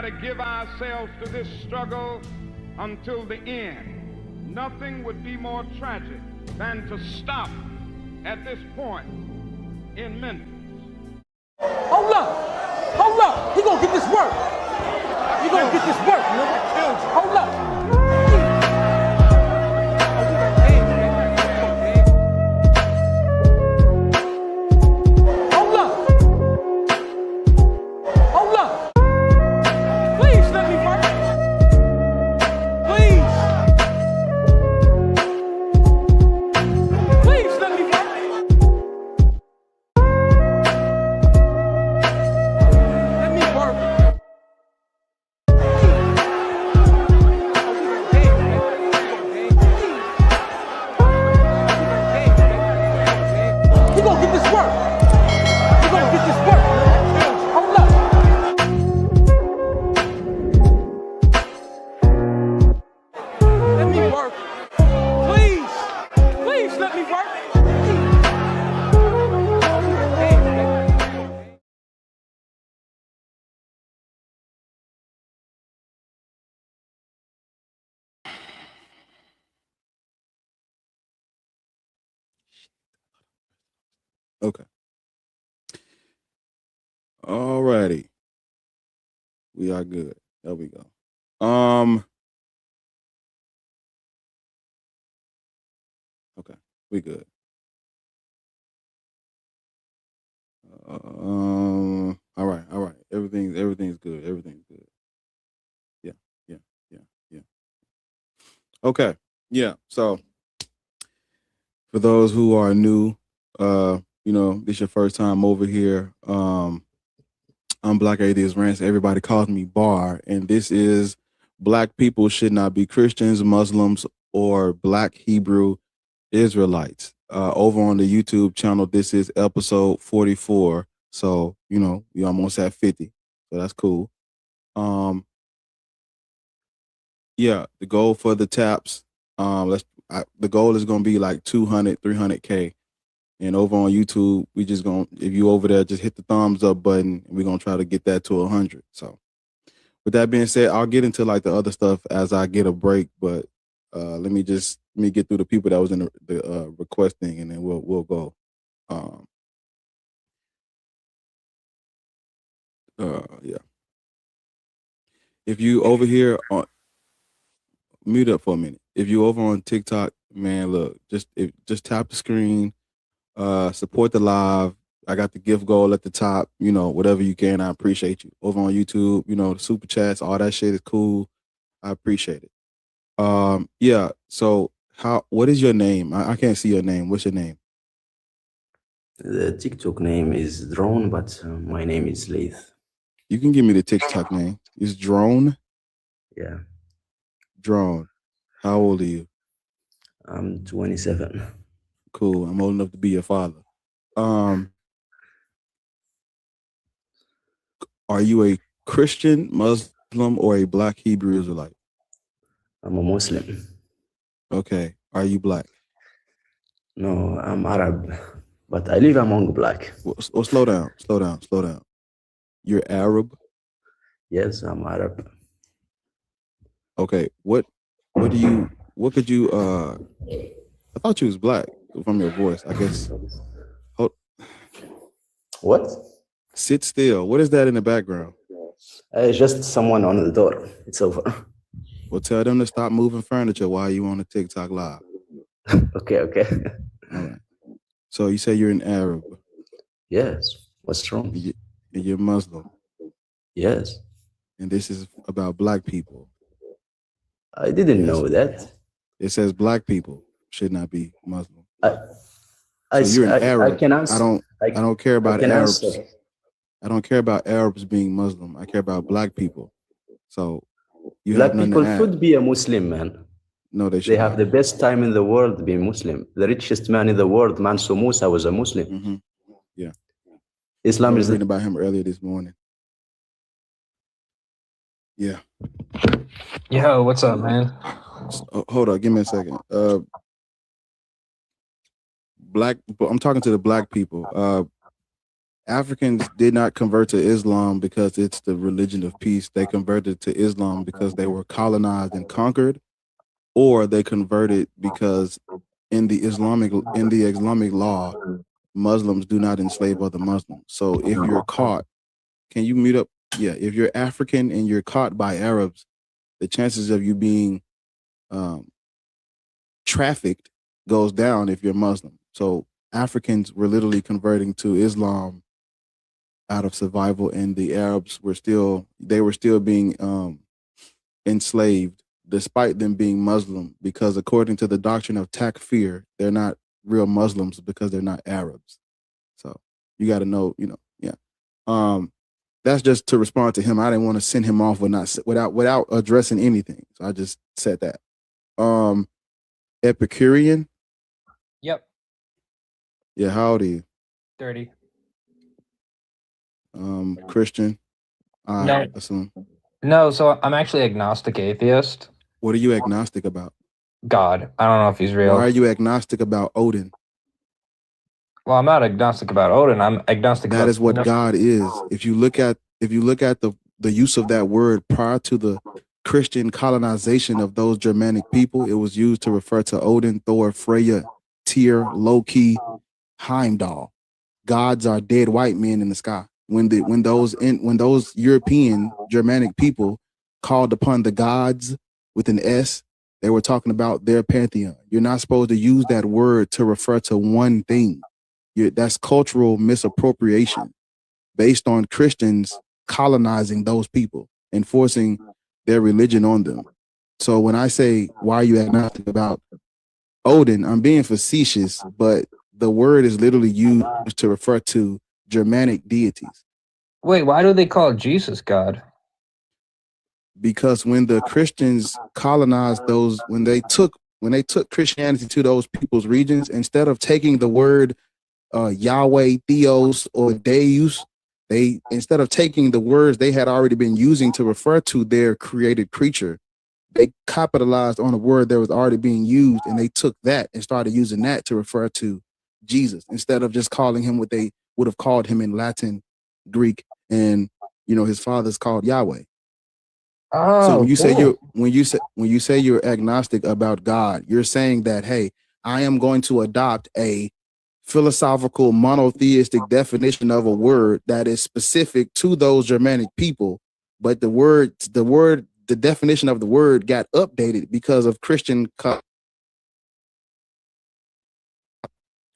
try to give ourselves to this struggle until the end. Nothing would be more tragic than to stop at this point in Memphis. Hold up! Hold up! He gonna get this work! You gonna get this work, nigga! Hold up! Okay. Alrighty. We are good. There we go. Okay, we good. All right. Everything's good. Everything's good. Yeah. Okay. Yeah. So for those who are new, this your first time over here. I'm Black Atheist Rants. Everybody calls me Bar, and this is Black people should not be Christians, Muslims, or Black Hebrew Israelites. Over on the YouTube channel, this is episode 44. So, we almost at 50. So that's cool. Yeah, the goal for the taps, the goal is gonna be like 200, 300K. And over on YouTube, we just if you over there, just hit the thumbs up button. And we're gonna try to get that to 100. So with that being said, I'll get into like the other stuff as I get a break. But let me get through the people that was in the request thing, and then we'll go. Yeah. If you over here on mute up for a minute. If you over on TikTok, man, look, just tap the screen. Support the live. I got the gift goal at the top, whatever you can. I appreciate you. Over on YouTube, the super chats, all that shit is cool. I appreciate it. Yeah. So what is your name? I can't see your name. What's your name? The TikTok name is Drone, but my name is Leith. You can give me the TikTok name. It's Drone? Yeah. Drone. How old are you? I'm 27. Cool. I'm old enough to be your father. Are you a Christian, Muslim, or a Black Hebrew Israelite? I'm a Muslim. Okay. Are you Black? No, I'm Arab, but I live among Black. Well, slow down. You're Arab? Yes, I'm Arab. Okay. What could you I thought you was Black from your voice, I guess. What? Sit still. What is that in the background? Just someone on the door. It's over. Well, tell them to stop moving furniture while you on the TikTok live. Okay. All right. So you say you're an Arab. Yes. What's wrong? And you're Muslim. Yes. And this is about Black people. I didn't know that. It says Black people should not be Muslim. So you're an Arab. I can answer. I don't care about Arabs. Answer. I don't care about Arabs being Muslim. I care about Black people. So you Black have nothing people to add. should be a Muslim, man. No, they should. They have the best time in the world being Muslim. The richest man in the world, Mansour Musa, was a Muslim. Mm-hmm. Yeah. Islam I was is reading about him earlier this morning. Yeah. Yo, what's up, man? Hold on, give me a second. I'm talking to the Black people. Africans did not convert to Islam because it's the religion of peace. They converted to Islam because they were colonized and conquered, or they converted because in the Islamic law, Muslims do not enslave other Muslims. So if you're caught, can you mute up? Yeah, if you're African and you're caught by Arabs, the chances of you being trafficked goes down if you're Muslim. So Africans were literally converting to Islam out of survival, and the Arabs were still being enslaved despite them being Muslim, because according to the doctrine of takfir, they're not real Muslims because they're not Arabs. So you got to know, yeah. That's just to respond to him. I didn't want to send him off without addressing anything. So I just said that. Epicurean. Yep. Yeah, how old are you? 30. Christian. I assume. No, so I'm actually agnostic atheist. What are you agnostic about? God. I don't know if he's real. Why are you agnostic about Odin? Well, I'm not agnostic about Odin. I'm agnostic about... That is what God is. If you look at the use of that word prior to the Christian colonization of those Germanic people, it was used to refer to Odin, Thor, Freya, Tyr, Loki, Heimdall. Gods are dead white men in the sky. When those European Germanic people called upon the gods with an S, they were talking about their pantheon. You're not supposed to use that word to refer to one thing. That's cultural misappropriation based on Christians colonizing those people and forcing their religion on them. So when I say, why are you agnostic about Odin, I'm being facetious, but the word is literally used to refer to Germanic deities. Wait, why do they call Jesus God? Because when the Christians colonized those, when they took Christianity to those people's regions, instead of taking the word Yahweh, Theos, or Deus, instead of taking the words they had already been using to refer to their created creature, they capitalized on a word that was already being used, and they took that and started using that to refer to Jesus, instead of just calling him what they would have called him in Latin, Greek, and his father's called Yahweh. Oh, so when you cool. say you're agnostic about God, you're saying that, hey, I am going to adopt a philosophical monotheistic definition of a word that is specific to those Germanic people, but the definition of the word got updated because of Christian.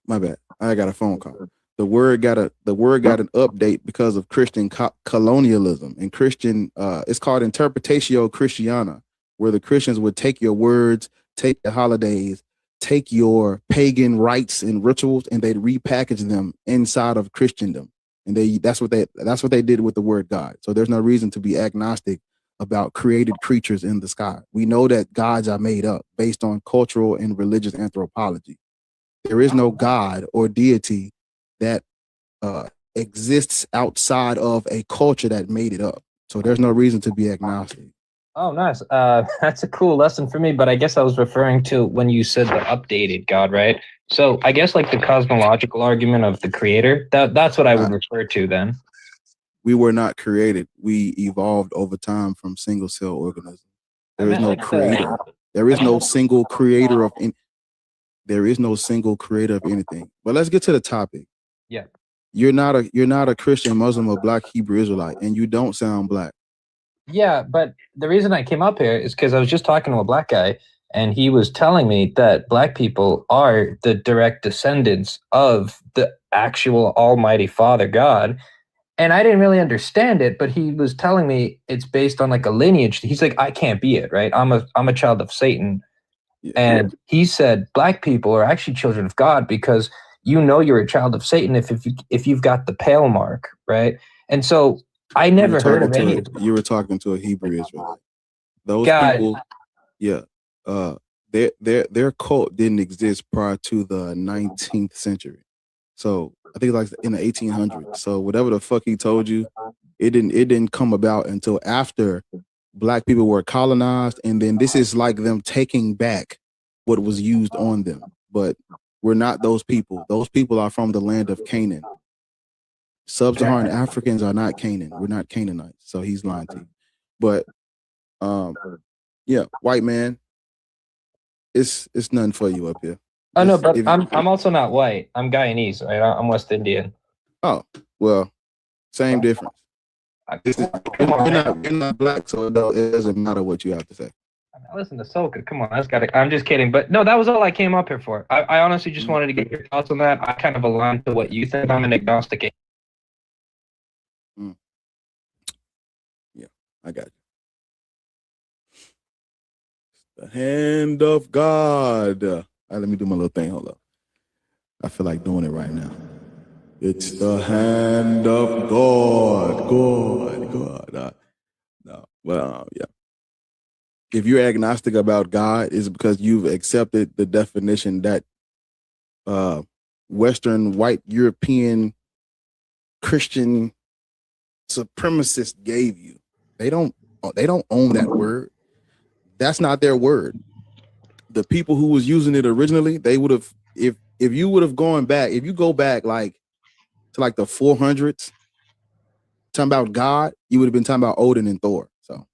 My bad, I got a phone call. The word got an update because of Christian colonialism and Christian. It's called Interpretatio Christiana, where the Christians would take your words, take the holidays, take your pagan rites and rituals, and they'd repackage them inside of Christendom. And that's what they did with the word God. So there's no reason to be agnostic about created creatures in the sky. We know that gods are made up based on cultural and religious anthropology. There is no God or deity that exists outside of a culture that made it up. So there's no reason to be agnostic. Oh, nice. That's a cool lesson for me, but I guess I was referring to when you said the updated God, right? So I guess like the cosmological argument of the creator, that's what I would refer to then. We were not created. We evolved over time from single cell organisms. There is no creator. There is no single creator of anything. But let's get to the topic. Yeah. You're not a Christian, Muslim, or Black Hebrew Israelite, and you don't sound Black. Yeah, but the reason I came up here is because I was just talking to a Black guy, and he was telling me that Black people are the direct descendants of the actual Almighty Father God. And I didn't really understand it, but he was telling me it's based on like a lineage. He's like, I can't be it, right? I'm a child of Satan. Yeah. And he said Black people are actually children of God because you're a child of Satan if you've got the pale mark, right? And so I never heard of any. You were talking to a Hebrew Israelite. Those people, yeah, their cult didn't exist prior to the 19th century. So I think like in the 1800s. So whatever the fuck he told you, it didn't come about until after Black people were colonized, and then this is like them taking back what was used on them. But we're not those people. Those people are from the land of Canaan. Sub-Saharan Africans are not Canaan. We're not Canaanites. So he's lying to you. But yeah, white man, it's nothing for you up here. Oh no, but I'm also not white. I'm Guyanese, right? I'm West Indian. Oh, well, same difference. You're not black, so it doesn't matter what you have to say. Listen to Soka. Come on, I'm just kidding. But no, that was all I came up here for. I honestly just wanted to get your thoughts on that. I kind of align to what you think. I'm an agnostic. Yeah, I got you. The hand of God. Let me do my little thing. Hold up. I feel like doing it right now. It's the hand of God. God. No. Well, yeah. If you're agnostic about God, it's because you've accepted the definition that Western white European Christian supremacists gave you. They don't own that word. That's not their word. The people who was using it originally, they would have, if you would have gone back, if you go back like to like the 400s, talking about God, you would have been talking about Odin and Thor. So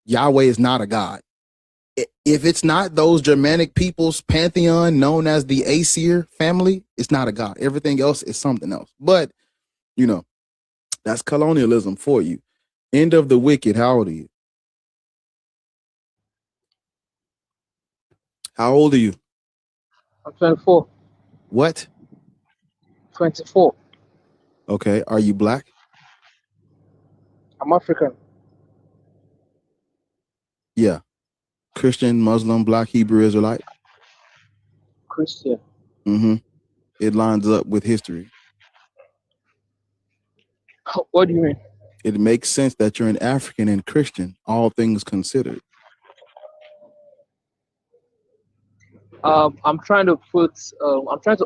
Yahweh is not a God. If it's not those Germanic people's pantheon known as the Aesir family, it's not a God. Everything else is something else. But, you know, that's colonialism for you. End of the wicked. How old are you? How old are you? I'm 24. What? 24. Okay. Are you black? I'm African. Yeah. Christian, Muslim, black, Hebrew, Israelite? Christian. Mm-hmm. It lines up with history. What do you mean? It makes sense that you're an African and Christian, all things considered. I'm trying to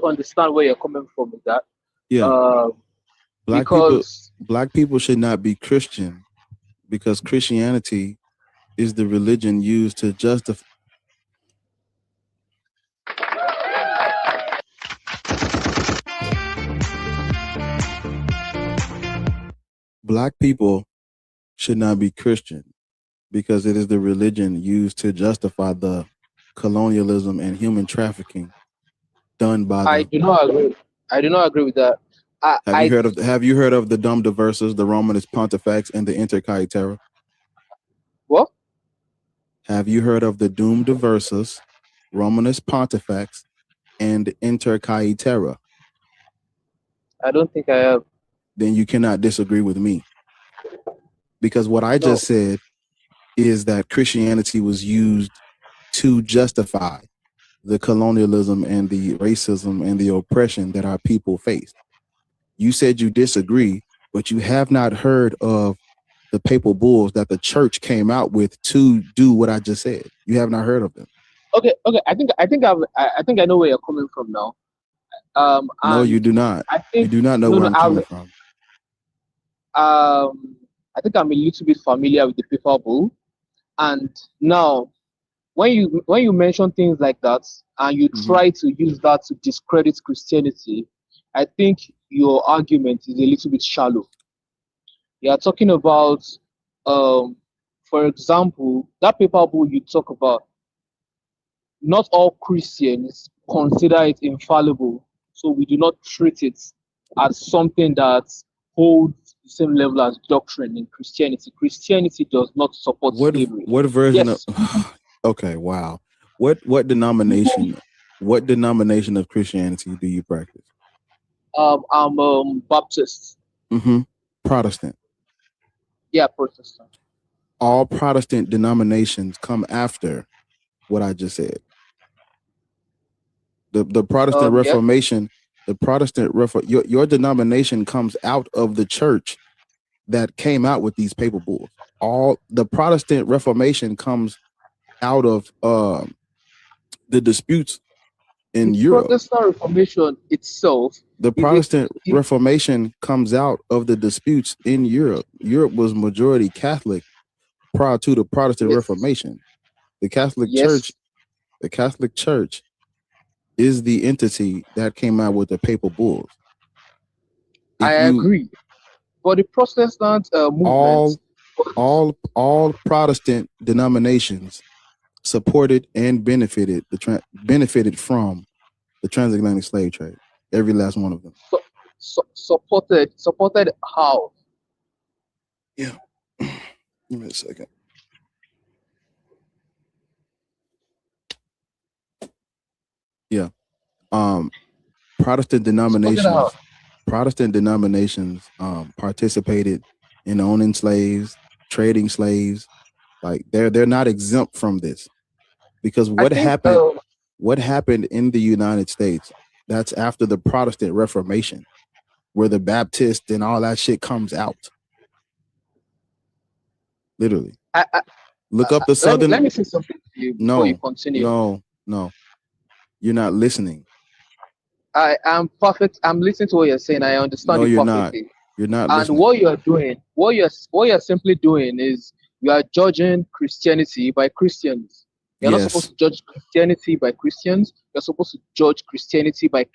understand where you're coming from with that. Yeah. Because black people should not be Christian because Christianity is the religion used to justify. Black people should not be Christian because it is the religion used to justify the colonialism and human trafficking done by the... I do not agree with that. Have you heard of the Dum Diversas, the Romanus Pontifex, and the Inter Caetera? What? Have you heard of the Dum Diversas, Romanus Pontifex, and Inter Caetera? I don't think I have. Then you cannot disagree with me. Because what I just said is that Christianity was used to justify the colonialism and the racism and the oppression that our people faced. You said you disagree, but you have not heard of the papal bulls that the church came out with to do what I just said. You have not heard of them. Okay. I think I know where you're coming from now. No, you do not. You do not know where I'm coming from. I think I'm a little bit familiar with the papal bull, and now when you mention things like that and you try to use that to discredit Christianity, I think your argument is a little bit shallow. You are talking about, for example, that papal bull you talk about. Not all Christians consider it infallible, so we do not treat it as something that holds the same level as doctrine in Christianity. Christianity does not support slavery. What version of? Okay, wow. What denomination? What denomination of Christianity do you practice? I'm Baptist. Protestant. Yeah, Protestant. All Protestant denominations come after what I just said. The Protestant Reformation, your denomination comes out of the church that came out with these papal bulls. All the Protestant Reformation comes out of the disputes in Europe. Protestant Reformation itself. The Protestant Reformation comes out of the disputes in Europe. Europe was majority Catholic prior to the Protestant Reformation. The Catholic Church is the entity that came out with the papal bulls. I agree. But the Protestant movement, all Protestant denominations supported and benefited from the transatlantic slave trade. Every last one of them. Supported how? Yeah. Give me a second. Yeah. Protestant denominations participated in owning slaves, trading slaves. Like they're not exempt from this, because what happened in the United States, that's after the Protestant Reformation, where the Baptist and all that shit comes out. Literally. Look up the Southern. Let me say something to you before you continue. No. You're not listening. I am perfect. I'm listening to what you're saying. I understand you perfectly. You're not and listening. what you're doing, what you're simply doing is you are judging Christianity by Christians. You're not supposed to judge Christianity by Christians. You're supposed to judge Christianity by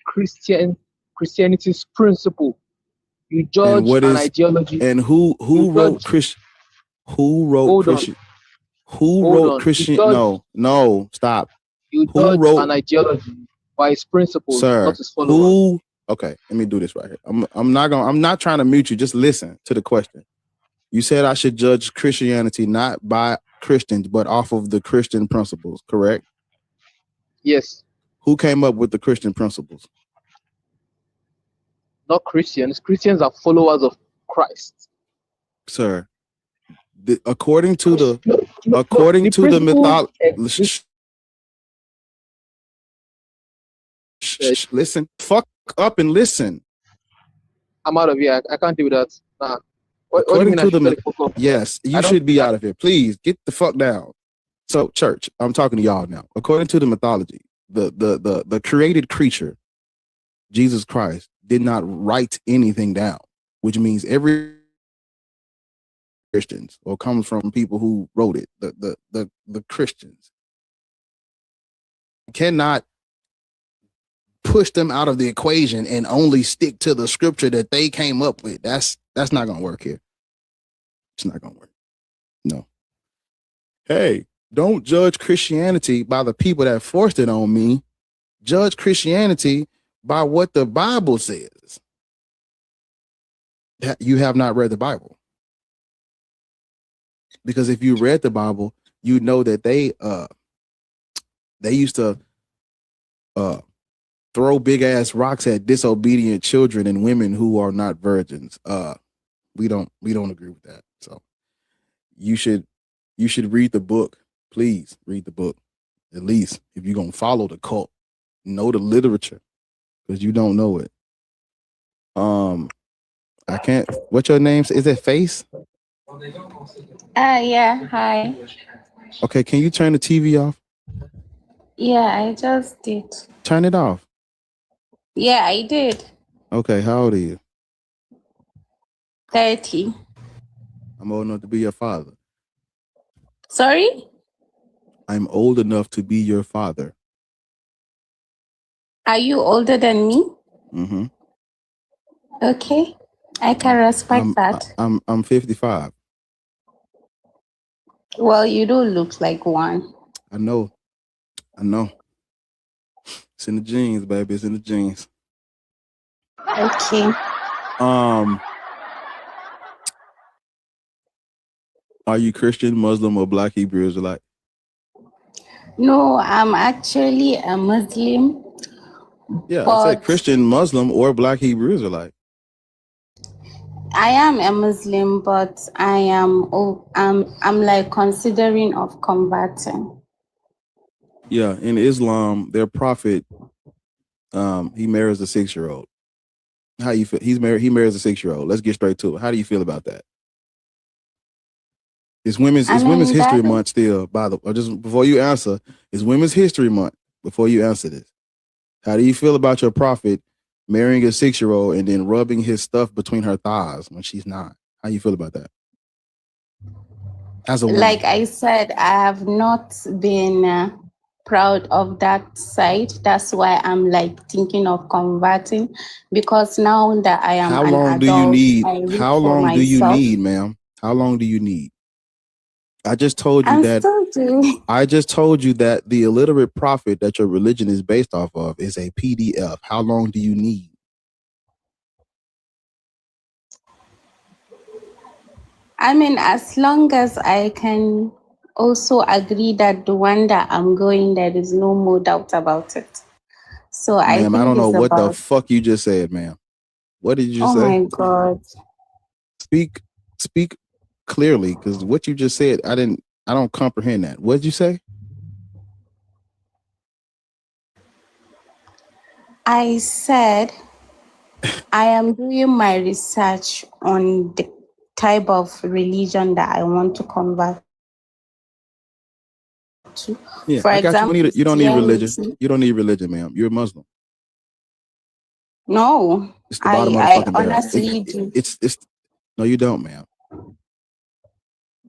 Christianity's principle. You judge an ideology. And who wrote Christian? Who wrote Christian? Who wrote Christian? No, stop. You judge an ideology by its principles, not its followers. Okay, let me do this right here. I'm not trying to mute you. Just listen to the question. You said I should judge Christianity not by Christians, but off of the Christian principles, correct? Yes. Who came up with the Christian principles? Not Christians. Christians are followers of Christ. Sir, according to the mythology. Listen, fuck up and listen. I'm out of here. I can't do that. According to the yes, you should be out of here. Please get the fuck down. So, church, I'm talking to y'all now. According to the mythology, the created creature, Jesus Christ, did not write anything down, which means every Christians or comes from people who wrote it. The Christians cannot push them out of the equation and only stick to the scripture that they came up with. That's not gonna work here. It's not gonna work. No. Hey, don't judge Christianity by the people that forced it on me. Judge Christianity by what the Bible says. You have not read the Bible. Because if you read the Bible, you know that they used to throw big ass rocks at disobedient children and women who are not virgins. We don't agree with that. So you should read the book. Please read the book. At least if you're gonna follow the cult, know the literature, because you don't know it. I can't. What's your name? Is it Face? Yeah. Hi. Okay, can you turn the TV off? Yeah, I just did. Turn it off. Yeah, I did. Okay, how old are you? 30. I'm old enough to be your father. Sorry? I'm old enough to be your father. Are you older than me? Mm-hmm. Okay. I can respect that. I'm 55. Well, you don't look like one. I know. It's in the genes, baby. It's in the genes. Okay. Are you Christian, Muslim, or Black, Hebrew, Israelite? No, I'm actually a Muslim. Yeah, I said Christian, Muslim, or Black, Hebrew, Israelite. I am a Muslim, but I'm like considering of converting. Yeah, in Islam, their prophet, he marries a 6-year-old. How you feel? He marries a 6-year-old. Let's get straight to it. How do you feel about that? It's Women's History Month still, by the way. Just before you answer, it's Women's History Month. Before you answer this, how do you feel about your prophet marrying a 6-year-old and then rubbing his stuff between her thighs when she's not? How you feel about that? As a woman. Like I said, I have not been proud of that side. That's why I'm like thinking of converting, because now that I am How an long do you adult, need? I read How for long do you myself. need, ma'am? How long do you need? I just told you I'm that. still doing. I just told you that the illiterate prophet that your religion is based off of is a PDF. How long do you need? I mean, as long as I can also agree that the one that I'm going, there is no more doubt about it. So I Ma'am, I think don't know it's what the about. fuck you just said, ma'am. What did you Oh say? my God. Speak clearly, because what you just said, I don't comprehend that. What did you say? I said I am doing my research on the type of religion that I want to convert to. Yeah, For I got you. example, You don't need religion. Christianity. You don't need religion, ma'am. You're a Muslim. No, It's the bottom of the I fucking barrel. honestly do. It's no, you don't, ma'am.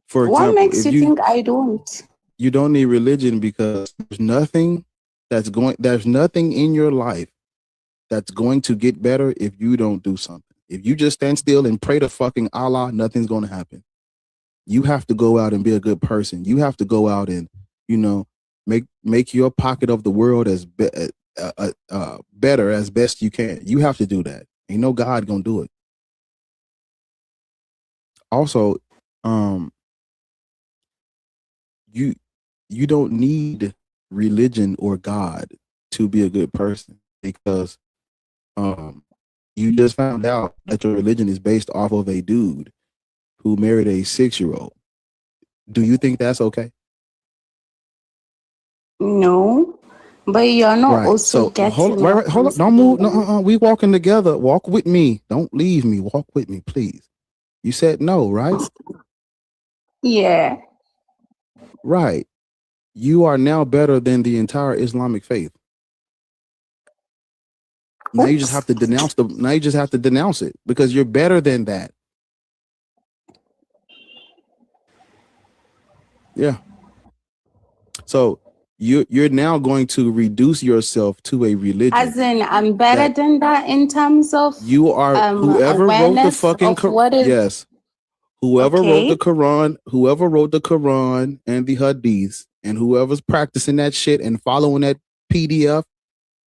For What example, makes if you think I don't? you don't need religion because there's nothing in your life that's going to get better if you don't do something. If you just stand still and pray to fucking Allah, nothing's going to happen. You have to go out and be a good person. You have to go out and, make your pocket of the world as better as best you can. You have to do that. Ain't no God gonna do it. Also, you don't need religion or God to be a good person, because you just found out that your religion is based off of a dude who married a 6-year-old. Do you think that's okay? No, but you're not Right. also So getting hold what on. I'm Don't move. saying. No, we walking together. Walk with me. Don't leave me. Walk with me, please. You said no, right? Yeah. Right. You are now better than the entire Islamic faith. Now you just Oops. have to denounce it because you're better than that. Yeah. So you're now going to reduce yourself to a religion. As in, I'm better than that in terms of You are whoever wrote the awareness fucking of what is. yes. Whoever wrote the Okay. Quran and the Hadiths, and whoever's practicing that shit and following that PDF,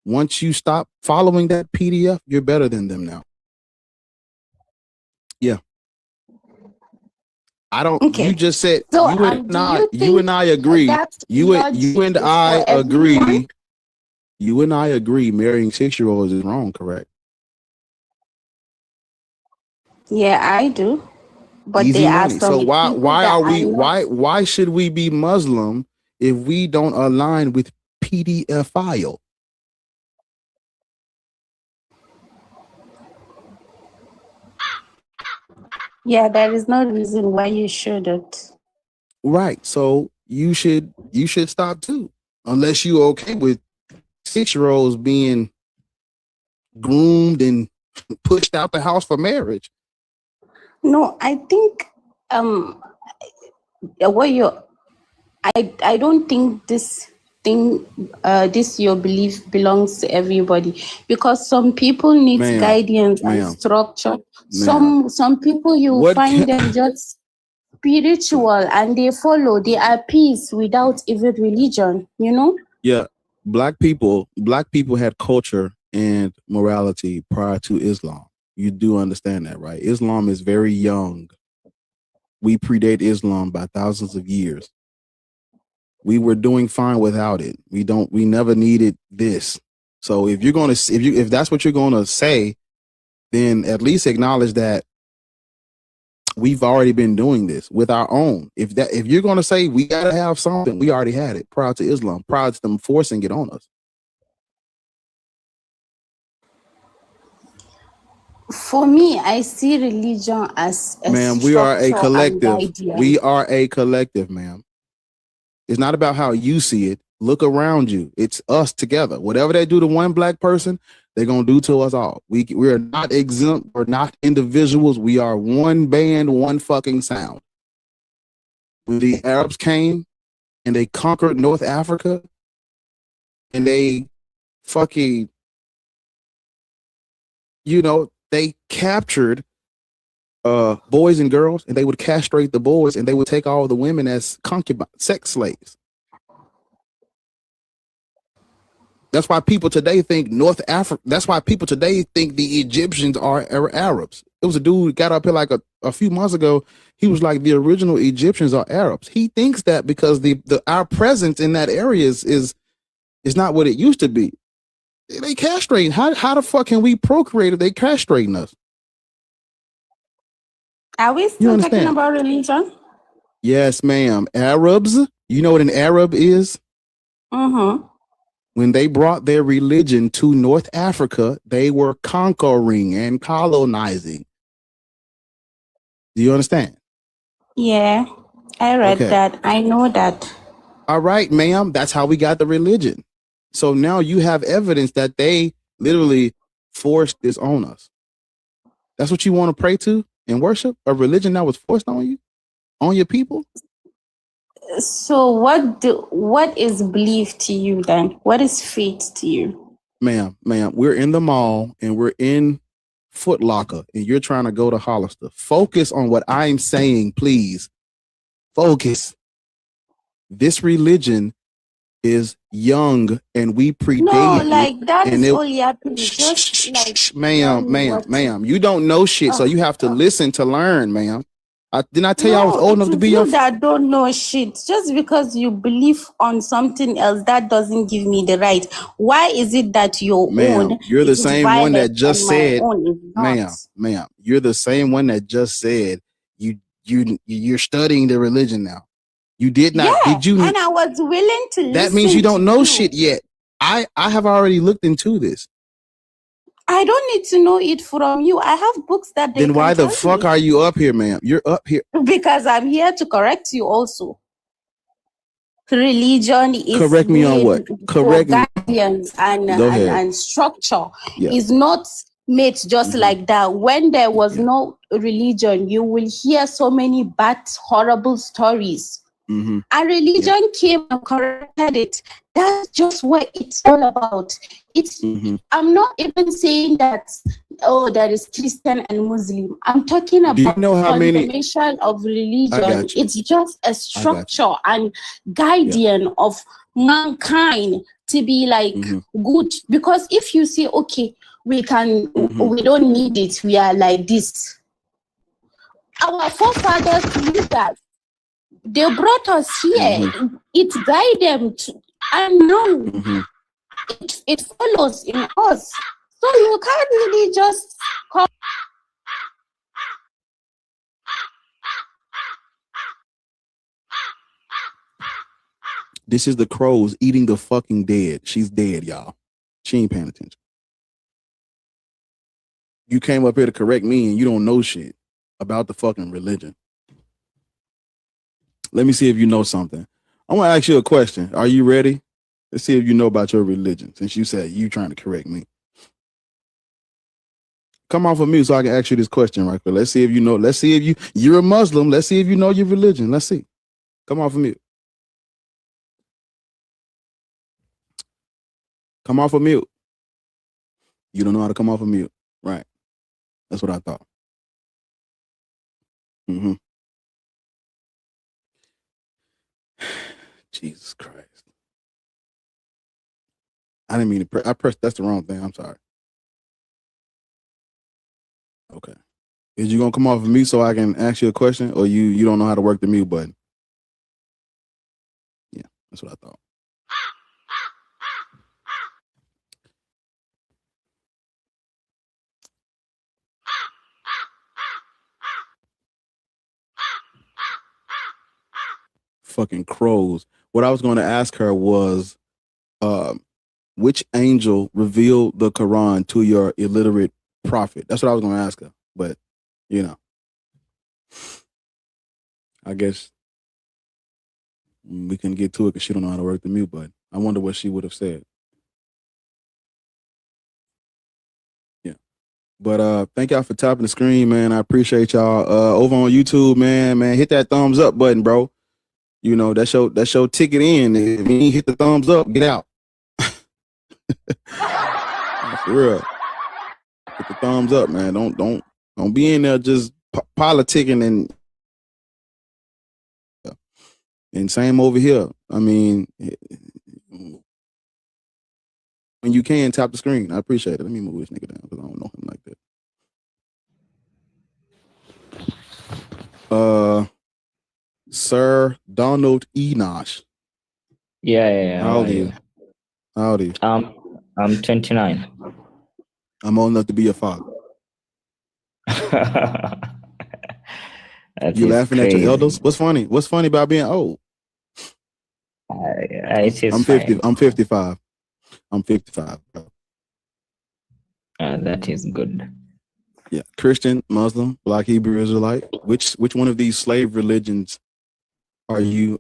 once you stop following that PDF, you're better than them now. Yeah. Okay. You just said So, you and do you and I agree. that You logic and is I for everyone? agree. You and I agree marrying 6-year-olds is wrong, correct? Yeah, I do. But Easy there are money. So some people why that are are we not. why should we be Muslim if we don't align with PDF file? Yeah, there is no reason why you shouldn't. Right. So you should stop too. Unless you're okay with 6-year-olds being groomed and pushed out the house for marriage. No, I think what you I don't think this thing this your belief belongs to everybody, because some people need guidance and structure. Some people you find them just spiritual and they follow, they are peace without even religion, Yeah. Black people had culture and morality prior to Islam. You do understand that, right? Islam is very young. We predate Islam by thousands of years. We were doing fine without it. We never needed this. So if that's what you're gonna say, then at least acknowledge that we've already been doing this with our own. If you're gonna say we gotta have something, we already had it prior to Islam, prior to them forcing it on us. For me, I see religion as a ma'am, we are a collective. We are a collective, ma'am. It's not about how you see it. Look around you. It's us together. Whatever they do to one black person, they're going to do to us all. We are not exempt. We're not individuals. We are one band, one fucking sound. When the Arabs came and they conquered North Africa, and they fucking, you know, they captured boys and girls, and they would castrate the boys, and they would take all the women as concubine, sex slaves. That's why people today think North Africa. That's why people today think the Egyptians are Arabs. It was a dude who got up here like a few months ago. He was like, the original Egyptians are Arabs. He thinks that because our presence in that area is not what it used to be. They castrating. How the fuck can we procreate if they castrating us? Are we still talking about religion? Yes, ma'am. Arabs. You know what an Arab is? Mm-hmm. When they brought their religion to North Africa, they were conquering and colonizing. Do you understand? Yeah, I read that. I know that. All right, ma'am. That's how we got the religion. So now you have evidence that they literally forced this on us. That's what you want to pray to and worship? A religion that was forced on you? On your people? So what is belief to you then? What is faith to you? Ma'am, we're in the mall and we're in Foot Locker and you're trying to go to Hollister. Focus on what I'm saying, please. Focus. This religion is young and we predated. No, like that is all you have to do. Just like ma'am, you don't know shit, so you have to listen to learn, ma'am. Didn't I tell you I was old enough to be your that don't know shit. Just because you believe on something else, that doesn't give me the right. Why is it that your own? You're the same one that just said, ma'am, you're the same one that just said you're studying the religion now. You did not. Yeah, did you? And I was willing to listen. That means you don't know shit yet. I have already looked into this. I don't need to know it from you. I have books that they Then why the fuck are you up here, ma'am? You're up here because I'm here to correct you also. Religion is correct me on what? Correct me. Guardians and structure is not made just like that. When there was no religion, you will hear so many bad, horrible stories. And religion came and corrected it. That's just what it's all about. It's I'm not even saying that there is Christian and Muslim. I'm talking about confirmation of religion. It's just a structure and guardian of mankind to be like good. Because if you say, okay, we don't need it, we are like this. Our forefathers knew that. They brought us here. It guided them to, and now it follows in us. So you can't really just come. This is the crows eating the fucking dead. She's dead, y'all. She ain't paying attention. You came up here to correct me and you don't know shit about the fucking religion. Let me see if you know something. I want to ask you a question. Are you ready? Let's see if you know about your religion, since you said you trying to correct me. Come off of mute so I can ask you this question right quick. Let's see if you know. Let's see if you're a Muslim. Let's see if you know your religion. Let's see. Come off of mute. Come off of mute. You don't know how to come off of mute. Right. That's what I thought. Jesus Christ. I didn't mean to press. I pressed. That's the wrong thing. I'm sorry. Okay. Is you going to come off of mute so I can ask you a question, or you don't know how to work the mute button? Yeah, that's what I thought. Fucking crows. What I was going to ask her was, which angel revealed the Quran to your illiterate prophet? That's what I was going to ask her. But, I guess we can get to it because she don't know how to work the mute button. I wonder what she would have said. Yeah. But thank y'all for tapping the screen, man. I appreciate y'all. Over on YouTube, man, hit that thumbs up button, bro. That's your ticket in. If you ain't hit the thumbs up, get out. For real. Put the thumbs up, man. Don't be in there just politicking and same over here. I mean, when you can, tap the screen. I appreciate it. Let me move this nigga down because I don't know him like that. Sir Donald Enosh. Yeah. How old are you? How old are you? I'm 29. I'm old enough to be your father. You laughing crazy. at your elders? What's funny? What's funny about being old? I'm 50. I'm 55. I'm 55. That is good. Yeah, Christian, Muslim, Black, Hebrew, Israelite. Which one of these slave religions are you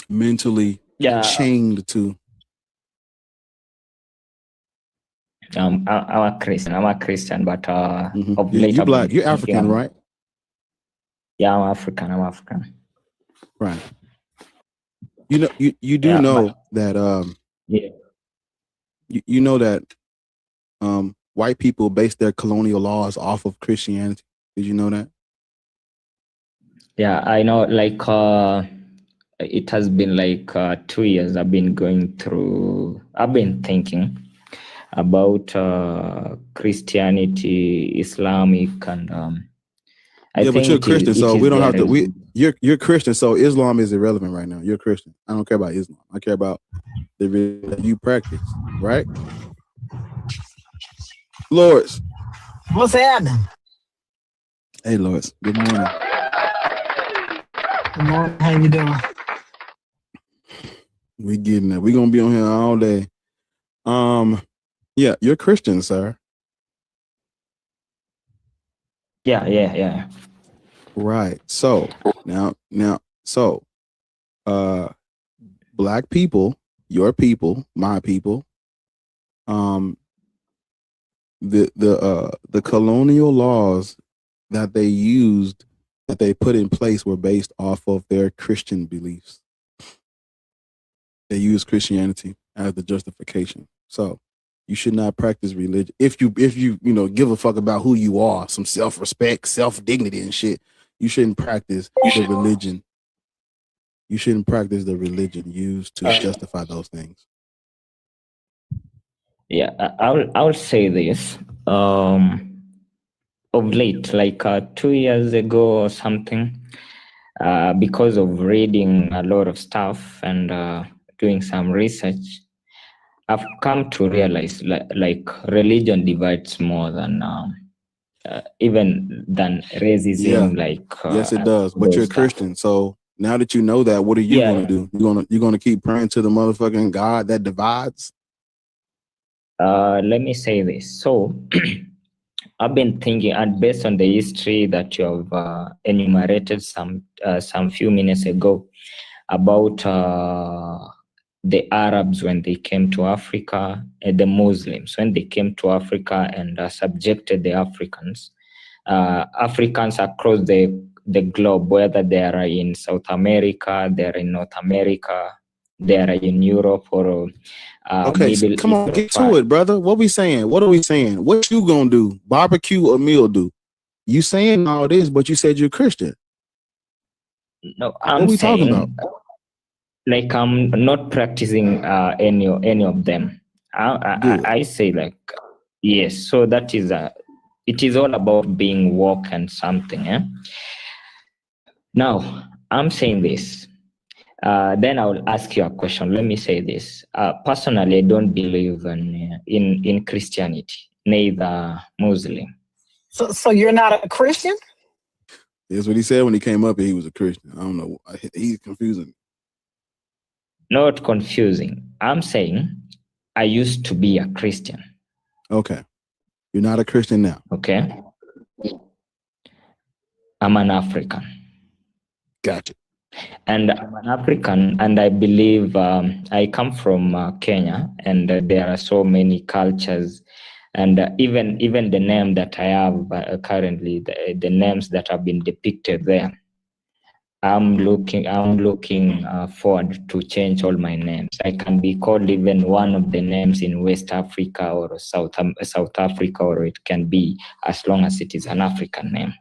mentally chained to? I'm a Christian. But of late, you're Black. You're African, right? Yeah, I'm African. Right. You know, you do know that you know that white people base their colonial laws off of Christianity. Did you know that? Yeah, I know. Like it has been like 2 years. I've been thinking about Christianity, Islamic, and but you're Christian, so we don't have to. You're Christian, so Islam is irrelevant right now. You're Christian. I don't care about Islam. I care about the religion that you practice, right? Lords. What's happening? Hey, Lords. Good morning. Good morning. How you doing? We getting it. We're gonna be on here all day. Yeah, you're Christian, sir. Yeah. Right. So now, Black people, your people, my people, the colonial laws that they put in place were based off of their Christian beliefs. They use Christianity as the justification. So you should not practice religion if you give a fuck about who you are, some self-respect, self-dignity and shit. You shouldn't practice the religion. You shouldn't practice the religion used to justify those things. Yeah, I'll say this. Of late, like 2 years ago or something, because of reading a lot of stuff and doing some research, I've come to realize like religion divides more than even than racism. Yeah. Yes, it does. But you're a Christian, so now that you know that, what are you gonna do? You're gonna keep praying to the motherfucking God that divides? Let me say this. So I've been thinking, and based on the history that you have enumerated some few minutes ago about the Arabs when they came to Africa, and the Muslims when they came to Africa and subjected the Africans across the globe, whether they are in South America, they are in North America, they are in Europe, or okay, so come on, get to it, brother. What we saying? What are we saying? What you gonna do? Barbecue or mildew? You saying all this, but you said you're Christian. No, I'm saying, talking about? Like, I'm not practicing any of them. I say like, yes. So that is it is all about being woke and something. Now I'm saying this. Then I will ask you a question. Let me say this. Personally, I don't believe in Christianity, neither Muslim. So you're not a Christian? That's what he said when he came up here. He was a Christian. I don't know. He's confusing. Not confusing. I'm saying I used to be a Christian. Okay. You're not a Christian now. Okay. I'm an African. Gotcha. And I'm an African, and I believe I come from Kenya, and there are so many cultures, and even the name that I have currently, the names that have been depicted there I'm looking forward to change all my names. I can be called even one of the names in West Africa or South Africa, or it can be as long as it is an African name.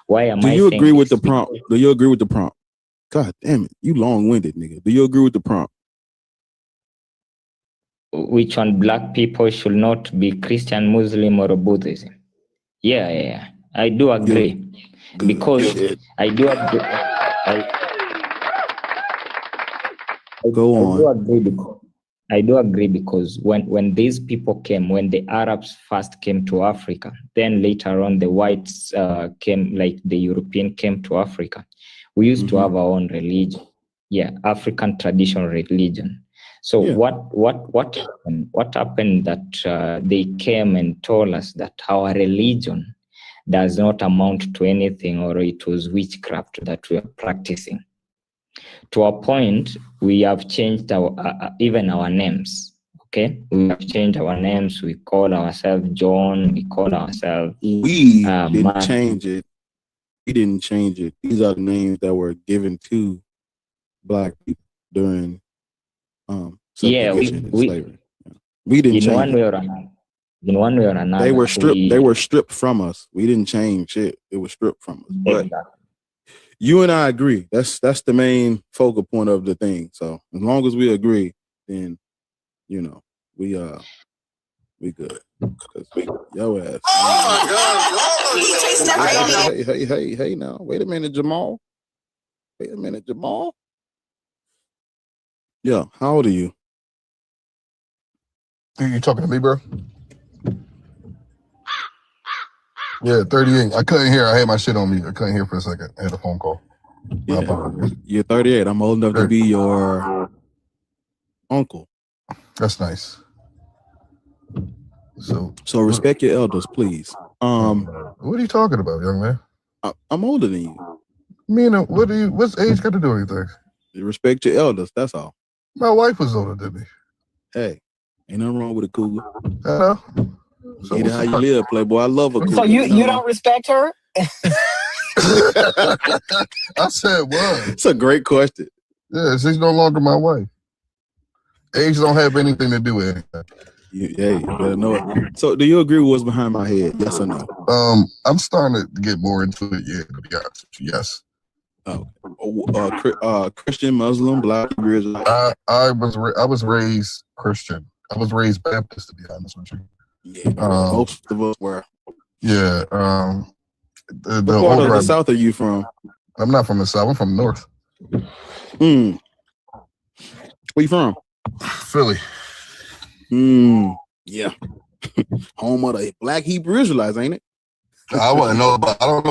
Why am I? Do you agree with the prompt? Do you agree with the prompt? God damn it, you long-winded nigga. Do you agree with the prompt? Which one? Black people should not be Christian, Muslim, or Buddhism? Yeah. I do agree. Good. Because Shit. I do agree. I do agree because when these people came, when the Arabs first came to Africa, then later on the whites came, like the European came to Africa. We used to have our own religion. Yeah, African traditional religion. So what happened that they came and told us that our religion does not amount to anything, or it was witchcraft that we are practicing. To a point, we have changed our even our names. Okay, we have changed our names. We call ourselves John. We call ourselves. We didn't change it. We didn't change it. These are the names that were given to Black people during segregation and slavery. We didn't change one way or another. In one way or another, they were stripped. They were stripped from us. We didn't change it. It was stripped from us. But you and I agree. That's the main focal point of the thing. So as long as we agree, then we good. Yo ass. Oh my God. Hey now. Wait a minute, Jamal. Yeah, how old are you? Are you talking to me, bro? Yeah, 38. I couldn't hear. I had my shit on me. I couldn't hear for a second. I had a phone call. Yeah, you're 38. I'm old enough to be your uncle. That's nice. So respect your elders, please. What are you talking about, young man? I'm older than you. What's age got to do with anything? You respect your elders, that's all. My wife was older than me. Hey, ain't nothing wrong with a cougar. Hello. So how you live, Playboy. I love a cougar. So you don't respect her? I said what? It's a great question. Yeah, she's no longer my wife. Age don't have anything to do with anything. You better know it. So do you agree with what's behind my head? Yes or no? I'm starting to get more into it, yeah, to be honest with you. Yes. Christian, Muslim, Black, I was raised Christian. I was raised Baptist, to be honest with you. Yeah, most of us were. Yeah. What part of the South are you from? I'm not from the South. I'm from the North. Where you from? Philly. Yeah. Home of the Black Hebrew Israelites, ain't it? I don't know about all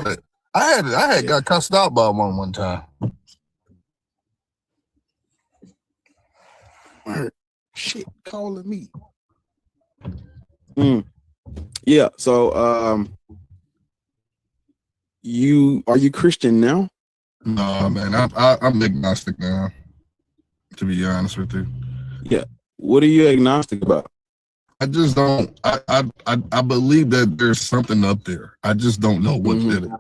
that. I had got cussed out by one time. Shit, calling me. Yeah. So, are you Christian now? No, man. I'm agnostic now. To be honest with you. Yeah. What are you agnostic about? I just don't. I believe that there's something up there. I just don't know what did it.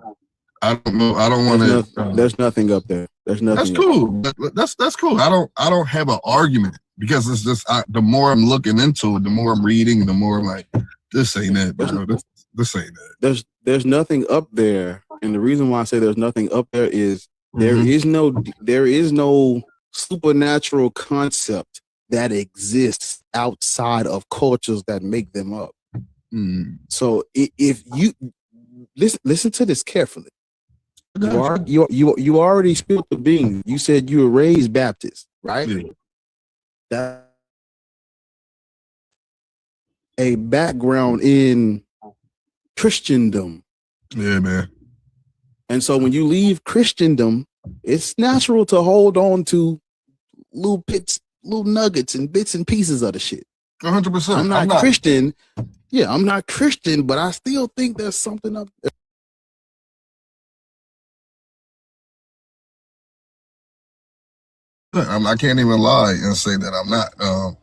I don't know. I don't want to. There's nothing up there. There's nothing. That's cool. That's cool. I don't have an argument because it's just the more I'm looking into it, the more I'm reading, the more I'm like, this ain't it, bro. This ain't it. There's nothing up there, and the reason why I say there's nothing up there is there is no supernatural concept that exists outside of cultures that make them up. So if you listen to this carefully, you already spilled the beans. You said you were raised Baptist, right? Yeah. That a background in Christendom. Yeah, man. And so when you leave Christendom, it's natural to hold on to little nuggets and bits and pieces of the shit. 100%. I'm not Christian. Yeah, I'm not Christian, but I still think there's something up there. I can't even lie and say that I'm not,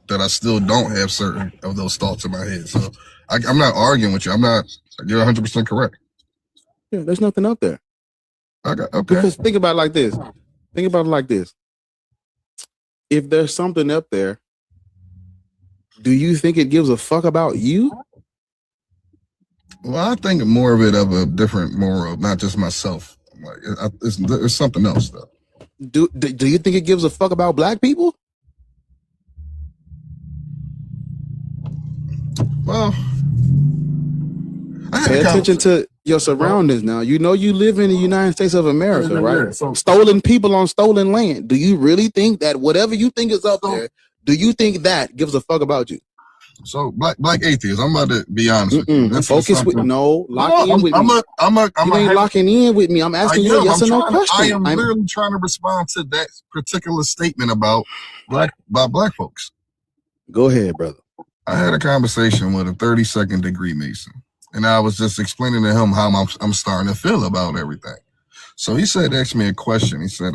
that I still don't have certain of those thoughts in my head. So I'm not arguing with you. You're 100% correct. Yeah, there's nothing up there. Okay. Because think about it like this. If there's something up there, do you think it gives a fuck about you? Well, I think more of it of a different moral, not just myself. Like, there's something else though. Do you think it gives a fuck about black people? Well, pay attention to your surroundings now. You know you live in the United States of America, right? Stolen people on stolen land. Do you really think that whatever you think is up there, do you think that gives a fuck about you? So black atheists, I'm about to be honest with you. Focus with lock in with me. You ain't locking in with me. I'm asking you a yes or no question. I am literally trying to respond to that particular statement about black folks. Go ahead, brother. I had a conversation with a 32nd degree Mason, and I was just explaining to him how I'm starting to feel about everything. So he asked me a question. He said,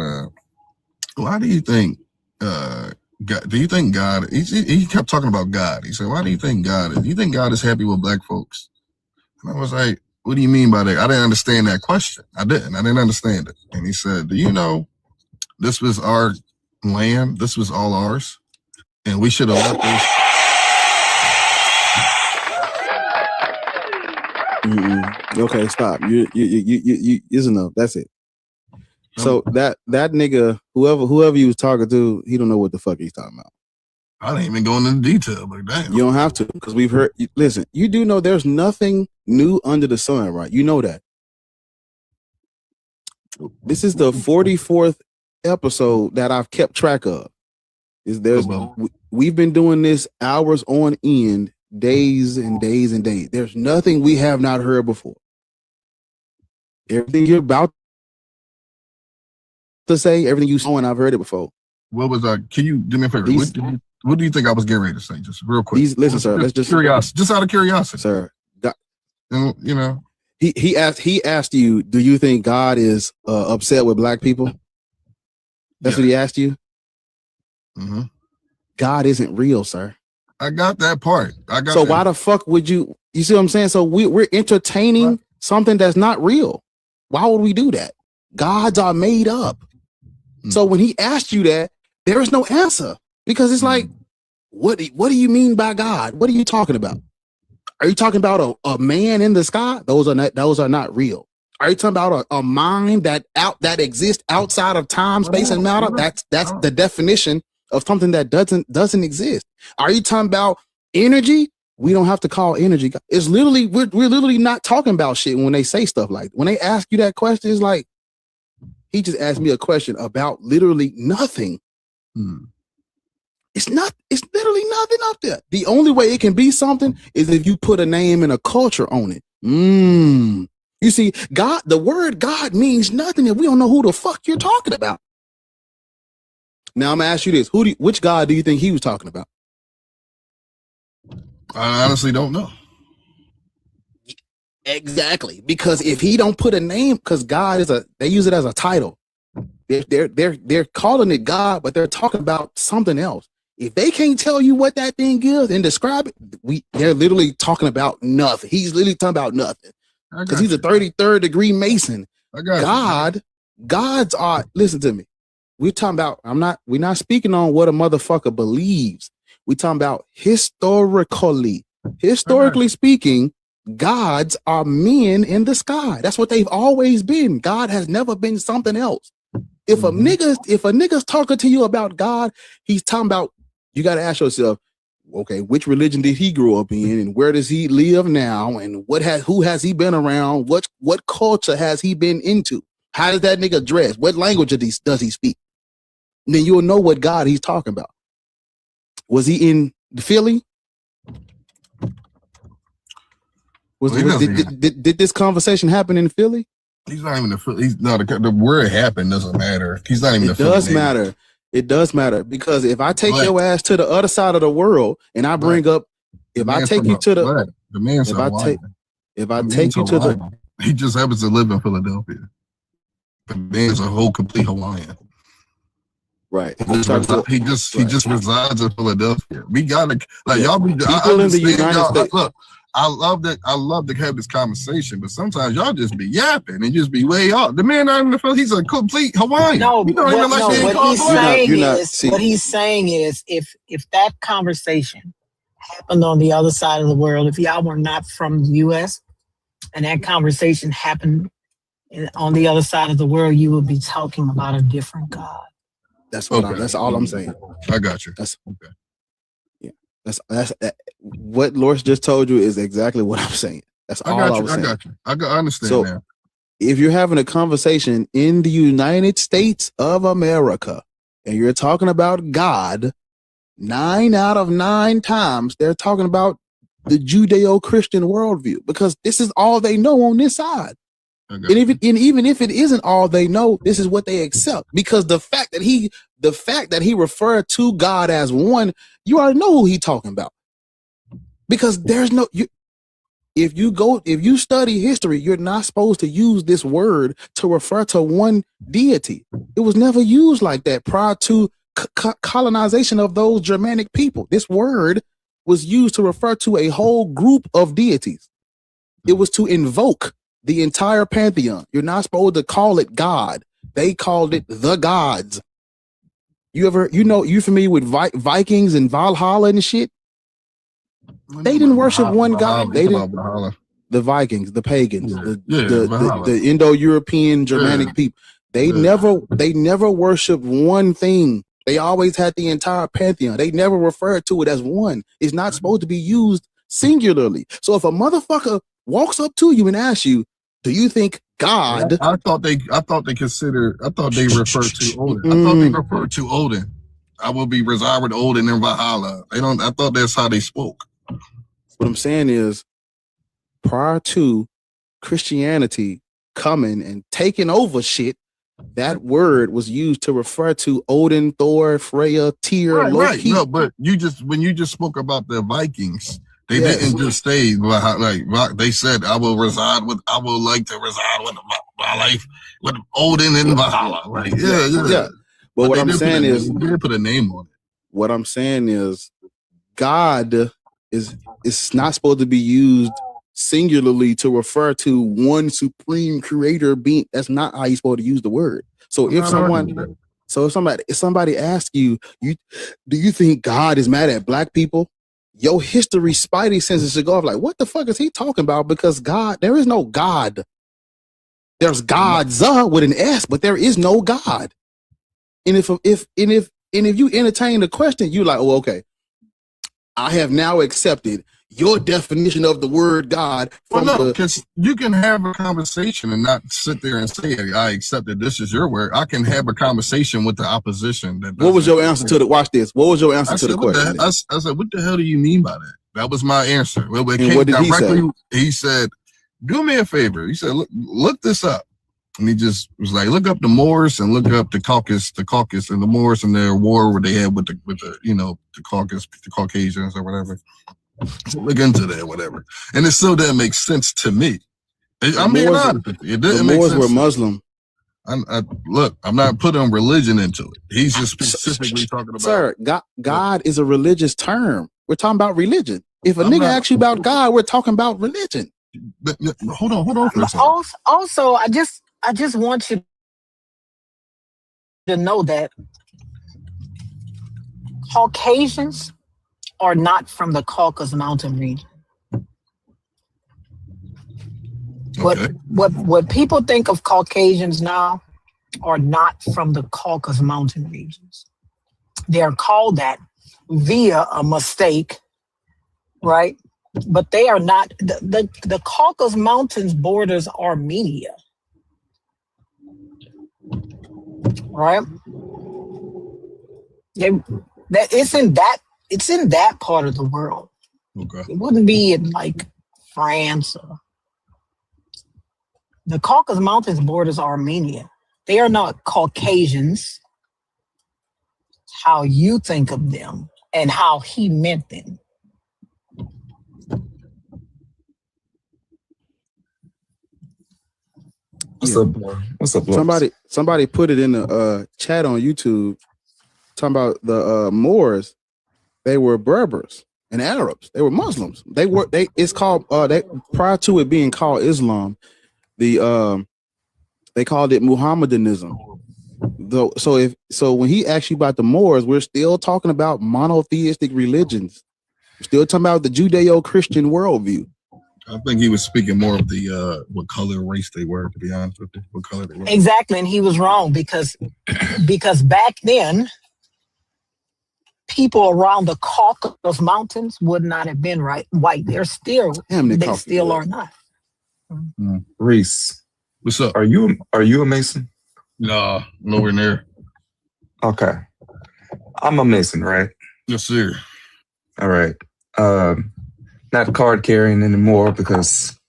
why do you think God, do you think God, he kept talking about God. He said, why do you think God is? Do you think God is happy with black folks? And I was like, what do you mean by that? I didn't understand that question. I didn't understand it. And he said, do you know this was our land? This was all ours. And we should have left this. Okay, stop. You is enough. That's it. So that nigga, whoever you was talking to, he don't know what the fuck he's talking about. I didn't even go into detail, but damn. You don't have to, because we've heard. Listen, you do know there's nothing new under the sun, right? You know that. This is the 44th episode that I've kept track of. We've been doing this hours on end, days and days and days. There's nothing we have not heard before. Everything you're about to say, everything you saw, and I've heard it before. What was can you do me a favor? What do you think I was getting ready to say? Just real quick. Listen, sir. Let's just curiosity. Just out of curiosity, sir. God, you know, he asked you, do you think God is upset with black people? That's what he asked you. Mm-hmm. God isn't real, sir. I got that part. So why the fuck would you? You see what I'm saying? So we're entertaining something that's not real. Why would we do that? Gods are made up. So when he asked you that, there is no answer, because it's like, what do you mean by God? What are you talking about? Are you talking about a man in the sky? Those are not real. Are you talking about a mind that exists outside of time, space, and matter? That's the definition of something that doesn't exist. Are you talking about energy? We don't have to call energy. It's literally we're literally not talking about shit when they say stuff like that. When they ask you that question, it's like, he just asked me a question about literally nothing. It's literally nothing up there. The only way it can be something is if you put a name and a culture on it. You see, God, the word God means nothing if we don't know who the fuck you're talking about. Now I'm gonna ask you this: which God do you think he was talking about? I honestly don't know. Exactly, because if he don't put a name, because God they use it as a title. They're calling it God, but they're talking about something else. If they can't tell you what that thing is and describe it, they're literally talking about nothing. He's literally talking about nothing, because he's a 33rd degree Mason. Gods are. Listen to me. We're talking about. We're not speaking on what a motherfucker believes. We're talking about historically speaking. Gods are men in the sky. That's what they've always been. God has never been something else. If a nigga's talking to you about God, he's talking about, you got to ask yourself, okay, which religion did he grow up in, and where does he live now, and who has he been around? What culture has he been into? How does that nigga dress? What language does he speak? And then you'll know what God he's talking about. Was he in Philly? Did this conversation happen in Philly? He's not even the word happened doesn't matter. He's not even. It does matter. It does matter, because if I take your ass to the other side of the world and I bring up, if I take you to the man's he just happens to live in Philadelphia. The man's a whole complete Hawaiian. Right. He just resides in Philadelphia. We gotta y'all be people in the United States. Look, I love that. I love to have this conversation, but sometimes y'all just be yapping and just be way off. The man out in the field, he's a complete Hawaiian. No, what he's saying is, if that conversation happened on the other side of the world, if y'all were not from the U.S. and that conversation happened on the other side of the world, you would be talking about a different God. That's what. That's all I'm saying. I got you. That's okay. Yeah, that's what Loris just told you is exactly what I'm saying. That's all I was saying. I got you. I understand so, now. If you're having a conversation in the United States of America and you're talking about God, 9 out of 9 times they're talking about the Judeo-Christian worldview because this is all they know on this side. And even if it isn't all they know, this is what they accept because the fact that he referred to God as one, you already know who he's talking about. Because there's no if you study history, you're not supposed to use this word to refer to one deity. It was never used like that prior to colonization of those Germanic people. This word was used to refer to a whole group of deities. It was to invoke the entire pantheon. You're not supposed to call it God. They called it the gods. You familiar with Vikings and Valhalla and shit? They didn't worship one God. They didn't. The Vikings, the pagans, the Indo-European Germanic people. They never worshiped one thing. They always had the entire pantheon. They never referred to it as one. It's not supposed to be used singularly. So if a motherfucker walks up to you and asks you, do you think God? I thought they referred to Odin. I will be reside with Odin in Valhalla. I thought that's how they spoke. What I'm saying is, prior to Christianity coming and taking over shit, that word was used to refer to Odin, Thor, Freya, Tyr, Loki. Right. No, but when you just spoke about the Vikings, they didn't just stay like they said, I would like to reside with my life with Odin in Valhalla. Like, yeah. But what I'm saying is, they put a name on it. What I'm saying is, God is not supposed to be used singularly to refer to one supreme creator being. That's not how you're supposed to use the word. So if somebody asks you, do you think God is mad at black people? Your history spidey senses should go off like, what the fuck is he talking about? Because God, there is no God. There's gods with an S, but there is no God. And if you entertain the question, you're like, oh, okay, I have now accepted your definition of the word God. Because you can have a conversation and not sit there and say, I accept that this is your word. I can have a conversation with the opposition. What was your answer to the? Watch this. What was your answer to the question? I said, what the hell do you mean by that? That was my answer. Well, what did he say? He said, do me a favor. He said, look this up. And he just was like, look up the Moors and look up the Caucasus and the Moors and their war where they had with the Caucasus, the Caucasians or whatever. Look into that, whatever. And it still doesn't make sense to me. I'm being honest with you. It didn't make sense. The Moors were Muslim. Look, I'm not putting religion into it. He's just specifically talking about. Sir, God is a religious term. We're talking about religion. If a nigga asks you about God, we're talking about religion. But, hold on. Also, I just want you to know that Caucasians are not from the Caucasus Mountain region. Okay. What people think of Caucasians now are not from the Caucasus Mountain regions. They are called that via a mistake, right? But they are not. The Caucasus Mountains borders Armenia, right? It's in that part of the world. Okay. It wouldn't be in like France. The Caucasus Mountains borders Armenia. They are not Caucasians. How you think of them and how he meant them. What's up, somebody put it in the chat on YouTube talking about the Moors. They were Berbers, and Arabs. They were Muslims. It's called prior to it being called Islam, they called it Muhammadanism. So when he asked you about the Moors, we're still talking about monotheistic religions. We're still talking about the Judeo-Christian worldview. I think he was speaking more of the what color race they were, to be honest with you. What color they were. Exactly, and he was wrong because back then, people around the Caucasus Mountains would not have been white. They still are not. Reese, what's up? Are you a Mason? No, nowhere near. Okay, I'm a Mason, right? Yes, sir. All right. Not card carrying anymore because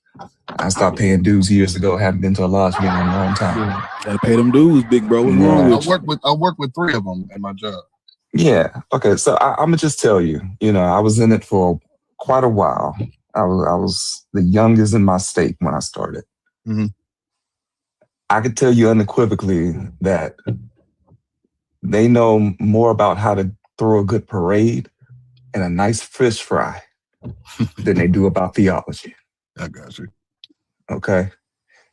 I stopped paying dues years ago. Haven't been to a lodge meeting in a long time. Gotta pay them dues, big bro. I work with 3 of them at my job. Yeah. Okay. So I'm gonna just tell you. I was in it for quite a while. I was the youngest in my state when I started. Mm-hmm. I could tell you unequivocally that they know more about how to throw a good parade and a nice fish fry than they do about theology. I got you. Okay.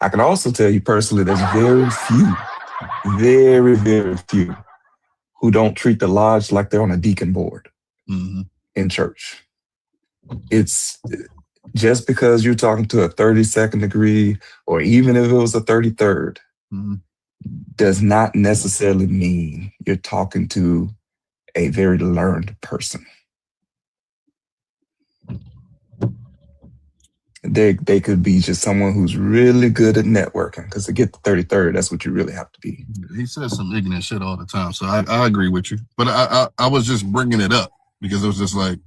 I can also tell you personally, there's very few, very, very few who don't treat the lodge like they're on a deacon board in church. It's just because you're talking to a 32nd degree, or even if it was a 33rd, does not necessarily mean you're talking to a very learned person. They could be just someone who's really good at networking, because to get the 33rd, that's what you really have to be. He says some ignorant shit all the time, so I agree with you. But I was just bringing it up because it was just like,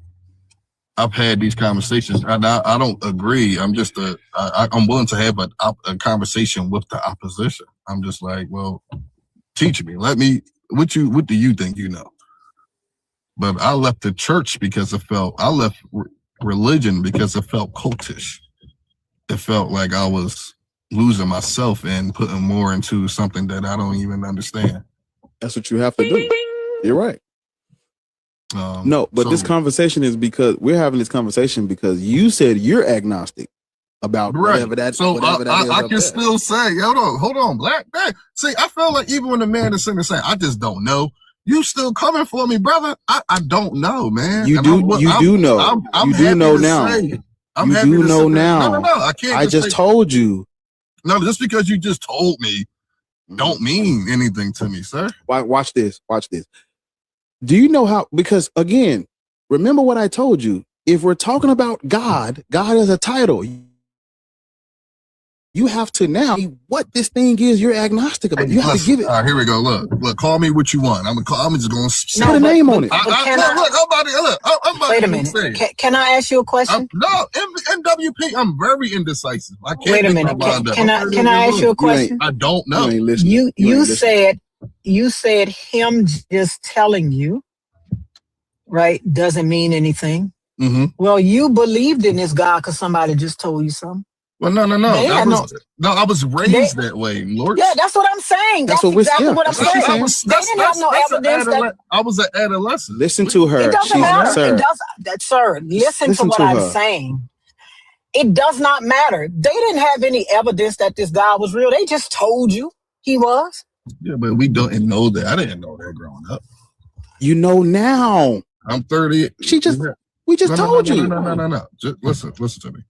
I've had these conversations, and I don't agree. I'm just I'm willing to have a conversation with the opposition. I'm just like, well, teach me. What do you think you know? But I left the church because I left religion because it felt cultish. It felt like I was losing myself and putting more into something that I don't even understand. That's what you have to do. You're right. This conversation is because we're having this conversation because you said you're agnostic about whatever that. So I can still say, hold on, black. See, I feel like even when the man is sitting there saying, I just don't know, you still coming for me, brother. I don't know, man. You do know. You do know now. You do know now. No, I can't. I just told you. No, just because you just told me don't mean anything to me, sir. Watch this. Do you know how? Because again, remember what I told you. If we're talking about God is a title. You have to now what this thing is. You're agnostic about. You have to give it. All right, here we go. Look. Call me what you want. I'm just going to put a name on it. Wait a minute. Can I ask you a question? No, NWP. I'm very indecisive. I can't. Wait a minute. Can I ask you a question? I don't know. You said him just telling you, right, doesn't mean anything. Mm-hmm. Well, you believed in this God because somebody just told you something. Well, no. I was raised that way, Lord. Yeah, that's what I'm saying. That's exactly what I'm saying. They didn't have no evidence I was an adolescent. Listen to her. It doesn't matter. Sir, listen to what I'm saying. It does not matter. They didn't have any evidence that this God was real. They just told you he was. Yeah, but we don't know that. I didn't know that growing up. You know now. I'm 30. We just told you. No. Just listen to me.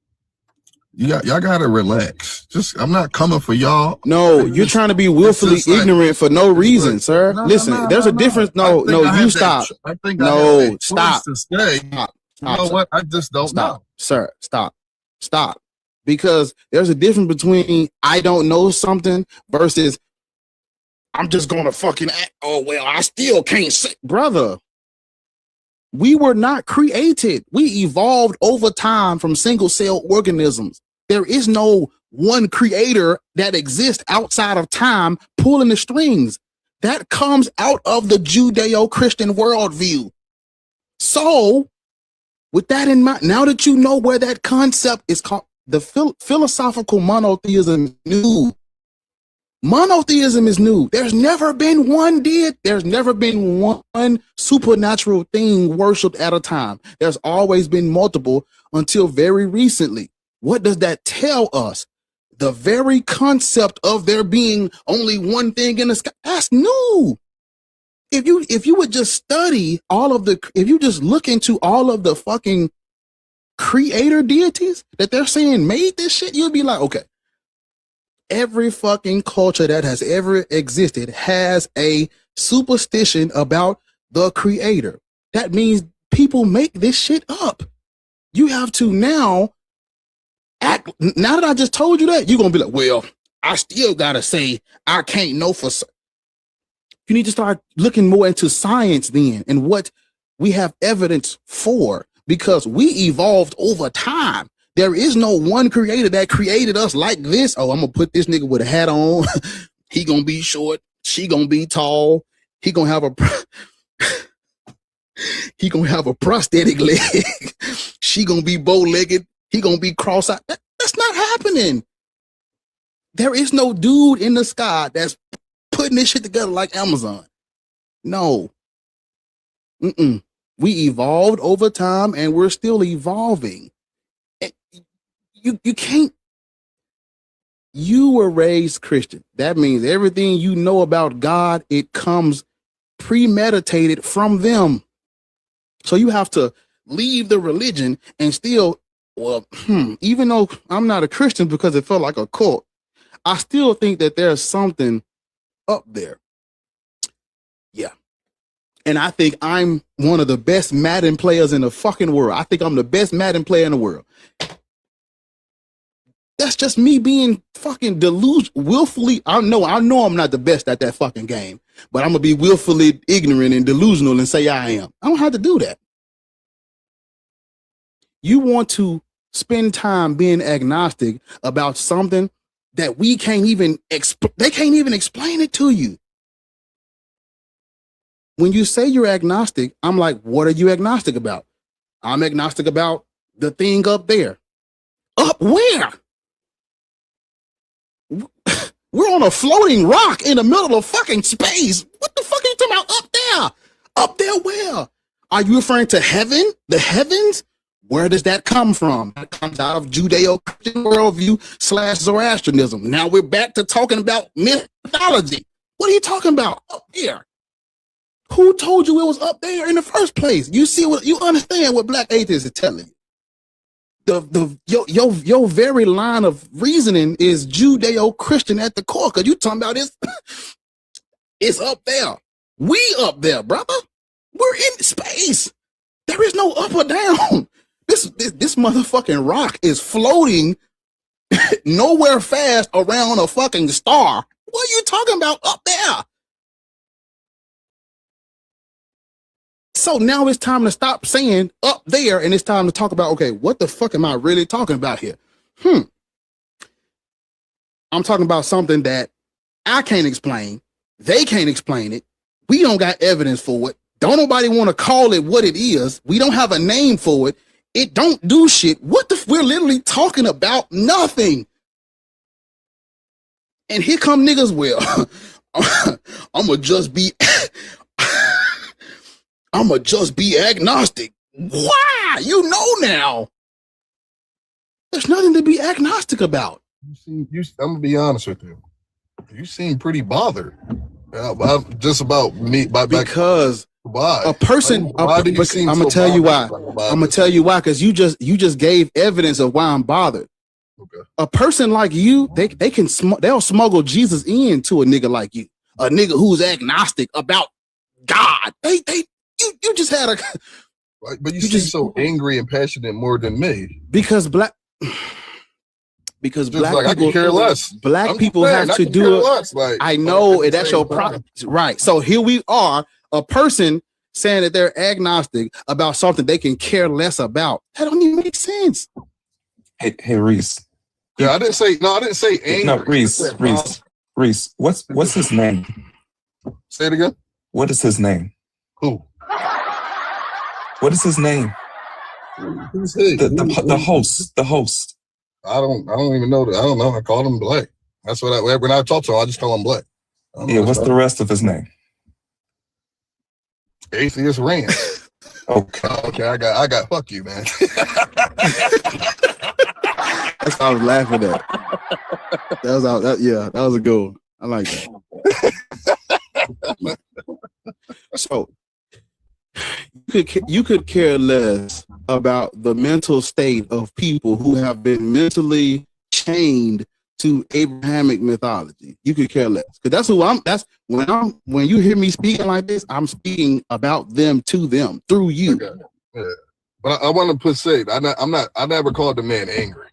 Y'all gotta relax. I'm not coming for y'all. No, you're trying to be willfully ignorant for no reason, sir. Listen, there's a difference. No, you stop. I think stop. To stay. Stop, you know what? I just don't know. Sir, stop. Because there's a difference between I don't know something versus I'm just gonna fucking act. Oh well, I still can't say, brother. We were not created. We evolved over time from single-cell organisms. There is no one creator that exists outside of time pulling the strings. That comes out of the Judeo-Christian worldview. So, with that in mind, now that you know where that concept is called, the philosophical monotheism is new. Monotheism is new. There's never been one supernatural thing worshipped at a time. There's always been multiple until very recently. What does that tell us? The very concept of there being only one thing in the sky, that's new. If you would just study if you just look into all of the fucking creator deities that they're saying made this shit, you'll be like, okay. Every fucking culture that has ever existed has a superstition about the creator. That means people make this shit up. You have to now that I just told you that, you're going to be like, well, I still got to say, I can't know for certain. You need to start looking more into science then and what we have evidence for, because we evolved over time. There is no one creator that created us like this. Oh, I'm going to put this nigga with a hat on. He going to be short. She going to be tall. He going to have a prosthetic leg. She going to be bow-legged. He going to be cross-eyed. That's not happening. There is no dude in the sky that's putting this shit together like Amazon. No. We evolved over time and we're still evolving. You can't. You were raised Christian. That means everything you know about God, it comes premeditated from them. So you have to leave the religion and still, even though I'm not a Christian because it felt like a cult, I still think that there's something up there. Yeah. And I think I'm one of the best Madden players in the fucking world. I think I'm the best Madden player in the world. That's just me being fucking willfully. I know I'm not the best at that fucking game, but I'm gonna be willfully ignorant and delusional and say I am. I don't have to do that. You want to spend time being agnostic about something that we can't even they can't even explain it to you. When you say you're agnostic, I'm like, what are you agnostic about? I'm agnostic about the thing up there. Up where? We're on a floating rock in the middle of fucking space. What the fuck are you talking about up there? Up there where? Are you referring to heaven? The heavens? Where does that come from? That comes out of Judeo-Christian worldview / Zoroastrianism. Now we're back to talking about mythology. What are you talking about up there? Who told you it was up there in the first place? You see what you understand what black atheists are telling you. Your very line of reasoning is Judeo-Christian at the core, because you talking about it's up there. We up there, brother. We're in space. There is no up or down. This motherfucking rock is floating nowhere fast around a fucking star. What are you talking about up there? So now it's time to stop saying up there, and it's time to talk about, okay, what the fuck am I really talking about here? I'm talking about something that I can't explain. They can't explain it. We don't got evidence for it. Don't nobody want to call it what it is. We don't have a name for it. It don't do shit. We're literally talking about nothing. And here come niggas, well, I'ma just be agnostic. Why? You know now. There's nothing to be agnostic about. I'm gonna be honest with you. You seem pretty bothered just about me. Because why? A person. I'm gonna tell you why. I'm gonna tell you why. Because you just gave evidence of why I'm bothered. Okay. A person like you, they'll smuggle Jesus into a nigga like you, a nigga who's agnostic about God. You just had a. Right, but you seem so angry and passionate more than me. Because black like, people, I can care less. Black people have to do it. Like, I know, and that's your problem. Right. So here we are, a person saying that they're agnostic about something they can care less about. That don't even make sense. Hey, Reese. Yeah, I didn't say angry. No, Reese. What's his name? Say it again. What is his name? Who? What is his name? Who's he? The host. I don't even know that. I don't know. I called him Black. That's what when I talk to him, I just call him Black. Yeah, what's the rest of his name? Atheist Rants. Okay, I got fuck you, man. That's what I was laughing at. That was a good one. I like that. So you could care less about the mental state of people who have been mentally chained to Abrahamic mythology. You could care less, because that's who I'm. That's when you hear me speaking like this, I'm speaking about them to them through you. Okay. Yeah. But I want to say I never called the man angry,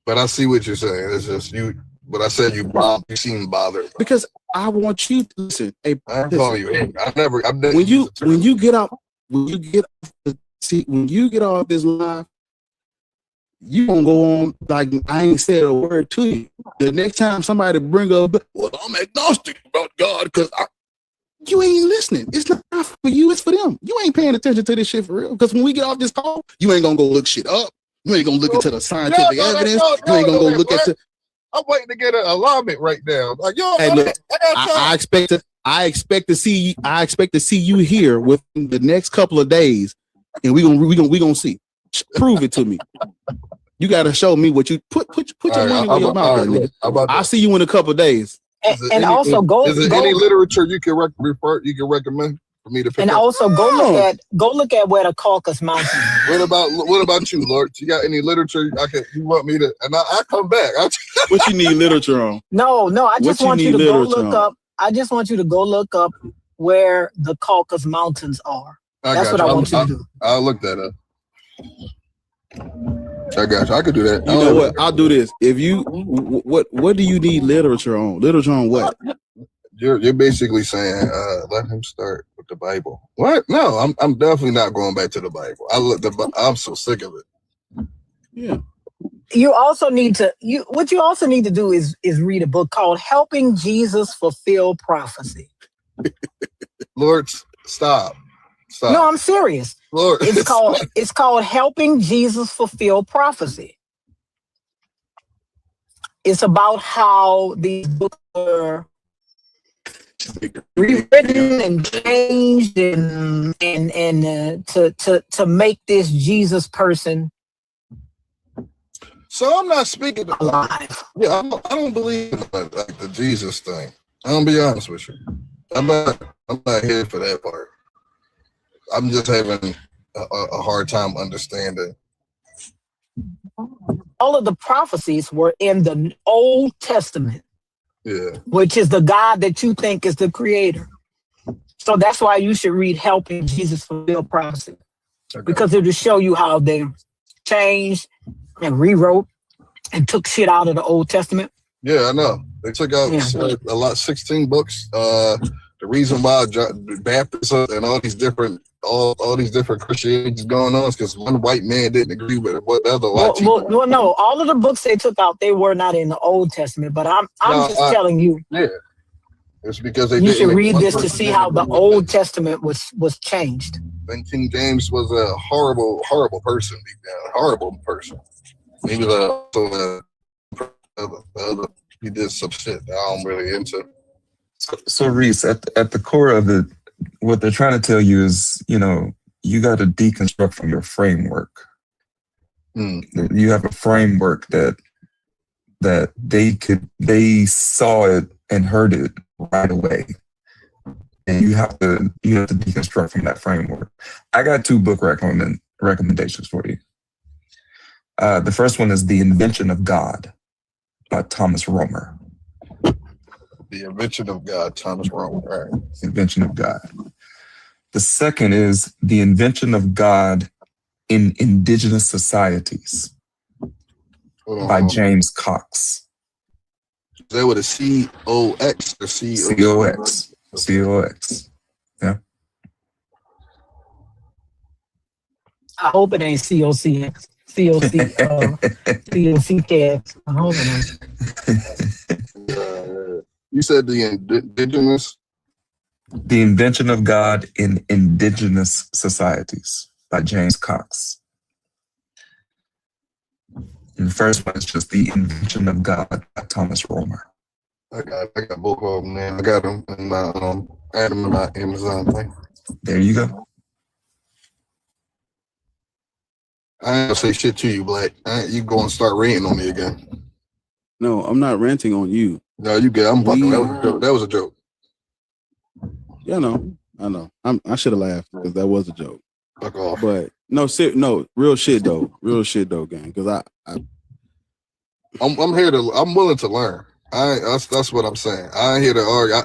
but I see what you're saying. It's just you. But I said you seem bothered because I want you to listen. I'm calling you angry. When you get off this live, you gonna go on like I ain't said a word to you. The next time somebody bring up, well, I'm agnostic about God because you ain't listening. It's not for you, it's for them. You ain't paying attention to this shit for real. Because when we get off this call, you ain't gonna go look shit up. You ain't gonna look into the scientific evidence. You ain't gonna go look into. I'm waiting to get an alignment right now. Like, yo, hey, look, I expect to see you here within the next couple of days, and we gonna see. Prove it to me. You got to show me what you put your money where your mouth is. I'll see you in a couple of days. And also go. Is there any literature you can recommend for me to pick and up? Also go look at where the Caucasus Mountains. What about you, Lord? You got any literature you want me to? And I come back. What you need literature on? No. I just want you to go look up. I just want you to go look up where the Caucasus Mountains are. That's what I want you to do. I'll look that up. I got you. I could do that. You know what? I'll do this. If you, what do you need literature on? Literature on what? You're basically saying, let him start with the Bible. What? No, I'm definitely not going back to the Bible. I'm so sick of it. Yeah. You also need to do is read a book called Helping Jesus Fulfill Prophecy. Lord, stop. No, I'm serious. Lord. It's called Helping Jesus Fulfill Prophecy. It's about how these books were rewritten and changed and to make this Jesus person So I'm not speaking alive. Yeah, I don't believe in like the Jesus thing. I'm gonna be honest with you. I'm not here for that part. I'm just having a hard time understanding. All of the prophecies were in the Old Testament. Yeah. Which is the God that you think is the creator. So that's why you should read Helping Jesus Fulfill Prophecy. Okay. Because it'll show you how they changed and rewrote and took shit out of the Old Testament. Yeah, I know. They took out a lot, 16 books. The reason why Baptism and all these different Christianities going on is because one white man didn't agree with what the other white people. Well, no, all of the books they took out, they were not in the Old Testament. But I'm just telling you. Yeah, it's because you should read this to see how the Old Testament was changed. Then King James was a horrible person. Horrible person. He was he did some shit that I'm really into. So Reese, at the core of it, what they're trying to tell you is, you got to deconstruct from your framework. You have a framework that they saw it and heard it right away, and you have to deconstruct from that framework. I got 2 book recommendations for you. The first one is The Invention of God by Thomas Romer. The Invention of God, Thomas Romer. Right. Invention of God. The second is The Invention of God in Indigenous Societies by James Cox. Is that with a C-O-X or C-O-X? C-O-X. Yeah. I hope it ain't C-O-C-X. C-O-C-K-X. I hope it ain't. You said the indigenous? The Invention of God in Indigenous Societies by James Cox. And the first one is just The Invention of God by Thomas Romer. I got both of them, man. I got them in my add them in my Amazon thing. There you go. I ain't gonna say shit to you, Black. You go and start ranting on me again. No, I'm not ranting on you. No, you good. I'm fucking. That was a joke. Yeah, I know. I should have laughed because that was a joke. Fuck off. But no, real shit though, gang. Because I'm willing to learn. That's what I'm saying. I ain't here to argue.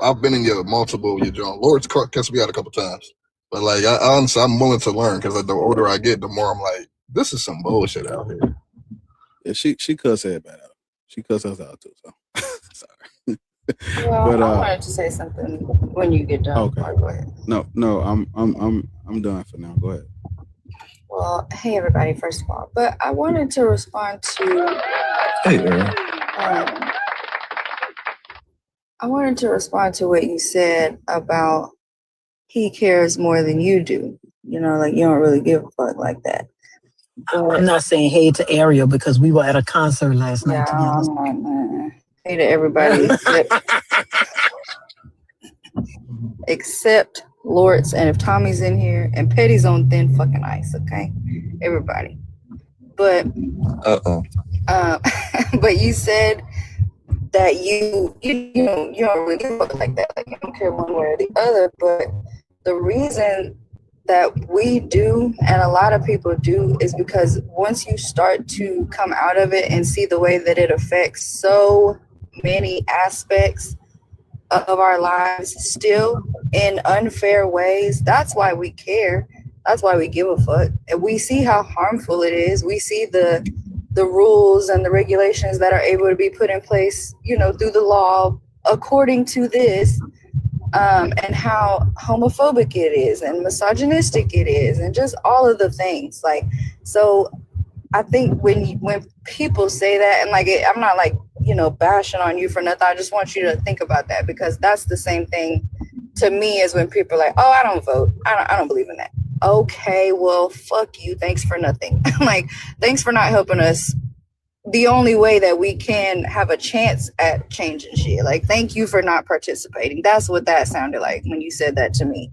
I've been in your John. Lord's cussed me out a couple times, but like honestly, I'm willing to learn because the older I get, the more I'm like, this is some bullshit out here. Yeah, she cussed everybody out. She cussed us out too. So sorry. Well, But I wanted to say something when you get done. Okay. Go ahead. No, I'm done for now. Go ahead. Well, hey everybody, first of all, but I wanted to respond to. Hey, Aaron. I wanted to respond to what you said about he cares more than you do. You know, like you don't really give a fuck like that. But, I'm not saying hey to Ariel because we were at a concert last night together. Hey to everybody except Lords, and if Tommy's in here, and Petty's on thin fucking ice, okay? Everybody. But but you said that you don't really give a fuck like that, like you don't care one way or the other. But the reason that we do, and a lot of people do, is because once you start to come out of it and see the way that it affects so many aspects of our lives still in unfair ways, that's why we care. That's why we give a fuck. And we see how harmful it is. We see the rules and the regulations that are able to be put in place, through the law according to this, and how homophobic it is and misogynistic it is, and just all of the things. Like, so I think when people say that, and like, I'm not like, bashing on you for nothing. I just want you to think about that, because that's the same thing to me as when people are like, oh, I don't vote. I don't believe in that. Okay, well, fuck you. Thanks for nothing. Like, thanks for not helping us the only way that we can have a chance at changing shit. Like, thank you for not participating. That's what that sounded like when you said that to me.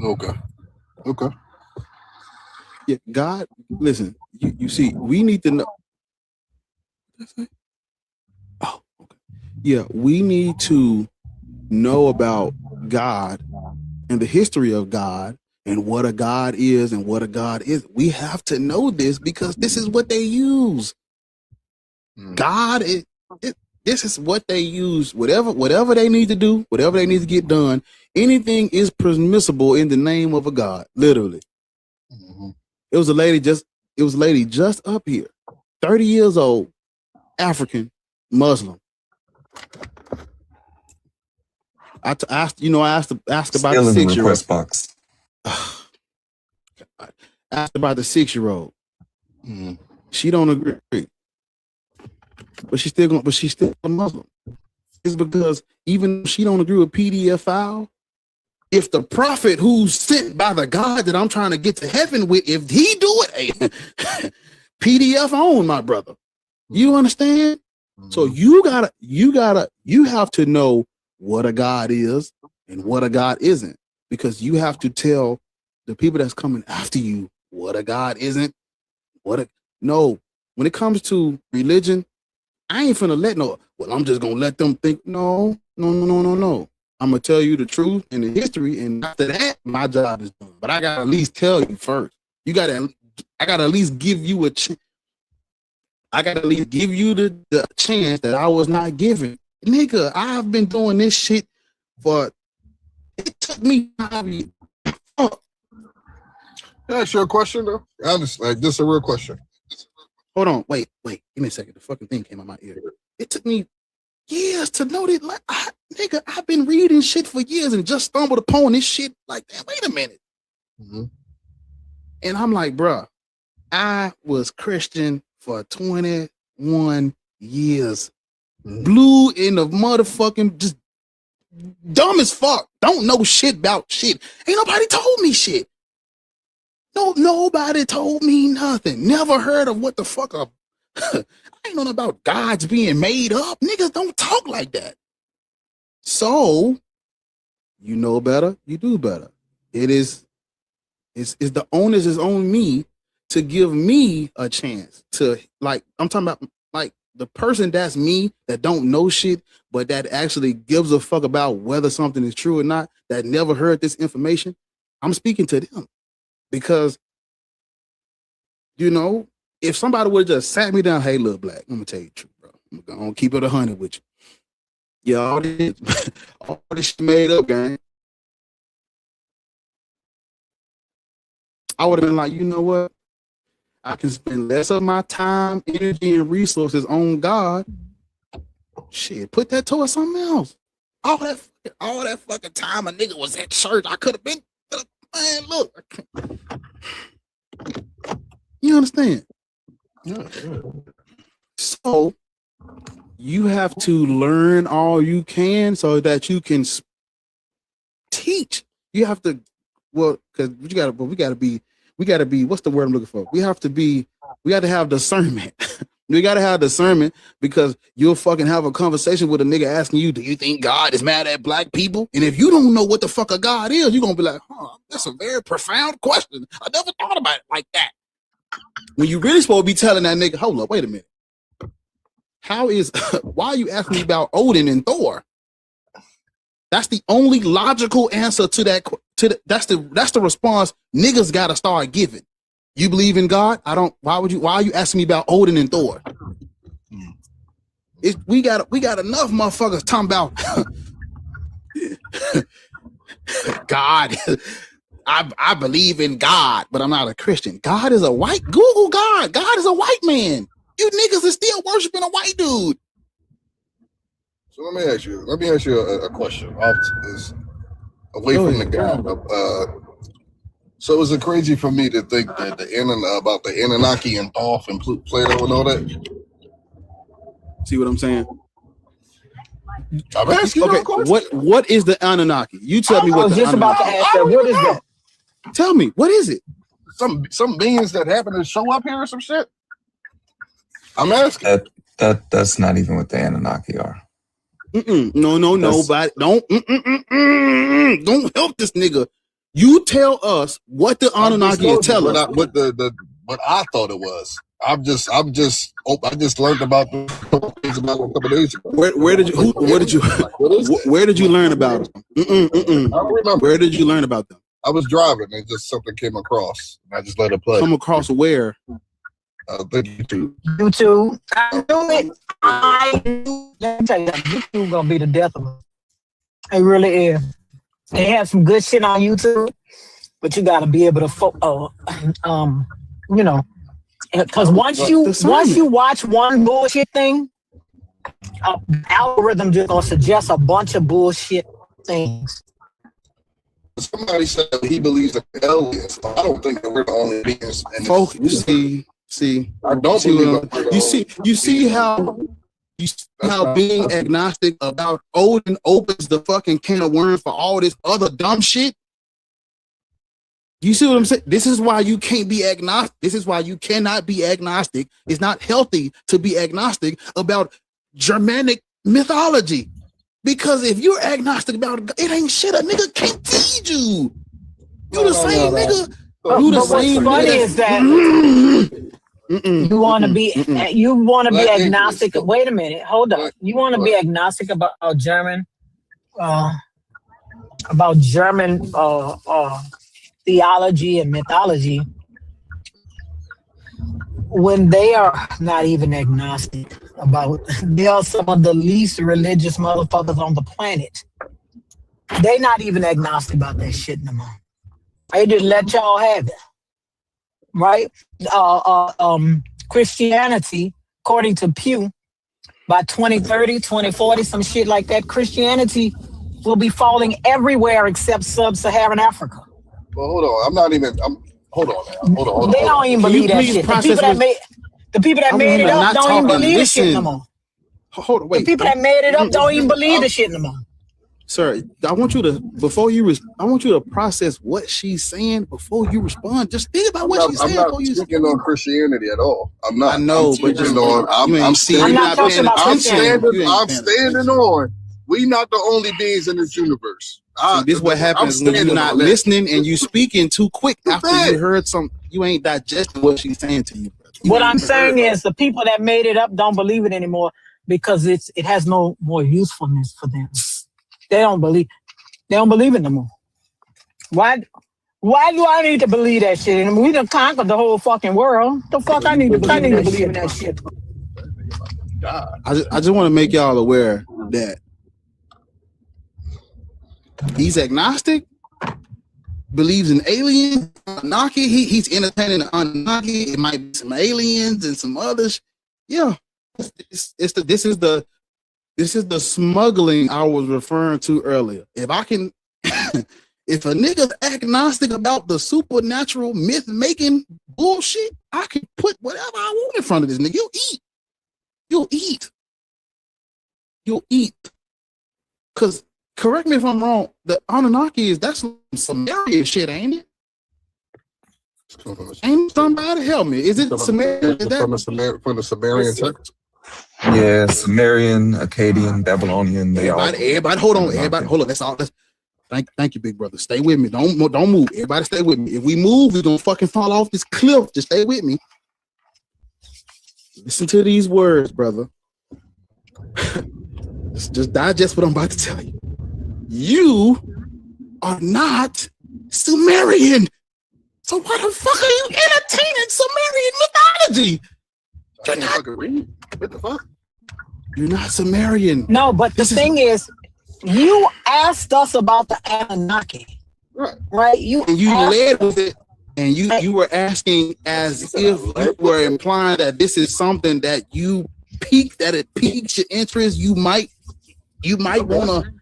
Okay. Yeah, God, listen, you see, we need to know. Oh, okay. Yeah, we need to know about God and the history of God and what a God is and what a God is. We have to know this because this is what they use. God is, this is what they use. Whatever they need to do, whatever they need to get done, anything is permissible in the name of a God, literally. Mm-hmm. It was a lady just up here, 30 years old, African, Muslim. I asked about the 6-year-old. Box. Asked about the 6-year-old. She don't agree, but she's still a Muslim. It's because even if she don't agree with PDF file, if the prophet who's sent by the God that I'm trying to get to heaven with, if he do it, PDF on, my brother. You understand? So you have to know what a God is and what a God isn't, because you have to tell the people that's coming after you what a God isn't. No, when it comes to religion, I ain't finna I'm just gonna let them think. No. I'm gonna tell you the truth and the history, and after that, my job is done. But I gotta at least tell you first. I gotta at least give you a chance. I gotta at least give you the chance that I was not given. Nigga, I've been doing this shit it took me 5 years. Can I ask you a question though? Honestly, like, this is a real question. Hold on, wait, give me a second. The fucking thing came out my ear. It took me years to know that. Like, nigga, I've been reading shit for years and just stumbled upon this shit. Like, wait a minute. Mm-hmm. And I'm like, bruh, I was Christian for 21 years. Blue in the motherfucking, just dumb as fuck. Don't know shit about shit. Ain't nobody told me shit. No, nobody told me nothing. Never heard of what the fuck a I ain't know about gods being made up. Niggas don't talk like that. So, you know better, you do better. It's the onus is on me to give me a chance to, like, I'm talking about, like, the person that's me that don't know shit, but that actually gives a fuck about whether something is true or not, that never heard this information. I'm speaking to them because, you know, if somebody would just sat me down, hey, look, Black, I'm gonna tell you the truth, bro. I'm gonna keep it 100 with you. Yeah, all this shit made up, gang. I would have been like, you know what? I can spend less of my time, energy, and resources on God. Shit, put that towards something else. All that fucking time a nigga was at church, I could have been, man, look. You understand? Yeah. So you have to learn all you can so that you can teach. You have to, well, because we gotta be, what's the word I'm looking for? We got to have discernment. We got to have discernment because you'll fucking have a conversation with a nigga asking you, do you think God is mad at Black people? And if you don't know what the fuck a God is, you're going to be like, that's a very profound question. I never thought about it like that. When you really supposed to be telling that nigga, hold up, wait a minute. Why are you asking me about Odin and Thor? That's the only logical answer to that. That's the response niggas got to start giving. You believe in God? I don't. Why are you asking me about Odin and Thor? We got enough motherfuckers talking about God. I believe in God, but I'm not a Christian. God is a white. Google God. God is a white man. You niggas are still worshiping a white dude. So let me ask you a question. Is away from the God. So is it crazy for me to think that about the Anunnaki and Thoth and Plato and all that? See what I'm saying? I'm asking you a question. What is the Anunnaki? You tell me what I was just about to ask that. What is that? Tell me, what is it? Some beings that happen to show up here or some shit? I'm asking. That's not even what the Anunnaki are. No, but don't help this nigga. You tell us what the Anunnaki is telling us. What I thought it was. I just learned about a couple days ago. Where did you learn about them? I don't remember. Where did you learn about them? I was driving and just something came across. And I just let it play. Come across where? YouTube. YouTube. I knew it. Let me tell you, YouTube gonna be the death of us. It really is. They have some good shit on YouTube, but you gotta be able to, you know, because once you watch one bullshit thing, algorithm just gonna suggest a bunch of bullshit things. Somebody said he believes in aliens. I don't think that we're the only beings. See, I don't believe you see how being agnostic about Odin opens the fucking can of worms for all this other dumb shit. You see what I'm saying? This is why you can't be agnostic. This is why you cannot be agnostic. It's not healthy to be agnostic about Germanic mythology. Because if you're agnostic about it, it ain't shit. A nigga can't feed you. You the same nigga. You the same nigga. Funny is that you want to be agnostic. Wait a minute, hold up. You want to be agnostic about German theology and mythology when they are not even agnostic about. They are some of the least religious motherfuckers on the planet. They not even agnostic about that shit no more. They just let y'all have it, right? Christianity, according to Pew, by 2030, 2040, some shit like that, Christianity will be falling everywhere except sub-Saharan Africa. Well, hold on. Hold on. They don't even believe that shit. The people that made it up don't even believe the shit no more. Hold on, wait. The people that made it up don't even believe the shit no more. Sir, I want you to I want you to process what she's saying before you respond. Just think about what she's saying. I'm not speaking on Christianity at all. I'm not. I know, I'm standing on. We not the only beings in this universe. This is what happens when you're not listening and you speaking too quick after you heard something. You ain't digesting what she's saying to you. What I'm saying is the people that made it up don't believe it anymore because it has no more usefulness for them. They don't believe it no more. Why do I need to believe that shit? And we done conquered the whole fucking world. The fuck I need to believe in that shit. I just want to make y'all aware that he's agnostic, believes in aliens, Anunnaki. He's entertaining the Anunnaki. It might be some aliens and some others. Yeah, this is the smuggling I was referring to earlier. If I can, if a nigga's agnostic about the supernatural myth making bullshit, I can put whatever I want in front of this nigga. You'll eat. Cause correct me if I'm wrong, the Anunnaki that's some Sumerian shit, ain't it? Ain't somebody help me? Is it Sumerian? From the Sumerian text? Yeah, Sumerian, Akkadian, Babylonian. Everybody, hold on. Everybody, hold on. That's all. Thank you, big brother. Stay with me. Don't move. Everybody, stay with me. If we move, we're gonna fucking fall off this cliff. Just stay with me. Listen to these words, brother. Just digest what I'm about to tell you. You are not Sumerian. So why the fuck are you entertaining Sumerian mythology? What the fuck? You're not Sumerian. No, but the thing is, you asked us about the Anunnaki. Right? You led with it, and you were asking as if you were implying that this is something that piques your interest. You might want to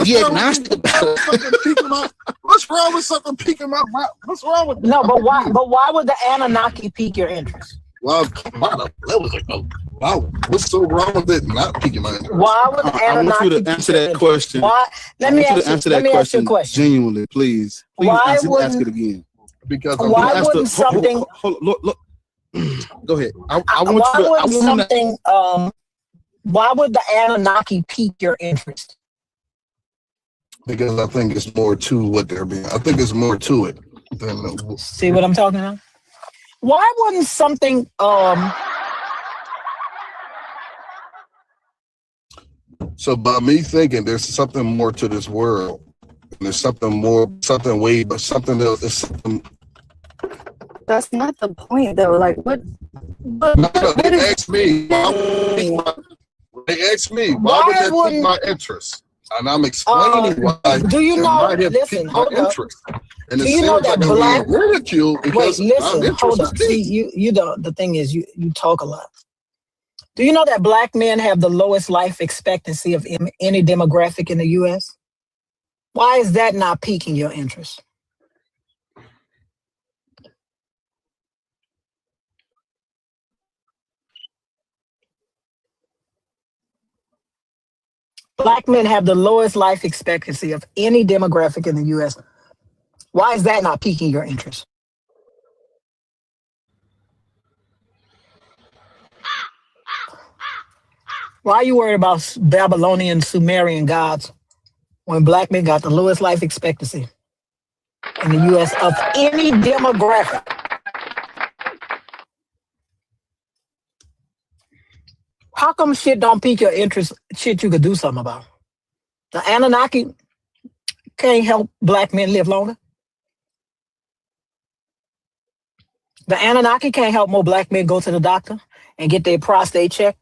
be agnostic about it. What's wrong with something piquing my mind? What's wrong with that? No, but why would the Anunnaki pique your interest? Wow, what's so wrong with it not piquing my interest? Why would the Anunnaki? I want you to answer that question. Let me ask you a question. Genuinely, please. Ask it again. Because why wouldn't something? Look. Go ahead. Why would the Anunnaki pique your interest? Because I think it's more to what they're being. I think it's more to it than. See what I'm talking about? Why wouldn't something? So by me thinking there's something more to this world, and there's something else. There's something. That's not the point, though. Like what? They asked me. They asked me why would that pique my interest, and I'm explaining why. Do you know? Listen, hold up. And do you know that black ridicule because hold up. See, you the thing is you talk a lot. Do you know that black men have the lowest life expectancy of any demographic in the U.S.? Why is that not piquing your interest? Black men have the lowest life expectancy of any demographic in the U.S. Why is that not piquing your interest? Why are you worried about Babylonian, Sumerian gods when black men got the lowest life expectancy in the U.S. of any demographic? How come shit don't pique your interest, shit you could do something about? The Anunnaki can't help black men live longer. The Anunnaki can't help more black men go to the doctor and get their prostate checked.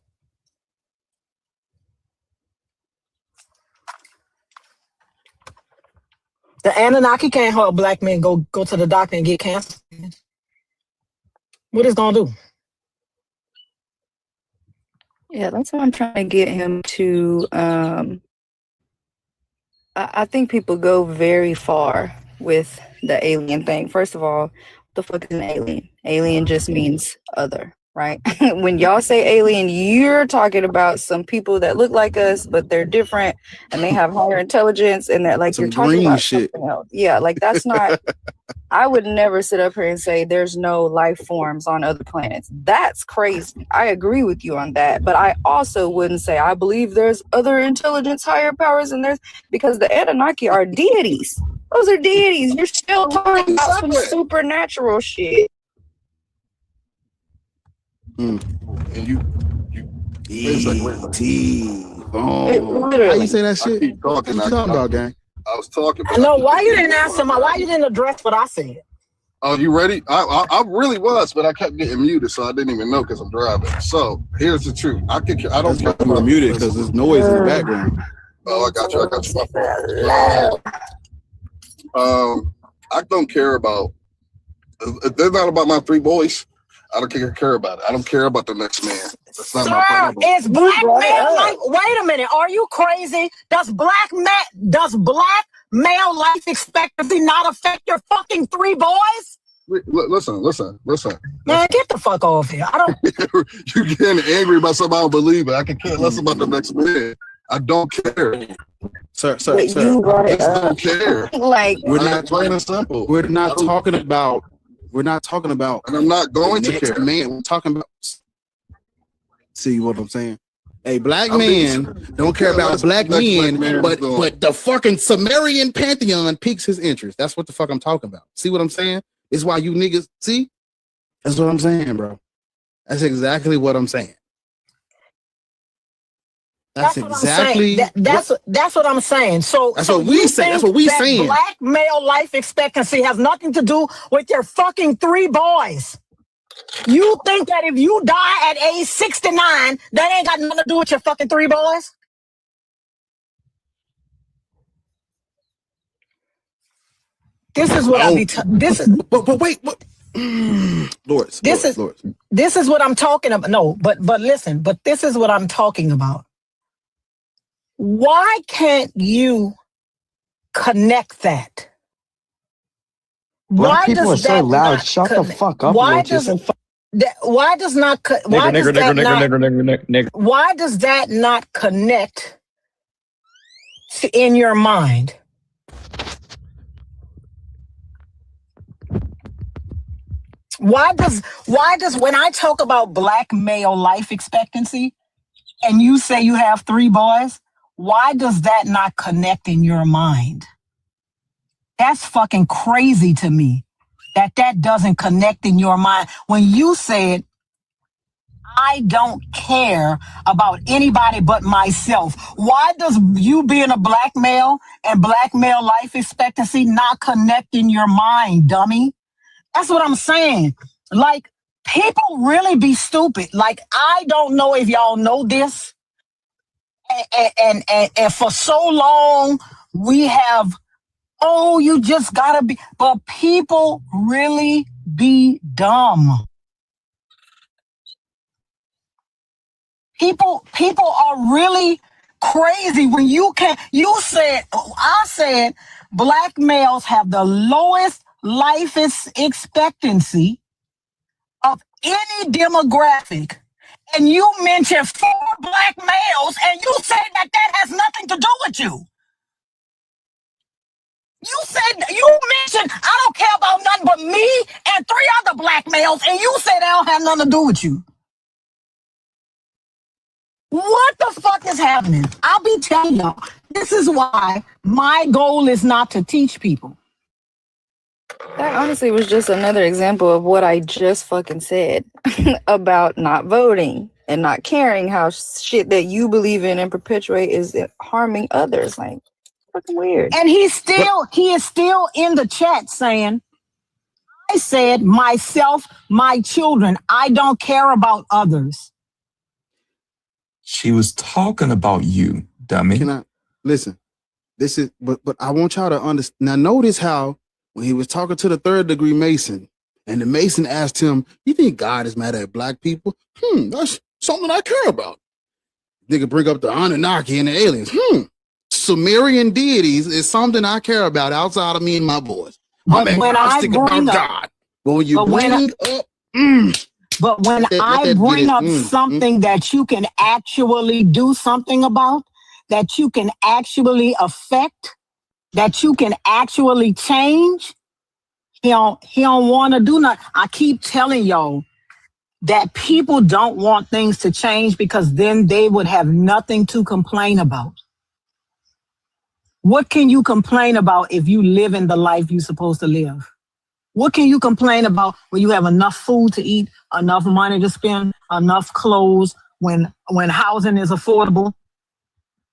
The Anunnaki can't help black men go to the doctor and get cancer. What is gonna do? Yeah, that's what I'm trying to get him to. I think people go very far with the alien thing. First of all, what the fuck is an alien? Alien just means other, right? When y'all say alien, you're talking about some people that look like us, but they're different and they have higher intelligence, and that like Some you're talking green about shit. something else. Yeah, like that's not. I would never sit up here and say there's no life forms on other planets. That's crazy. I agree with you on that, but I also wouldn't say I believe there's other intelligence, higher powers, and there's because the Anunnaki are deities. Those are deities. You're still talking about some supernatural shit. And you how you say that shit? I keep talking. What you talking about, gang? I was talking. No, why you didn't answer why you didn't address what I said? Oh, you ready? I really was, but I kept getting muted, so I didn't even know because I'm driving. So here's the truth. I don't care. You were muted because there's noise in the background. Oh, I got you. I don't care about. They're not about my three boys. I don't care about it. I don't care about the next man. That's not my problem. Is black male life? Wait a minute. Are you crazy? Does black male life expectancy not affect your fucking three boys? Listen. Man, get the fuck off here. I don't. You're getting angry about something I don't believe in. I can care less about the next man. I don't care. Sir. You brought it I up. don't care. Like We're not plain and simple. We're not talking about. And I'm not going to care. Man, we're talking about. See what I'm saying? A black man don't care about black men, but the fucking Sumerian pantheon piques his interest. That's what the fuck I'm talking about. See what I'm saying? It's why you niggas see. That's what I'm saying, bro. That's exactly what I'm saying. That's exactly. That's what I'm saying. So that's what we say. That's what we saying. Black male life expectancy has nothing to do with your fucking three boys. You think that if you die at age 69, that ain't got nothing to do with your fucking three boys? This is what But wait, what? Lords. This is what I'm talking about. No, but listen. But this is what I'm talking about. Why can't you connect that? Black people are so loud. Shut the fuck up. Why does that not connect in your mind? Why does when I talk about black male life expectancy and you say you have three boys, why does that not connect in your mind? That's fucking crazy to me that doesn't connect in your mind. When you said, I don't care about anybody but myself, why does you being a black male and black male life expectancy not connect in your mind, dummy? That's what I'm saying. Like, people really be stupid. Like, I don't know if y'all know this. And for so long, we have, you just gotta be, but people really be dumb. People are really crazy when I said black males have the lowest life expectancy of any demographic. And you mentioned 4 black males, and you said that has nothing to do with you. You mentioned, I don't care about nothing but me and 3 other black males, and you said that don't have nothing to do with you. What the fuck is happening? I'll be telling y'all, this is why my goal is not to teach people. that honestly was just another example of what I just fucking said about not voting and not caring how shit that you believe in and perpetuate is harming others. Like, fucking weird. And he is still in the chat saying, I said myself, my children, I don't care about others. She was talking about you, dummy. Can I listen? This is, but I want y'all to understand. Now, notice how when he was talking to the 3rd degree Mason, and the Mason asked him, "You think God is mad at black people?" That's something I care about. Nigga bring up the Anunnaki and the aliens. Sumerian deities is something I care about outside of me and my boys. I'm agnostic about God. But when you bring up But when I bring up something that you can actually do something about, that you can actually affect, that you can actually change, he don't want to do nothing. I keep telling y'all that people don't want things to change because then they would have nothing to complain about. What can you complain about if you live in the life you're supposed to live? What can you complain about when you have enough food to eat, enough money to spend, enough clothes, when housing is affordable,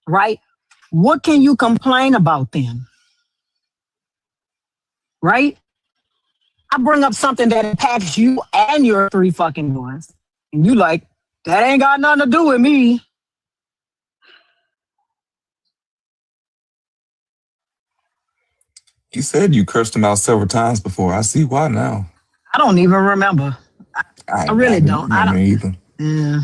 right? What can you complain about then? Right? I bring up something that impacts you and your 3 fucking boys, and you like, that ain't got nothing to do with me. You said you cursed him out several times before. I see why now. I don't even remember. I really don't. I don't either. Yeah.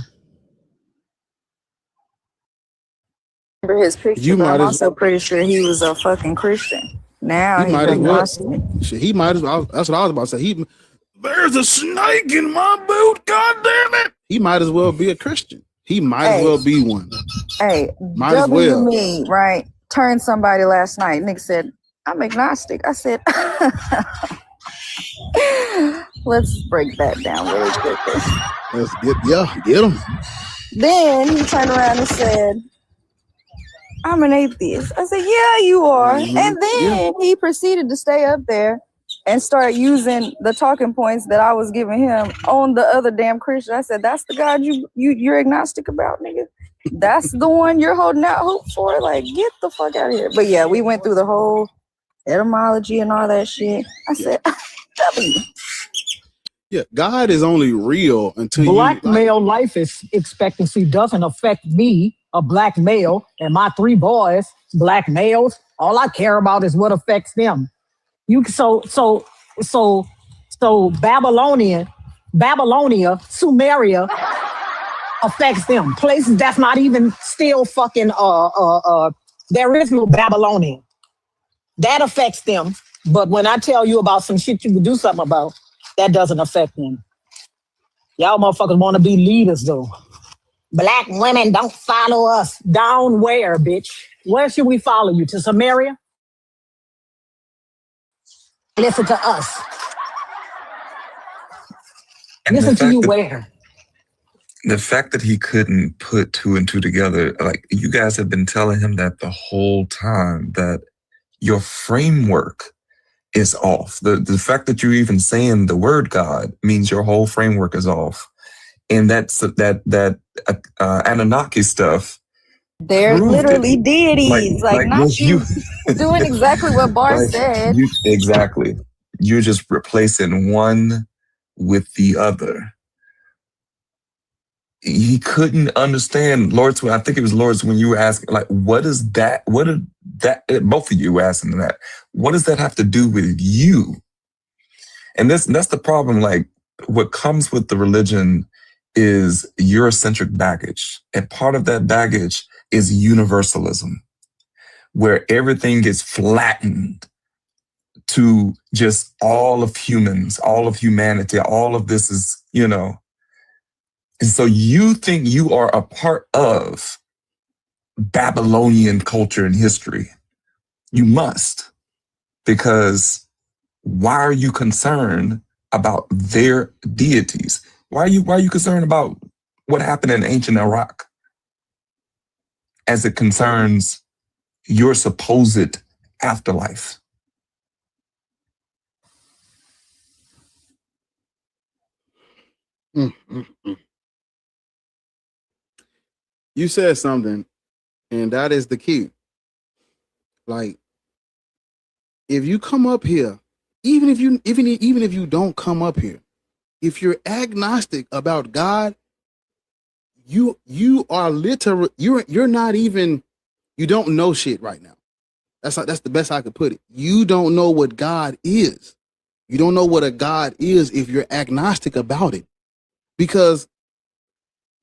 Remember his picture, but I'm also pretty sure he was a fucking Christian. Now he's agnostic. He might as well. That's what I was about to say. There's a snake in my boot. God damn it! He might as well be a Christian. He might as well be one. Hey, might as well. Me, right? Turned somebody last night. Nick said, "I'm agnostic." I said, "Let's break that down really quickly." Let's get him. Then he turned around and said, "I'm an atheist." I said, "Yeah, you are." Mm-hmm. And then he proceeded to stay up there and start using the talking points that I was giving him on the other damn Christian. I said, "That's the God you're agnostic about, nigga. That's the one you're holding out hope for. Like, get the fuck out of here." But yeah, we went through the whole etymology and all that shit. I said, W. Yeah, God is only real until black male life expectancy doesn't affect me, a black male, and my 3 boys, black males. All I care about is what affects them. So Babylonia, Sumeria affects them. Places that's not even still fucking there is no Babylonian. That affects them. But when I tell you about some shit you can do something about, that doesn't affect them. Y'all motherfuckers want to be leaders though. Black women don't follow us. Down where, bitch? Where should we follow you? To Samaria? Listen to us. And listen to you where? The fact that he couldn't put 2 and 2 together, like you guys have been telling him that the whole time, that your framework is off. The fact that you're even saying the word God means your whole framework is off. And that's that Anunnaki stuff. They're literally deities. Like not you doing exactly what Bar said. Exactly. You're just replacing one with the other. He couldn't understand Lord's. I think it was Lord's when you were asking, like, what is that? What did that? Both of you were asking that. What does that have to do with you? And that's the problem. Like, what comes with the religion is Eurocentric baggage, and part of that baggage is universalism, where everything gets flattened to just all of humans, all of humanity. All of this is, And so you think you are a part of Babylonian culture and history. You must, because why are you concerned about their deities? Why are you concerned about what happened in ancient Iraq as it concerns your supposed afterlife? You said something, and that is the key. Like, if you come up here, even if you don't come up here, if you're agnostic about God, you are literally you're not even, you don't know shit right now. That's the best I could put it. You don't know what God is. You don't know what a God is if you're agnostic about it. Because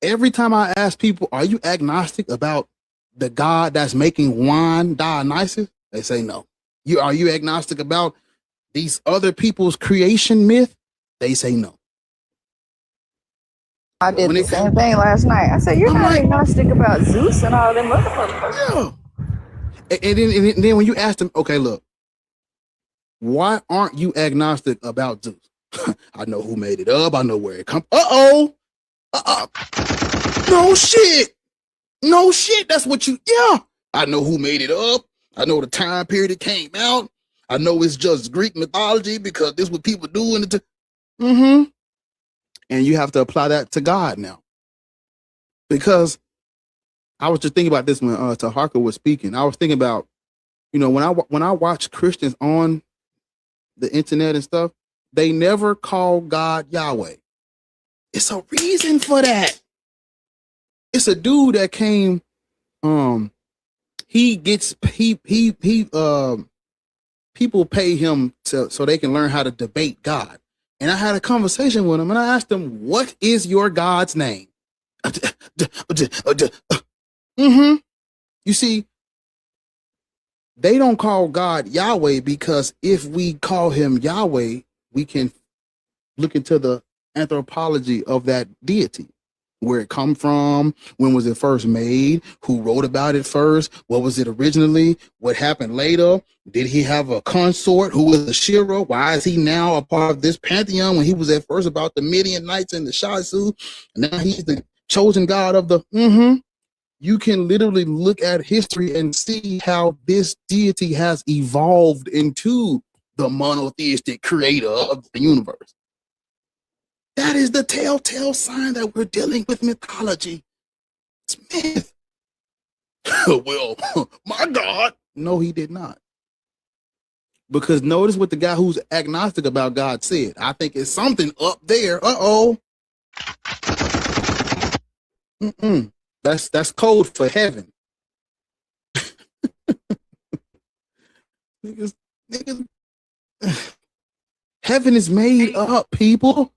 every time I ask people, are you agnostic about the God that's making wine Dionysus? They say no. Are you agnostic about these other people's creation myth? They say no. I did the same thing last night. I said, you're not agnostic about Zeus and all them motherfuckers. Yeah. And then when you ask them, okay, look, why aren't you agnostic about Zeus? I know who made it up. I know where it comes. No shit. No shit. That's what you, yeah. I know who made it up. I know the time period it came out. I know it's just Greek mythology because this is what people do in the And you have to apply that to God now. Because I was just thinking about this when Taharka was speaking. I was thinking about, you know, when I watch Christians on the internet and stuff, they never call God Yahweh. It's a reason for that. It's a dude that came, people pay him so they can learn how to debate God. And I had a conversation with him and I asked him, what is your God's name? You see, they don't call God Yahweh because if we call him Yahweh, we can look into the anthropology of that deity. Where it come from, when was it first made, who wrote about it first, what was it originally, what happened later, did he have a consort who was a Shira, why is he now a part of this pantheon when he was at first about the Midianites and the Shasu, and now he's the chosen God of the, You can literally look at history and see how this deity has evolved into the monotheistic creator of the universe. That is the telltale sign that we're dealing with mythology. It's myth. Well, my God. No, he did not. Because notice what the guy who's agnostic about God said. I think it's something up there. That's code for heaven. niggas. Heaven is made up, people.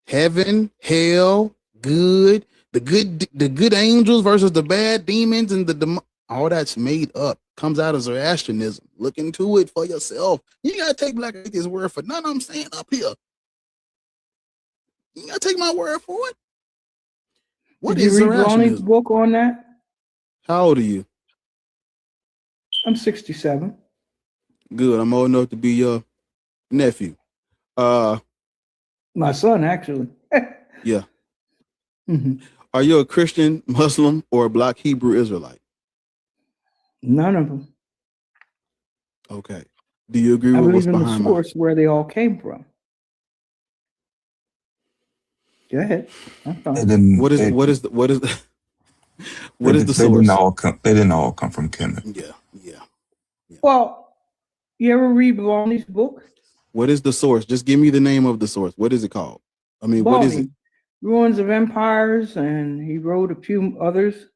Heaven, hell, good, the good angels versus the bad demons and all that's made up. Comes out of Zoroastrianism. Look into it for yourself. You gotta take Black Atheist word for none I'm saying up here. You gotta take my word for it. What is Zoroastrianism? Did you read Ronnie's book on that? How old are you? I'm 67. Good. I'm old enough to be your nephew. My son, actually. Yeah. Are you a Christian, Muslim, or a Black Hebrew Israelite? None of them. Okay. Do you agree with what's behind the source where they all came from? Go ahead. What is the source? They didn't all come from Kemet. Yeah. Well, you ever read Ronnie's book? What is the source? Just give me the name of the source. What is it called? I mean, what is it? Ruins of Empires, and he wrote a few others.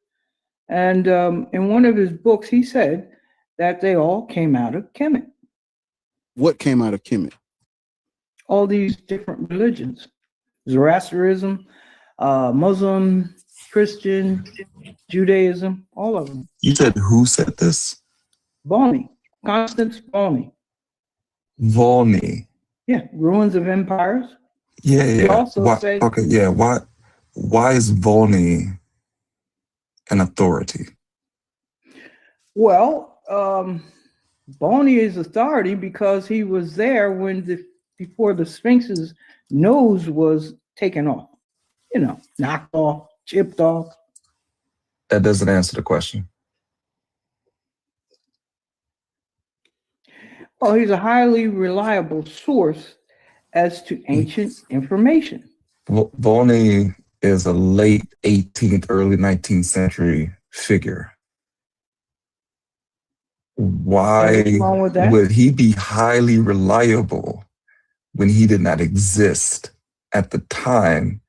And in one of his books, he said that they all came out of Kemet. What came out of Kemet? All these different religions. Zoroastrianism, Muslim, Christian, Judaism, all of them. You said who said this? Volney, Constance Volney. Volney. Yeah, Ruins of Empires. Yeah. He also said, Why is Volney an authority? Well, Volney is authority because he was there when before the Sphinx's nose was taken off. You know, knocked off, chipped off. That doesn't answer the question. Oh, he's a highly reliable source as to ancient information. Volney is a late 18th, early 19th century figure. Why would he be highly reliable when he did not exist at the time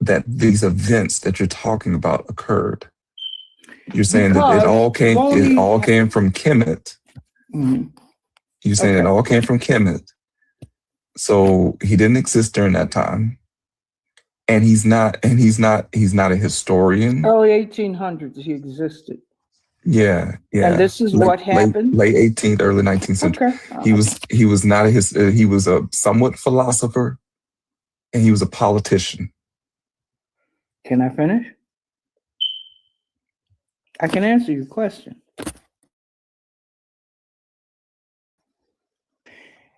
that these events that you're talking about occurred? You're saying that it all came from Kemet. You're saying it all came from Kemet. So he didn't exist during that time. And he's not a historian. Early 1800s he existed. Yeah. And this is what happened. Late 18th, early 19th century. He was a somewhat philosopher, and he was a politician. Can I finish? I can answer your question.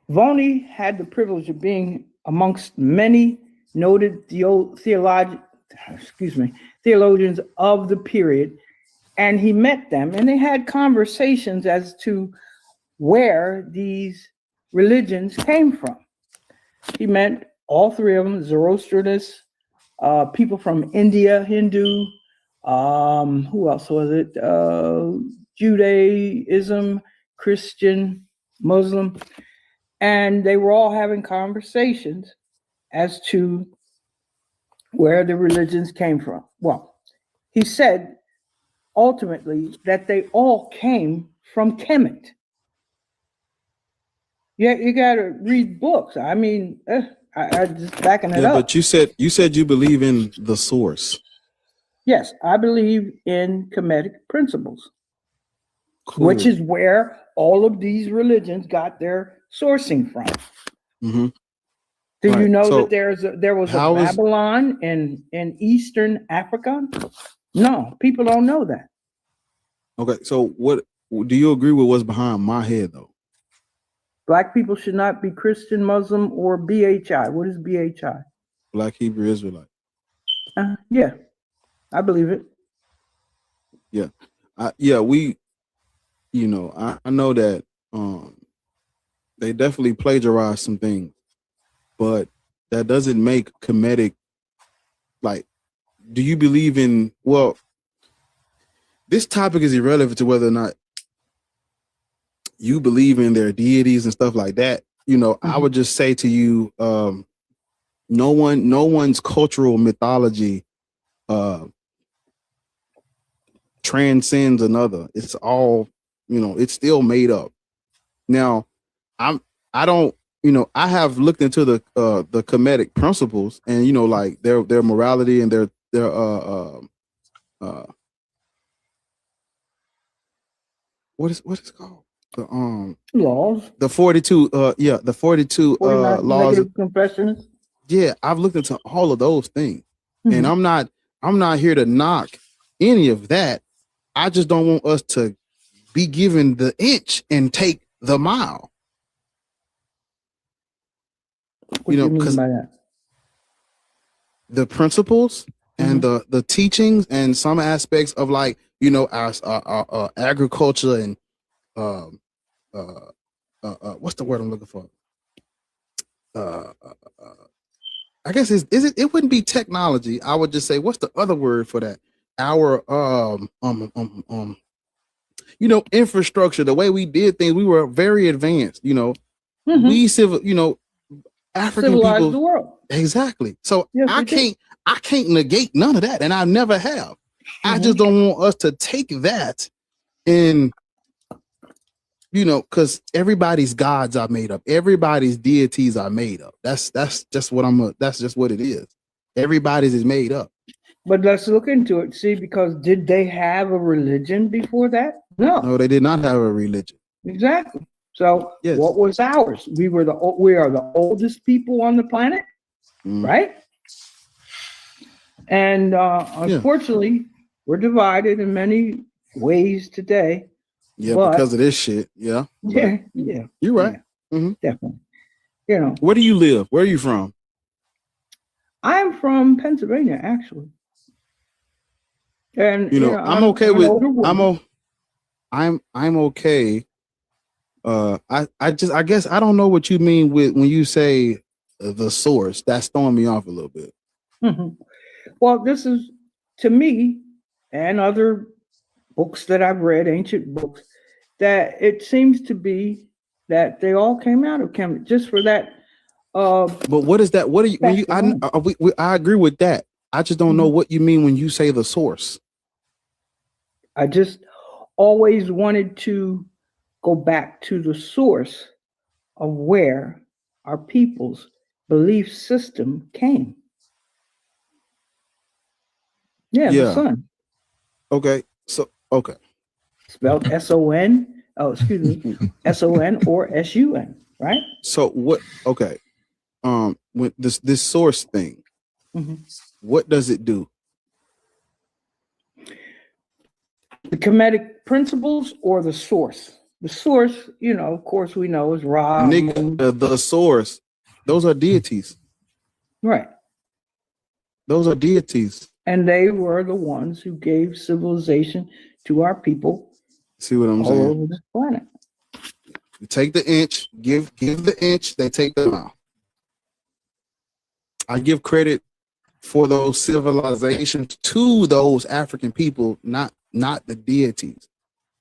Voney had the privilege of being amongst many noted theologians of the period, and he met them and they had conversations as to where these religions came from. He met all three of them: Zoroastrianists, people from India, Hindu, who else was it? Judaism, Christian, Muslim. And they were all having conversations as to where the religions came from. Well, he said ultimately that they all came from Kemet. Yeah, you got to read books. I mean, I just backing it up. But you said you believe in the source. Yes, I believe in Cometic principles, Cool. which is where all of these religions got their sourcing from. Mm-hmm. Do you know So that there was a Babylon in Eastern Africa? No, people don't know that. Okay, so what do you agree with what's behind my head though? Black people should not be Christian, Muslim, or BHI. What is BHI? Black Hebrew Israelite. Yeah, I believe it. Yeah, we, I know that they definitely plagiarized some things, but that doesn't make Cometic. Like, do you believe in? Well, this topic is irrelevant to whether or not you believe in their deities and stuff like that. I would just say to you, no one's cultural mythology transcends another. It's all, it's still made up. Now, I have looked into the Cometic principles and like their morality and their what is it called? The laws. The 42 the 42 laws. Negative confessions. Yeah, I've looked into all of those things. And I'm not here to knock any of that. I just don't want us to be given the inch and take the mile. What do you mean by that? The principles and the teachings and some aspects of like, our agriculture and what's the word I'm looking for? I guess it wouldn't be technology. I would just say, what's the other word for that? Our infrastructure, the way we did things, we were very advanced. We African civilized people, the world. Exactly. So yes, I can't negate none of that, and I never have. I just don't want us to take that and because everybody's gods are made up, everybody's deities are made up. That's just what that's just what it is. Everybody's is made up. But let's look into it. See, because did they have a religion before that? No, they did not have a religion. Exactly. So what was ours? We are the oldest people on the planet, right? And unfortunately, we're divided in many ways today. Yeah, because of this shit. Yeah. Yeah. You're right. Yeah, definitely. Where do you live? Where are you from? I'm from Pennsylvania, actually. And I'm okay with I'm okay. I guess I don't know what you mean with when you say the source. That's throwing me off a little bit. Well, this is, to me, and other books that I've read, ancient books, that it seems to be that they all came out of Kemet, just for that. But what is that? What are you? When you I agree with that. I just don't know what you mean when you say the source. I just always wanted to go back to the source of where our people's belief system came. Yeah, the sun. Okay. So, okay. Spelled S-O-N. Oh, excuse me. S-O-N or S-U-N, right? So what, okay. With this source thing, what does it do? The Cometic principles or the source? The source, you know, of course, we know is Ra. Nigga, the source. Those are deities. Right. Those are deities. And they were the ones who gave civilization to our people. See what I'm all saying? over the planet. You take the inch, give the inch, they take the mile. I give credit for those civilizations to those African people, not the deities.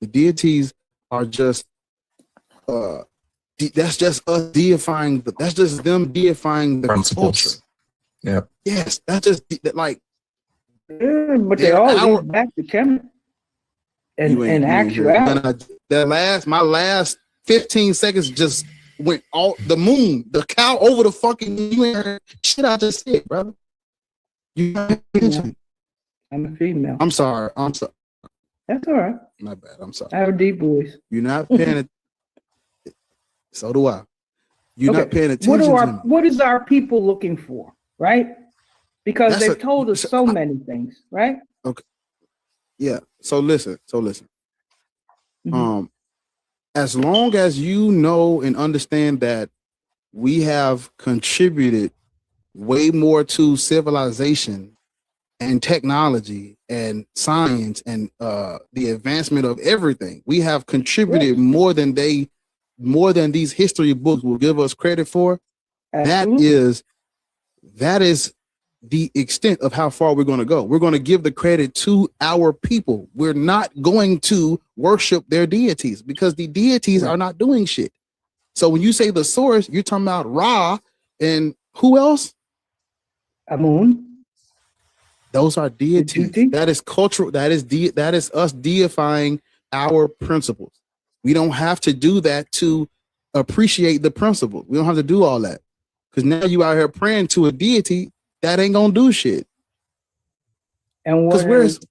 The deities are just that's just us deifying. That's just them deifying the culture. Yeah. Yes, that's just like. Yeah, but they all lead back to Kemet. And actuality, my last 15 seconds just went all the moon, the cow over the fucking shit I just said, brother. You I'm a female. I'm sorry. That's all right. My bad. I'm sorry. I have a deep voice. You're not paying attention. So do I. You're not paying attention. What is our people looking for, right? Because they've told us so many things, right? Okay. Yeah. So listen. Mm-hmm. As long as you know and understand that we have contributed way more to civilization and technology and science and the advancement of everything, we have contributed more than these history books will give us credit for. Absolutely. That is the extent of how far we're going to go. We're going to give the credit to our people. We're not going to worship their deities because the deities are not doing shit. So when you say the source, you're talking about Ra and who else? Amun. Those are deities. That is cultural. That is us deifying our principles. We don't have to do that to appreciate the principle. We don't have to do all that. Because now you out here praying to a deity that ain't gonna do shit. And what is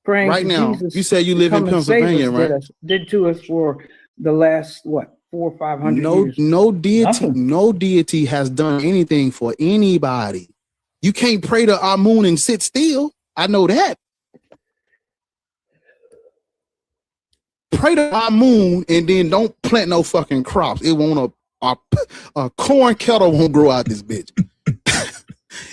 praying right now? Jesus you say you live in Pennsylvania, right? Did to us for the last 400 or 500 years. No deity has done anything for anybody. You can't pray to Amun and sit still. I know that. Pray to Amun and then don't plant no fucking crops. It won't a corn kettle won't grow out this bitch.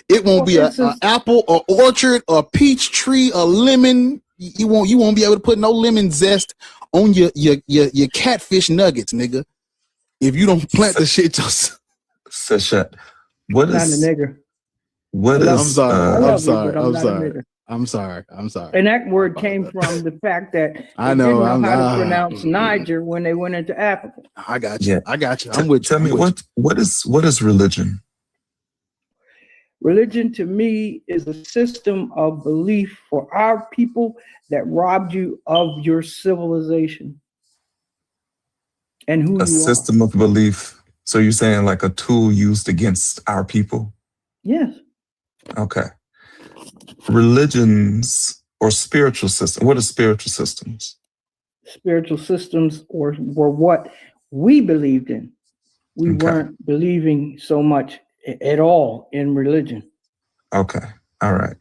It won't be an apple, or orchard, a peach tree, a lemon. You won't be able to put no lemon zest on your catfish nuggets, nigga. If you don't plant the shit yourself. Sashat, what is? I'm sorry. And that word came from the fact that they I know. didn't know how to pronounce Niger when they went into Africa. I got you. Yeah. I got you. I'm with you. Tell me what is religion? Religion to me is a system of belief for our people that robbed you of your civilization and who you are. A system of belief. So you're saying like a tool used against our people? Yes. Okay. Religions or spiritual systems. What are spiritual systems? Spiritual systems were what we believed in. We weren't believing so much at all in religion. Okay. All right.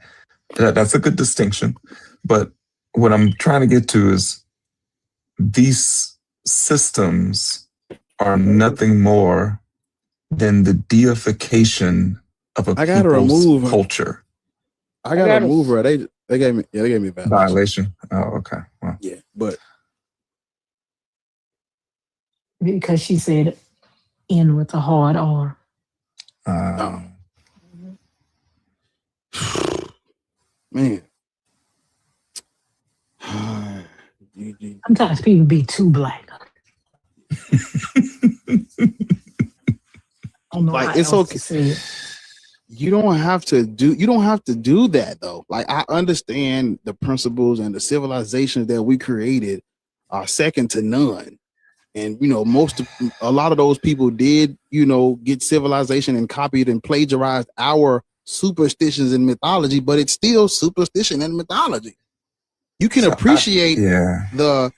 That's a good distinction. But what I'm trying to get to is these systems are nothing more than the deification of a people's culture. I gotta remove her. They gave me a violation. Oh, okay. Well. Yeah, but because she said "in" with a hard R. Man, sometimes people be too black. Like it's okay. You don't have to do that though. Like I understand the principles and the civilizations that we created are second to none. And a lot of those people did, get civilization and copied and plagiarized our superstitions and mythology, but it's still superstition and mythology. You can appreciate the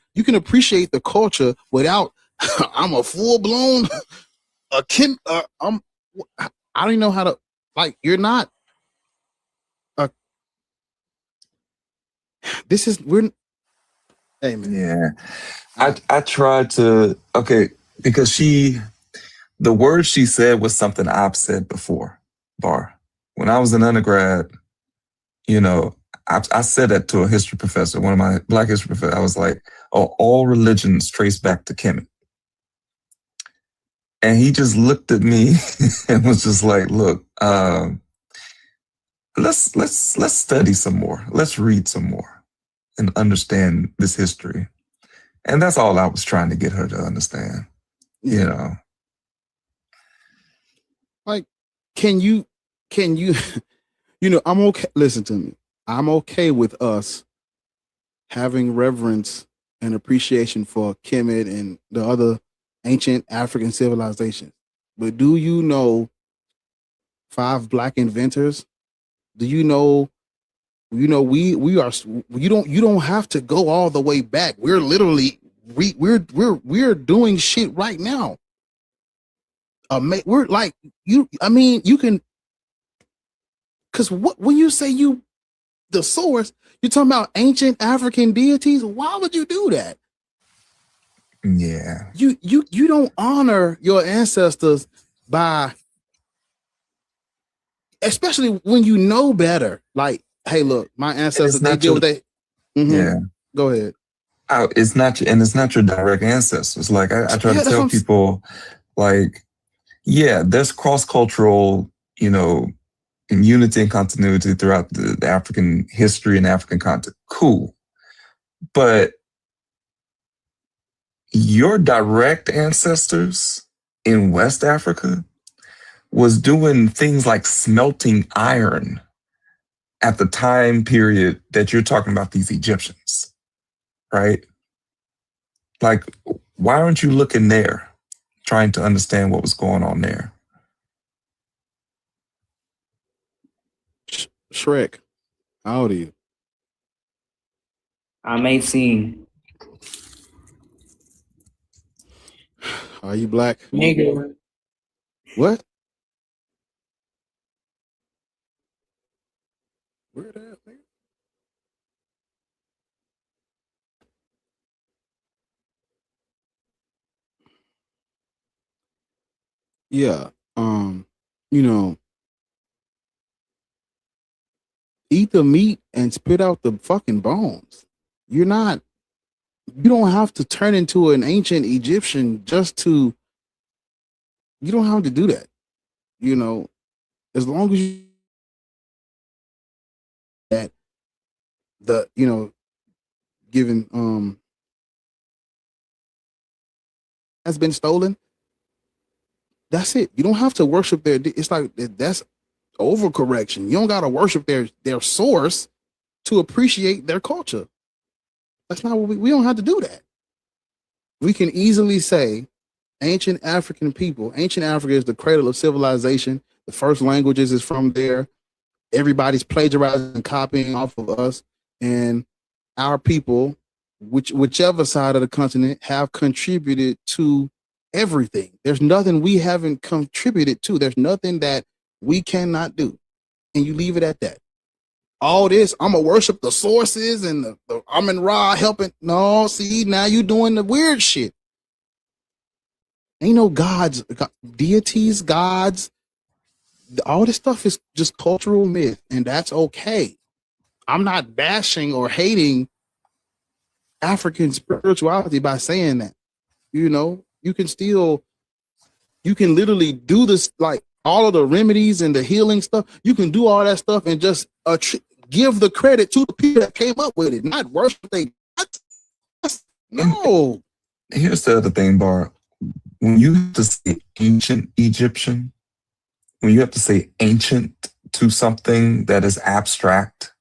culture without I'm a full-blown I don't even know how to. Like, you're not. Amen. Yeah. I tried to, because the word she said was something I've said before, Bar. When I was an undergrad, I said that to a history professor, one of my Black history professors. I was like, "Oh, all religions trace back to Kemet." And he just looked at me and was just like, "Look, let's study some more. Let's read some more and understand this history." And that's all I was trying to get her to understand. Like, can you, I'm okay. Listen to me. I'm okay with us having reverence and appreciation for Kemet and the other ancient African civilizations. But do you know 5 Black inventors? Do you know, we are, you don't have to go all the way back. We're literally, we're doing shit right now. We're like, you can, because when you say the source, you're talking about ancient African deities. Why would you do that? Yeah. You don't honor your ancestors by, especially when you know better. Like, hey, look, my ancestors, they deal with that. Yeah. Go ahead. It's not your direct ancestors. Like I try to tell people, like, there's cross-cultural, unity and continuity throughout the African history and African content. Cool. But your direct ancestors in West Africa was doing things like smelting iron at the time period that you're talking about these Egyptians, right? Like, why aren't you looking there, trying to understand what was going on there? Shrek, how old are you? I'm 18. Are you Black? Nigga. What? Where that, man? Yeah. Eat the meat and spit out the fucking bones. You don't have to turn into an ancient Egyptian you don't have to do that. As long as you given has been stolen, that's it. You don't have to worship it's like that's overcorrection. You don't gotta worship their source to appreciate their culture. That's not what we don't have to do that. We can easily say ancient African people, ancient Africa is the cradle of civilization. The first languages is from there. Everybody's plagiarizing and copying off of us, and our people, whichever side of the continent, have contributed to everything. There's nothing we haven't contributed to. There's nothing that we cannot do. And you leave it at that. All this, I'm gonna worship the sources and the Amun Ra helping. No, see, now you doing the weird shit. Ain't no gods, deities, gods. All this stuff is just cultural myth, and that's okay. I'm not bashing or hating African spirituality by saying that. You can literally do this, like all of the remedies and the healing stuff. You can do all that stuff and just give the credit to the people that came up with it, not worship they. No. Here's the other thing, Bar. When you have to say ancient Egyptian, when you have to say ancient to something that is abstract,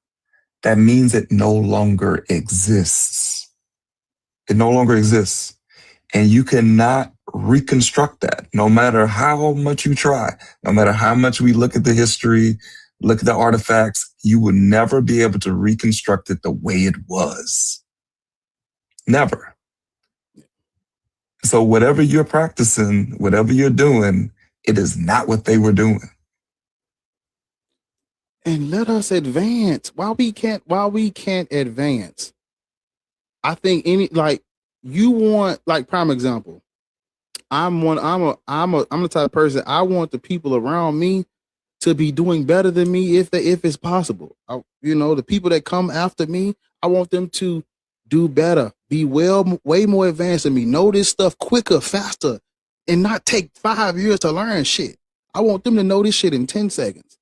that means it no longer exists. It no longer exists. And you cannot reconstruct that, no matter how much you try, no matter how much we look at the history, look at the artifacts, you will never be able to reconstruct it the way it was. Never. So whatever you're practicing, whatever you're doing, it is not what they were doing. And let us advance. While we can't advance, I think you want, like, prime example. I'm the type of person, I want the people around me to be doing better than me if it's possible. The people that come after me, I want them to do better, be way more advanced than me, know this stuff quicker, faster, and not take 5 years to learn shit. I want them to know this shit in 10 seconds.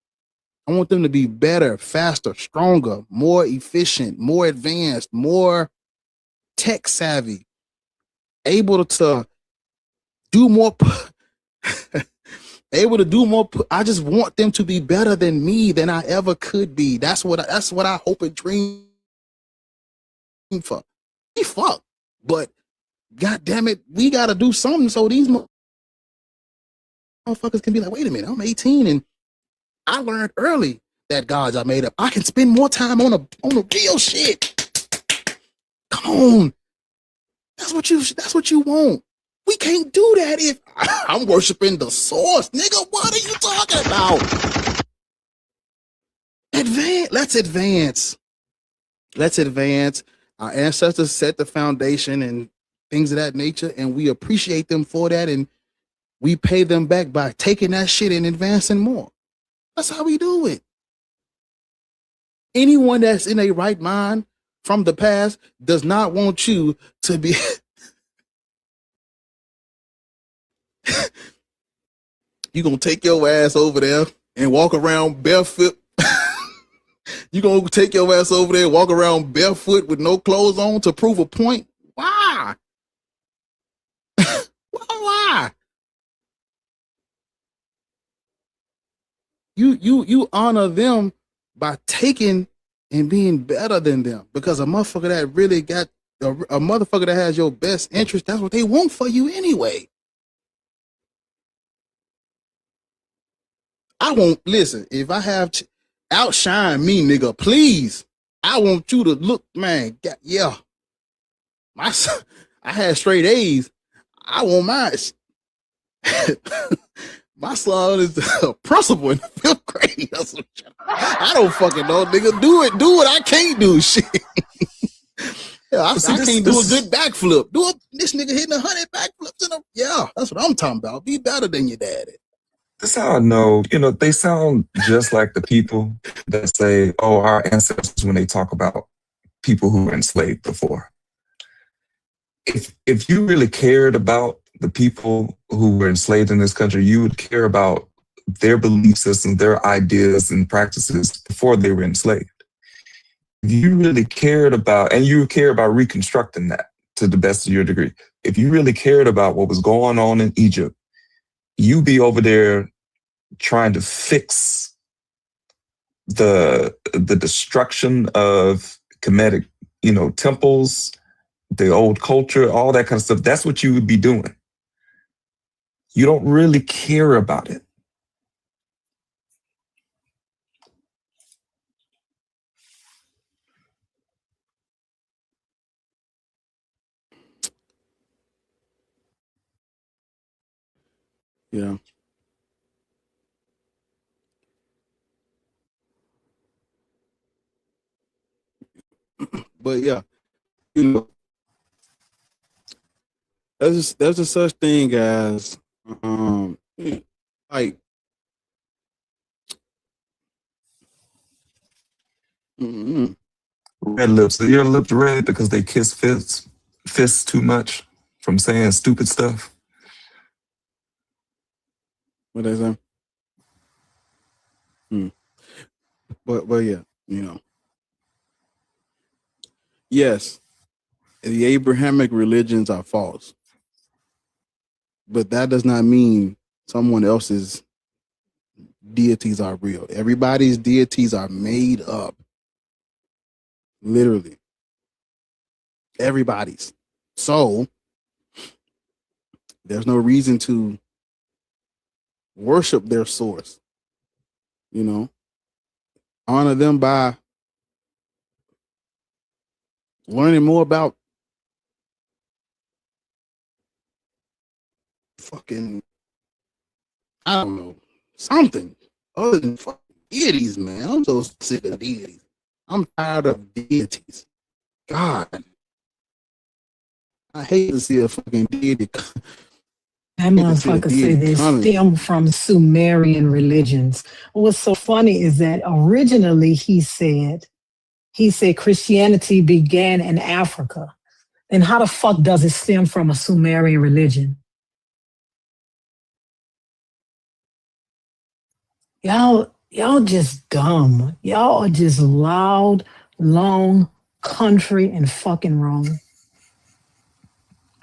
I want them to be better, faster, stronger, more efficient, more advanced, more tech savvy, able to do more, I just want them to be better than me than I ever could be. That's what I hope and dream for. Fuck, but God damn it, we got to do something so these motherfuckers can be like, wait a minute, I'm 18 and I learned early that gods are made up. I can spend more time on a real shit. Come on, that's what you want. We can't do that if I'm worshiping the source, nigga. What are you talking about? Let's advance. Our ancestors set the foundation and things of that nature, and we appreciate them for that, and we pay them back by taking that shit and advancing more. That's how we do it. Anyone that's in a right mind from the past does not want you to be you gonna take your ass over there and walk around barefoot. You gonna take your ass over there and walk around barefoot with no clothes on to prove a point? Why? Why? You honor them by taking and being better than them, because a motherfucker that really got a motherfucker that has your best interest, that's what they want for you anyway. I won't listen. If I have outshine me, nigga, please. I want you to look, man. Yeah, my son, I had straight A's. I want mine. My son is a principal in the 5th grade. I don't fucking know, nigga. Do it. I can't do shit. Yeah, I can't do a good backflip. This nigga hitting 100 backflips yeah, that's what I'm talking about. Be better than your daddy. That's how I know, they sound just like the people that say, oh, our ancestors, when they talk about people who were enslaved before. If you really cared about the people who were enslaved in this country, you would care about their belief systems, their ideas and practices before they were enslaved. If you really cared about, and you care about reconstructing that to the best of your degree, if you really cared about what was going on in Egypt, you be over there trying to fix the destruction of Cometic, temples, the old culture, all that kind of stuff. That's what you would be doing. You don't really care about it. Yeah. But yeah, there's a such thing as like red lips. Are your lips red because they kiss fists too much from saying stupid stuff? What they say? But yeah, yes, the Abrahamic religions are false, but that does not mean someone else's deities are real. Everybody's deities are made up. Literally. Everybody's. So there's no reason to worship their source. Honor them by learning more about fucking, I don't know, something other than fucking deities, man. I'm so sick of deities. I'm tired of deities. God. I hate to see a fucking deity. That motherfucker say they stem from Sumerian religions. What's so funny is that originally he said Christianity began in Africa. And how the fuck does it stem from a Sumerian religion? Y'all just dumb. Y'all are just loud, long, country, and fucking wrong.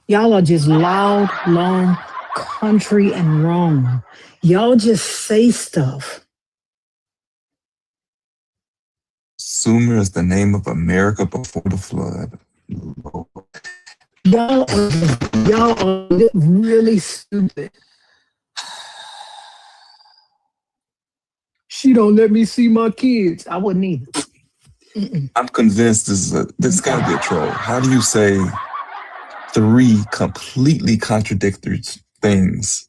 Y'all are just loud, long, country, and wrong. Y'all just say stuff. Sumer is the name of America before the flood. Y'all are really stupid. She don't let me see my kids. I wouldn't either. I'm convinced this gotta be a troll. How do you say 3 completely contradictory things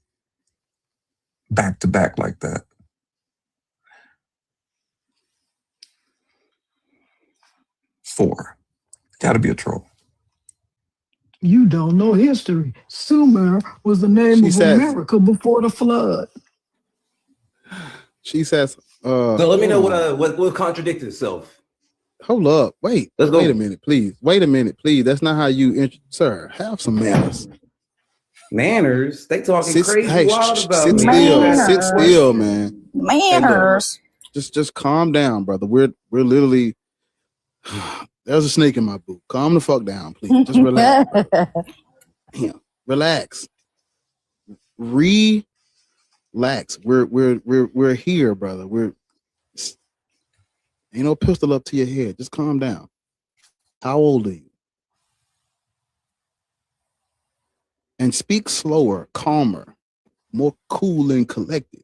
back to back like that? Four. Gotta be a troll. You don't know history. Sumer was the name of America before the flood. She says, so let me know what contradicts itself. Hold up. Wait. Let's go. Wait a minute, please. Wait a minute, please. That's not how you sir, have some manners. Manners? They talking crazy wild about sit me. still. Sit still, man. Manners. Just calm down, brother. We're literally there's a snake in my boot. Calm the fuck down, please. Just relax. Yeah, relax. Relax. We're here, brother. Ain't no pistol up to your head. Just calm down. How old are you? And speak slower, calmer, more cool and collected.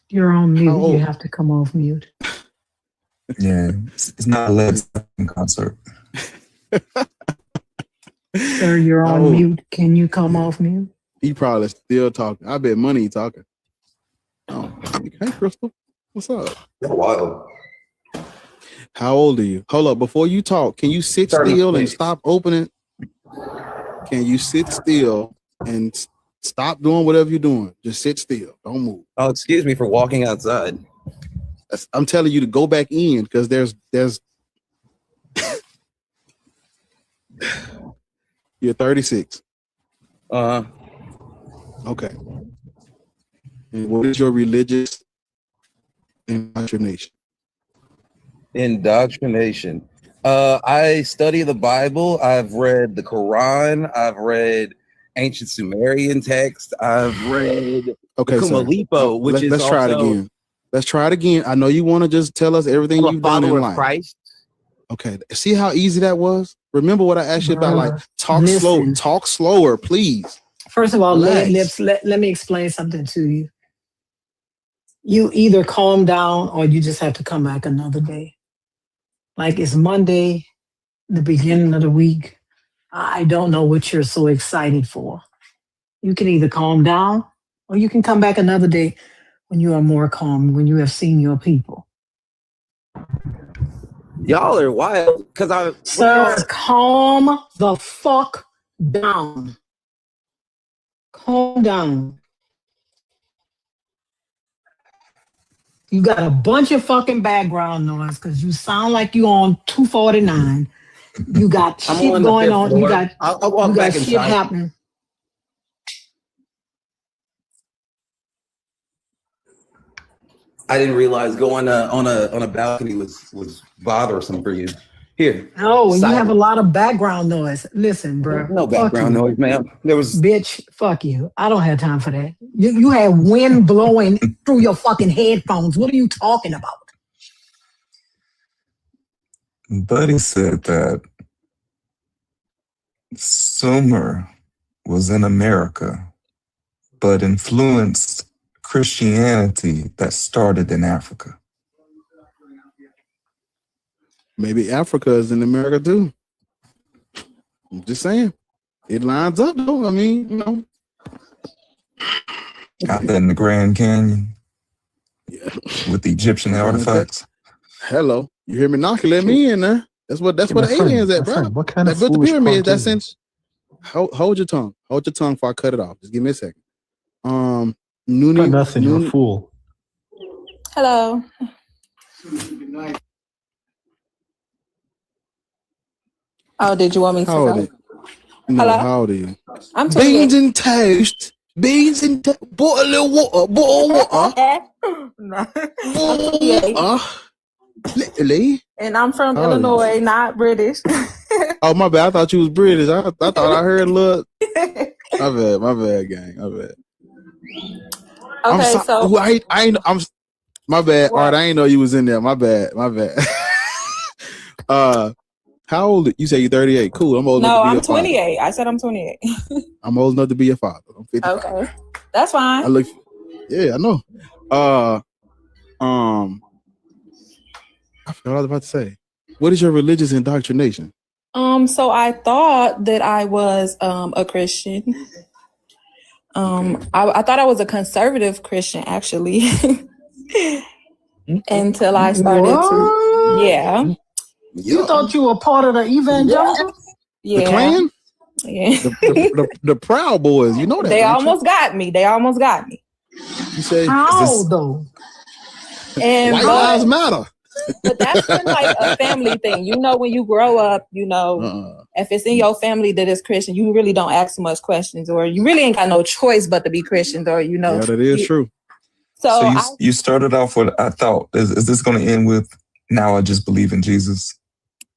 You're on mute. You have to come off mute. Yeah, it's not a Led Zeppelin concert. Sir, you're on mute. Can you come off mute? He probably still talking. I bet money he talking. Oh, hey, Crystal. What's up? You're wild. How old are you? Hold up. Before you talk, can you sit still and stop opening? Can you sit still and stop doing whatever you're doing? Just sit still. Don't move. Oh, excuse me for walking outside. I'm telling you to go back in because there's You're 36. Okay. And what is your religious indoctrination? Indoctrination. I study the Bible. I've read the Quran. I've read ancient Sumerian text. I've read Kumalipo, which is let's try it again. Let's try it again. I know you want to just tell us everything you've done in life. Christ. Okay. See how easy that was? Remember what I asked you about? Like talk slower, please. First of all, let me explain something to you. You either calm down or you just have to come back another day. Like it's Monday, the beginning of the week. I don't know what you're so excited for. You can either calm down or you can come back another day when you are more calm, when you have seen your people. Y'all are wild. Sir, calm the fuck down. Calm down. You got a bunch of fucking background noise because you sound like you on 249. You got shit going on. You got shit happening. I didn't realize going on a balcony was bothersome for you. Here. No, you have a lot of background noise. Listen, bro. No background noise, ma'am. Bitch, fuck you. I don't have time for that. You have wind blowing through your fucking headphones. What are you talking about? Buddy said that Sumer was in America, but influenced Christianity that started in Africa. Maybe Africa is in America too. I'm just saying. It lines up though. I mean, you know. Out there in the Grand Canyon. Yeah. With the Egyptian artifacts. Hello. You hear me knocking? Let me in there. That's what the aliens at, bro. What kind of built the foolish pyramids. cartoons? Hold your tongue. Hold your tongue before I cut it off. Just give me a second. Put us in your fool. Hello. Oh, did you want me to How old go? are you? No, Hello? how old are you? I'm 28. Beans and toast. Beans and toast. Boil a little water. Boil water. No. I'm 28. Literally. And I'm from How old are you? Illinois, not British. Oh, my bad. I thought you was British. I thought I heard a little. My bad, gang. My bad. Okay, so I'm my bad. All right, I ain't know you was in there. My bad. How old? You say you're 38. Cool. I'm old enough to be I'm your father. 28. I said I'm 28. I'm old enough to be your father. I'm 55. Okay, that's fine. Yeah, I know. I forgot what I was about to say. What is your religious indoctrination? So I thought that I was a Christian. I thought I was a conservative Christian, actually. Until I started to, yeah. You thought you were part of the evangelical? Yeah. The Klan? Yeah. The Proud Boys, you know that. They don't almost got me. You say how though? And White Lives Matter. But that's been like a family thing. You know, when you grow up, you know, if it's in your family that is Christian, you really don't ask much questions, or you really ain't got no choice but to be Christians, or you know. Yeah, that is true. So you started off with, I thought, is this going to end with, now I just believe in Jesus?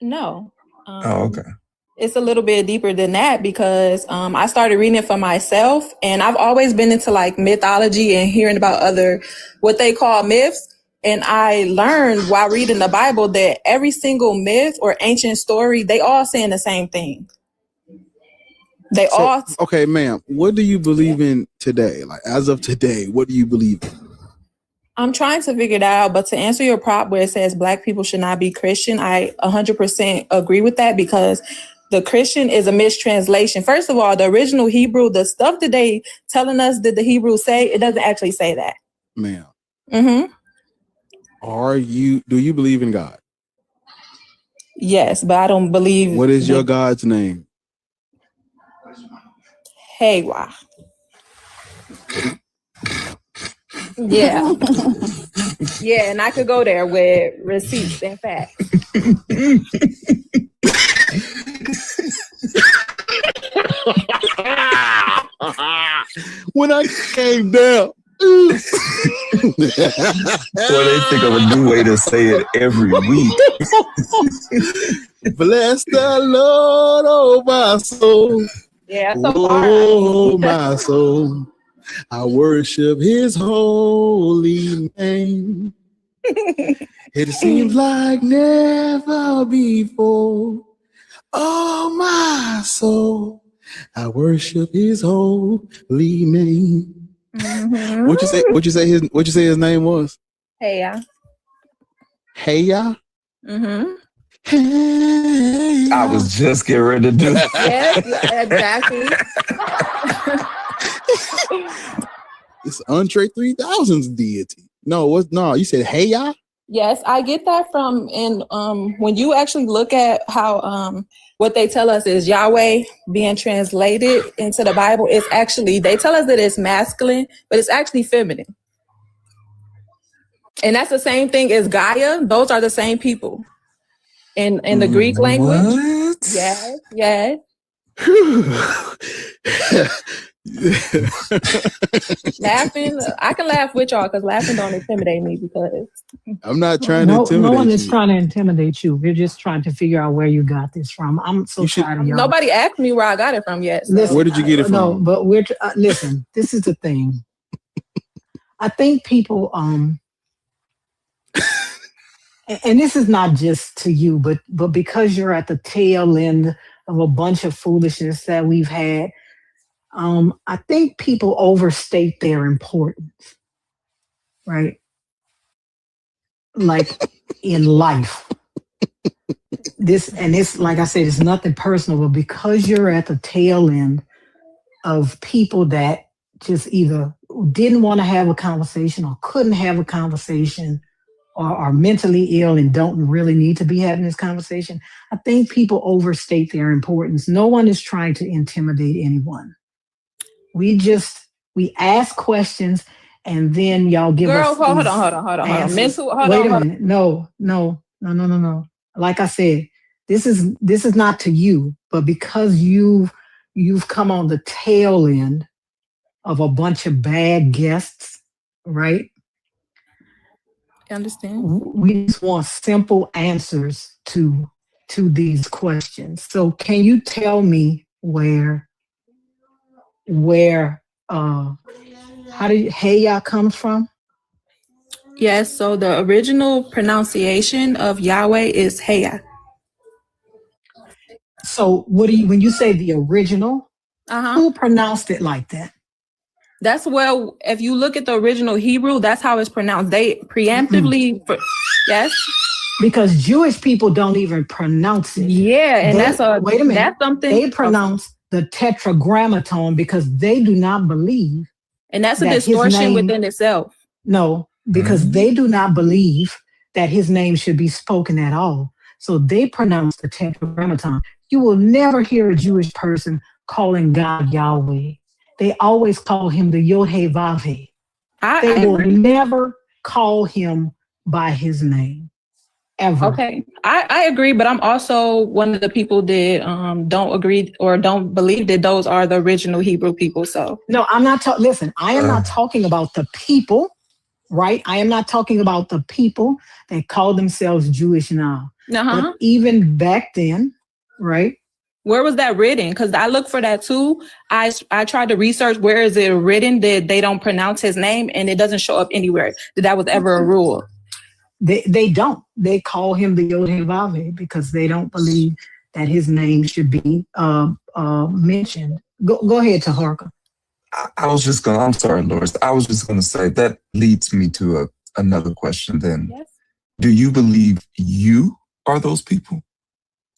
No. Oh, okay. It's a little bit deeper than that, because I started reading it for myself, and I've always been into like mythology and hearing about other, what they call myths. And I learned while reading the Bible that every single myth or ancient story, they all saying the same thing. Okay, ma'am, what do you believe in today? Like, as of today, what do you believe in? I'm trying to figure that out, but to answer your prop where it says Black people should not be Christian, I 100% agree with that, because the Christian is a mistranslation. First of all, the original Hebrew, the stuff that they telling us that the Hebrews say, it doesn't actually say that. Ma'am. Mm-hmm. Do you believe in God? Yes, but I don't believe. What is your God's name? Hey, wow. Yeah. Yeah, and I could go there with receipts and facts. When I came down. So they think of a new way to say it every week. Bless the Lord, oh my soul. Yeah, oh my soul. I worship his holy name. It seems like never before. Oh my soul. I worship his holy name. Mm-hmm. What you say his name was? Hey, yeah. Hey, yeah. Mm-hmm. Hey, I was just getting ready to do that. Yes, exactly. It's Andre 3000's deity. No, you said hey, yeah. Yes, I get that from, and when you actually look at how what they tell us is Yahweh being translated into the Bible, it's actually, they tell us that it's masculine, but it's actually feminine. And that's the same thing as Gaia. Those are the same people. In the Greek language. What? Yes. Laughing, I can laugh with y'all because laughing don't intimidate me, because I'm not trying to intimidate no one is you. trying to intimidate you. We're just trying to figure out where you got this from. I'm so tired of y'all. Nobody asked me where I got it from yet. So. Listen, where did you get it from? No, but listen, this is the thing. I think people and this is not just to you, but because you're at the tail end of a bunch of foolishness that we've had, I think people overstate their importance, right? Like in life. This, like I said, it's nothing personal, but because you're at the tail end of people that just either didn't want to have a conversation or couldn't have a conversation, are mentally ill and don't really need to be having this conversation. I think people overstate their importance. No one is trying to intimidate anyone. We ask questions and then y'all give us. Hold on. Wait a minute. No. Like I said, this is not to you, but because you've come on the tail end of a bunch of bad guests, right? I understand. We just want simple answers to these questions. So can you tell me where how did Heya comes from? Yes, so the original pronunciation of Yahweh is Heya. So when you say the original, who pronounced it like that? That's if you look at the original Hebrew, that's how it's pronounced. They preemptively, yes. Because Jewish people don't even pronounce it. Yeah, and wait a minute. That's something they pronounce the tetragrammaton because they do not believe. And that's a distortion within itself. No, because they do not believe that his name should be spoken at all. So they pronounce the tetragrammaton. You will never hear a Jewish person calling God Yahweh. They always call him the Yod-Heh-Vav-Heh. They will never call him by his name, ever. Okay, I agree, but I'm also one of the people that don't agree or don't believe that those are the original Hebrew people. So no, I'm not. Listen, I am not talking about the people, right? I am not talking about the people that call themselves Jewish now. But even back then, right? Where was that written? Because I look for that too. I tried to research where is it written that they don't pronounce his name, and it doesn't show up anywhere that was ever a rule. They don't. They call him the Yod-Heh-Vav-Heh because they don't believe that his name should be mentioned. Go ahead, Taharka. I'm sorry, Loris. I was just gonna say that leads me to another question then. Yes. Do you believe you are those people?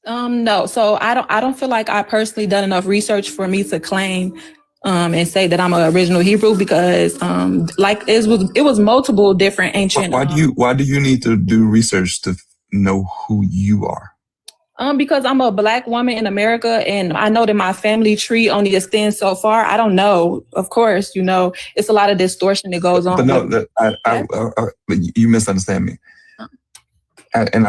No. So I don't feel like I personally done enough research for me to claim and say that I'm an original Hebrew because it was multiple different ancient. Why do you need to do research to know who you are? Because I'm a Black woman in America, and I know that my family tree only extends so far. I don't know. Of course, it's a lot of distortion that goes on. But no, you misunderstand me. And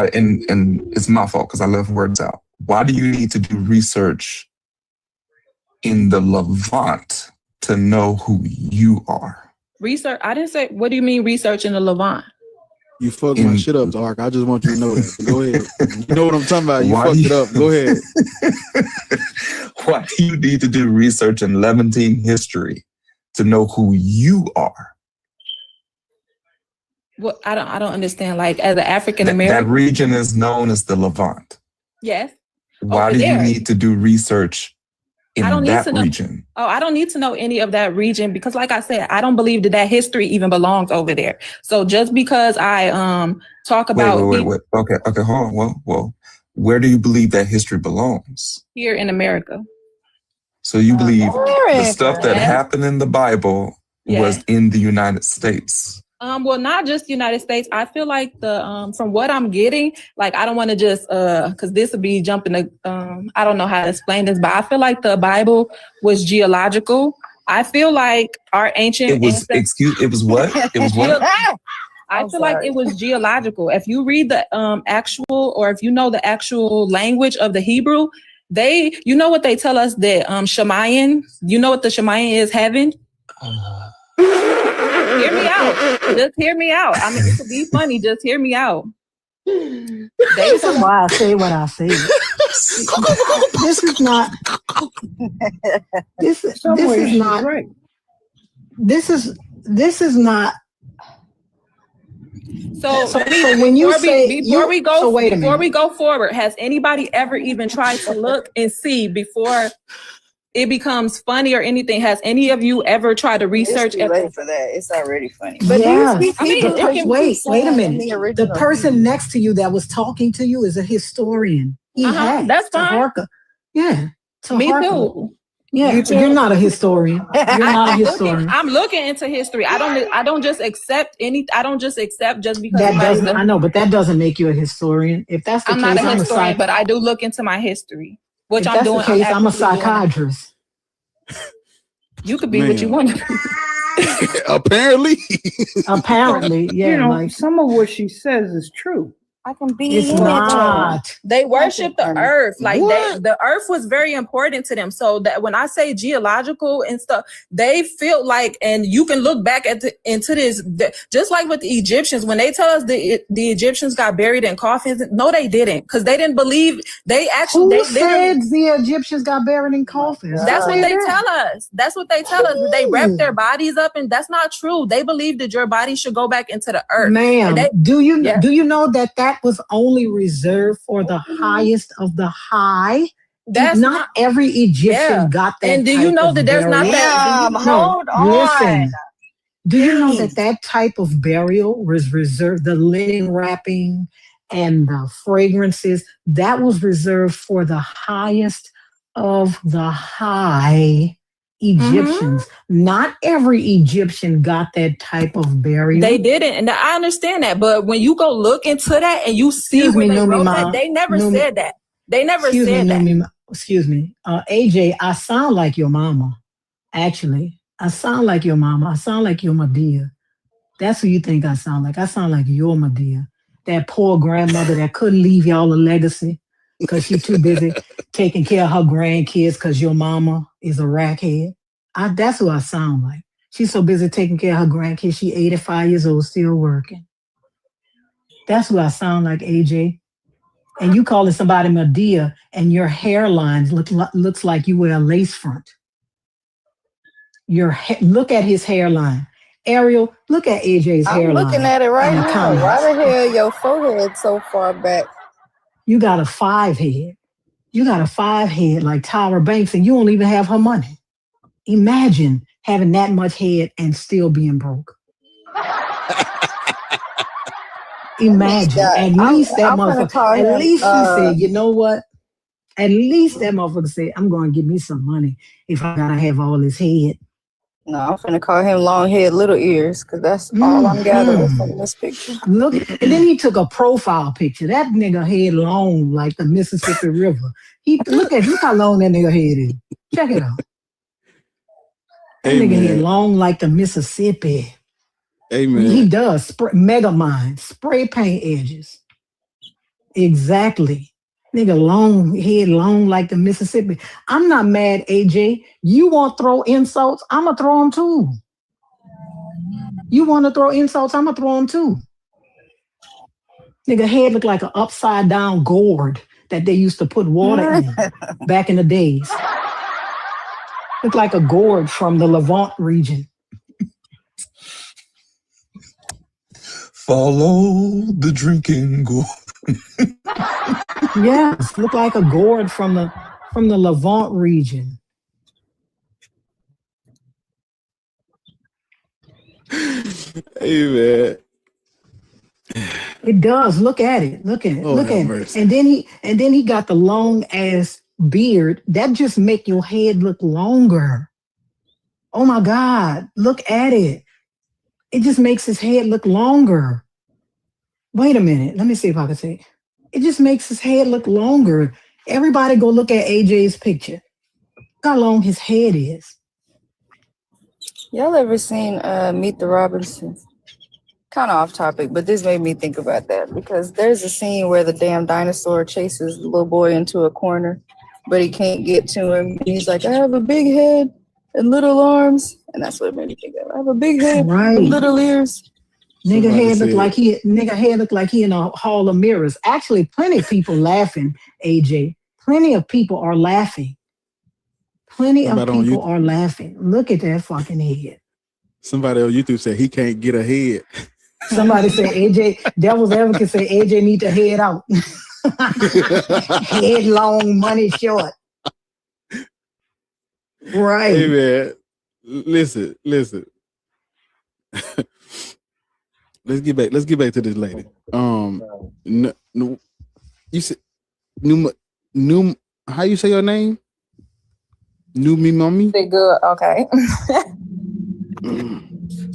it's my fault because I left words out. Why do you need to do research in the Levant to know who you are? Research? I didn't say. What do you mean research in the Levant? You fucked my shit up, Dark. I just want you to know that. Go ahead. You know what I'm talking about. You fucked it up. Go ahead. Why do you need to do research in Levantine history to know who you are? Well, I don't understand. Like, as an African American, that region is known as the Levant. Yes. Why do you need to do research in that region? I don't need to know any of that region because, like I said, I don't believe that history even belongs over there. So just because I talk about wait. Okay, hold on. Well, where do you believe that history belongs? Here in America. So you believe the stuff that happened in the Bible was in the United States? Well, not just the United States. I feel like from what I'm getting, like I don't want to just because this would be jumping to I don't know how to explain this, but I feel like the Bible was geological. I feel like our ancient it was what? It was what? I feel like it was geological. If you read the actual, or if you know the actual language of the Hebrew, you know what they tell us that Shemayan. You know what the Shemayan is, heaven. Hear me out. Just hear me out. I mean, it could be funny. Just hear me out. This is why I say what I say. This is not. This is not. Right. This is not. So when you say before we go forward, has anybody ever even tried to look and see before it becomes funny or anything? Has any of you ever tried to research? It's too late for that. It's already funny. But wait a minute. The person next to you that was talking to you is a historian. That's fine. Yeah. Me too. Yeah, you're not a historian. You're not a historian. I'm looking into history. I don't just accept just because that doesn't. I know, but that doesn't make you a historian. If that's the I'm case, not a historian, but I do look into my history. Which if I'm doing. That's the case, I'm a psychiatrist. You could be what you want to be. Apparently, yeah. You know, some of what she says is true. I can be. It's not. They worship the earth. Like the earth was very important to them. So that when I say geological and stuff, they feel like, and you can look back into this, just like with the Egyptians, when they tell us the Egyptians got buried in coffins. No, they didn't, because they didn't believe. They actually. Who said the Egyptians got buried in coffins? That's what they tell us. That's what they tell us. They wrap their bodies up, and that's not true. They believe that your body should go back into the earth. Ma'am, do you know that was only reserved for the highest of the high? That's not every Egyptian got that. And do you know that there's not that? Hold on. Listen. Do you know that type of burial was reserved? The linen wrapping and the fragrances, that was reserved for the highest of the high Egyptians. Not every Egyptian got that type of burial. They didn't, and I understand that. But when you go look into that and you see where they wrote that, they never said that. They never said that. Excuse me, AJ. I sound like your mama. Actually, I sound like your mama. I sound like your Medea. That's who you think I sound like. I sound like your Medea. That poor grandmother that couldn't leave y'all a legacy because she's too busy taking care of her grandkids because your mama is a rackhead. That's who I sound like. She's so busy taking care of her grandkids. She 85 years old, still working. That's who I sound like, AJ. And you calling somebody Medea, and your hairline looks like you wear a lace front. Look at his hairline. Ariel, look at AJ's hairline. I'm looking at it right now. Why the hell your forehead so far back? You got a 5 head. You got a 5 head like Tyra Banks, and you don't even have her money. Imagine having that much head and still being broke. Imagine. At least that motherfucker. At least he said, you know what? At least that motherfucker said, I'm going to give me some money if I gotta have all this head. No, I'm finna call him long head, little ears, because that's all I'm gathering from this picture. Look, and then he took a profile picture. That nigga head long like the Mississippi River. Look how long that nigga head is. Check it out. That nigga head long like the Mississippi. Amen. He does. Mega mind. Spray paint edges. Exactly. Nigga long head long like the Mississippi. I'm not mad, AJ. You want to throw insults? I'm going to throw them too. You want to throw insults? I'm going to throw them too. Nigga head look like an upside down gourd that they used to put water in back in the days. Look like a gourd from the Levant region. Follow the drinking gourd. Yes, look like a gourd from the Levant region. Hey man, it does. Look at it. Look at it. Oh, look at mercy. it. And then he got the long ass beard. That just make your head look longer. Oh my God! Look at it. It just makes his head look longer. Wait a minute. Let me see if I can see it. It just makes his head look longer. Everybody go look at AJ's picture. Look how long his head is. Y'all ever seen Meet the Robinsons? Kind of off topic, but this made me think about that because there's a scene where the damn dinosaur chases the little boy into a corner, but he can't get to him. And he's like, I have a big head and little arms. And that's what it made me think of. I have a big head and little ears. Nigga head look like he in a hall of mirrors. Actually, plenty of people laughing, AJ. Plenty of people are laughing. Plenty of people are laughing. Look at that fucking head. Somebody on YouTube said he can't get ahead. Somebody said AJ, Devil's Advocate said AJ need to head out. Head long, money short. Right. Hey man, listen. Let's get back to this lady. You said how you say your name? New me, mommy. They good. Okay.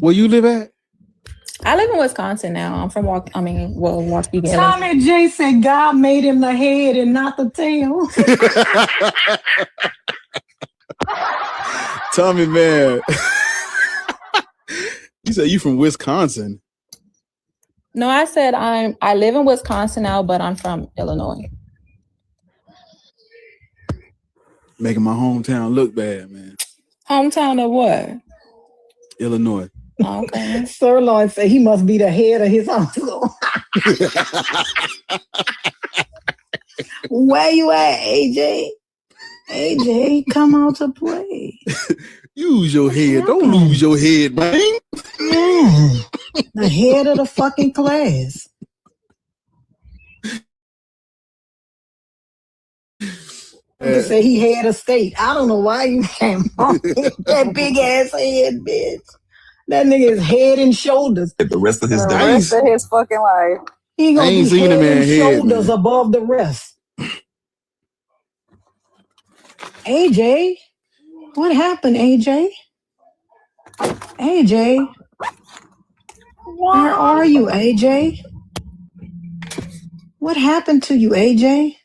Where you live at? I live in Wisconsin now. I'm from Waukegan. Tommy J said God made him the head and not the tail. Tommy, man. You said you from Wisconsin. No, I said I live in Wisconsin now, but I'm from Illinois. Making my hometown look bad, man. Hometown of what? Illinois. Okay. Sirloin said he must be the head of his uncle. Where you at, AJ? AJ, come out to play. Use your head. Don't lose your head, man. Yeah. The head of the fucking class. They say he had a state. I don't know why you came on that big ass head, bitch. That nigga is head and shoulders. The rest of his The days. rest of his fucking life. He gonna be head and shoulders man. above the rest. AJ, what happened, AJ? AJ, where are you, AJ? What happened to you, AJ?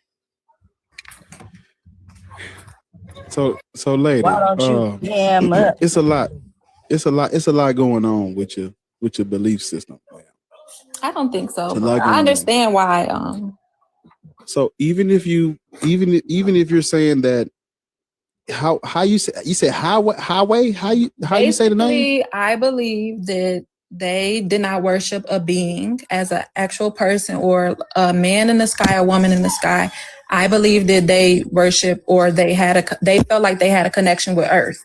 So lady, Why don't you ham up? it's a lot going on with your belief system. I don't think so. It's a lot going I understand why. So even if you're saying that, how you say highway, how you say the name? I believe that they did not worship a being as an actual person or a man in the sky, a woman in the sky. I believe that they worship, or they felt like they had a connection with Earth,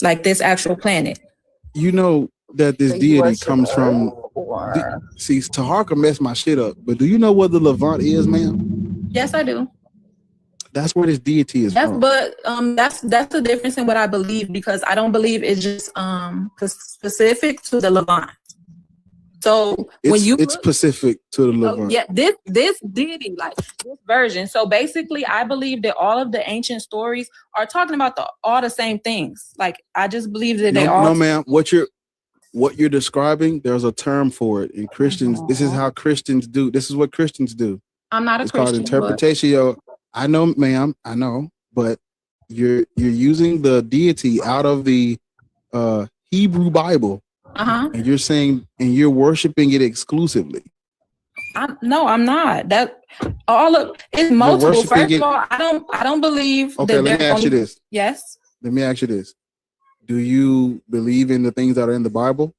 like this actual planet. You know that this deity comes from. See, Taharka messed my shit up. But do you know what the Levant is, ma'am? Yes, I do. That's where this deity is from. But that's the difference in what I believe, because I don't believe it's just specific to the Levant. So it's specific to the Levant. Yeah, this deity, like this version. So basically, I believe that all of the ancient stories are talking about all the same things. Like, I just believe that they all. No, ma'am. What you're describing, there's a term for it in Christians. This is how Christians do. This is what Christians do. I'm not a Christian. It's called interpretation. I know, ma'am. I know, but you're using the deity out of the Hebrew Bible. And you're saying, and you're worshiping it exclusively. No, I'm not. That all of it's multiple. First of all, I don't believe. Okay, let me ask you this. Yes. Let me ask you this. Do you believe in the things that are in the Bible?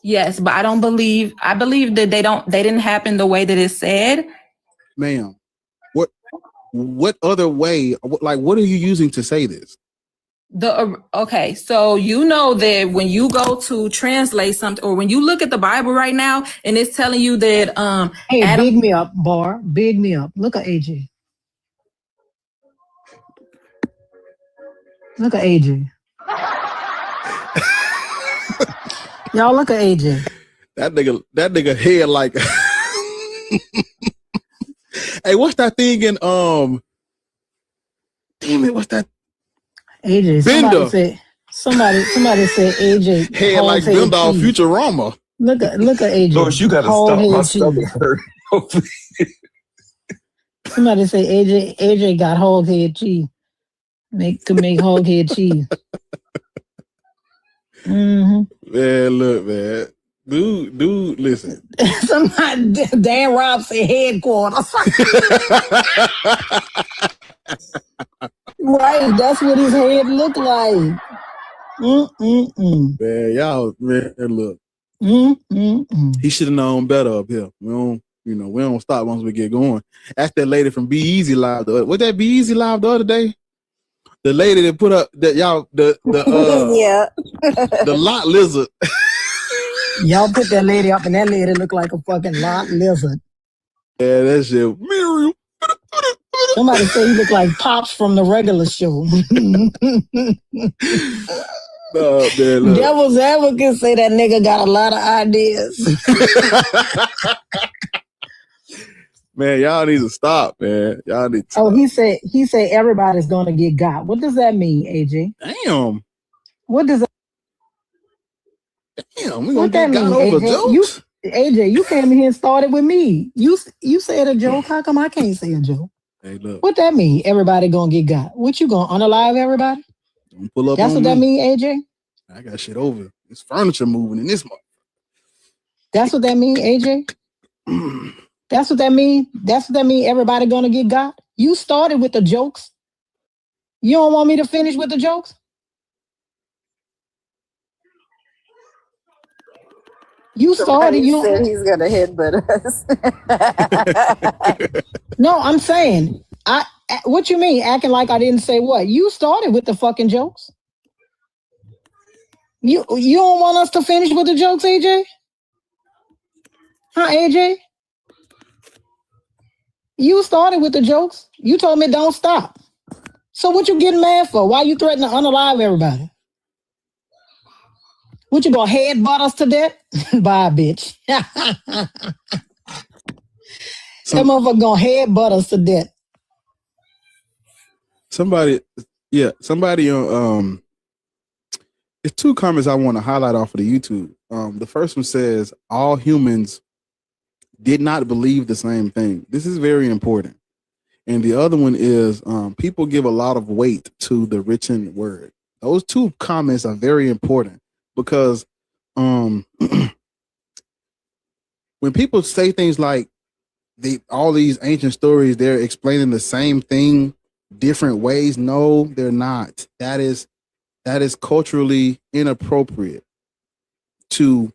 Yes, but I don't believe. I believe that they didn't happen the way that it said. Ma'am, what other way? Like, what are you using to say this? Okay, so you know that when you go to translate something, or when you look at the Bible right now and it's telling you that hey, Adam, big me up, Bar. Big me up. Look at AJ. Look at AJ. Y'all look at AJ. That nigga head like hey, what's that thing in damn it, what's that? AJ, Bender. Somebody said AJ head like Bender on Futurama. Look at AJ. Lord, you gotta stop. My stomach hurt. Somebody say AJ got hog head cheese. Make hog head cheese. Man, look, man. Dude, listen. Somebody, Dan Rob said headquarters. Right, that's what his head looked like. Man, y'all, man, look. He should have known better up here. We don't stop once we get going. That's that lady from Be Easy Live. Was that Be Easy Live the other day? The lady that put up that y'all the yeah. The lot lizard. Y'all put that lady up, and that lady looked like a fucking lot lizard. Yeah, that shit. Miriam. Somebody say he looked like Pops from the regular show. No, man, Devil's advocate say that nigga got a lot of ideas. Man, y'all need to stop, man. Y'all need to stop. Oh, he said everybody's gonna get got. What does that mean, AJ? Damn. What does that? Damn, we gonna get got over jokes. AJ, you came in here and started with me. You said a joke. How come I can't say a joke? Hey, look. What that mean? Everybody gonna get got. What you gonna unalive everybody? Don't pull up. That's what that mean, AJ. I got shit over. It's furniture moving in this month. That's what that mean, AJ. That's what that mean. That's what that mean. Everybody gonna get got. You started with the jokes. You don't want me to finish with the jokes? You started. You said he's gonna headbutt us. No, I'm saying. What you mean? Acting like I didn't say what? You started with the fucking jokes. You don't want us to finish with the jokes, AJ? Huh, AJ? You started with the jokes. You told me don't stop. So what you getting mad for? Why you threatening to unalive everybody? What, you gonna headbutt us to death? Bye, bitch. That motherfucker gonna headbutt us to death. Somebody on it's two comments I want to highlight off of the YouTube. The first one says all humans did not believe the same thing. This is very important. And the other one is people give a lot of weight to the written word. Those two comments are very important because when people say things like all these ancient stories, they're explaining the same thing different ways. No, they're not. That is culturally inappropriate to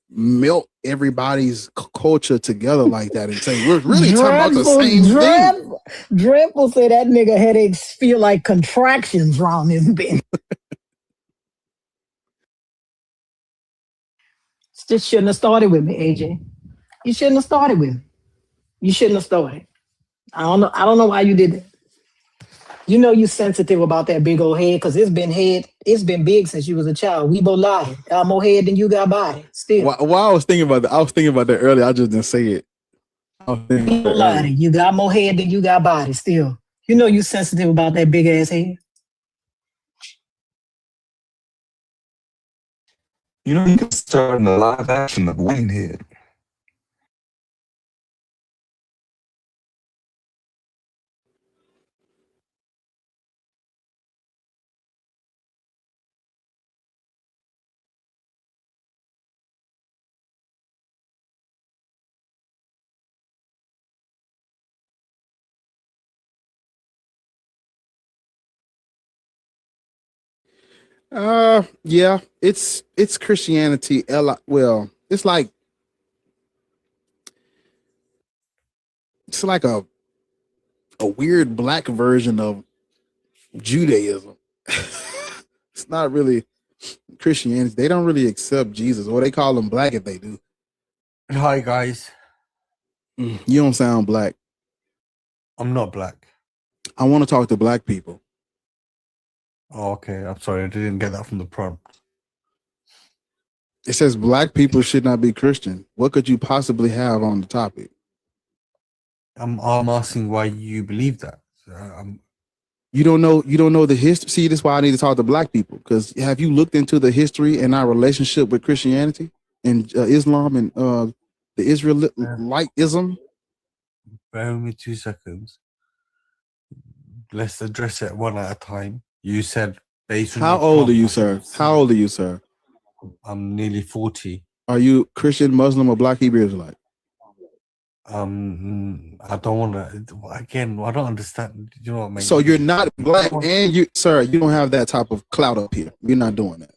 melt everybody's culture together like that and say we're really talking about the same thing. Dreadful say that nigga headaches feel like contractions around his bed. Just shouldn't have started with me, AJ. You shouldn't have started with me. You shouldn't have started. I don't know why you did that. You know you sensitive about that big old head because it's been big since you was a child. We both lied. Got more head than you got body. Still. While I was thinking about that earlier. I just didn't say it. You got more head than you got body. Still. You know you sensitive about that big ass head. You know you can start in the live action of Wayne Head. Yeah, it's Christianity. Well, it's like a weird black version of Judaism. It's not really Christianity. They don't really accept Jesus, or they call him black if they do. Hi guys. You don't sound black. I'm not black. I want to talk to black people. Oh, okay. I'm sorry. I didn't get that from the prompt. It says black people should not be Christian. What could you possibly have on the topic? I'm asking why you believe that. You don't know the history. See, this is why I need to talk to black people. Because have you looked into the history and our relationship with Christianity and Islam and the Israelitism? Bear with me 2 seconds. Let's address it one at a time. You said based on How old are you, sir? How old are you, sir? I'm nearly 40. Are you Christian, Muslim, or Black Hebrew Israelite? I don't want to. Again, I don't understand. You know what I mean? So you're not black, and you don't have that type of clout up here. You're not doing that.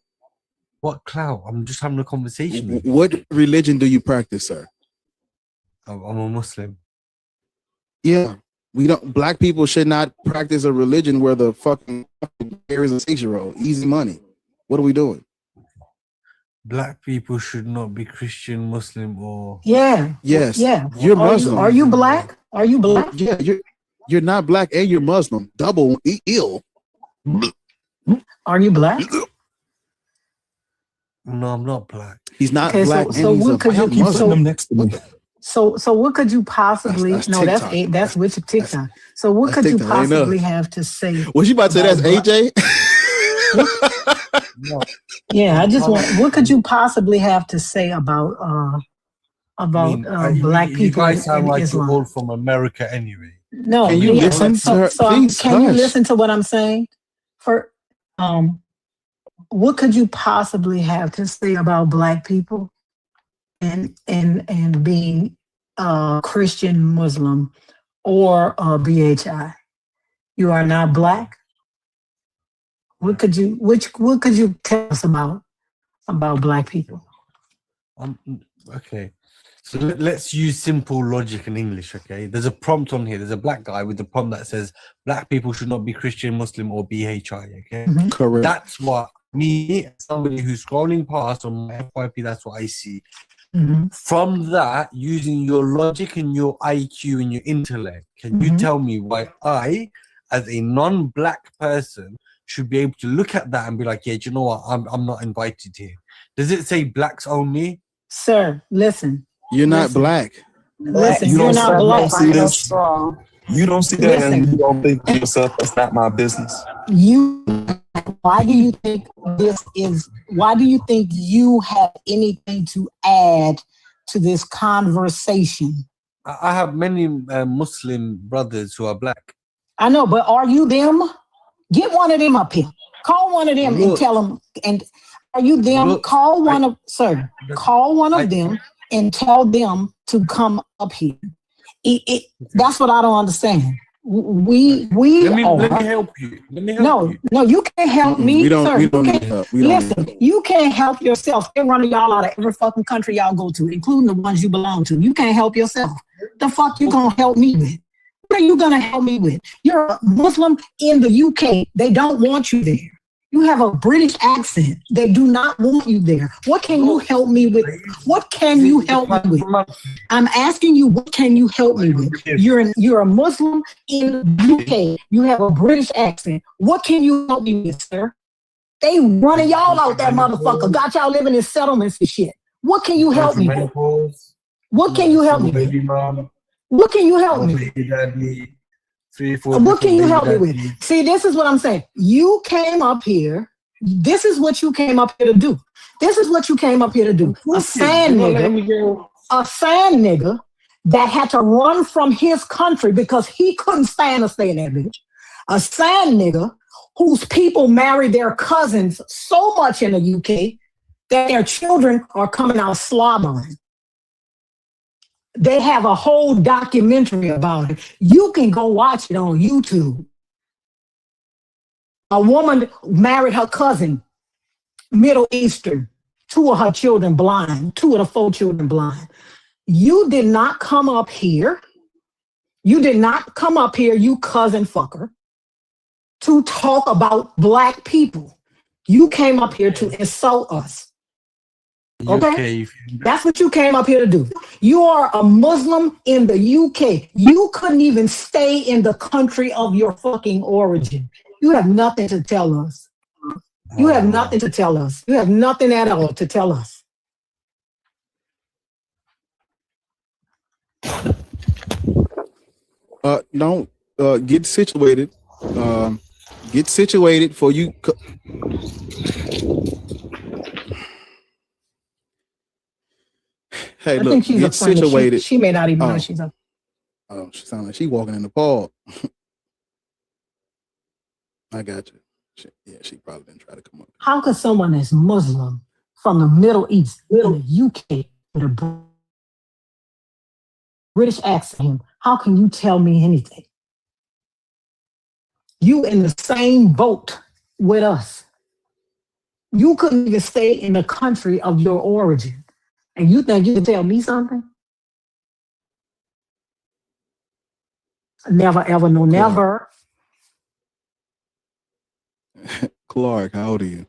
What clout? I'm just having a conversation. What religion do you practice, sir? I'm a Muslim. Yeah. Black people should not practice a religion where the fucking there is a 6-year-old. Easy money. What are we doing? Black people should not be Christian, Muslim, or yes. Yeah. You're Muslim. Are you black? Are you black? Yeah, you're not black and you're Muslim. Double ill. Are you black? No, I'm not black. He's not black. So what could you keep putting them next to me? So what could you possibly? That's which TikTok. So what could you possibly have to say? Was you about to say that's AJ? No. Yeah, I just want. What could you possibly have to say about black people? You guys sound in like Islam? you're all from America anyway. No, can you listen to her? Please, can you listen to what I'm saying? What could you possibly have to say about black people and being Christian, Muslim, or BHI? You are not black. What could you tell us about black people? Okay. So let's use simple logic in English, okay? There's a prompt on here. There's a black guy with the prompt that says black people should not be Christian, Muslim, or BHI, okay? Mm-hmm. Correct. That's what me, somebody who's scrolling past on my FYP, that's what I see. Mm-hmm. From that, using your logic and your IQ and your intellect, can you tell me why I, as a non-black person, should be able to look at that and be like, yeah, do you know what? I'm not invited here. Does it say blacks only? Sir, listen. You're not black. Listen, you're not black. You don't see that, and you don't think to yourself, that's not my business. Why do you think why do you think you have anything to add to this conversation? I have many Muslim brothers who are black. I know, but are you them? Get one of them up here. Call one of them and tell them. And are you them? Call one of them and tell them to come up here. That's what I don't understand. Let me help you. No, you can't help me, sir. Listen, you can't help yourself. They're running y'all out of every fucking country y'all go to, including the ones you belong to. You can't help yourself. The fuck you gonna help me with? What are you gonna help me with? You're a Muslim in the UK. They don't want you there. You have a British accent. They do not want you there. What can you help me with? What can you help me with? I'm asking you, what can you help me with? You're a Muslim in the UK. You have a British accent. What can you help me with, sir? They running y'all out that motherfucker. Got y'all living in settlements and shit. What can you help me with? What can you help me with? What can you help me with? What can you help me with? See, this is what I'm saying. You came up here. This is what you came up here to do. This is what you came up here to do. A sand nigga that had to run from his country because he couldn't stand to stay in that bitch. A sand nigga whose people marry their cousins so much in the UK that their children are coming out slobbering. They have a whole documentary about it. You can go watch it on YouTube. A woman married her cousin, Middle Eastern, 2 of her children blind, 2 of the 4 children blind. You did not come up here. You did not come up here, you cousin fucker, to talk about black people. You came up here to insult us. Okay, that's what you came up here to do. You are a Muslim in the UK. You couldn't even stay in the country of your fucking origin. You have nothing to tell us. You have nothing to tell us. You have nothing at all to tell us. Don't get situated. Get situated for you. Hey, look, get situated. She may not even know she's up. Oh, she sounds like she's walking in the park. I got you. She probably didn't try to come up. How could someone that's Muslim from the Middle East, in the UK, with a British accent, how can you tell me anything? You in the same boat with us. You couldn't even stay in the country of your origin. And you think you can tell me something? Never, ever, no, never. Clark, how old are you?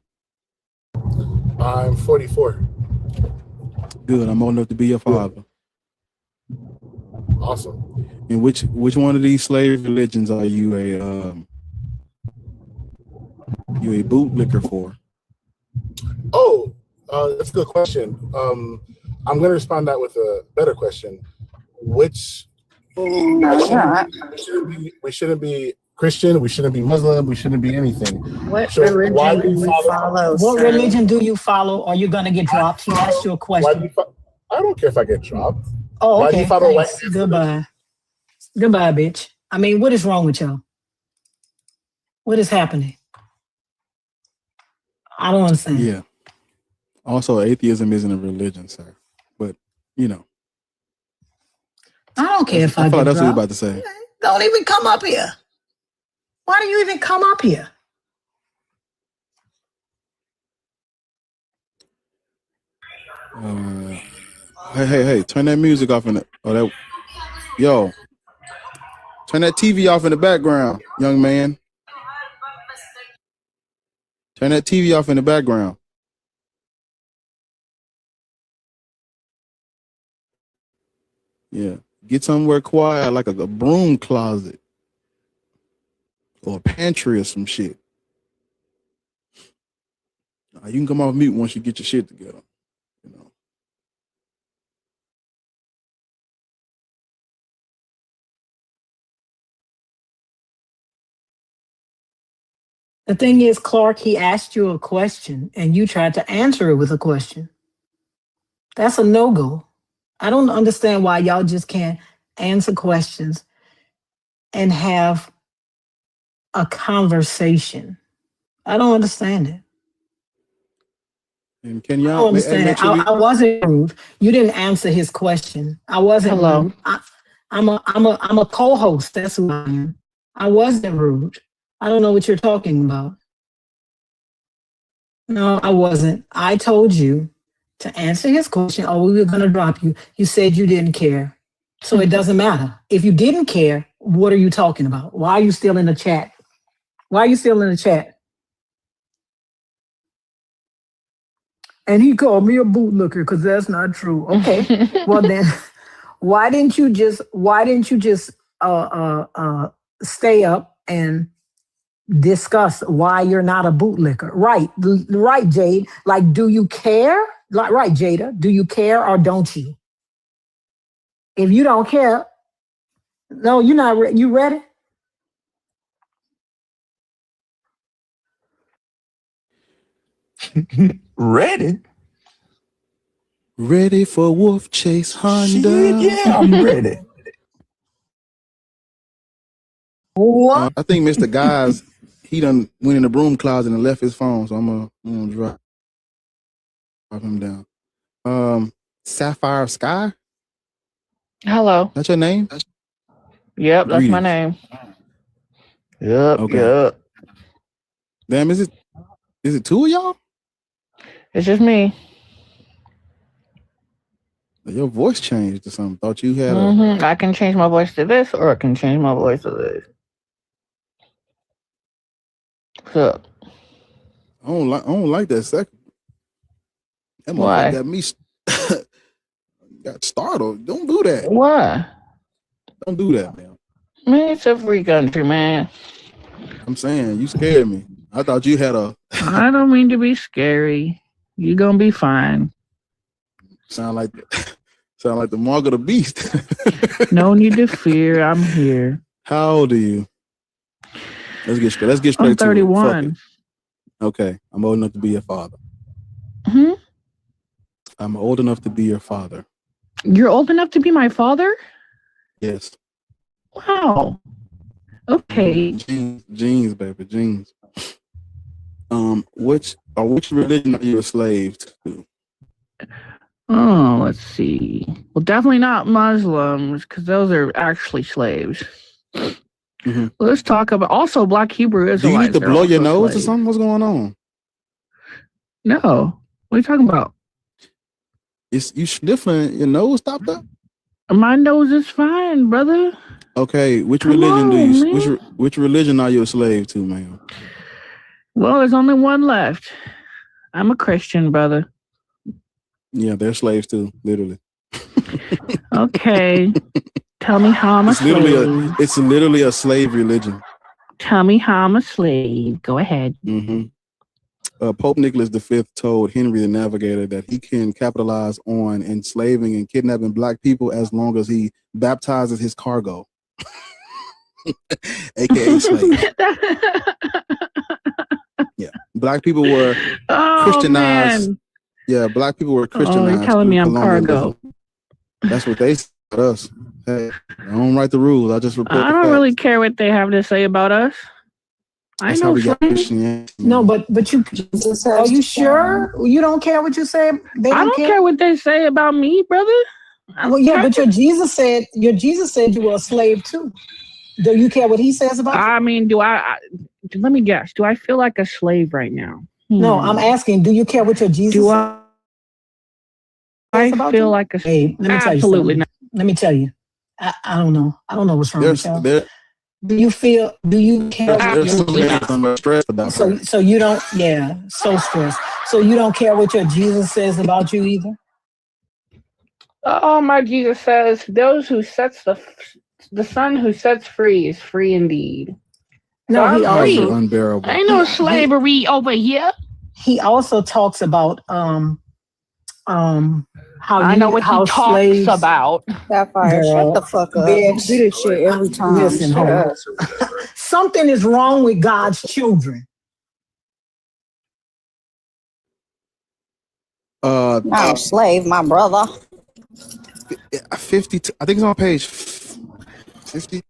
I'm 44. Good. I'm old enough to be your father. Awesome. And which one of these slave religions are you a bootlicker for? Oh, that's a good question. I'm going to respond that with a better question. which we shouldn't be Christian, we shouldn't be Muslim, we shouldn't be anything. What So religion why do do you follow? What religion do you follow? Or you're gonna get dropped? He asked you a question. I don't care if I get dropped. Oh, Why do okay. you follow Thanks. Goodbye. Goodbye, bitch. I mean, what is wrong with y'all? What is happening? I don't understand. Yeah. Also, atheism isn't a religion, sir. But you know, I don't care if I thought get that's what you dropped. about to say. Don't even come up here. Why do you even come up here? Hey! Turn that music off in the. Yo, turn that TV off in the background, young man. Turn that TV off in the background. Yeah, get somewhere quiet, like a broom closet or a pantry or some shit. You can come off mute once you get your shit together. You know. The thing is, Clark, he asked you a question and you tried to answer it with a question. That's a no-go. I don't understand why y'all just can't answer questions and have a conversation. I don't understand it. And can I y'all don't understand it. I wasn't rude. You didn't answer his question. I wasn't rude. I'm a co-host. That's who I am. I wasn't rude. I don't know what you're talking about. No, I wasn't. I told you to answer his question, or we were going to drop you. You said you didn't care. So it doesn't matter. If you didn't care, what are you talking about? Why are you still in the chat? Why are you still in the chat? And he called me a bootlicker because that's not true. Okay. Well then, why didn't you just stay up and discuss why you're not a bootlicker? Right, Jade. Like, do you care? Like, right, Jada. Do you care or don't you? If you don't care, no, you're not. You ready? Ready? Ready for Wolf Chase Honda? Yeah, I'm ready. What? I think Mr. Guys, he done went in the broom closet and left his phone, so I'm gonna drop him down. Sapphire Sky? Hello. That's your name? Yep, that's my Greetings. name. Yep, Okay. yep. Damn, is it two of y'all? It's just me. Your voice changed or something. Thought you had I can change my voice to this, or I can change my voice to this. What's up? I don't like that second. That Why? motherfucker got me got startled. Don't do that. Why? Don't do that, man. Man, it's a free country, man. I'm saying you scared me. I thought you had a I don't mean to be scary. You're gonna be fine. sound like the mark of the beast. No need to fear. I'm here. How old are you? Let's get straight I'm to 31. it. Okay, I'm old enough to be your father. I'm old enough to be your father. You're old enough to be my father? Yes. Wow. Okay. Genes, baby, genes. Which religion are you a slave to? Oh, let's see. Well, definitely not Muslims, because those are actually slaves. Mm-hmm. Let's talk about also Black Hebrew Israelites. Do you need to blow your nose slaves. or something? What's going on? No. What are you talking about? You sniffling? Your nose stopped up? My nose is fine, brother. Okay, which Come religion on, which religion are you a slave to, man? Well, there's only one left. I'm a Christian, brother. Yeah, they're slaves too, literally. Okay. Tell me how I'm a slave. It's literally a slave religion. Tell me how I'm a slave. Go ahead. Mm-hmm. Pope Nicholas V told Henry the Navigator that he can capitalize on enslaving and kidnapping black people as long as he baptizes his cargo, aka slaves. Yeah, black people were Christianized. Man. Yeah, black people were Oh, Christianized. you're telling me I'm colonialism. cargo. That's what they said about us. Hey, I don't write the rules. I just report. I don't really care what they have to say about us. That's how we got Christianity. No, but you are you sure you don't care what you say? They I don't care what they say about me, brother. Well, yeah, but your Jesus said you were a slave too. Do you care what he says about you? I mean, let me guess. Do I feel like a slave right now? No, I'm asking, do you care what your Jesus says? I feel like a slave. Let me tell you Absolutely something. not. Let me tell you. I don't know. I don't know what's wrong with y'all. Do you care? So you don't, so stressed. So you don't care what your Jesus says about you either? Oh, my Jesus says, those who sets the son who sets free is free indeed. No, so he I'm free. also unbearable. Ain't no slavery over here. He also talks about how I know what he talks slaves, about. Sapphire, shut the fuck up. Bitch. Do this shit every time. Listen, Shut hold up. on. Something is wrong with God's children. Not a slave, my brother. 52. I think it's on page 50.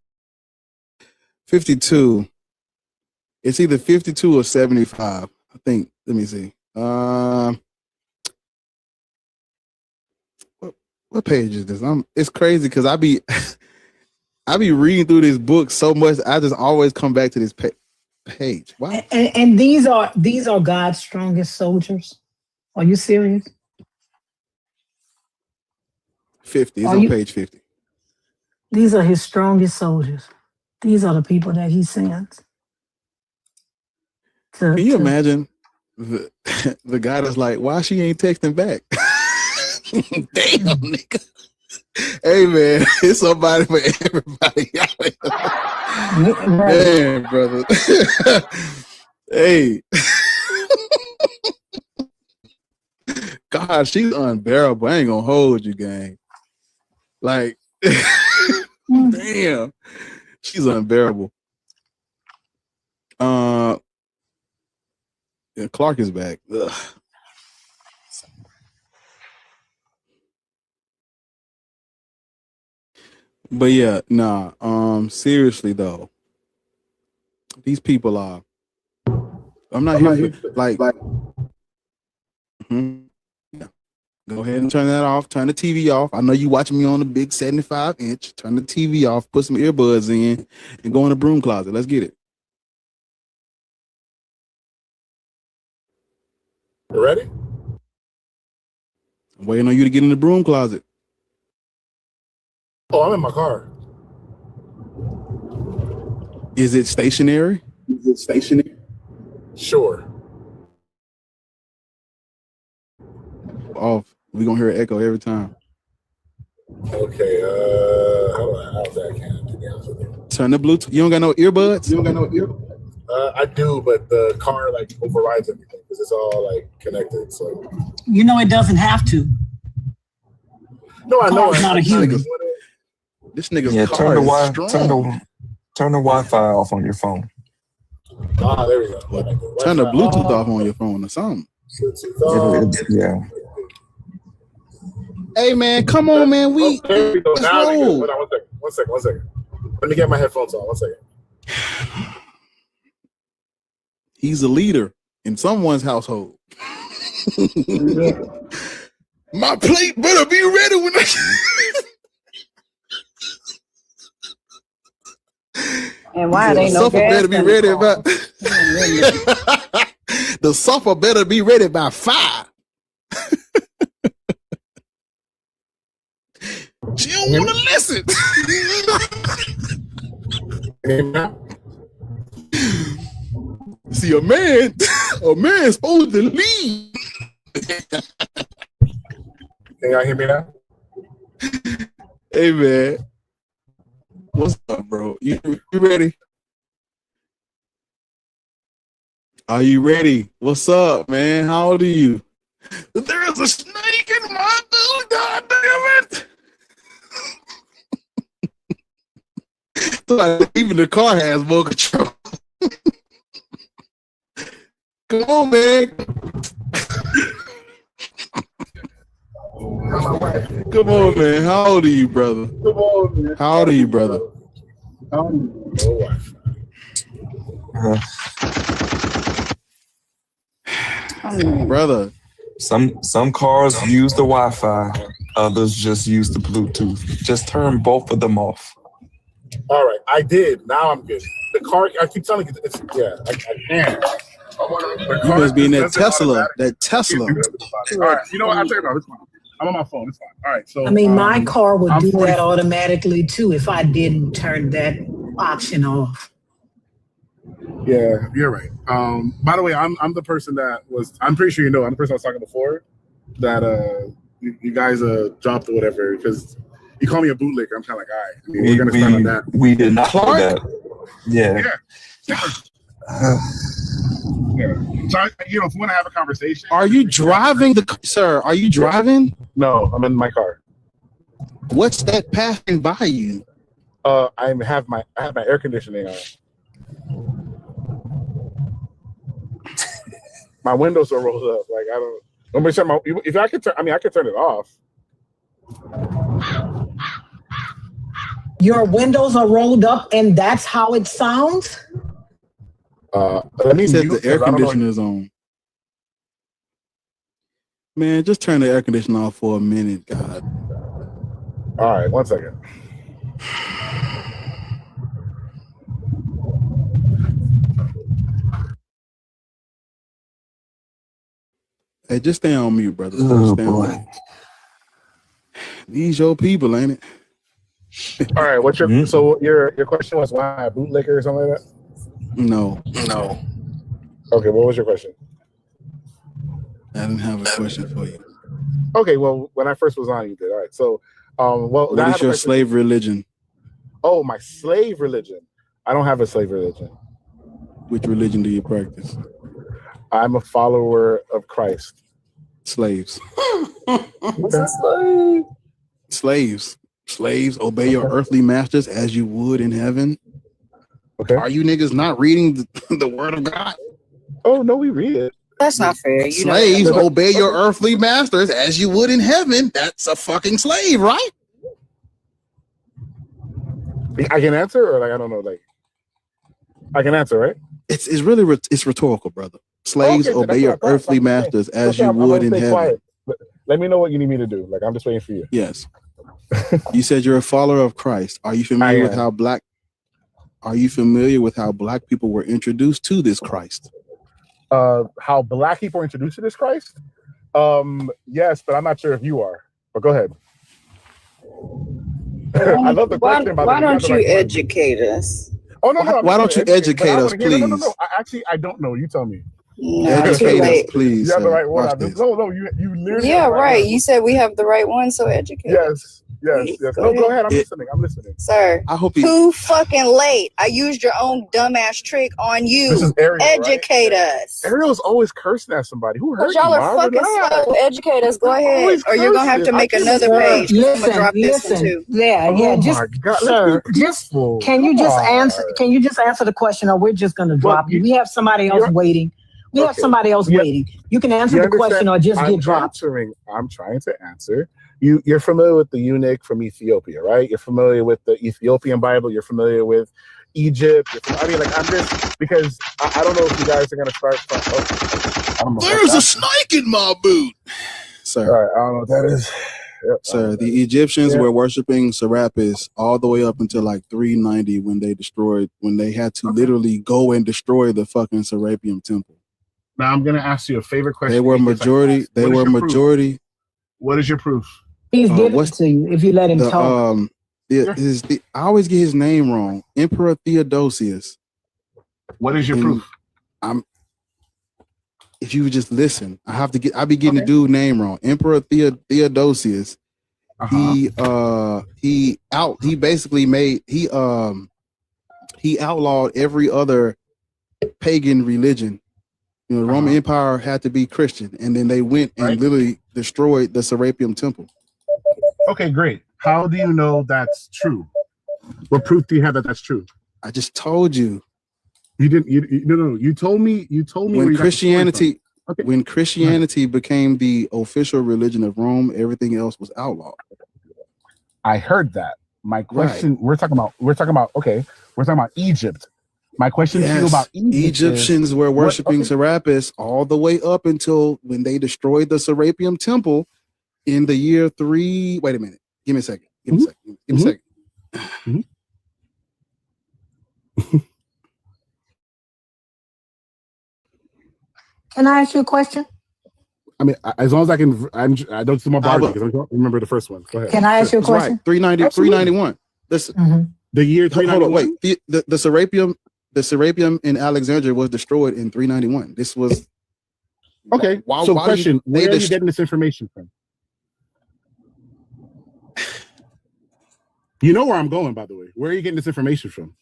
52. It's either 52 or 75. I think. Let me see. What page is this? It's crazy because I be reading through this book so much. I just always come back to this page. Wow. And these are God's strongest soldiers. Are you serious? 50. It's on page 50. These are his strongest soldiers. These are the people that he sends. Can you imagine the guy that's like, why she ain't texting back? Damn, nigga. Hey, man, it's somebody for everybody. Man, brother. Hey. God, she's unbearable. I ain't gonna hold you, gang. Like, damn, she's unbearable. Yeah, Clark is back. Ugh. But yeah, nah. Seriously though, these people are. I'm not here for like. Yeah. Go ahead and turn that off. Turn the TV off. I know you watching me on the big 75-inch. Turn the TV off. Put some earbuds in, and go in the broom closet. Let's get it. You ready? I'm waiting on you to get in the broom closet. Oh, I'm in my car. Is it stationary? Sure. Off. We're gonna hear an echo every time. Okay, how's that count, to be honest with you? Turn the Bluetooth. You don't got no earbuds? I do, but the car like overrides everything because it's all like connected. So You know it doesn't have to. no, I know. Car's not a human. This nigga's Yeah, car is strong. turn the Wi-Fi off on your phone. Ah, there we go. Turn the Bluetooth off on your phone or something. Yeah. Hey man, come on, man. There we go. Let's Now we roll. good. Hold on, one second. Let me get my headphones on. 1 second. He's a leader in someone's household. My plate better be ready when I. And why they no supper gas better be in the ready car? about. The supper better be ready by 5. She don't want to listen. See, a man's supposed to lead. Can y'all hear me now? Hey man, what's up, bro? You ready? Are you ready? What's up, man? How old are you? There's a snake in my food, god damn it. So even the car has more control. Come on, man. Come on, man. How old are you, brother? Come on, man. How old are you, brother? Brother. Some cars use the Wi-Fi, others just use the Bluetooth. Just turn both of them off. All right, I did. Now I'm good. The car, I keep telling you, it's I can't. You must be in that Tesla. That Tesla. All right, you know what? I'll tell you about it. It's fine. I'm on my phone. It's fine. All right, so I mean, my car would I'm do 40. that automatically too if I didn't turn that option off. Yeah, you're right. By the way, I'm the person that was. I'm pretty sure you know. I'm the person I was talking before. That you guys dropped or whatever because you call me a bootlicker. I'm kind of like, all right. I mean, we're gonna start on that. We did not know that. Yeah. Yeah. So if you want to have a conversation. Are you driving sir? Are you driving? No, I'm in my car. What's that passing by you? I have my air conditioning on. My windows are rolled up. Like I don't. Let me check if I could turn. I mean, I could turn it off. Your windows are rolled up, and that's how it sounds. Let me set the air conditioner's on. Man, just turn the air conditioner off for a minute, God. All right, 1 second. Hey, just stay on mute, brother. Oh, stay on mute. These your people, ain't it? All right, what's your so your question was why a bootlicker or something like that? No. Okay, what was your question? I didn't have a question for you. Okay, well, when I first was on, you did. All right, so well, what is your slave religion? Oh, my slave religion. I don't have a slave religion. Which religion do you practice? I'm a follower of Christ. Slaves. What's a slave? Slaves obey your earthly masters as you would in heaven. Okay. Are you niggas not reading the word of God? Oh no, we read it. That's not fair. Slaves obey your earthly masters as you would in heaven. That's a fucking slave, right? I can answer, or like I don't know, like I can answer, right? It's really it's rhetorical, brother. Slaves obey your earthly masters as you would in heaven. Quiet. Let me know what you need me to do. Like I'm just waiting for you. Yes. You said you're a follower of Christ. Are you familiar with how black? Are you familiar with how black people were introduced to this Christ? How black people were introduced to this Christ? Yes, but I'm not sure if you are. But go ahead. I love the question. Why don't you educate us? Oh no! Why don't you educate us, please? No. I don't know. You tell me. No, educate us, please. You have the right one. No, you literally. Yeah, right. You said we have the right one, so educate. Yes. No, go ahead. I'm listening. Sir, I hope too fucking late. I used your own dumbass trick on you. This is Ariel, educate us. Ariel's always cursing at somebody. Who hurt you? Y'all are fucking slow. Educate us. Go ahead, or you're gonna have to make another page. I'm gonna drop this one too. Sir, can you just answer? Can you just answer the question, or we're just gonna drop you? We have somebody else waiting. We have somebody else waiting. You can answer the question or just get dropped. I'm trying to answer. You're familiar with the eunuch from Ethiopia, right? You're familiar with the Ethiopian Bible. You're familiar with Egypt. I mean, like I'm just because I don't know if you guys are gonna start. I don't know. There's a snake in my boot, sir. All right, I don't know what that is. Yep, sir, the Egyptians were worshiping Serapis all the way up until like 390 when they had to literally go and destroy the fucking Serapeum temple. Now I'm gonna ask you a favorite question. They were majority. What is your proof? He's giving it to you if you let him talk. I always get his name wrong. Emperor Theodosius. What is your proof? If you would just listen, I'll be getting the dude name wrong. Emperor Theodosius. He outlawed every other pagan religion You know, the Roman Empire had to be Christian, and then they went and literally destroyed the Serapeum Temple. Okay, great. How do you know that's true? What proof do you have that that's true? I just told you. You didn't. No. You told me. When Christianity, when Christianity became the official religion of Rome, everything else was outlawed. I heard that. My question. We're talking about. Okay. We're talking about Egypt. My question to you about Egypt Egyptians were worshiping Serapis all the way up until when they destroyed the Serapeum Temple in the year 3. Wait a minute. Give me a second. Give me a second. Can I ask you a question? I mean, as long as I can, I don't see my body because I don't remember the first one. Go ahead. Can I ask you a question? Right. 391. Listen, the year 391. Hold on, wait. The Serapeum in Alexandria was destroyed in 391. This was okay. So, question: where are you getting this information from? You know where I'm going, by the way. Where are you getting this information from?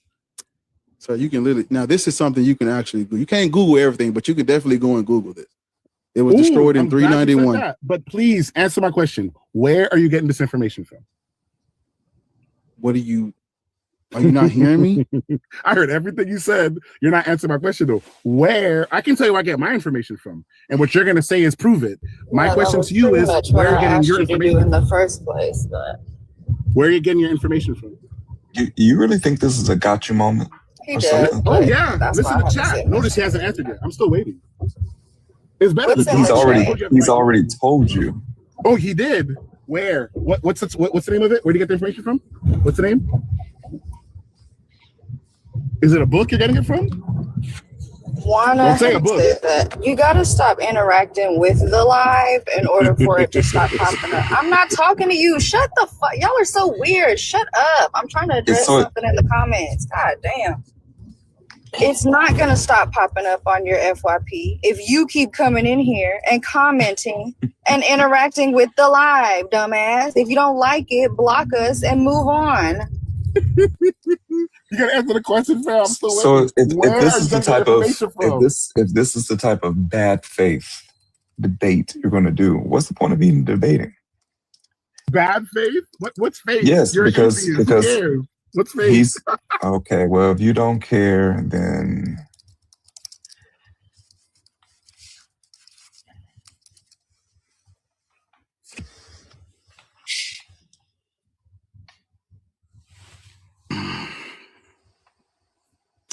So you can literally now. This is something you can actually Google. You can't Google everything, but you can definitely go and Google this. It was destroyed in 391. But please answer my question. Where are you getting this information from? What are you not hearing me? I heard everything you said. You're not answering my question though. Where? I can tell you where I get my information from, and what you're going to say is prove it. My question to you is where are you getting your information in the first place? But where are you getting your information from? You really think this is a gotcha moment? He did. Oh yeah. Listen to chat. Notice he hasn't answered yet. I'm still waiting. It's better. He's already told you. Oh, he did. Where? What's the name of it? Where do you get the information from? What's the name? Is it a book you're getting it from? Don't say a book. That you got to stop interacting with the live in order for it to stop popping up. I'm not talking to you. Shut the fuck. Y'all are so weird. Shut up. I'm trying to address something in the comments. God damn. It's not going to stop popping up on your FYP if you keep coming in here and commenting and interacting with the live, dumbass. If you don't like it, block us and move on. You gotta answer the question, fam. I'm still So waiting. if this is the type of if this is the type of bad faith debate you're going to do, what's the point of even debating? Bad faith? What's faith? Yes, You're because what's faith? Okay. Well, if you don't care, then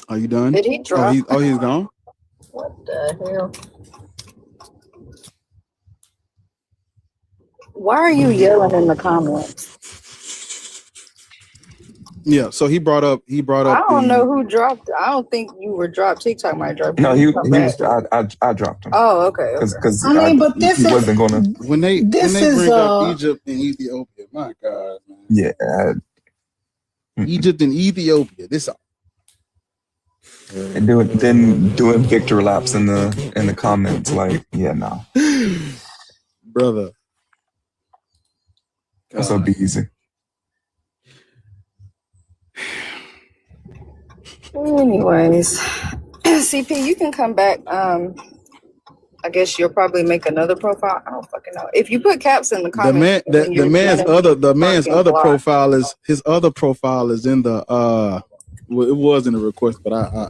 Are you done? Did he drop? Oh, he's gone? What the hell? Why are you yelling in the comments? Yeah, so he brought up. I don't know who dropped. I don't think you were dropped. TikTok might drop. no, he was. I dropped him. Oh, okay. Because I mean, but this he is wasn't gonna. When they bring up Egypt and Ethiopia, my God, man. Yeah. Egypt and Ethiopia. This. And doing victory laps in the comments, like, yeah, no, brother. That's so be easy. Anyways, CP, you can come back. I guess you'll probably make another profile. I don't fucking know. If you put caps in the comments, the man's other profile is his other profile is in the well, it was in the request, but I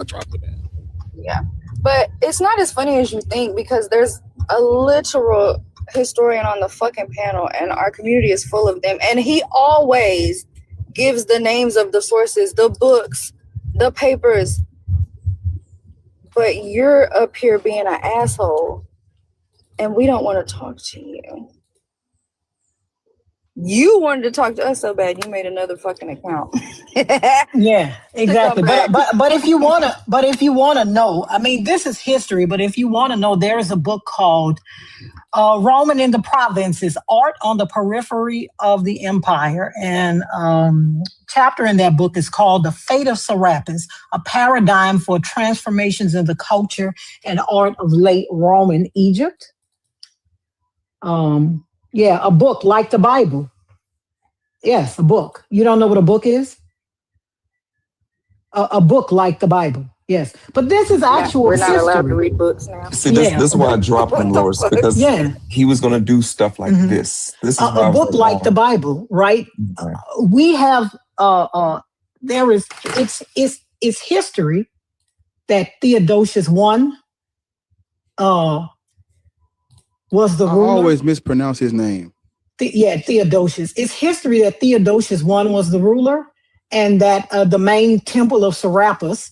dropped it in. Yeah, but it's not as funny as you think because there's a literal historian on the fucking panel, and our community is full of them. And he always gives the names of the sources, the books, the papers. But you're up here being an asshole, and we don't want to talk to you. You wanted to talk to us so bad, you made another fucking account. Yeah, exactly. But if you wanna know, I mean, this is history. But if you want to know, there is a book called "Roman in the Provinces: Art on the Periphery of the Empire," and chapter in that book is called "The Fate of Serapis: A Paradigm for Transformations in the Culture and Art of Late Roman Egypt." Yeah, a book like the Bible. Yes, a book. You don't know what a book is? A book like the Bible. Yes, but this is actual We're not history. allowed to read books now. See, this is why I dropped him, Loris, because he was going to do stuff like this. This is a book like the Bible, right? We have there is it's history that Theodosius I was the ruler. I always mispronounce his name. Theodosius. It's history that Theodosius I was the ruler, and that the main temple of Serapis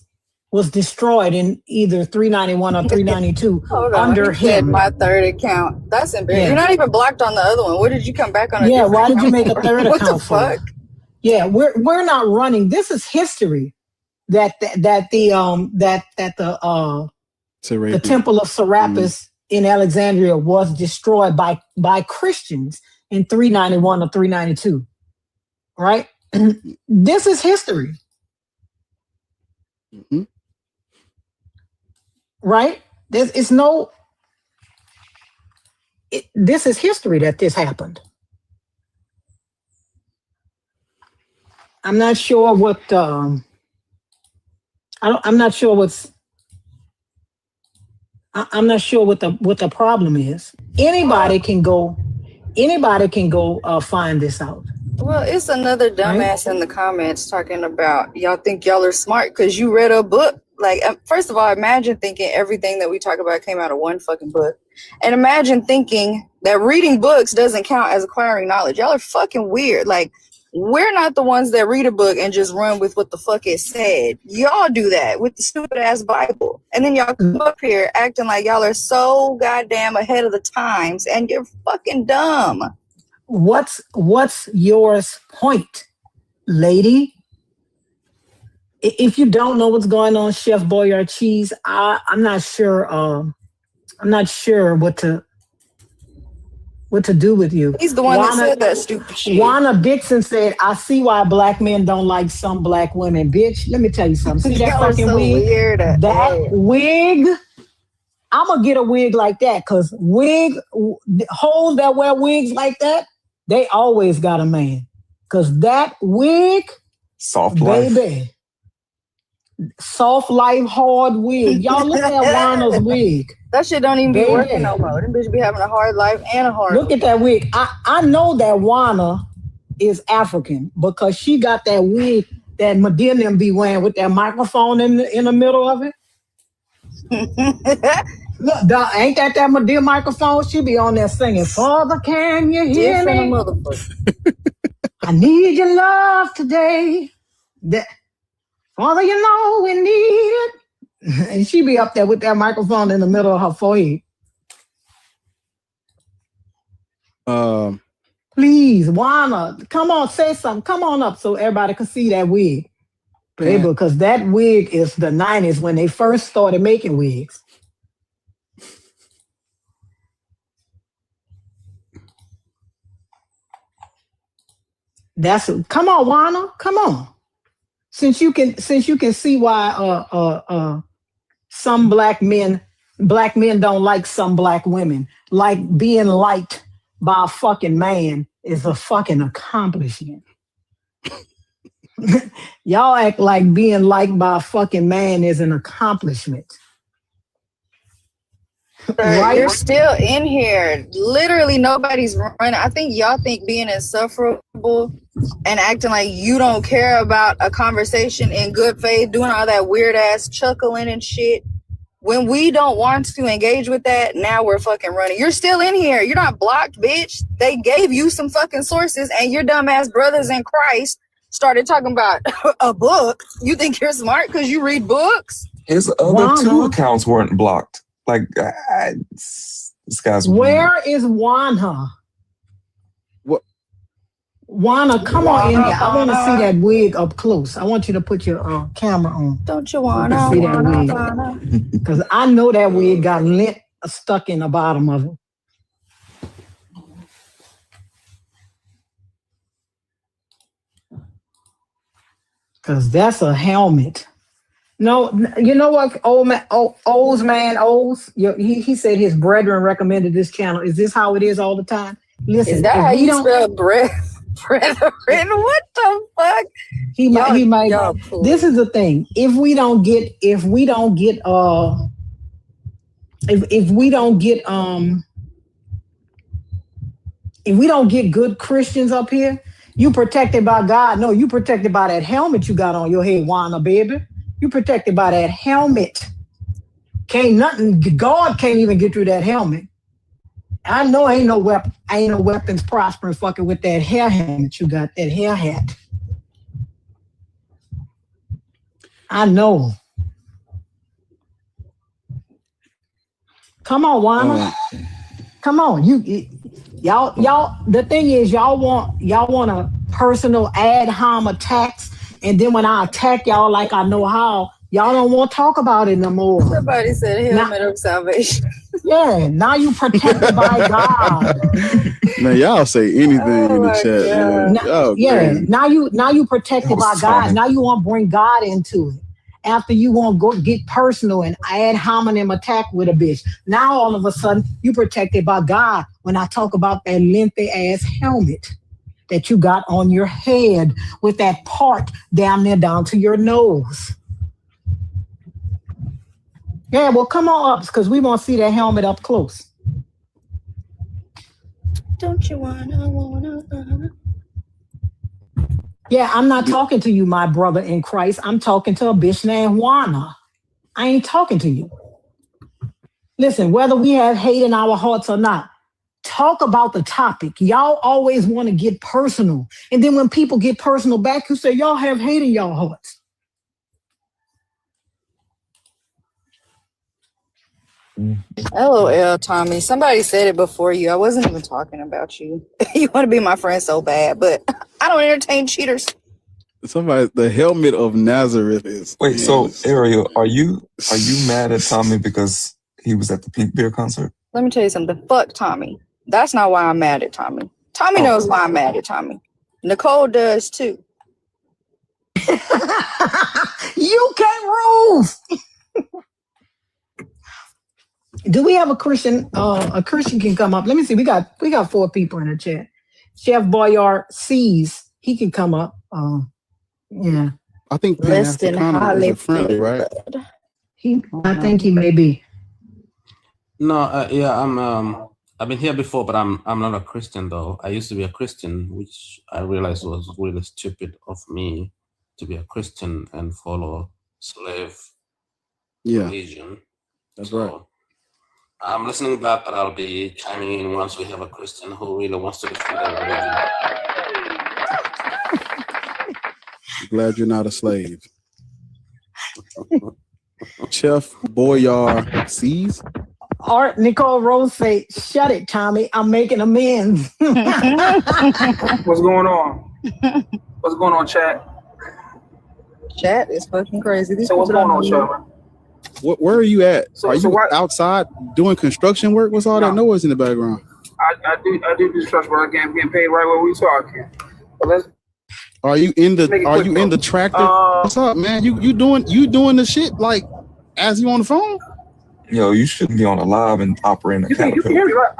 was destroyed in either 391 or 392 under him. My third account. That's embarrassing. You're not even blocked on the other one. What did you come back on? Why did you make a third what account the for? Fuck? Yeah, we're not running. This is history that the temple of Serapis in Alexandria was destroyed by Christians in 391 or 392. Right? This is history. Right? This is history that this happened. I'm not sure what I'm not sure what the problem is. Anybody can go find this out. Well, it's another dumbass in the comments talking about y'all think y'all are smart because you read a book. Like, first of all, imagine thinking everything that we talk about came out of one fucking book. And imagine thinking that reading books doesn't count as acquiring knowledge. Y'all are fucking weird. Like, we're not the ones that read a book and just run with what the fuck it said. Y'all do that with the stupid ass Bible. And then y'all come up here acting like y'all are so goddamn ahead of the times and you're fucking dumb. What's yours point, lady? If you don't know what's going on, Chef Boyardee, I'm not sure. I'm not sure what to do with you. He's the one that said that stupid shit. Juana Dixon said, "I see why black men don't like some black women." Bitch, let me tell you something. See that fucking wig? Weird. That wig. I'm gonna get a wig like that because hoes that wear wigs like that, they always got a man. Because that wig, soft life. Baby. Soft life, hard wig. Y'all look at Juana's wig. That shit don't even be working no more. Them bitch be having a hard life and a hard Look at that wig. I know that Juana is African because she got that wig that Medina be wearing with that microphone in the middle of it. Look, ain't that Medina microphone? She be on there singing, "Father, can you hear me? I need your love today. Father, you know we need it." And she be up there with that microphone in the middle of her forehead. Please, Juana, come on, say something. Come on up so everybody can see that wig. Baby, because that wig is the 90s when they first started making wigs. Come on, Juana, come on. Since you can see why some black men don't like some black women. Like being liked by a fucking man is a fucking accomplishment. Y'all act like being liked by a fucking man is an accomplishment. Right? You're still in here. Literally nobody's running. I think y'all think being insufferable and acting like you don't care about a conversation in good faith, doing all that weird ass chuckling and shit. When we don't want to engage with that, now we're fucking running. You're still in here. You're not blocked, bitch. They gave you some fucking sources and your dumbass brothers in Christ started talking about a book. You think you're smart because you read books? His other two accounts weren't blocked. Like, this guy's Where is Juana? What? Juana, come on in here. I want to see that wig up close. I want you to put your camera on. Don't you wanna see that wig? Because I know that wig got lint stuck in the bottom of it. Because that's a helmet. No, you know what, O's, he said his brethren recommended this channel. Is this how it is all the time? Listen, is that how you spell breath? Brethren, what the fuck? He might. This is the thing. If we don't get good Christians up here, you protected by God. No, you protected by that helmet you got on your head, Wana, baby. You protected by that helmet. God can't even get through that helmet. I know ain't no weapons prospering fucking with that hair helmet you got, that hair hat. I know. Come on, Wana. Come on. Y'all, the thing is y'all want a personal ad hom attacks, and then when I attack y'all like I know how, y'all don't want to talk about it no more. Somebody said helmet of salvation. Yeah, now you protected by God. Man, y'all say anything in the chat. Man. Now you protected by God. Now you want to bring God into it. After you want to go get personal and ad hominem attack with a bitch. Now all of a sudden you protected by God when I talk about that lengthy ass helmet that you got on your head with that part down there down to your nose. Yeah, well, come on up because we want to see that helmet up close. Don't you wanna? Yeah, I'm not talking to you, my brother in Christ. I'm talking to a bitch named Wana. I ain't talking to you. Listen, whether we have hate in our hearts or not, talk about the topic. Y'all always want to get personal. And then when people get personal back, you say, y'all have hate in y'all hearts. LOL, Tommy. Somebody said it before you. I wasn't even talking about you. You want to be my friend so bad, but I don't entertain cheaters. Somebody, the helmet of Nazareth is. Wait, so Ariel, are you mad at Tommy because he was at the Pink Bear concert? Let me tell you something. Fuck Tommy. That's not why I'm mad at Tommy. Tommy knows why I'm mad at Tommy. Nicole does too. You can't rules. Do we have a Christian? A Christian can come up. Let me see. We got 4 people in the chat. Chef Boyard sees he can come up. Yeah. I think Less than Hollywood, friendly, right? I think he may be. No, yeah, I've been here before, but I'm not a Christian though. I used to be a Christian, which I realized was really stupid of me to be a Christian and follow slave religion. That's right. I'm listening back, but I'll be chiming in once we have a Christian who really wants to defend their religion. Glad you're not a slave. Chef Boyard sees. Art Nicole Rose say, shut it, Tommy. I'm making amends. What's going on? What's going on, chat? Chat is fucking crazy. So what's going on, Sherman? Where are you at? Are you outside doing construction work? What's all that noise in the background? I do construction work. I'm getting paid right where we talking. But are you in the tractor? What's up, man? You doing the shit like as you on the phone? Yo, you shouldn't be on a live and operating a Caterpillar. You can hear me, right?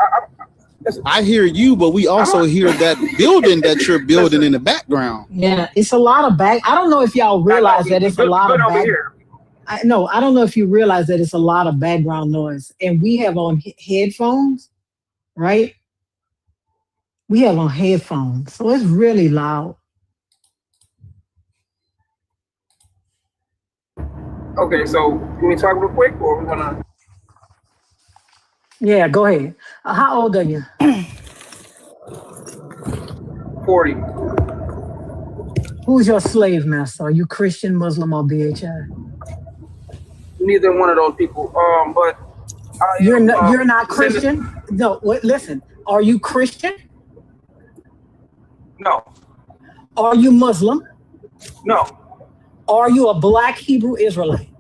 I hear you, but we also hear that building that you're building in the background. Yeah, it's a lot of back. I don't know if y'all realize that it's a lot of back. I don't know if you realize that it's a lot of background noise, and we have on headphones, right? We have on headphones, so it's really loud. Okay, so can we talk real quick, or we're gonna? Yeah, go ahead. How old are you? 40. Who's your slave master? Are you Christian, Muslim, or BHI? Neither one of those people. But you're not Christian. No, listen. Are you Christian? No. Are you Muslim? No. Are you a Black Hebrew Israelite?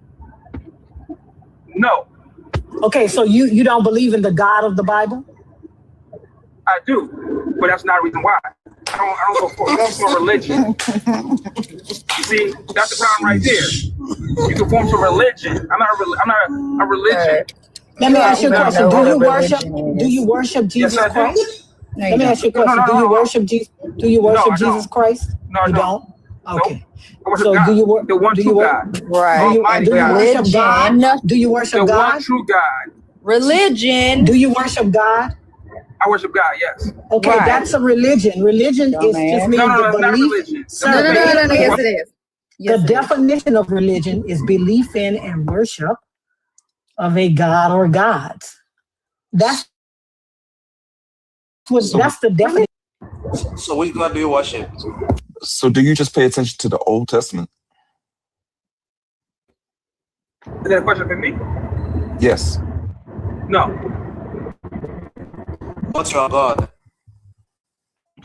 No. Okay, so you don't believe in the God of the Bible? I do, but that's not the reason why. I don't conform to religion. See, that's the problem right there. You conform to religion. I'm not a religion. Let me ask you a question. Do you worship Jesus Christ? Let me ask you a question. Do you worship Jesus? Do you worship I Jesus don't. Christ? No, I you don't. Okay. I worship So God. do you The one do true you God. Right. do you worship God? Do you worship The God? one true God. Religion. Do you worship God? I worship God, yes. Okay, Right. that's a religion. Religion is just means No, the it's not a belief. religion. Sir, No, yes it is. Yes, the it is. definition of religion is belief in and worship of a god or gods. That's the definition. So which God do you worship? So do you just pay attention to the Old Testament? Is that a question for me? Yes. No. What's your God?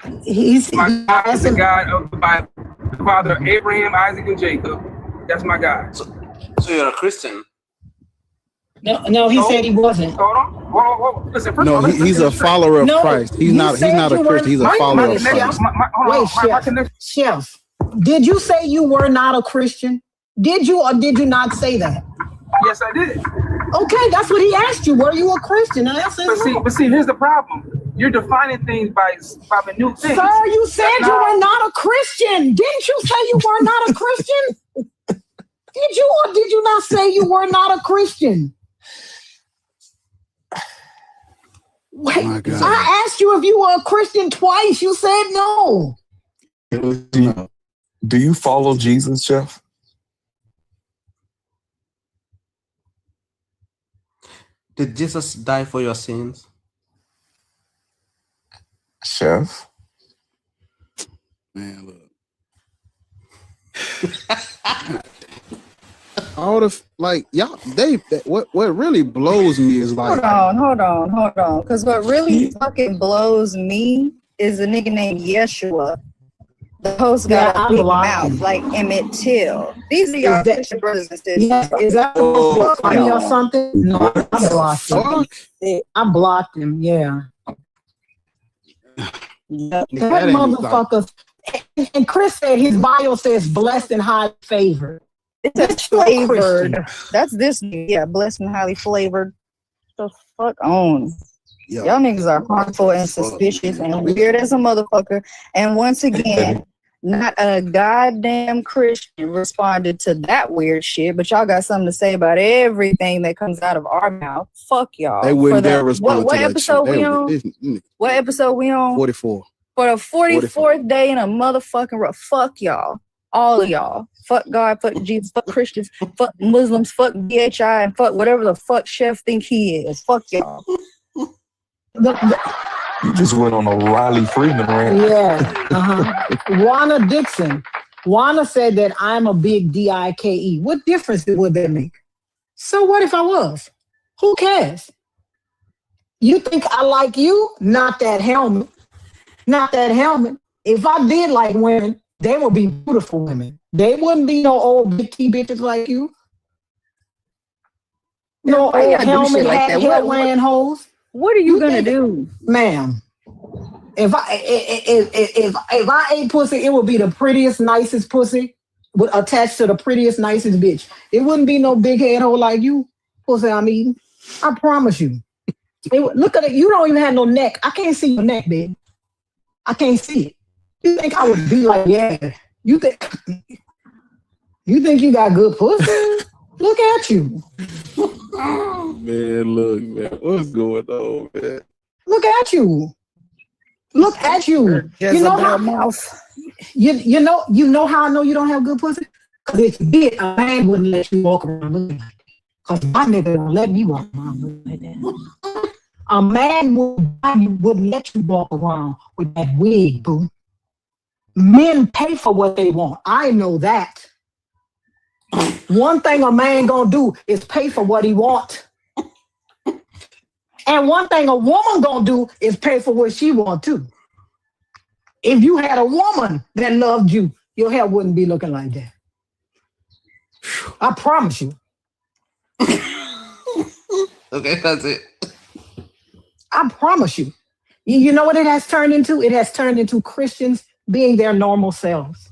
My God is the God of the Bible. The father of Abraham, Isaac, and Jacob. That's my God. So you're a Christian? No, he said he wasn't. Hold on. Whoa. Listen, first No, of all, let's he's get a this straight. follower of Christ. He's not a Christian. He's a follower of Christ. Chef, did you say you were not a Christian? Did you or did you not say that? Yes, I did. Okay, that's what he asked you. Were you a Christian? But see, here's the problem. You're defining things by the new things. Sir, you said you were not a Christian. Didn't you say you were not a Christian? Did you or did you not say you were not a Christian? Wait, I asked you if you were a Christian twice. You said no. Do you follow Jesus, Chef? Did Jesus die for your sins? Chef? Man, look. All the what really blows me is like, Hold on. Because what really fucking blows me is a nigga named Yeshua. The host got a big mouth like Emmett Till. These are y'all Christian brothers and sisters. Yeah, is that funny or something? No, I blocked him. I blocked him, yeah. That motherfucker. And Chris said his bio says blessed and highly favored. It's flavored. That's this, yeah, blessed and highly flavored. The fuck on. Y'all niggas are harmful and suspicious and weird as a motherfucker. And once again, not a goddamn Christian responded to that weird shit, but y'all got something to say about everything that comes out of our mouth. Fuck y'all. they wouldn't dare respond what to that episode shit. we on? What episode we on? 44. For the 44th day in a motherfucking row. Fuck y'all. All of y'all. Fuck God, fuck Jesus, fuck Christians, fuck Muslims, fuck DHI, and fuck whatever the fuck Chef think he is. Fuck y'all. You just went on a Riley Freeman rant. Yeah. Juana Dixon. Juana said that I'm a big DIKE. What difference would that make? So what if I was? Who cares? You think I like you? Not that helmet. Not that helmet. If I did like women, they would be beautiful women. They wouldn't be no old big T bitches like you. No old helmet like hat, hair wearing hoes. What are you gonna do, ma'am? If I ate pussy, it would be the prettiest, nicest pussy attached to the prettiest, nicest bitch. It wouldn't be no big head hole like you, pussy I'm eating. I promise you. Look at it. You don't even have no neck. I can't see your neck, babe. I can't see it. You think I would be like, yeah? You think you got good pussy? Look at you. Man, look, man. What's going on, man? Look at you. Look at you. You know how you know how I know you don't have good pussy? Because if you did, a man wouldn't let you walk around looking like that. Because my nigga don't let me walk around looking like that. A man wouldn't let you walk around with that wig, boo. Men pay for what they want. I know that. One thing a man gonna do is pay for what he want. And one thing a woman gonna do is pay for what she want too. If you had a woman that loved you, your hair wouldn't be looking like that. I promise you. Okay, that's it. I promise you. You know what it has turned into? It has turned into Christians being their normal selves.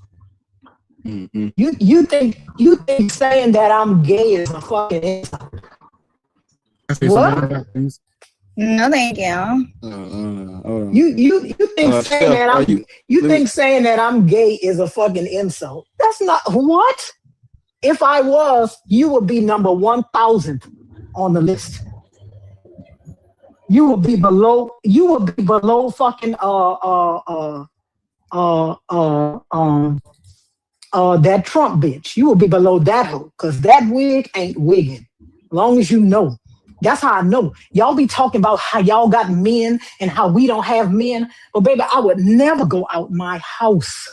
Mm-hmm. You think saying that I'm gay is a fucking insult. What? No, thank you. You think saying that think saying that I'm gay is a fucking insult. That's not what? If I was, you would be number 1,000 on the list. You would be below fucking that Trump bitch. You will be below that hoe, cause that wig ain't wigging. Long as you know. That's how I know. Y'all be talking about how y'all got men and how we don't have men. But baby, I would never go out my house.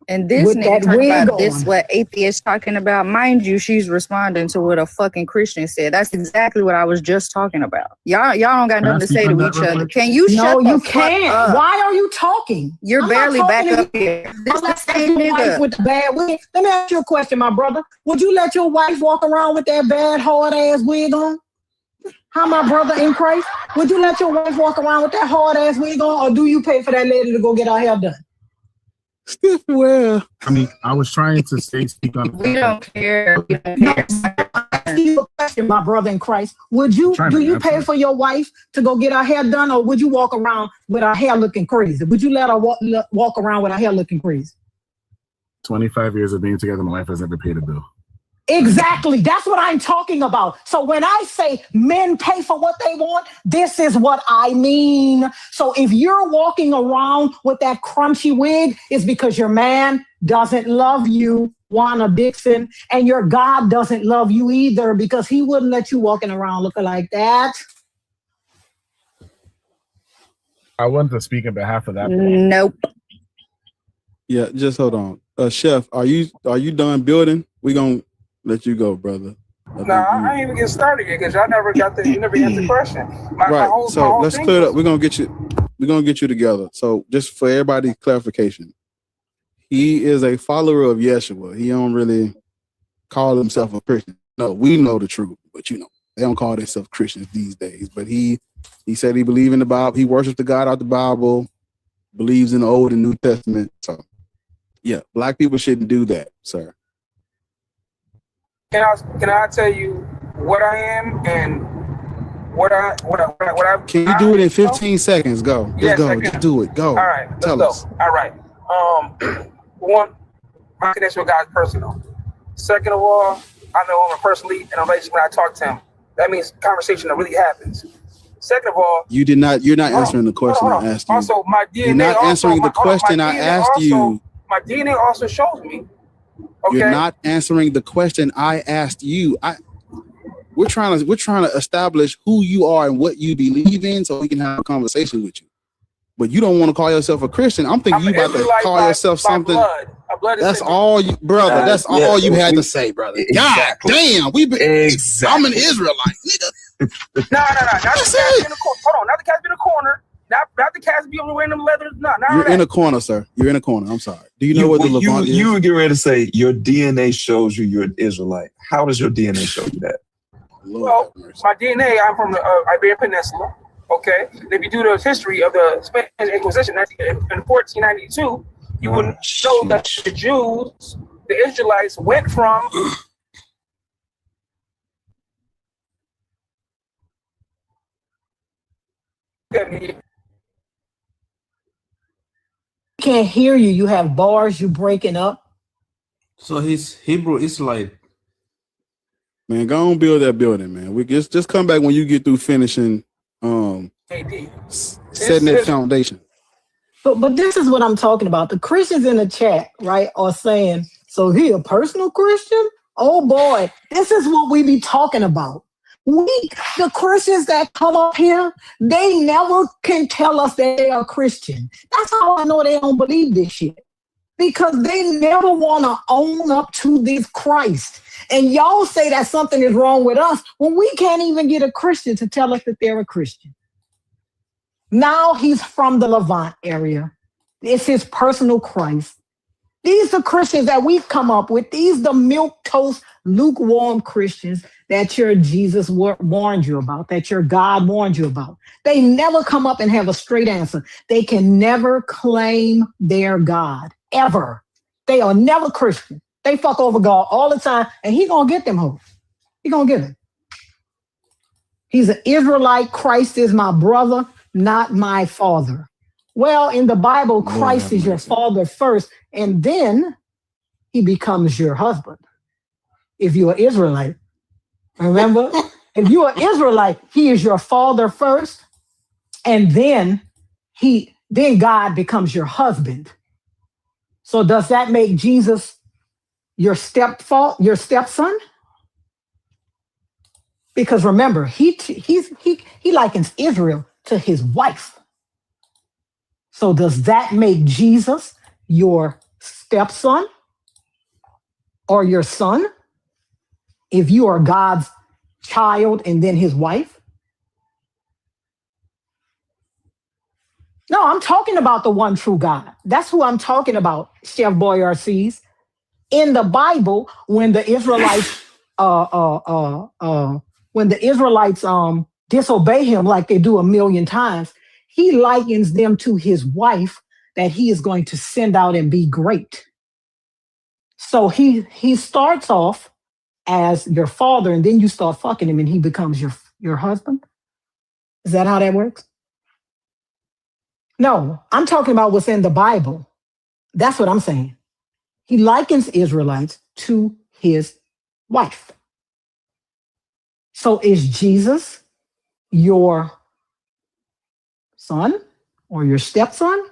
And this nigga talking about this what atheists talking about. Mind you, she's responding to what a fucking Christian said. That's exactly what I was just talking about. Y'all don't got nothing to say to each other. Can you shut the fuck up? Why are you talking? You're barely back up here. This the same nigga with the bad wig. Let me ask you a question, my brother. Would you let your wife walk around with that bad hard ass wig on? How, my brother in Christ? Would you let your wife walk around with that hard ass wig on, or do you pay for that lady to go get her hair done? Stiff well. I mean, I was trying to speak on. We don't care. We don't care. Ask you a question, my brother in Christ. Do you pay for your wife to go get her hair done, or would you walk around with her hair looking crazy? Would you let her walk around with her hair looking crazy? 25 years of being together, my wife has never paid a bill. Exactly. That's what I'm talking about. So when I say men pay for what they want, this is what I mean. So if you're walking around with that crunchy wig, it's because your man doesn't love you, Juana Dixon, and your God doesn't love you either, because he wouldn't let you walking around looking like that. I wanted to speak on behalf of that. Nope. Yeah, just hold on. Chef, are you done building? We gonna let you go, brother. I ain't even get started yet because y'all never answered the question. Let's clear it up. We're gonna get you together. So just for everybody's clarification, he is a follower of Yeshua. He don't really call himself a Christian. No, we know the truth, but they don't call themselves Christians these days. But he said he believes in the Bible. He worships the God out the Bible, believes in the Old and New Testament. So yeah, black people shouldn't do that, sir. Can I tell you what I am and what I Can you do it in 15 seconds? Go. Yes, go. Just do it. Go. All right. Tell us. All right. One, my connection with God is personal. Second of all, I know him personally, and a relationship when I talk to him. That means conversation that really happens. Second of all, you're not answering the question I asked you. Also, my DNA. You're not answering the question I asked you. My DNA also shows me. Okay. You're not answering the question I asked you. We're trying to establish who you are and what you believe in, so we can have a conversation with you. But you don't want to call yourself a Christian. I'm thinking you about to call yourself something. That's all you, brother. That's all you had to say, brother. Exactly. God damn, I'm an Israelite, nigga. No. Not the cats be in the corner. Hold on, not the cats be in the corner. Not the cats be on the random leather. No, you're in a corner, sir. You're in a corner. I'm sorry. Do you know what the Levant is? You were getting ready to say your DNA shows you're an Israelite. How does your DNA show you that? Well, my DNA, I'm from the Iberian Peninsula. Okay, if you do the history of the Spanish Inquisition in 1492, you would know that the Jews, the Israelites, went from. Can't hear you. You have bars. You breaking up. So he's Hebrew Israelite. Man, go on build that building, man. We just come back when you get through finishing setting that foundation. But this is what I'm talking about. The Christians in the chat, right, are saying, so he a personal Christian? Oh boy, this is what we be talking about. The Christians that come up here, they never can tell us that they are Christian. That's how I know they don't believe this shit. Because they never want to own up to this Christ. And y'all say that something is wrong with us when we can't even get a Christian to tell us that they're a Christian. Now he's from the Levant area. It's his personal Christ. These are Christians that we've come up with. These the milquetoast, lukewarm Christians that your Jesus warned you about, that your God warned you about. They never come up and have a straight answer. They can never claim their God, ever. They are never Christian. They fuck over God all the time, and he gonna get them home. He gonna get him. He's an Israelite. Christ is my brother. not my father. Well, in the Bible, Christ is your father first, and then he becomes your husband. If you're an Israelite, remember? If you're an Israelite, he is your father first, and then God becomes your husband. So does that make Jesus your stepson? Because remember, he likens Israel to his wife. So does that make Jesus your stepson or your son if you are God's child and then his wife? No, I'm talking about the one true God. That's who I'm talking about, Chef Boyards. In the Bible, when the Israelites disobey him like they do a million times, he likens them to his wife that he is going to send out and be great. So he starts off as your father, and then you start fucking him and he becomes your husband. Is that how that works? No, I'm talking about what's in the Bible. That's what I'm saying. He likens Israelites to his wife. So is Jesus your son or your stepson?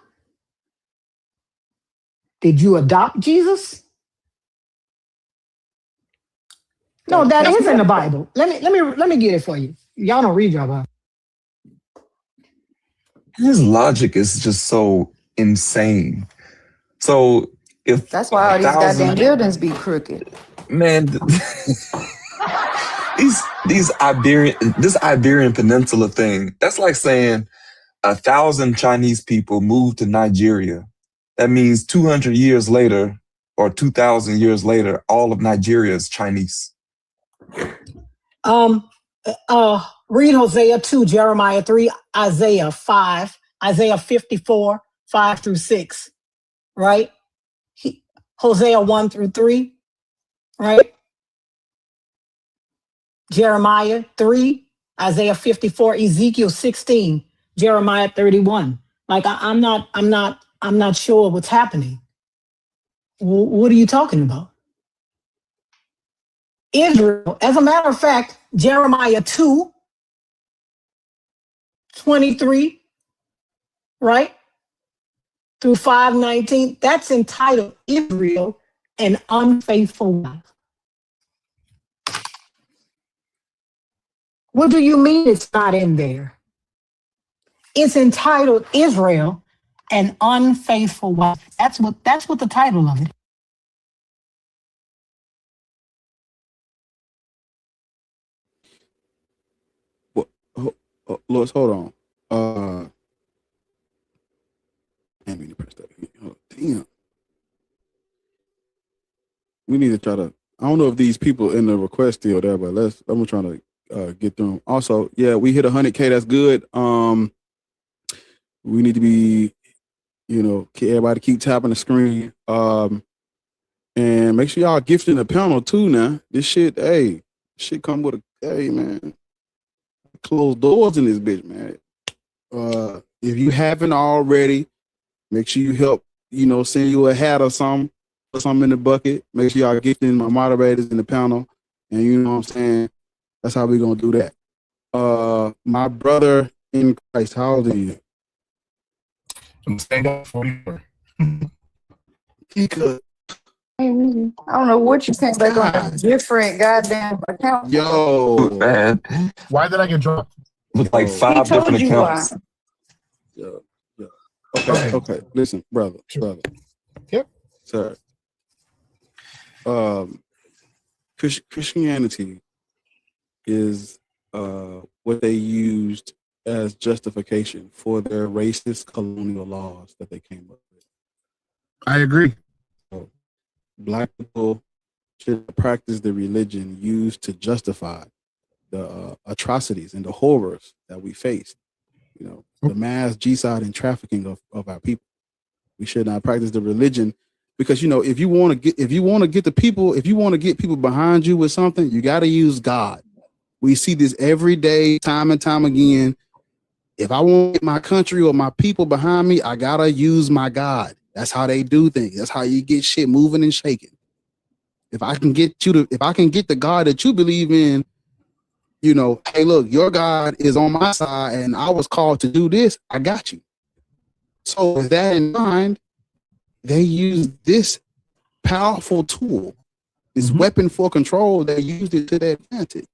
Did you adopt Jesus? No, that is in the Bible. Let me get it for you. Y'all don't read your Bible. His logic is just so insane. So if that's why all these goddamn buildings be crooked. Man, this Iberian Peninsula thing, that's like saying 1,000 Chinese people moved to Nigeria. That means 200 years later or 2,000 years later, all of Nigeria is Chinese. Read Hosea 2, Jeremiah 3, Isaiah 5, Isaiah 54, 5 through 6, right? Hosea 1 through 3, right? Jeremiah 3, Isaiah 54, Ezekiel 16, Jeremiah 31. Like I'm not sure what's happening. What are you talking about? Israel, as a matter of fact, Jeremiah 2, 23, right? Through 5:19, that's entitled Israel, an unfaithful wife. What do you mean it's not in there? It's entitled Israel, an unfaithful wife. That's what the title of it. Lois, hold on. Damn. We need to try to. I don't know if these people in the request still there, but I'm trying to get through them. Also, yeah, we hit 100K. That's good. We need to be, everybody keep tapping the screen. And make sure y'all gifting the panel too. Now, this shit come with man. Closed doors in this bitch, man. If you haven't already, make sure you help, send you a hat or something, put something in the bucket. Make sure y'all gifting my moderators in the panel. And you know what I'm saying? That's how we're going to do that. My brother in Christ, how old are you? I'm saying 44. He could. I don't know what you think back on a different goddamn account. Yo, man. Why did I get dropped? With like 5 different accounts. Yeah. Okay. Listen, brother. Yep. Sir. Christianity is what they used as justification for their racist colonial laws that they came up with. I agree. So, Black people should practice the religion used to justify the atrocities and the horrors that we faced. The mass genocide and trafficking of our people. We should not practice the religion because if you want to get people behind you with something, you got to use God. We see this every day, time and time again. if I want to get my country or my people behind me, I gotta use my God. That's how they do things. That's how you get shit moving and shaking. If I can get the God that you believe in, you know, hey, look, your God is on my side and I was called to do this, I got you. So with that in mind, they use this powerful tool, this weapon for control, they used it to their advantage.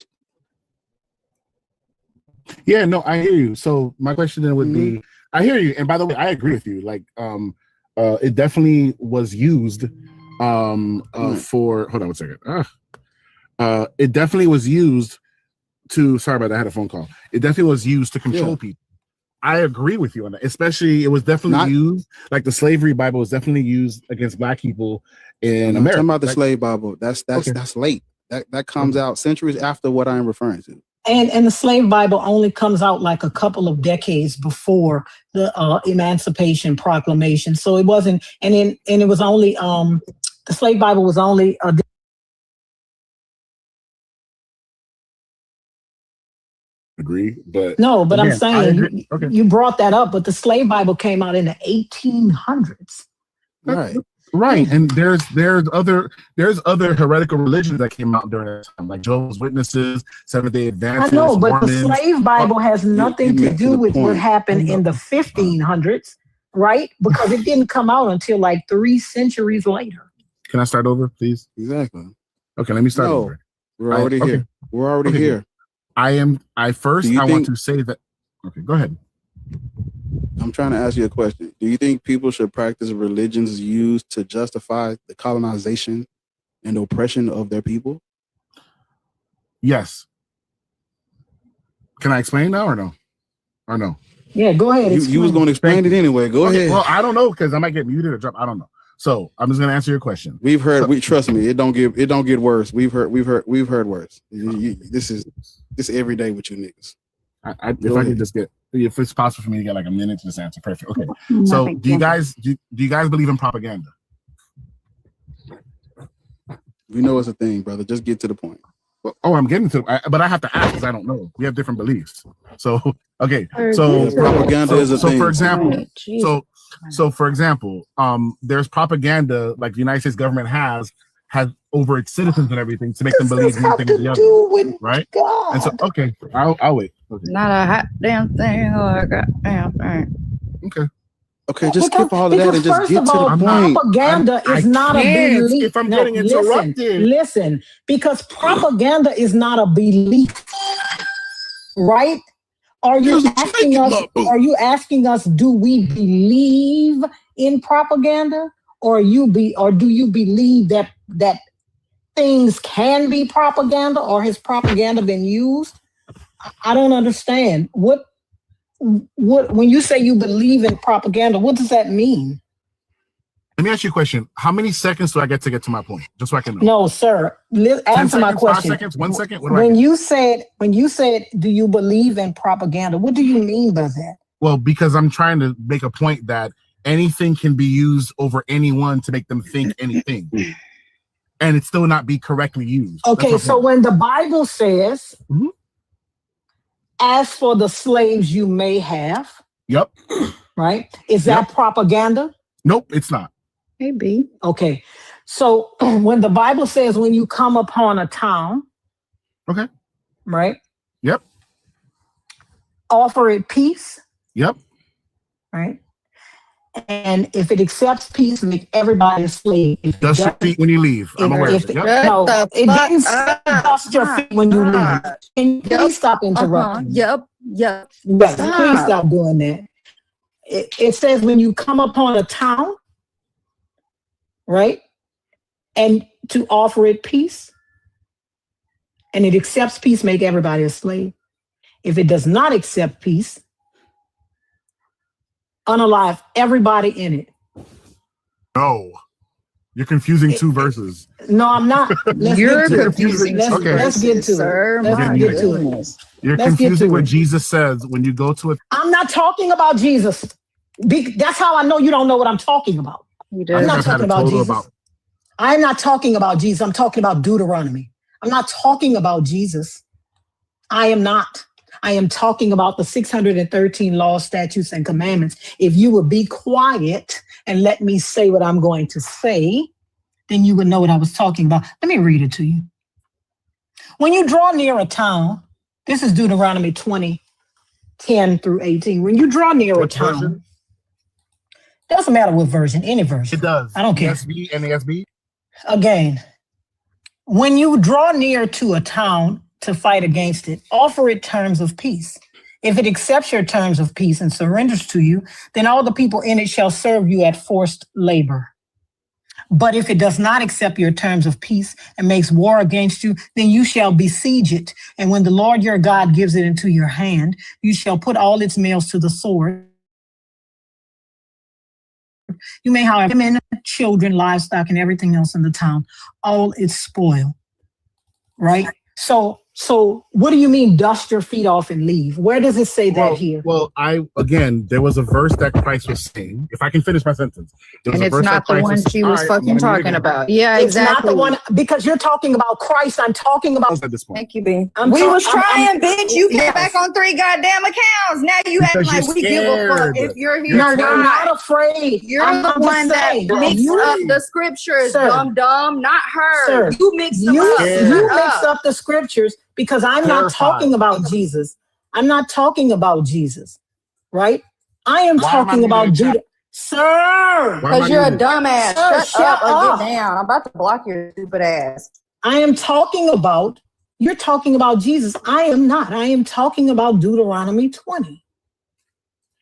Yeah, no, I hear you. So my question then would be, I hear you, and by the way, I agree with you. Like, it definitely was used for. Hold on 1 second. It definitely was used to. Sorry about that. I had a phone call. It definitely was used to control people. I agree with you on that. Especially, it was definitely used. Like the slavery Bible was definitely used against Black people in America. Talking about the slave Bible. That's late. That comes out centuries after what I'm referring to. And the slave Bible only comes out like a couple of decades before the Emancipation Proclamation. So it wasn't, and it was only the slave Bible was only agree, but no, but again, I'm saying you brought that up, but the slave Bible came out in the 1800s. Right, and there's other heretical religions that came out during that time, like Jehovah's Witnesses, Seventh-day Adventists. I know, but Mormons. the slave Bible has nothing to do with what happened in the 1500s, right? Because it didn't come out until like 3 centuries later. Can I start over, please? Exactly. Okay, let me start over. We're already here. We're already here. I want to say that. Okay, go ahead. I'm trying to ask you a question. Do you think people should practice religions used to justify the colonization and oppression of their people? Yes. Can I explain now or no? Or no? Yeah, go ahead. You was going to explain it anyway. Go ahead. Well, I don't know because I might get muted or drop. I don't know. So I'm just going to answer your question. We've heard. Trust me, it don't get worse. We've heard worse. This is every day with you niggas. If it's possible for me to get like a minute to just answer, perfect. Okay. So do you guys believe in propaganda? We know it's a thing, brother. Just get to the point. Well, I'm getting to it, but I have to ask because I don't know. We have different beliefs. So okay. So propaganda is a thing. So for example, there's propaganda like the United States government has over its citizens and everything to make them believe one thing or the other, right? God. And so, okay, I'll wait. Okay. Not a hot damn thing or a goddamn thing. Okay, just skip all of that and just get to the point. Propaganda is not a belief. If I'm getting interrupted. Listen, because propaganda is not a belief, right? Are you asking us? Do we believe in propaganda, or do you believe that things can be propaganda, or has propaganda been used? I don't understand. What when you say you believe in propaganda, what does that mean? Let me ask you a question. How many seconds do I get to my point? Just so I can know. No, sir. Answer my question. 5 seconds, 1 second. When you said, do you believe in propaganda? What do you mean by that? Well, because I'm trying to make a point that anything can be used over anyone to make them think anything, and it still not be correctly used. Okay, so when the Bible says, "As for the slaves you may have," yep, right? Is that propaganda? Nope, it's not. Maybe. Okay, so when the Bible says, "When you come upon a town," okay, right? Yep. Offer it peace. Yep. Right. And if it accepts peace, make everybody a slave. Dust your feet when you leave. I'm aware of it. Yep. No, it didn't dust your feet when you leave. Can you please stop interrupting? Yep. Please stop doing that. It says when you come upon a town, right, and to offer it peace, and it accepts peace, make everybody a slave. If it does not accept peace, unalive everybody in it. No, you're confusing two verses. No, I'm not. You're confusing. Let's get to it. Let's get to it. You're confusing what Jesus says when you go to it. I'm not talking about Jesus. That's how I know you don't know what I'm talking about. I'm not talking about Jesus. I'm not talking about Jesus. I'm talking about Deuteronomy. I'm not talking about Jesus. I am not. I am talking about the 613 laws, statutes, and commandments. If you would be quiet and let me say what I'm going to say, then you would know what I was talking about. Let me read it to you. When you draw near a town, this is Deuteronomy 20, 10 through 18. When you draw near a town, version? Doesn't matter what version, any version. It does. I don't care. ESV, NASB? Again, when you draw near to a town to fight against it, offer it terms of peace. If it accepts your terms of peace and surrenders to you, then all the people in it shall serve you at forced labor. But if it does not accept your terms of peace and makes war against you, then you shall besiege it. And when the Lord your God gives it into your hand, you shall put all its males to the sword. You may, however, women, children, livestock, and everything else in the town, all its spoil. Right? So what do you mean dust your feet off and leave? Where does it say that here? Well, there was a verse that Christ was saying. If I can finish my sentence. And it's not the one she was fucking talking about. Yeah, it's exactly. It's not the one, because you're talking about Christ. I'm talking about... At this point. Thank you, B. We was trying, bitch. You came back on 3 goddamn accounts. Now you acting like we give a fuck if you're here. No, you're not afraid. You're the one that mixed up the scriptures, dumb, not her. Sir, you mixed them up. You mixed up the scriptures because I'm not talking about Jesus. I'm not talking about Jesus, right? I am talking about Judah. Sir! Because you're a dumbass. Shut up or get down. I'm about to block your stupid ass. I am talking about, you're talking about Jesus. I am not. I am talking about Deuteronomy 20.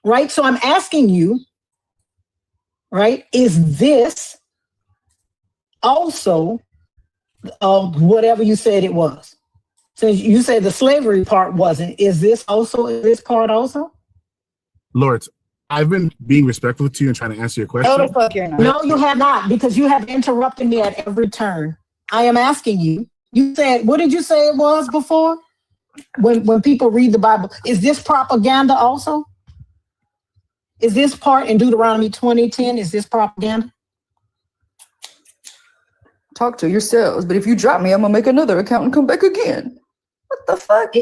Right? So I'm asking you, right, is this also whatever you said it was? Since you said the slavery part wasn't, is this part also? Lord, I've been being respectful to you and trying to answer your question. No, the fuck you're not. No, you have not, because you have interrupted me at every turn. I am asking you. You said, what did you say it was before? When people read the Bible, is this propaganda also? Is this part in Deuteronomy 20:10? Is this propaganda? Talk to yourselves, but if you drop me, I'm gonna make another account and come back again. What the fuck?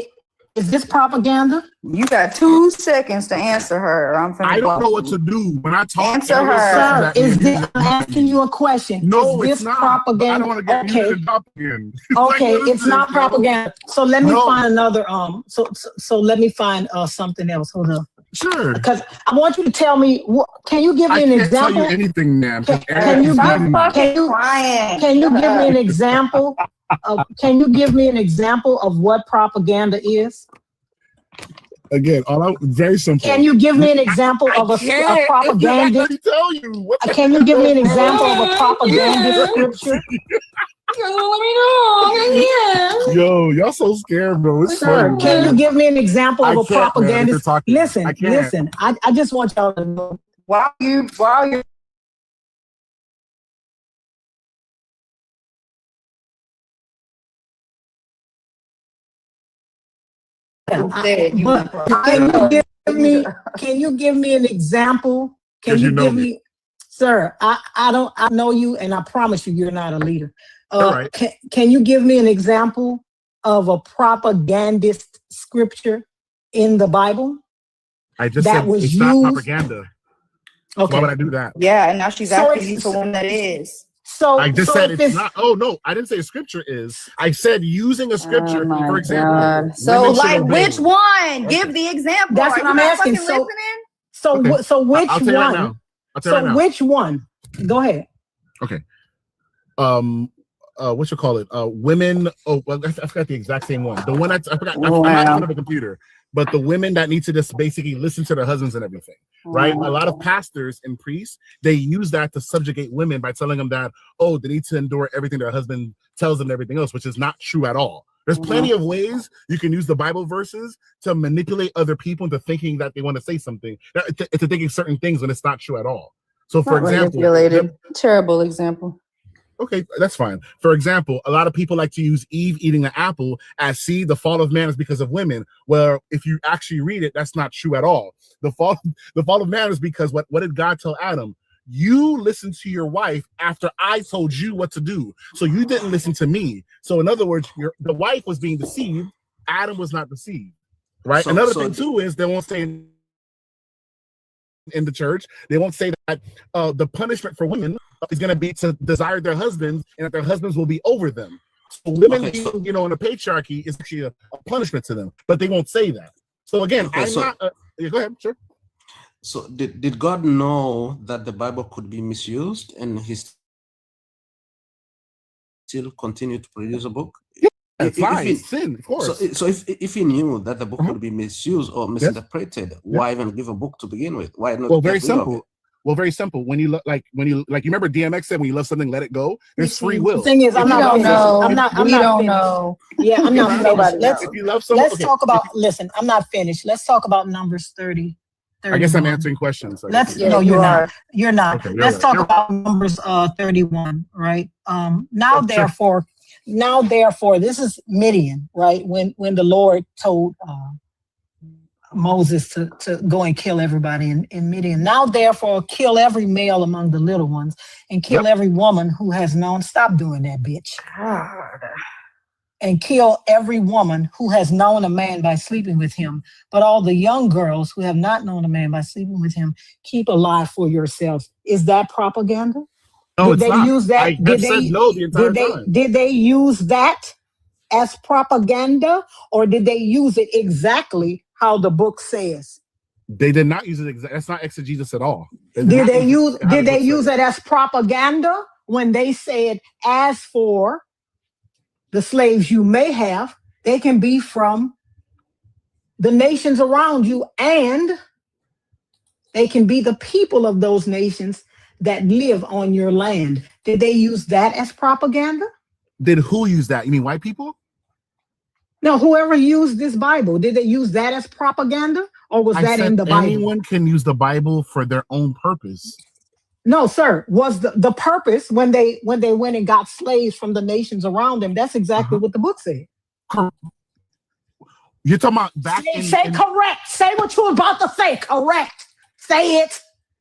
Is this propaganda? You got 2 seconds to answer her. I don't know what to do when I talk. Answer her. Sir, I'm asking you a question. No, is it's this not. propaganda? I don't want to get you to talk again. Okay, it's not propaganda. So let me find another. So let me find something else. Hold on. Sure. Because I want you to tell me. Can you give me an example? I can't tell you anything, ma'am. Can you give me an example? Can you give me an example of what propaganda is? Again, very simple. Can you give me an example of a propaganda? Tell you. Can you give me an example of a propaganda scripture? Yo, y'all so scared, bro. It's Sir, funny, can man. you give me an example of a propaganda? Listen. I just want y'all to know. While you Can you give me an example? Can you give me, sir? I know you, and I promise you're not a leader. Right. Can you give me an example of a propagandist scripture in the Bible? I just that said was it's used? not propaganda. Okay. Why would I do that? Yeah, and now she's asking you for one that is. So I just said it's not. Oh no, I didn't say a scripture is. I said using a scripture, for example. So, like, which one? Give the example. That's what I'm asking. So which I'll tell you right now. Which one? Go ahead. Okay. What you call it? Women. Oh, well, I forgot the exact same one. The one I forgot. I'm not in front of the computer. But the women that need to just basically listen to their husbands and everything, right? A lot of pastors and priests, they use that to subjugate women by telling them that, oh, they need to endure everything their husband tells them and everything else, which is not true at all. There's plenty of ways you can use the Bible verses to manipulate other people into thinking that they want to say something, to thinking certain things when it's not true at all. So, for example, terrible example. Okay, that's fine. For example, a lot of people like to use Eve eating an apple as, see, the fall of man is because of women. Well, if you actually read it, that's not true at all. The fall of man is because what did God tell Adam? You listened to your wife after I told you what to do. So you didn't listen to me. So in other words, the wife was being deceived. Adam was not deceived. right? Another thing too is they won't say in the church, they won't say that the punishment for women is going to be to desire their husbands, and that their husbands will be over them. So women, you know, in a patriarchy is actually a punishment to them, but they won't say that. So again, yeah, go ahead, sure. So did God know that the Bible could be misused, and He still continued to produce a book? It's lies, sin, of course. So if He knew that the book could be misused or misinterpreted, why even give a book to begin with? Why not? Well, very simple. Well, very simple. When you you remember DMX said, when you love something, let it go. There's free will. The thing is, I'm not finished. I'm not finished. Yeah, I'm not finished. Let's talk about. Listen, I'm not finished. Let's talk about Numbers 30. I guess I'm answering questions. No, you're not. You're not. Okay, let's talk about Numbers 31. Right. Now, therefore, this is Midian. Right. When the Lord told Moses to go and kill everybody in Midian. Now, therefore, kill every male among the little ones, and kill every woman who has known. Stop doing that, bitch. And kill every woman who has known a man by sleeping with him. But all the young girls who have not known a man by sleeping with him, keep alive for yourselves. Is that propaganda? No, did they not. use that? I said no the entire time. Did they use that as propaganda, or did they use it exactly how the book says? They did not use it exactly. That's not exegesis at all. Did they use it as propaganda when they said, as for the slaves you may have, they can be from the nations around you, and they can be the people of those nations that live on your land? Did they use that as propaganda? Did who use that? You mean white people? No, whoever used this Bible, did they use that as propaganda, or was that in the Bible? Anyone can use the Bible for their own purpose. No, sir. Was the purpose when they went and got slaves from the nations around them? That's exactly what the book said. You're talking about back say correct. Say what you were about to say. Correct. Say it.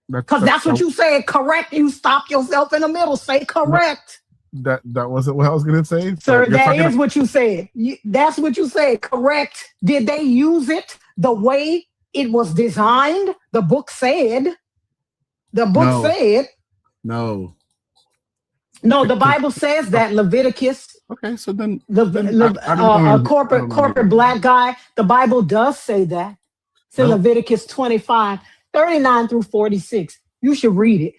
Because that's what you said. Correct. You stop yourself in the middle. Say correct. That wasn't what I was going to say. Sir, that is what you said. That's what you said. Correct. Did they use it the way it was designed? The book said. The book said. No. No, the Bible says that. Leviticus. Okay, so then corporate black guy. The Bible does say that. It's in Leviticus 25, 39 through 46. You should read it.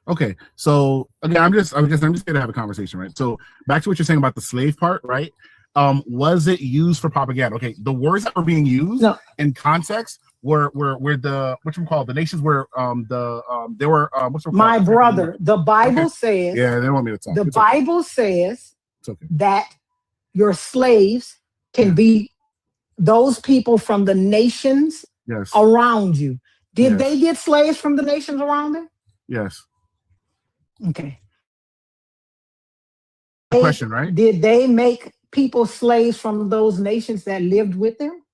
Okay, so again, I'm just here to have a conversation, right? So back to what you're saying about the slave part, right? Was it used for propaganda? Okay, the words that were being used in context were the the nations were they were my brother. The Bible says. Yeah, they want me to talk. The Bible says that your slaves can be those people from the nations around you. Did they get slaves from the nations around them? Yes. Okay. Question, right? Did they make people slaves from those nations that lived with them?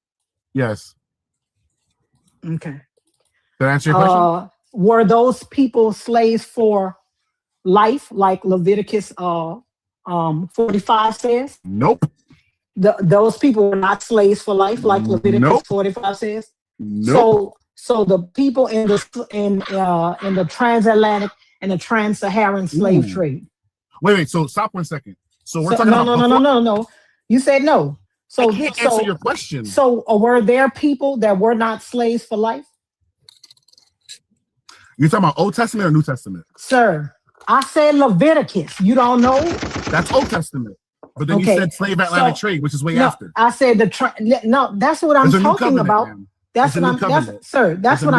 Yes. Okay. Did I answer your question? Were those people slaves for life, like Leviticus 45 says? Nope. Those people were not slaves for life, like Leviticus 45 says. Nope. So the people in the transatlantic and the trans-Saharan slave trade. Wait. So stop 1 second. So we're talking about no. You said no. So I can't answer your question. So were there people that were not slaves for life? You're talking about Old Testament or New Testament? Sir, I said Leviticus. You don't know? That's Old Testament. But then you said slave Atlantic trade, which is way after. I said that's what I'm talking about. That's what I'm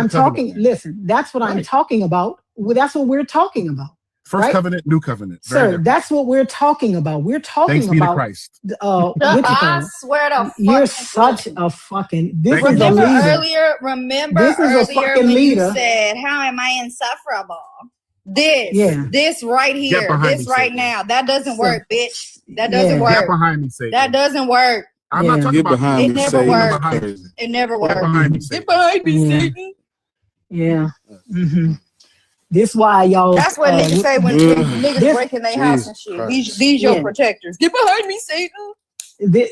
talking. Listen, that's what I'm talking about. That's what we're talking about. First covenant, new covenant. Sir, that's what we're talking about. We're talking Thanks about. Thanks be to I Christ. swear to you're such a fucking. This is a Remember leader. You said, "How am I insufferable?" This right here, this right now. That doesn't work, bitch. That doesn't work. Get behind me, Satan. That doesn't work. I'm not talking about it. Never works. It never works. Get behind me, Satan. Yeah. Mm-hmm. This why y'all. That's what niggas say when niggas breaking their house and shit. These your protectors. Get behind me, Satan.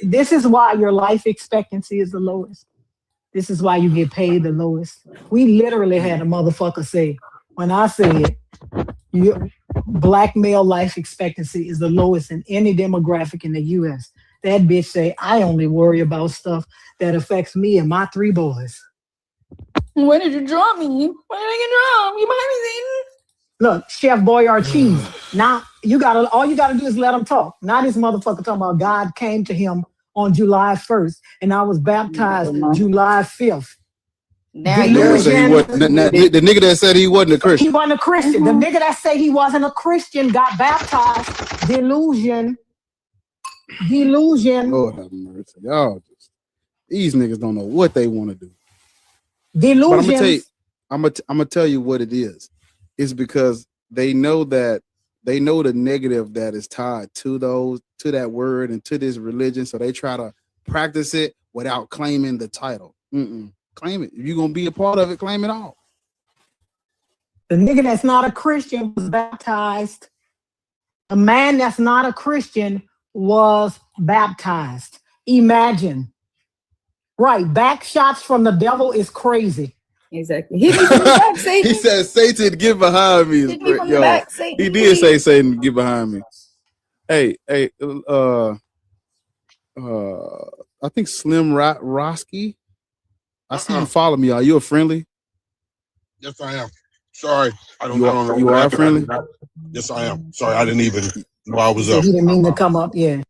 This is why your life expectancy is the lowest. This is why you get paid the lowest. We literally had a motherfucker say, when I said your black male life expectancy is the lowest in any demographic in the US, that bitch say, I only worry about stuff that affects me and my 3 boys. Where did you draw me? Where did I get drawn? You behind me, Zayden? Look, Chef Boyardee. Now all you gotta do is let him talk. Now this motherfucker talking about God came to him on July 1st, and I was baptized July 5th. Now the nigga that said he wasn't a Christian. He wasn't a Christian. The nigga that said he wasn't a Christian got baptized. Delusion. Lord have mercy. Y'all just, these niggas don't know what they want to do. Delusion. I'm gonna tell you what it is. It's because they know the negative that is tied to that word and to this religion, so they try to practice it without claiming the title. Claim it. If you're gonna be a part of it, claim it all. The nigga that's not a Christian was baptized. A man that's not a Christian was baptized. Imagine. Right, back shots from the devil is crazy. Exactly. He back, Satan. He said, "Satan, get behind me." He did say, "Satan, get behind me." Hey, I think Slim Roski. I see you follow me. Are you a friendly? Yes, I am. Sorry, I don't know. You are friendly. Yes, I am. Sorry, I didn't even know I was up. He didn't mean to come up. Yeah.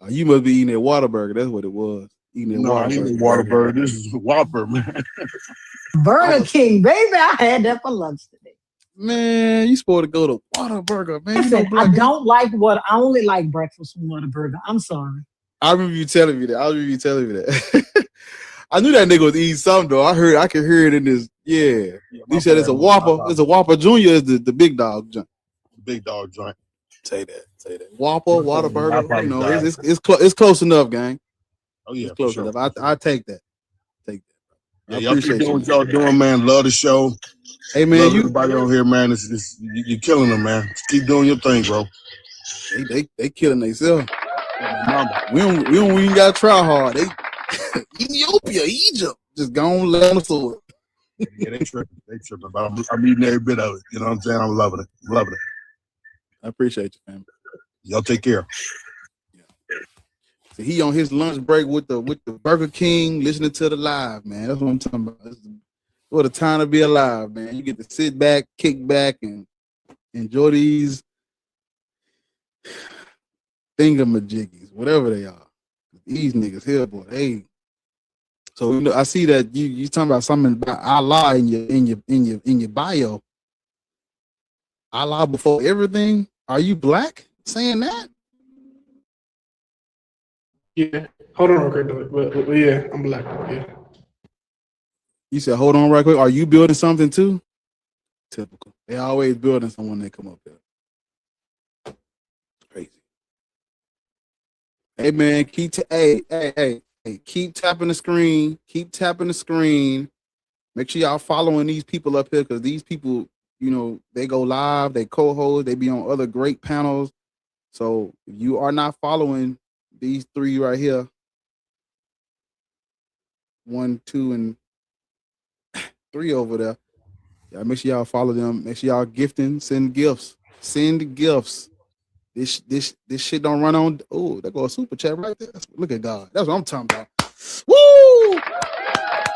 You must be eating that Whataburger. That's what it was. Eating that I ain't Whataburger. This is Whopper, man. Burger King, baby. I had that for lunch today. Man, you supposed to go to Whataburger, man. Listen, I only like breakfast from Whataburger. I'm sorry. I remember you telling me that. I knew that nigga was eating something though. I could hear it in this. Yeah. He said it's a Whopper. It's a Whopper Junior. Is the big dog joint. Big dog joint. Say that. Whopper, Whataburger. You know, it's close enough, gang. Oh yeah, it's close enough. I take that. Yeah, y'all keep doing what y'all doing, man. Love the show. Hey man, everybody on here, man. You're killing them, man. Just keep doing your thing, bro. They killing themselves. We don't even gotta try hard. They Ethiopia, Egypt, just gone let on the sword. Yeah, they tripping, but I'm eating every bit of it. You know what I'm saying? I'm loving it. I appreciate you, man. Y'all take care. So he on his lunch break with the Burger King, listening to the live, man. That's what I'm talking about. What a time to be alive, man. You get to sit back, kick back, and enjoy these thingamajiggies, whatever they are. These niggas here, boy. Hey. So you know, I see that you talking about something about Allah in your bio. Allah before everything. Are you black saying that? Yeah, hold on real quick, but yeah, I'm black. Yeah. You said, hold on right quick. Are you building something too? Typical. They always building someone when they come up there. Crazy. Hey man, keep tapping the screen. Keep tapping the screen. Make sure y'all following these people up here, because these people, you know, they go live, they co-host, they be on other great panels. So if you are not following these 3 right here, 1, 2, and 3 over there, y'all make sure y'all follow them. Make sure y'all gifting, send gifts. This shit don't run on. Oh, that go a super chat right there. Look at God. That's what I'm talking about. Woo!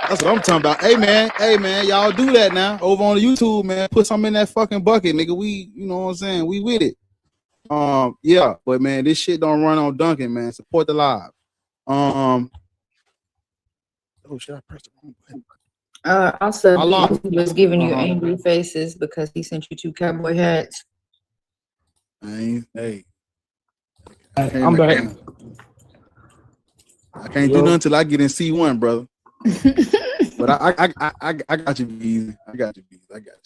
That's what I'm talking about. Hey man, y'all do that now over on the YouTube, man. Put something in that fucking bucket, nigga. We, you know what I'm saying? We with it. Yeah, but man, this shit don't run on Duncan, man. Support the live. Oh shit, I pressed the wrong button. Also, he was giving you angry faces because he sent you 2 cowboy hats. Hey, I'm back. I can't do nothing till I get in C1, brother. But I got you, Beezy. I got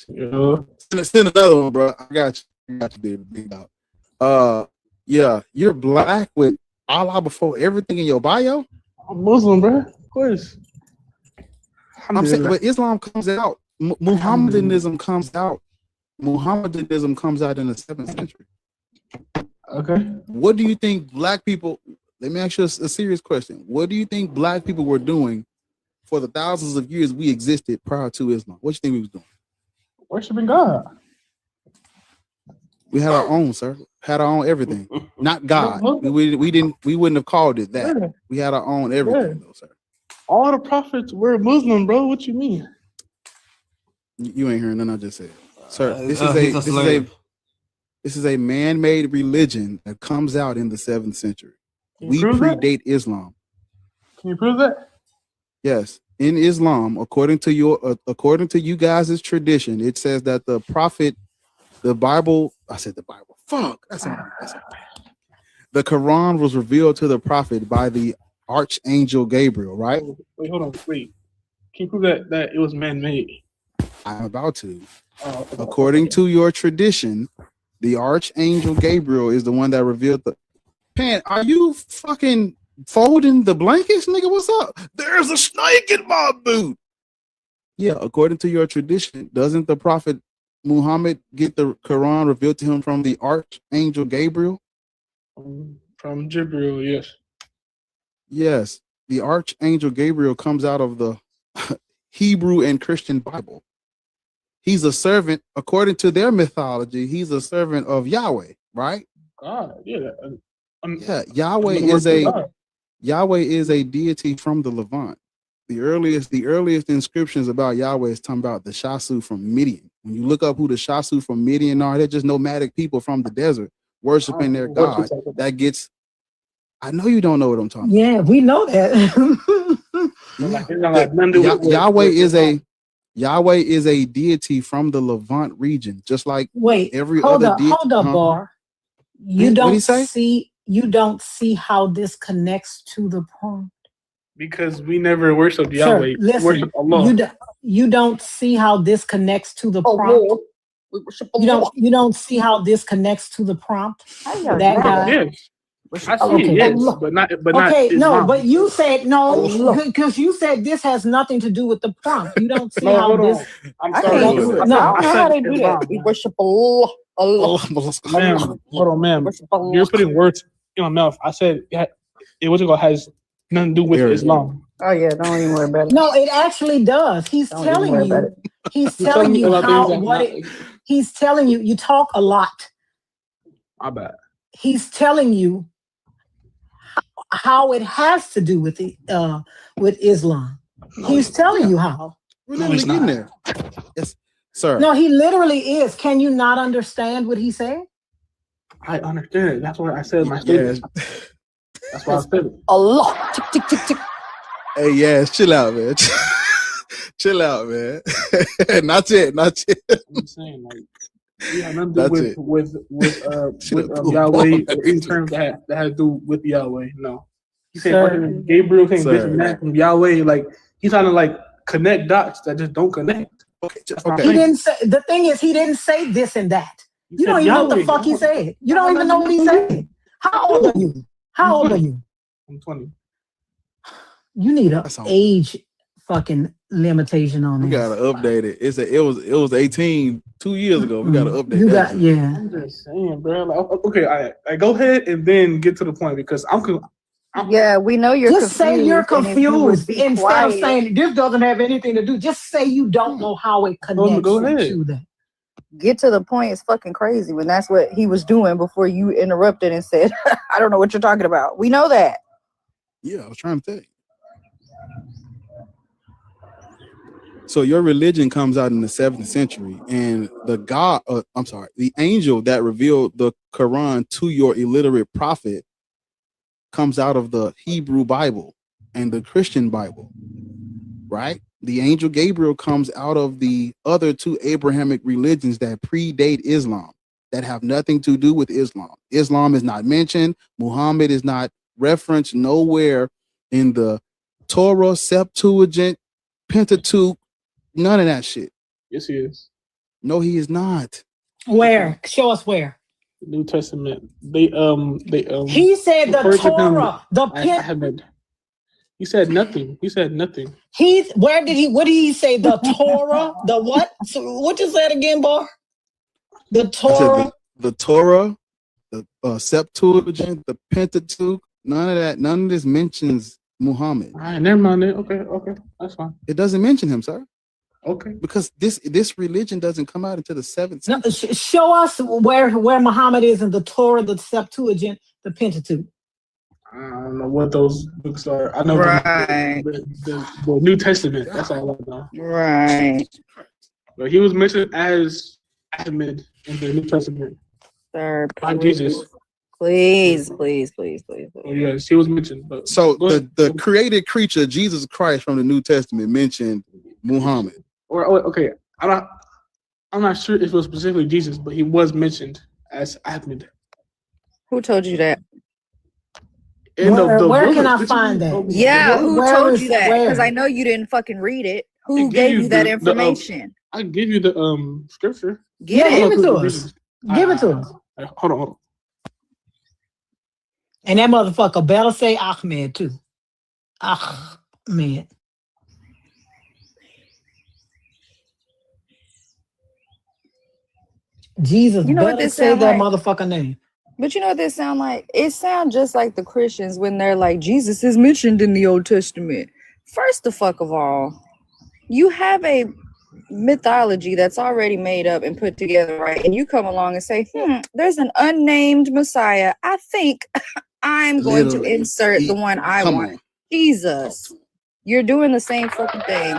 you. Send another one, bro. I got you, big dog. Yeah, you're black with Allah before everything in your bio. I'm Muslim, bro. Of course. I'm saying, but Islam comes out. Muhammadanism comes out. Muhammadanism comes out in the 7th century. Okay. What do you think black people? Let me ask you a serious question. What do you think black people were doing for the thousands of years we existed prior to Islam? What you think we was doing? Worshiping God. We had our own, sir. Had our own everything. Not God. We wouldn't have called it that. Yeah. We had our own everything, though, sir. All the prophets were Muslim, bro. What you mean? You ain't hearing nothing I just said. Sir, this is a man-made religion that comes out in the 7th century. We predate Islam. Can you prove that? Yes. In Islam, according to you guys' tradition, it says that the prophet, the Bible, I said the Bible. Fuck. That's all. The Quran was revealed to the prophet by the archangel Gabriel, right? Wait, hold on. Wait. Can you prove that it was man-made? I'm about to. According to your tradition, the archangel Gabriel is the one that revealed the. Pan, are you fucking folding the blankets, nigga? What's up? There's a snake in my boot. Yeah, according to your tradition, doesn't the prophet Muhammad get the Quran revealed to him from the archangel Gabriel? From Jibril, yes. Yes, the archangel Gabriel comes out of the Hebrew and Christian Bible. He's a servant, according to their mythology, he's a servant of Yahweh, right? God, yeah. Yahweh is a deity from the Levant. The earliest inscriptions about Yahweh is talking about the Shasu from Midian. When you look up who the Shasu from Midian are, they're just nomadic people from the desert worshiping their God. That gets. I know you don't know what I'm talking about. Yeah, we know that. Yahweh is a deity from the Levant region, just like every hold other up, deity. hold up, Bar. You don't see how this connects to the prompt. Because we never worship Sir, Yahweh. listen, Worship Allah. you don't see how this connects to the prompt. You don't see how this connects to the prompt. That guy. Yes. I see it, yes, but not okay, Islam. no, but you said no because you said this has nothing to do with the prompt. You don't see how this. I'm I sorry. can't do it. No, I don't know how they do that. We worship Allah. Ma'am, hold on, ma'am. You're putting words in my mouth. I said it has nothing to do with Islam. Oh yeah, don't even worry about it. No, it actually does. He's telling you. He's telling you how he's telling you. You talk a lot. My bad. He's telling you how it has to do with Islam. He's telling you how. We're not even getting there. Yes, sir. No, he literally is. Can you not understand what he said? I understand. That's what I said in my statement. That's why I said it. Allah. Tick, tick, tick, tick. Hey, yes, chill out, man. Chill out, man. Not yet. I'm saying, like, we have nothing to do with Yahweh in terms that has to do with Yahweh. No. He said Gabriel came this and that from Yahweh. Like, he's trying to like connect dots that just don't connect. He didn't say. The thing is, he didn't say this and that. You don't even know what the fuck he said. You don't even know what he said. How old are you? How old are you? I'm 20. You need an age fucking limitation on this. We gotta update it. It was 18 2 years ago. We gotta update that. Yeah. I'm just saying, bro. Like, okay, I go ahead and then get to the point because yeah, we know you're just confused. Say you're confused instead of quiet. saying this doesn't have anything to do. Just say you don't know how it connects to that. Get to the point. It's fucking crazy when that's what he was doing before you interrupted and said, I don't know what you're talking about. We know that. Yeah, I was trying to tell you. So your religion comes out in the 7th century, and the angel that revealed the Quran to your illiterate prophet comes out of the Hebrew Bible and the Christian Bible, right? The angel Gabriel comes out of the other two Abrahamic religions that predate Islam, that have nothing to do with Islam. Islam is not mentioned. Muhammad is not referenced nowhere in the Torah, Septuagint, Pentateuch, none of that shit. Yes, he is. No, he is not. Where? Show us where. The New Testament. He said the Torah, He said nothing. He said nothing. What did he say? The Torah, the what? So what you said again, Bar? The Torah. The Torah, the Septuagint, the Pentateuch, none of that. None of this mentions Muhammad. All right, never mind it. Okay, that's fine. It doesn't mention him, sir. Okay. Because this religion doesn't come out until the 7th No, century. show us where Muhammad is in the Torah, the Septuagint, the Pentateuch. I don't know what those books are. I know the New Testament. That's all I know. Right. But he was mentioned as Ahmed in the New Testament. Sir, By Jesus. Please. Oh, yes, he was mentioned. But So the created creature, Jesus Christ from the New Testament, mentioned Muhammad. Okay, I'm not sure if it was specifically Jesus, but he was mentioned as Ahmed. Who told you that? Where can I find that? Yeah, who told you that? Where? Because I know you didn't fucking read it. Who gave you that information? I can give you the scripture. Give it to us. Give it to us. Hold on. And that motherfucker better say Ahmed too. Ahmed. Jesus, You know what better this say sound that like? motherfucker name. But you know what this sound like? It sounds just like the Christians when they're like, Jesus is mentioned in the Old Testament. First of all, you have a mythology that's already made up and put together, right? And you come along and say, there's an unnamed Messiah. I think I'm going to insert the one I want. Jesus. You're doing the same fucking thing.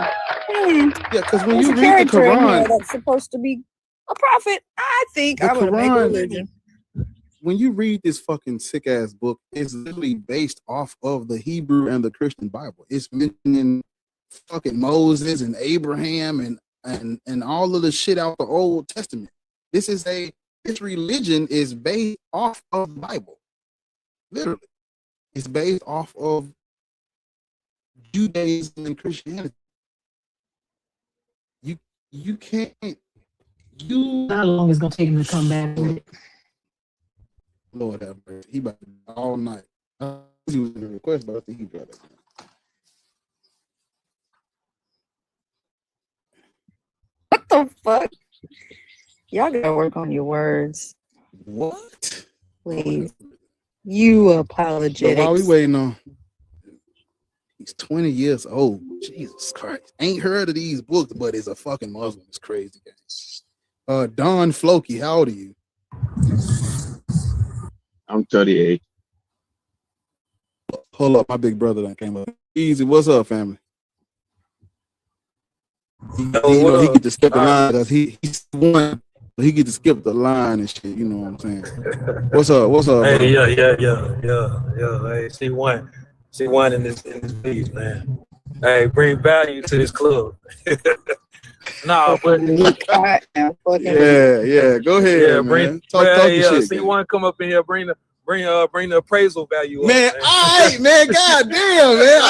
Yeah, because when There's you a read the character in here Quran, that's supposed to be a prophet. I think I would make a religion. When you read this fucking sick ass book, it's literally based off of the Hebrew and the Christian Bible. It's mentioning fucking Moses and Abraham and all of the shit out the Old Testament. This religion is based off of the Bible. Literally. It's based off of Judaism and Christianity. You can't. How long is it gonna take him to come back with it? Lord have mercy. He about to do it all night. He was in the request, but I think he got it. What the fuck? Y'all gotta work on your words. What? Please. You So apologetics. while we waiting on, he's 20 years old. Jesus Christ. Ain't heard of these books, but is a fucking Muslim. It's crazy. Don Floki, how old are you? I'm 38. Hold up, my big brother that came up. Easy, what's up, family? He get to skip the line because he's one, but he get to skip the line and shit. You know what I'm saying? What's up? Hey, bro? yeah. Hey, C1 in this piece, man. Hey, bring value to this club. Nah, but yeah. Go ahead, yeah, man. Talk your shit. C1 come up in here, bring the appraisal value up, man. All right, man. God damn, man.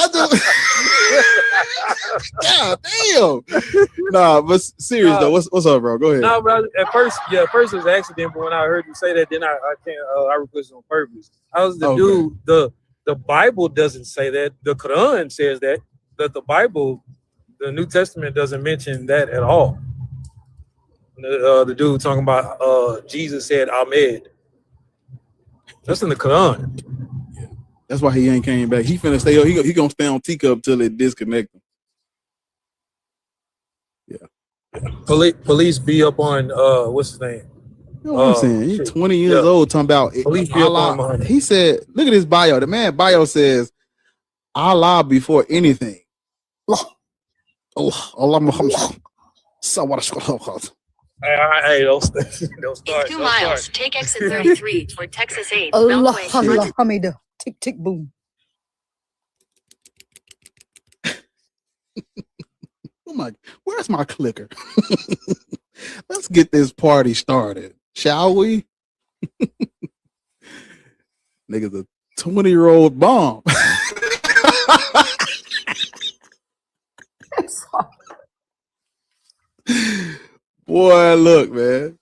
God damn. Nah, but serious though. What's up, bro? Go ahead. No, but at first it was an accident, but when I heard you say that, then I requested on purpose. I was the dude. The Bible doesn't say that. The Quran says that the Bible, the New Testament doesn't mention that at all. The dude talking about Jesus said Ahmed. That's in the Quran. Yeah. That's why he ain't came back. He finna stay. He gonna stay on teacup till it disconnect him. Yeah. Police be up on what's his name? You know what I'm saying? He's 20 years old talking about Allah. He said, look at his bio. The man bio says Allah before anything. Allah Muhammad. Hey, don't start. 2 miles, take exit 33 for Texas 8. Allah, Beltway. Allah, Hamida. Tick, tick, boom. Oh my, where's my clicker? Let's get this party started, shall we? Nigga's a 20-year-old bomb. Boy, look, man.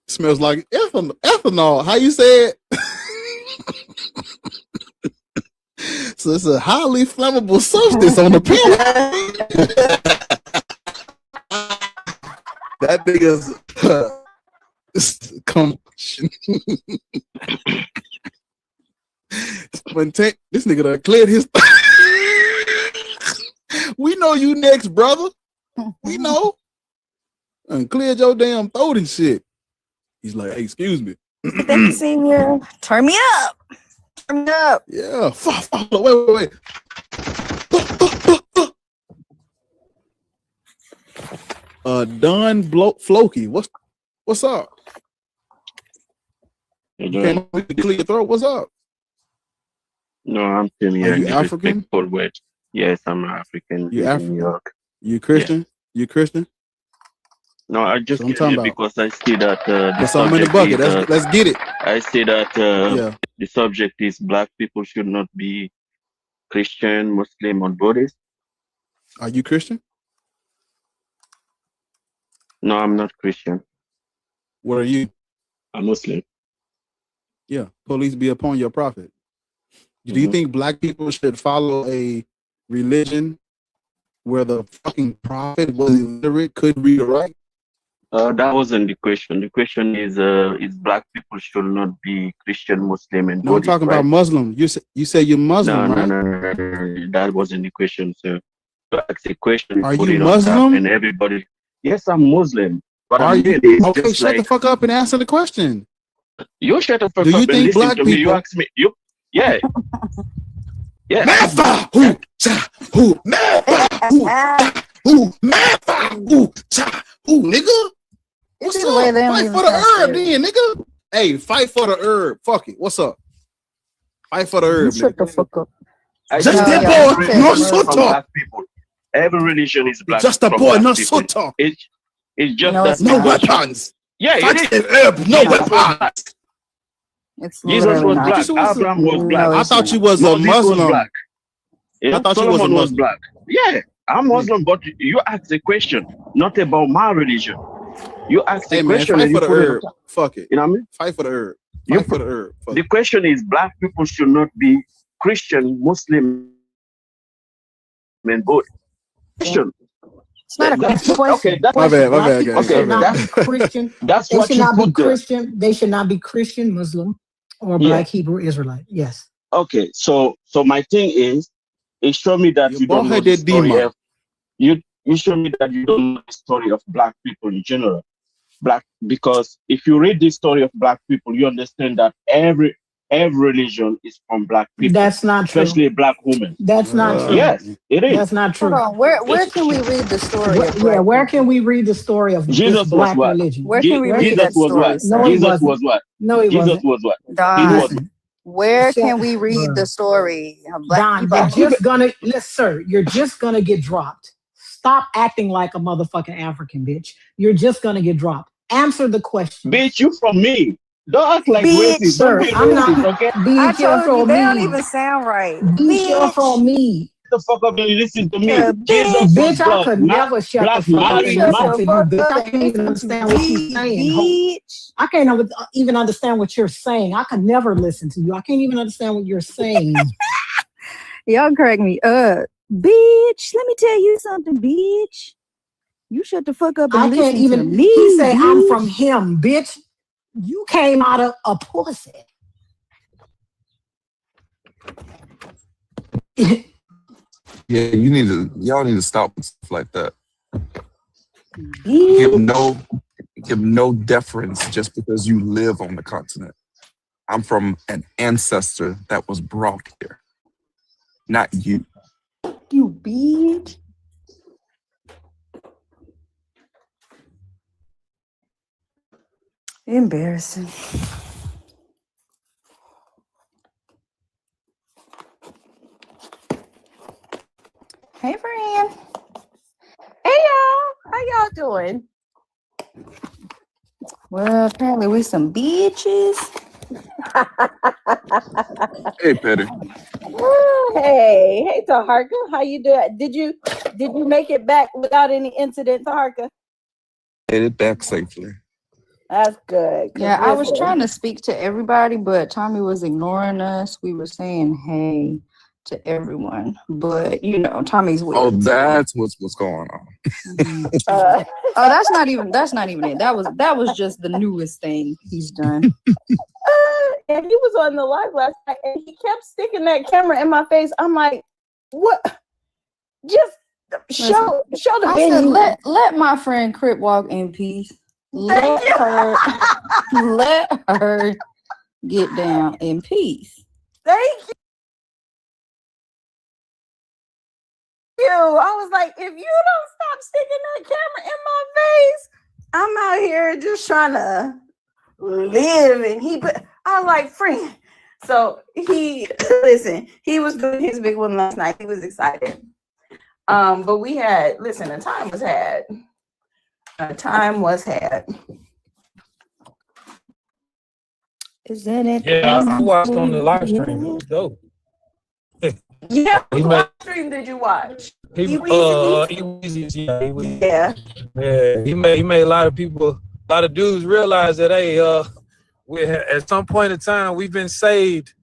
Smells like ethanol. How you say it? So it's a highly flammable substance on the pill. That nigga's combustion. This nigga done cleared his We know you next, brother. We know. And cleared your damn throat and shit. He's like, hey, excuse me. Thank you, senior. Turn me up. Turn me up. Yeah. Wait. Don Floki, what's up? You came up with the clear throat. What's up? No, I'm still here. Are you African? Yes, I'm African. You in African? New York. You Christian? Yeah. You Christian? No, I just I'm came talking here about. because I see that the Some in the subject bucket. is, Let's get it. I see that Yeah. the subject is black people should not be Christian, Muslim, or Buddhist. Are you Christian? No, I'm not Christian. What are you? I'm Muslim. Yeah. Police be upon your prophet. Do you think black people should follow a religion where the fucking prophet was illiterate, couldn't read or write? That wasn't the question. The question is black people should not be Christian, Muslim, and No, I'm Buddhist, talking right? about Muslim. You say you're Muslim, right? No. That wasn't the question, sir. To ask a question, Are put you it on top, Muslim? and everybody. Yes, I'm Muslim. But Are I'm you? really Okay, just shut like the fuck up and answer the question. you. Shut the fuck Do you up and think listen black to me. You people? ask me. You. Yeah. Yeah. Mafa, who, cha, who, mafa, who, cha, who, mafa, who, cha, who, nigga? What's It's the way up? they don't Fight even for the sound herb, serious. then, nigga. Hey, fight for the herb. Fuck it. What's up? Fight for the You herb, shut nigga. the fuck up. I Just just that y'all, boy, you every no said religion is from soto. black people. Every religion is black Just a from boy, black no people. soto. It's just No, that it's No not. weapons. yeah, Fight it the is. herb, no Jesus was black. weapons. It's Jesus literally was I not. black. just was. Abraham was black. No, I it's thought you not. was a Moses was Muslim. black. You I know, thought you was a Solomon was Muslim. black. Yeah, I'm Muslim, but you asked a question, not about my religion. You asked Hey a man, question fight and you for the put it on herb. top. Fuck it. You know what I mean? Fight for the herb. You Fight for the herb. Fuck the it. question is black people should not be Christian, Muslim, and Buddhist. Question. It's not a That's question. okay. That's My bad, Black gang. people okay. should not be Christian. That's They what should you not be put there. Christian. They should not be Christian, Muslim, or Yeah. Black Hebrew Israelite. Yes. Okay. So my thing is, it show me that Your you ball don't know head the that story demon. of you. You show me that you don't know the story of black people in general. Black, because if you read the story of black people, you understand that every religion is from black people, That's not true. especially black women. That's not true. Yes, it is. That's not Hold true. on. Where can we read the story of Yeah, black where people? can we read the story of this Jesus was black what? religion? Where can we read Jesus that was story, what? No, sir? he Jesus wasn't. was what? No, he Jesus wasn't. was what? Jesus Don, was what? Listen, where shut- can we read the bruh. story of black Don, people? you're just gonna sir, you're just gonna get dropped. Stop acting like a motherfucking African bitch. You're just gonna get dropped. Answer the question. Bitch, you from me. Don't act like Bitch. racist. Sir, Don't be I'm not. racist, okay? Be I here told you for they don't me. even sound right. Be here for Bitch. me. The fuck up and listen to me. Bitch. Jesus was Bitch, I black. could never shut Black the fuck up man. and Shut listen the to you, fuck bitch. up I and can't even listen to understand what you're me, saying, ho. bitch. I can't even understand what you're saying. I could never listen to you. I can't even understand what you're saying. Y'all crack me up. Bitch, let me tell you something, bitch. You shut the fuck up and I can't listen to even. me, He say bitch. I'm from him, bitch. You came out of a pussy. Yeah, y'all need to stop with stuff like that. Bitch. Give no deference just because you live on the continent. I'm from an ancestor that was brought here, not you. You bitch. Embarrassing. Hey, friend. Hey, y'all. How y'all doing? Well, apparently we some bitches. Hey, Petty. Hey, Taharka, how you doing? Did you make it back without any incident, Taharka? Made it back safely. That's good. Yeah, I was trying to speak to everybody, but Tommy was ignoring us. We were saying hey to everyone, but Tommy's weird. Oh, that's what's going on. Oh, that's not even it. That was just the newest thing he's done. And he was on the live last night, and he kept sticking that camera in my face. I'm like, what? Just Show the I said, venue. let my friend Crip walk in peace. Let her get down in peace. Thank you. I was like, if you don't stop sticking that camera in my face, I'm out here just trying to live. And I was like, friend. So he was doing his big one last night. He was excited. But we had, a time was had. A time was had. Isn't it? Yeah, I watched on the live stream. It was dope. Yeah, what live stream did you watch? Yeah. He made a lot of people, a lot of dudes realize that at some point in time we've been saved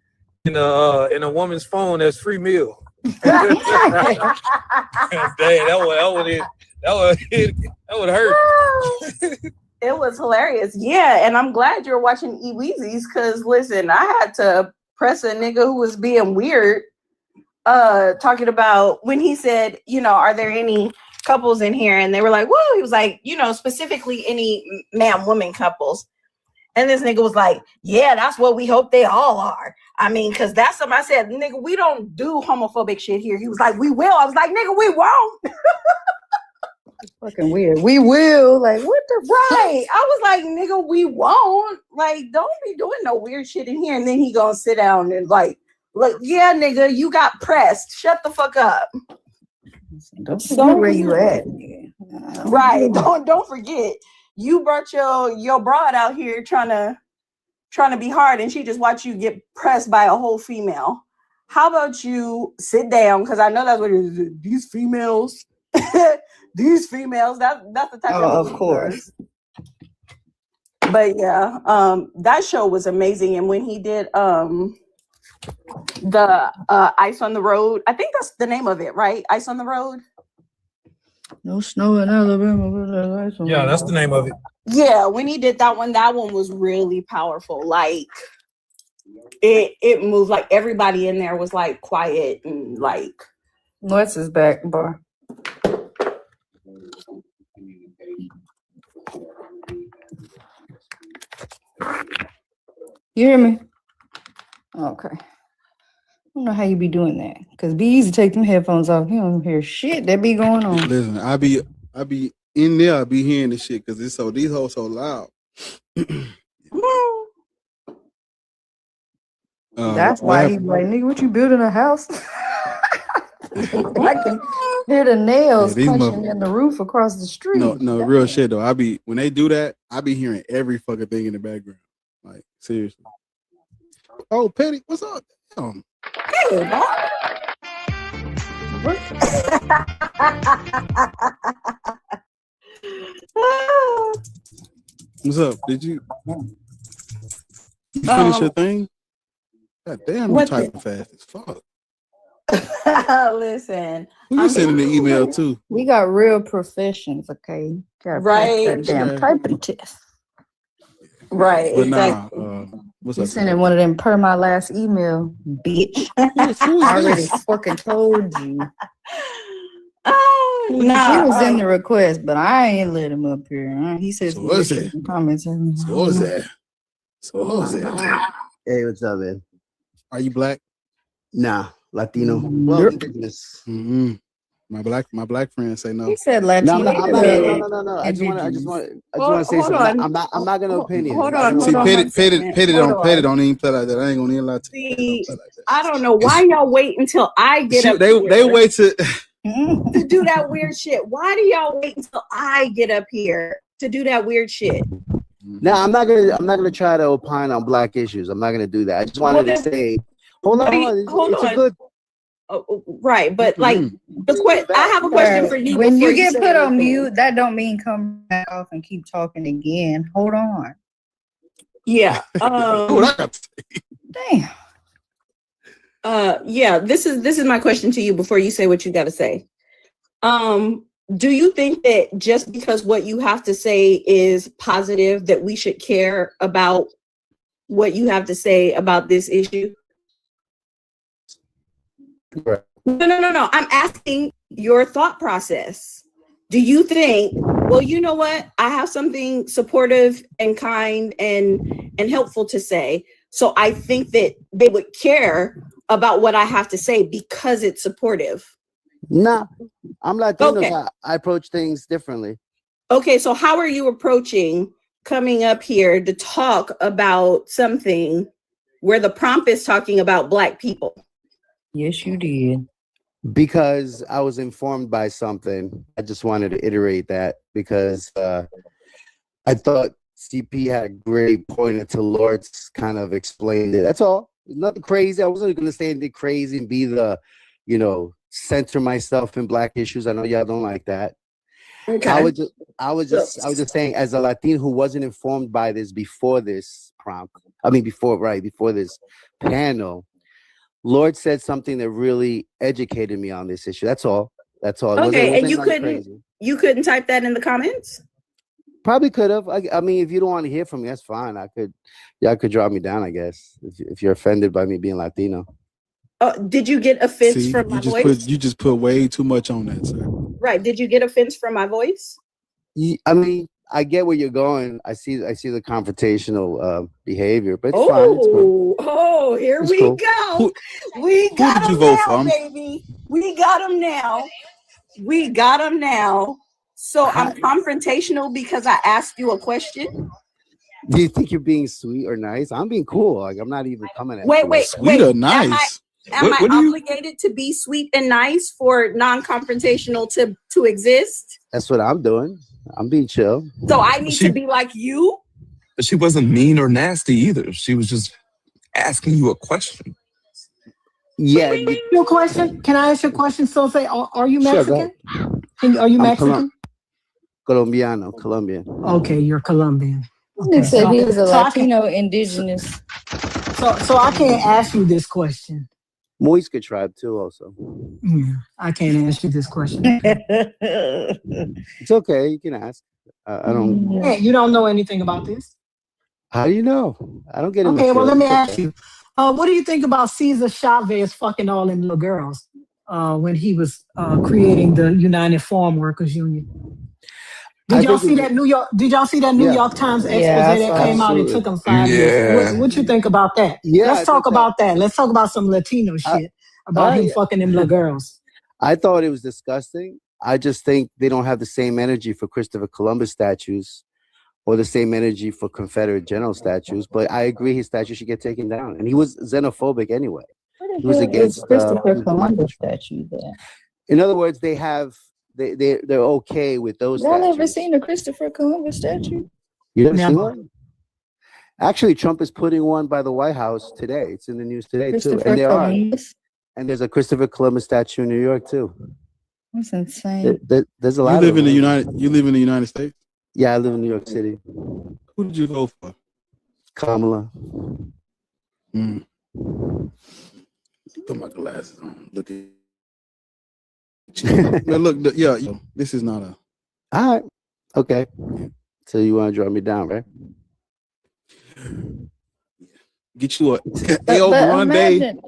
in a woman's phone as free meal. Dang, that would hurt. It was hilarious. Yeah, and I'm glad you're watching E-Weezy's because listen, I had to press a nigga who was being weird, talking about when he said, are there any couples in here? And they were like, whoa, he was like, specifically any man-woman couples. And this nigga was like, yeah, that's what we hope they all are. I mean, because that's something I said, nigga, we don't do homophobic shit here. He was like, we will. I was like, nigga, we won't. Fucking weird. We will. Like, what the right? I was like, nigga, we won't. Like, don't be doing no weird shit in here. And then he gonna sit down and like, look, yeah, nigga, you got pressed. Shut the fuck up. Don't forget where you at. Right. Don't forget. You brought your broad out here trying to be hard, and she just watched you get pressed by a whole female. How about you sit down? Because I know that's what it is. These females. These females, that's the type of course. But yeah, that show was amazing. And when he did the Ice on the Road, I think that's the name of it, right? Ice on the Road. No snow in Alabama. Yeah, that's the name of it. Yeah, when he did that one was really powerful. Like it moved, like everybody in there was like quiet and like. What's his back bar? You hear me? Okay. I don't know how you be doing that. Because be easy to take them headphones off. You don't hear shit that be going on. Listen, I be in there, I be hearing this shit because these hoes so loud. That's why he's like, nigga, what you building a house? I can hear the nails punching in the roof across the street. No, real shit though. When they do that, I be hearing every fucking thing in the background. Like seriously. Oh, Petty, what's up? Hey, What's up? Did you finish your thing? God damn, you typing fast as fuck. Listen, Who you sending the email to? We got real professions, okay? Right. That damn typing test. Right. But exactly. What's You up? sending one of them per my last email, bitch. I already fucking told you. Oh, He no. was in the request, but I ain't let him up here. He said, So what's that? comments. So what's that? So what's that? Hey, what's up, man? Are you black? Nah, Latino. Well, indigenous. Mm-hmm. My black friends say no. He said No, Latino. no. I just want to say something. I'm not gonna opinion. Hold on. See, Petty don't even play like that. I ain't gonna even lie to you. See, I don't know why y'all wait until I get up. They wait to do that weird shit. Why do y'all wait until I get up here to do that weird shit? No, I'm not gonna try to opine on black issues. I'm not gonna do that. I just wanted to say, hold on. It's a good. Right, but like I have a question for you. When before you get say put on anything. mute, that don't mean come back off and keep talking again. Hold on. Yeah. Damn. Yeah, this is my question to you before you say what you got to say. Do you think that just because what you have to say is positive that we should care about what you have to say about this issue? Right. No. I'm asking your thought process. Do you think, well, you know what? I have something supportive and kind and helpful to say. So I think that they would care about what I have to say because it's supportive. Nah, I'm Latino. Okay. I approach things differently. Okay, so how are you approaching coming up here to talk about something where the prompt is talking about Black people? Yes, you did. Because I was informed by something. I just wanted to iterate that because I thought CP had a great point until Lord's kind of explained it. That's all. Nothing crazy. I wasn't going to say anything crazy and be the, center myself in Black issues. I know y'all don't like that. Okay. I was just saying, as a Latino who wasn't informed by this before this prompt. Before this panel, Lord said something that really educated me on this issue. That's all. Okay, and you couldn't type that in the comments? Probably could have. I mean, if you don't want to hear from me, that's fine. Y'all could drop me down, I guess, if you're offended by me being Latino. Did you get offense from my voice? You just put way too much on that, sir. Right. Did you get offense from my voice? I mean, I get where you're going. I see the confrontational behavior, but it's fine. It's cool. Oh, here It's we cool. go. We got did you him vote now, for? baby. We got him now. So I'm confrontational because I asked you a question. Do you think you're being sweet or nice? I'm being cool. Like, I'm not even coming at you. Wait. Sweet or nice? Am I obligated to be sweet and nice for non-confrontational to exist? That's what I'm doing. I'm being chill. So I need to be like you? But she wasn't mean or nasty either. She was just asking you a question. Yeah. Your question? Can I ask you a question? So say, are you Mexican? Are you Mexican? Colombian. Okay, you're Colombian. He Okay. said he was a So I Latino indigenous. So I can't ask you this question. Muisca tribe too, also. Yeah, I can't ask you this question. It's okay. You can ask. I don't. Hey, you don't know anything about this? How do you know? I don't get it. Okay, well, let me ask you. What do you think about Cesar Chavez fucking all them little girls when he was creating the United Farm Workers Union? Did y'all see that New York Times expose that came out? It took them 5 years. What you think about that? Yeah, Let's talk about that. Let's talk about some Latino shit about him fucking them little girls. I thought it was disgusting. I just think they don't have the same energy for Christopher Columbus statues or the same energy for Confederate general statues. But I agree his statue should get taken down. And he was xenophobic anyway. He was against Christopher Columbus statue there. In other words, they're okay with those Y'all statues. ever seen a Christopher Columbus statue? You never seen one? Actually, Trump is putting one by the White House today. It's in the news today too. And there are. And there's a Christopher Columbus statue in New York too. That's insane. There's a lot. You live in the United States? Yeah, I live in New York City. Who did you vote for? Kamala. Put my glasses on. Look at. Now look, this is not a. All right. Okay. So you want to draw me down, right? Get you a El Grande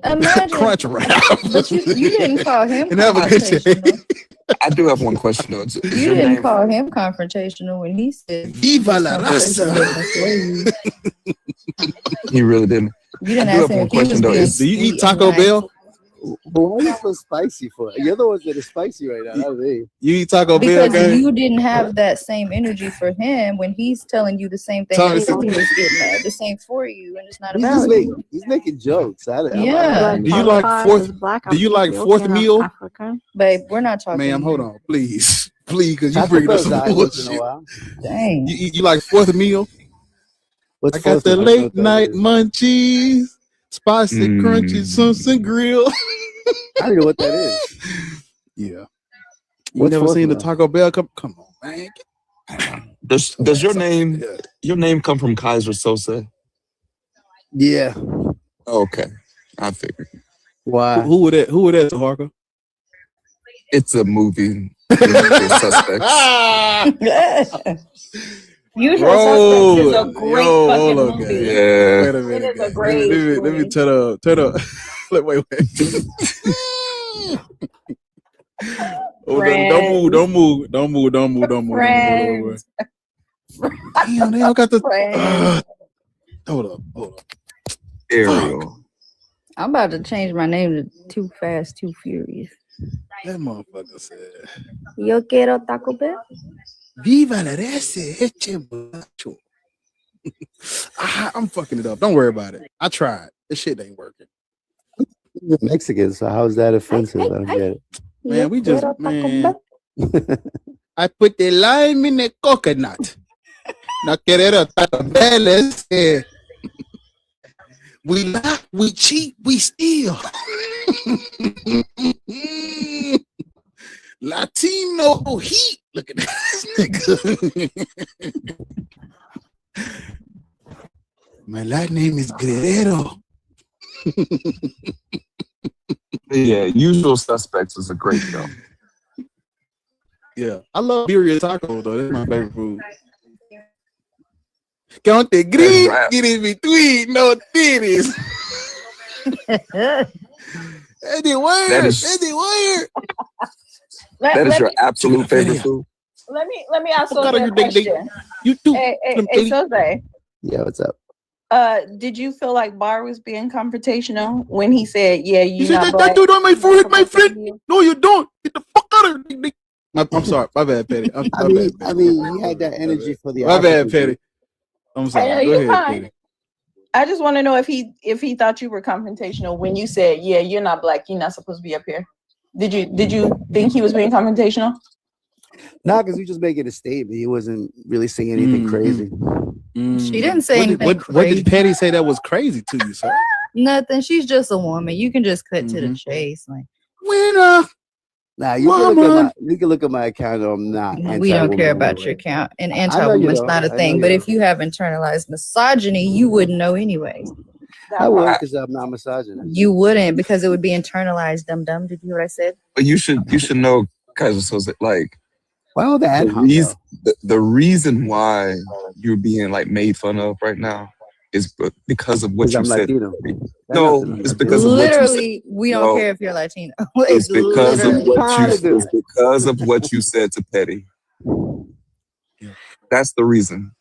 crunch wrap. You didn't call him and have a good day. I do have one question though. You didn't call him confrontational when he said Viva la raza. He really didn't. You didn't ask him if he was being Do you eat Taco Bell? But why are you so spicy for? You're the ones that are spicy right now. Not me. You eat Taco Bell? Because you didn't have that same energy for him when he's telling you the same thing. He was getting mad. The same for you, and it's not about you. He's making jokes. Yeah. Do you like fourth meal? Babe, we're not talking. Ma'am, hold on, please, because you bring up some bullshit. Dang. You like fourth meal? What's I got the late night munchies, spicy crunchy Simpson grill. I don't know what that is. Yeah. You never seen the Taco Bell? Come on, man. Does your name come from Kaiser Sosa? Yeah. Okay, I figured. Why? Who would that, Harker? It's a movie. Suspects. Usual Suspects is a great fucking movie. Yeah. Wait a minute. It is a great Let me turn up. Wait. Don't move. Friends. Damn, they all got the. Hold up. Ariel. I'm about to change my name to Too Fast, Too Furious. That motherfucker said, Yo quiero Taco Bell. Viva la leche, macho. I'm fucking it up. Don't worry about it. I tried. This shit ain't working. You're Mexican, so how's that offensive? I don't get it. Man, we just, I put the lime in the coconut. Now, querero Taco Bell is we lie, we cheat, we steal. Latino heat. Look at this nigga. My last name is Guerrero. Yeah, Usual Suspects is a great film. Yeah, I love birria taco though. That's my favorite food. Conte green, get in between, no titties. Eddie Wire, That is your absolute favorite food? Let me ask you What a kind of question. You too. Hey, Soze. Yeah, what's up? Did you feel like Bar was being confrontational when he said, "Yeah, you said that dude on my forehead, my friend"? No, you don't. Get the fuck out of here. I'm sorry. My bad, Petty. I mean, he had that energy for the. My bad, Petty. I'm sorry. Go ahead, Petty. I just want to know if he thought you were confrontational when you said, "Yeah, you're not black. You're not supposed to be up here." Did you think he was being confrontational? No, because he was just making a statement. He wasn't really saying anything crazy. She didn't say anything What did Petty say that was crazy to you, sir? Nothing. She's just a woman. You can just cut to the chase. Like, winner. Nah, you can look at my account. I'm not. We don't care about your account. And anti-woman's not a thing. But if you have internalized misogyny, you wouldn't know anyways. I would, because I'm not misogynist. You wouldn't, because it would be internalized. Dum. Did you hear what I said? But you should know, Kaiser, so that like, well, the reason why you're being like made fun of right now is because of what you said. No, it's because of literally, we don't care if you're Latino. It's because of what you said to Petty. That's the reason.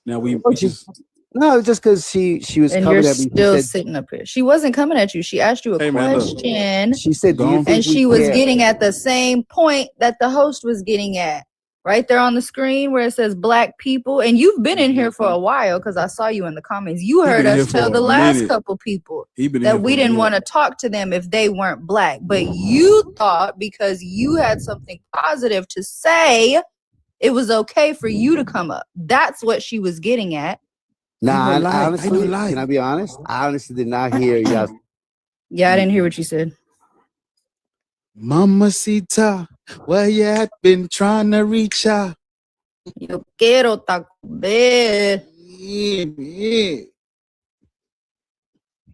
Now we just no, just because she was and coming you're at me. still sitting up here. She wasn't coming at you. She asked you a question. She said, and she was getting at the same point that the host was getting at. Right there on the screen where it says black people. And you've been in here for a while because I saw you in the comments. You heard us tell the last couple people that we didn't want to talk to them if they weren't black. But you thought because you had something positive to say, it was okay for you to come up. That's what she was getting at. Nah, honestly, can I be honest? I honestly did not hear y'all. Yeah, I didn't hear what you said. Mamacita, where you at? Been trying to reach out. Yo quiero Taco Bell. Yeah.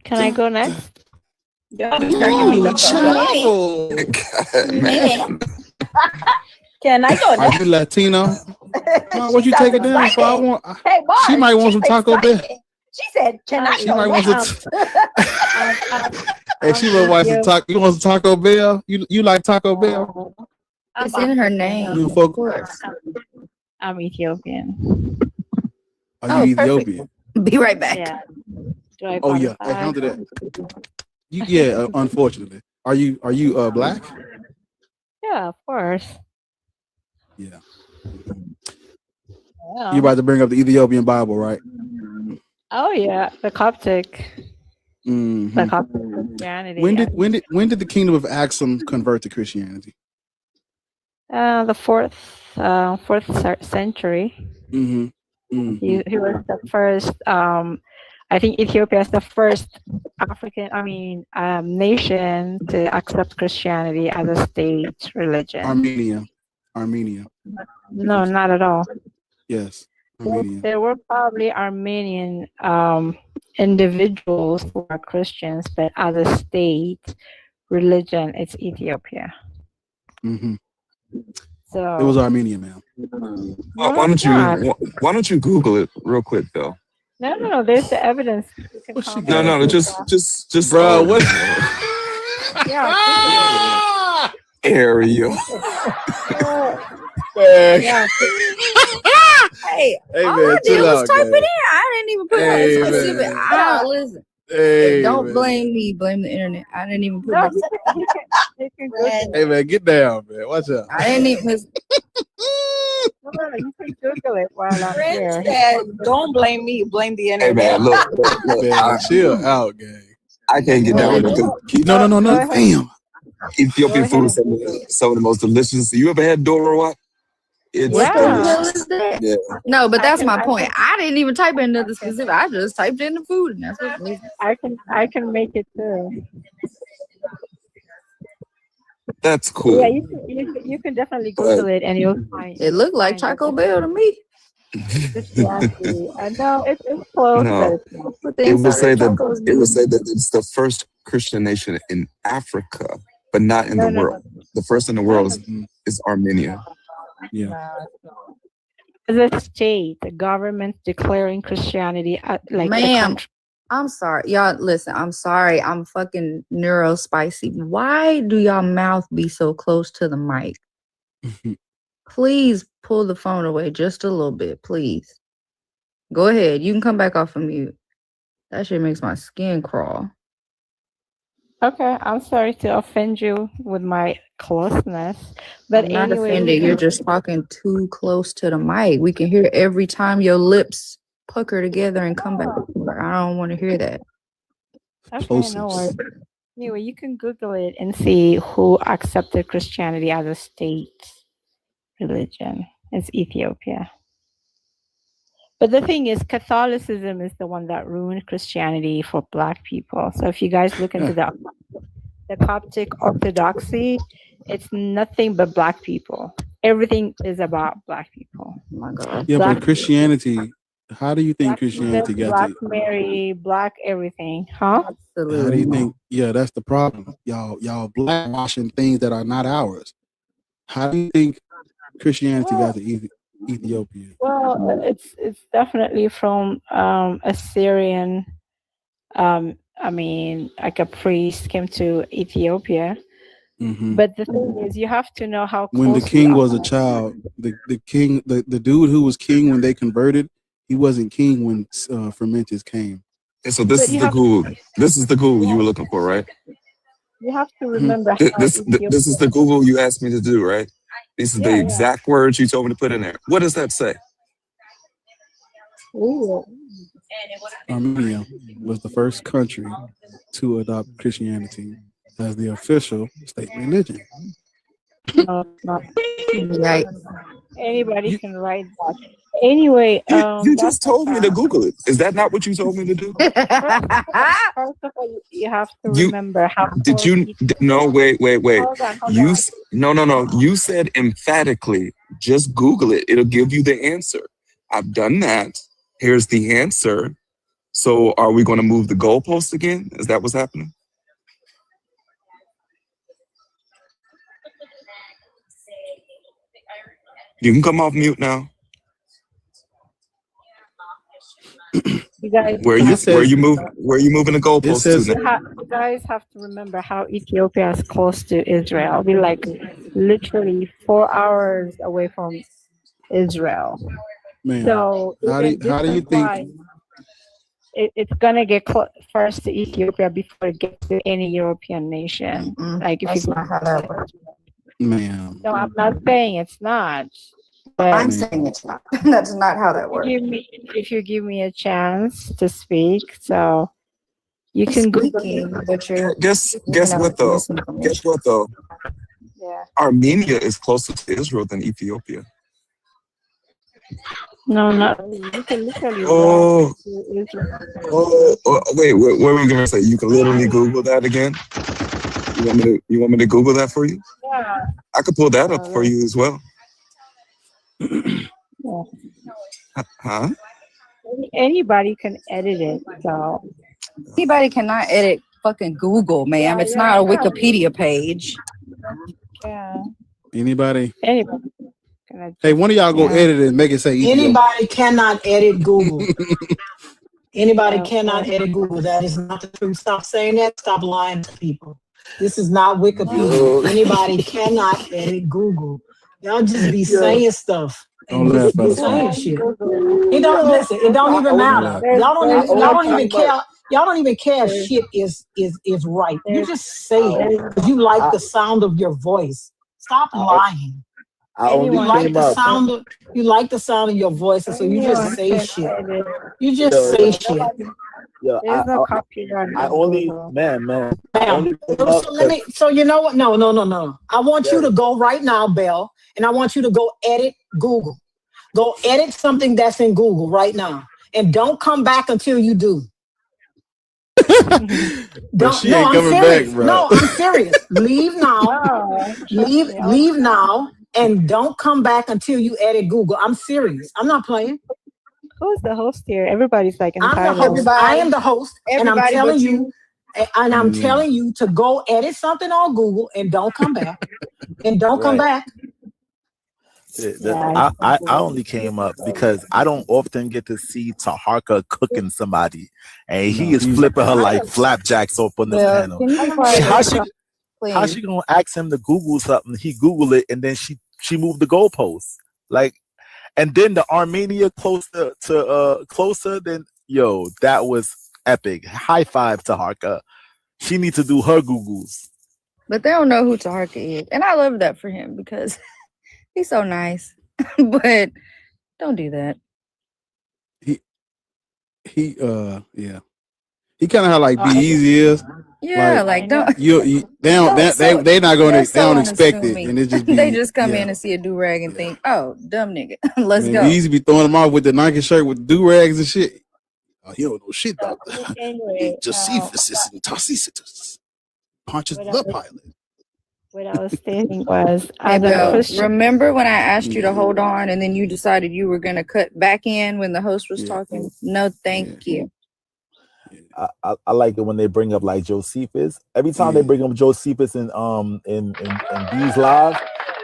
Can I go next? Yeah. Can I go Are next? you Latino? What you take it down for? Hey, Bar, she might want some Taco Bell. She said, "Can I She go might want next?" Hey, she might want some taco. You want some Taco Bell? You like Taco Bell? It's in her name. You Of folk- course. I'm Ethiopian. Are you Ethiopian? Be right back. Yeah. Do I Oh yeah, qualify? hey, handle that. Unfortunately, are you black? Yeah, of course. Yeah. Yeah. You about to bring up the Ethiopian Bible, right? Oh yeah, the Coptic. Mhm. The Coptic Christianity. When did the kingdom of Axum convert to Christianity? The fourth century. Mm-hmm. He was the first. I think Ethiopia is the first nation to accept Christianity as a state religion. Armenia. No, not at all. Yes. Armenia. There were probably Armenian individuals who are Christians, but as a state religion, it's Ethiopia. Mm-hmm. So it was Armenia, ma'am. Why don't you Google it real quick though? No. There's the evidence. No. Just bro. What? Yeah. area. Yeah. Hey, Hey, all man, I did chill was out, type gang. it in. I didn't even put Hey, nothing specific. man. I don't listen. Hey, Don't man. blame me. Blame the internet. I didn't even put No, nothing. you can Google Hey, man, get down, man. Watch out. I didn't even. No, you can Google it while I'm Rant here. said, don't blame me, blame the Hey internet. man, look. Man, chill out, gang. I can't get down with it because No. Go ahead. Damn. Ethiopian Go food ahead is and some of the most delicious. You ever had Dora? It's What the Yeah. hell delicious. is that? Yeah. No, but I that's can, my I point. can, I didn't even type in nothing I can, specific. I just typed in the food, and that's what it was. I can make it too. That's Yeah, cool. you can definitely But Google it and you'll find It looked like Taco Bell to me. Christianity. I know it's close, but no, it's not. Put the it will inside say of that tacos. it's the first Christian nation in Africa, but not in the No. world. The first in the No, world no, is Armenia. Yeah. no. The state, the government declaring Christianity like a Ma'am, country. I'm sorry. Y'all, listen, I'm sorry. I'm fucking neuro spicy. Why do y'all mouth be so close to the mic? Please pull the phone away just a little bit, please. Go ahead. You can come back off of mute. That shit makes my skin crawl. Okay, I'm sorry to offend you with my closeness, but I'm not anyway, offended. You're just talking too close to the mic. We can hear every time your lips pucker together and come back. I don't want to hear that. okay, no worries. Anyway, you can Google it and see who accepted Christianity as a state religion. It's Ethiopia. But the thing is, Catholicism is the one that ruined Christianity for Black people. So if you guys look into the Coptic Orthodoxy, it's nothing but Black people. Everything is about Black people. Oh my God. Yeah, Black, but Christianity, how do you think Christianity got Black to? Mary, Black everything, huh? How do you think? Yeah, that's the problem. Y'all blackwashing things that are not ours. How do you think Christianity got to Ethiopia? Well, it's definitely from Assyrian. I mean, like a priest came to Ethiopia. Mm-hmm. But the thing is, you have to know how When the close king we was are. a child, the king, the dude who was king when they converted, he wasn't king when fermenters came. And so this But is you the have Google. This is the Google you were looking for, right? you have to remember how This is the Google you asked me to do, right? This is the Yeah. exact words you told me to put in there. What does that say? Ooh. Armenia was the first country to adopt Christianity as the official state religion. No, it's not. Anybody can write that. Anyway, You just told me to Google it. Is that not what you told me to do? First of all, you have to remember how. Did you? No, wait. Hold on. No. You said emphatically, just Google it. It'll give you the answer. I've done that. Here's the answer. So are we going to move the goalpost again? Is that what's happening? You can come off mute now. You guys, Where you moving the goalpost to now? You guys have to remember how Ethiopia is close to Israel. We're like literally 4 hours away from Israel. Man, So how do you think? It's gonna get first to Ethiopia before it gets to any European nation. Like if That's not how that works. Man. No, I'm not saying it's not. But I'm saying it's not. That's not how that works. If you give me a chance to speak, so you can Google. But you're Guess what though? Guess what though? Yeah. Armenia is closer to Israel than Ethiopia. No, not really. You can literally Oh. walk to Israel. Wait, what were you gonna say? You can literally Google that again? You want me to Google that for you? Yeah. I could pull that up for you as well. Yeah. Huh? Anybody can edit it, so Anybody cannot edit fucking Google, ma'am. It's not a Wikipedia page. Yeah. Anybody? Anybody. Hey, one of y'all go edit it and make it say Ethiopia. Anybody cannot edit Google. Anybody cannot edit Google. That is not the truth. Stop saying that. Stop lying to people. This is not Wikipedia. Anybody cannot edit Google. Y'all just be saying stuff and just be saying shit. It don't listen. It don't even matter. Y'all don't even care. Y'all don't even care if shit is right. You just say it because you like the sound of your voice. Stop lying. You like the sound of your voice, and so you just say shit. You just say shit. Yeah, There's no copyright. I only, man. So you know what? No. I want you to go right now, Belle, and I want you to go edit Google. Go edit something that's in Google right now, and don't come back until you do. She ain't coming back, bro. No, I'm serious. Leave now. Leave now, and don't come back until you edit Google. I'm serious. I'm not playing. Who's the host here? Everybody's like entitled. I am the host, and I'm telling you, telling you to go edit something on Google and don't come back. And don't come back. I only came up because I don't often get to see Taharka cooking somebody, and he is flipping her like flapjacks up on the panel. How she gonna ask him to Google something? He Google it, and then she moved the goalposts. Like, and then the Armenia closer than that was epic. High five to Taharka. She needs to do her Googles. But they don't know who Taharka is, and I love that for him because he's so nice. But don't do that. He kind of how like Be Easy is. Yeah, like don't. They don't expect it, and it just they just come in and see a do rag and think, oh, dumb nigga, let's go. Be Easy be throwing them off with the Nike shirt with do rags and shit. Oh, he don't know shit about Josephus and Tacitus punches the pilot. What I was saying was, remember when I asked you to hold on, and then you decided you were gonna cut back in when the host was talking? No, thank you. I like it when they bring up like Josephus. Every time they bring up Josephus in B's Live,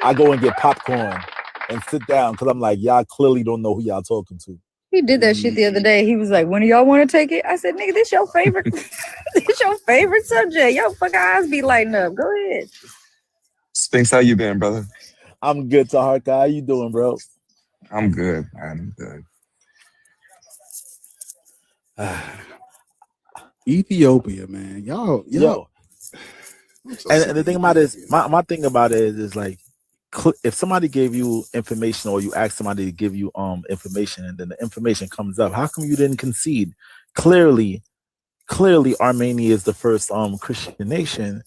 I go and get popcorn and sit down because I'm like, y'all clearly don't know who y'all talking to. He did that shit the other day. He was like, when do y'all want to take it? I said, nigga, this your favorite this your favorite subject. Your fucking eyes be lighting up. Go ahead. Spinks, how you been, brother? I'm good, Taharka. How you doing, bro? I'm good. I'm good. Ethiopia, man. Yo. And the thing about it is, my thing about it is like, if somebody gave you information or you ask somebody to give you information and then the information comes up, how come you didn't concede? Clearly Armenia is the first Christian nation.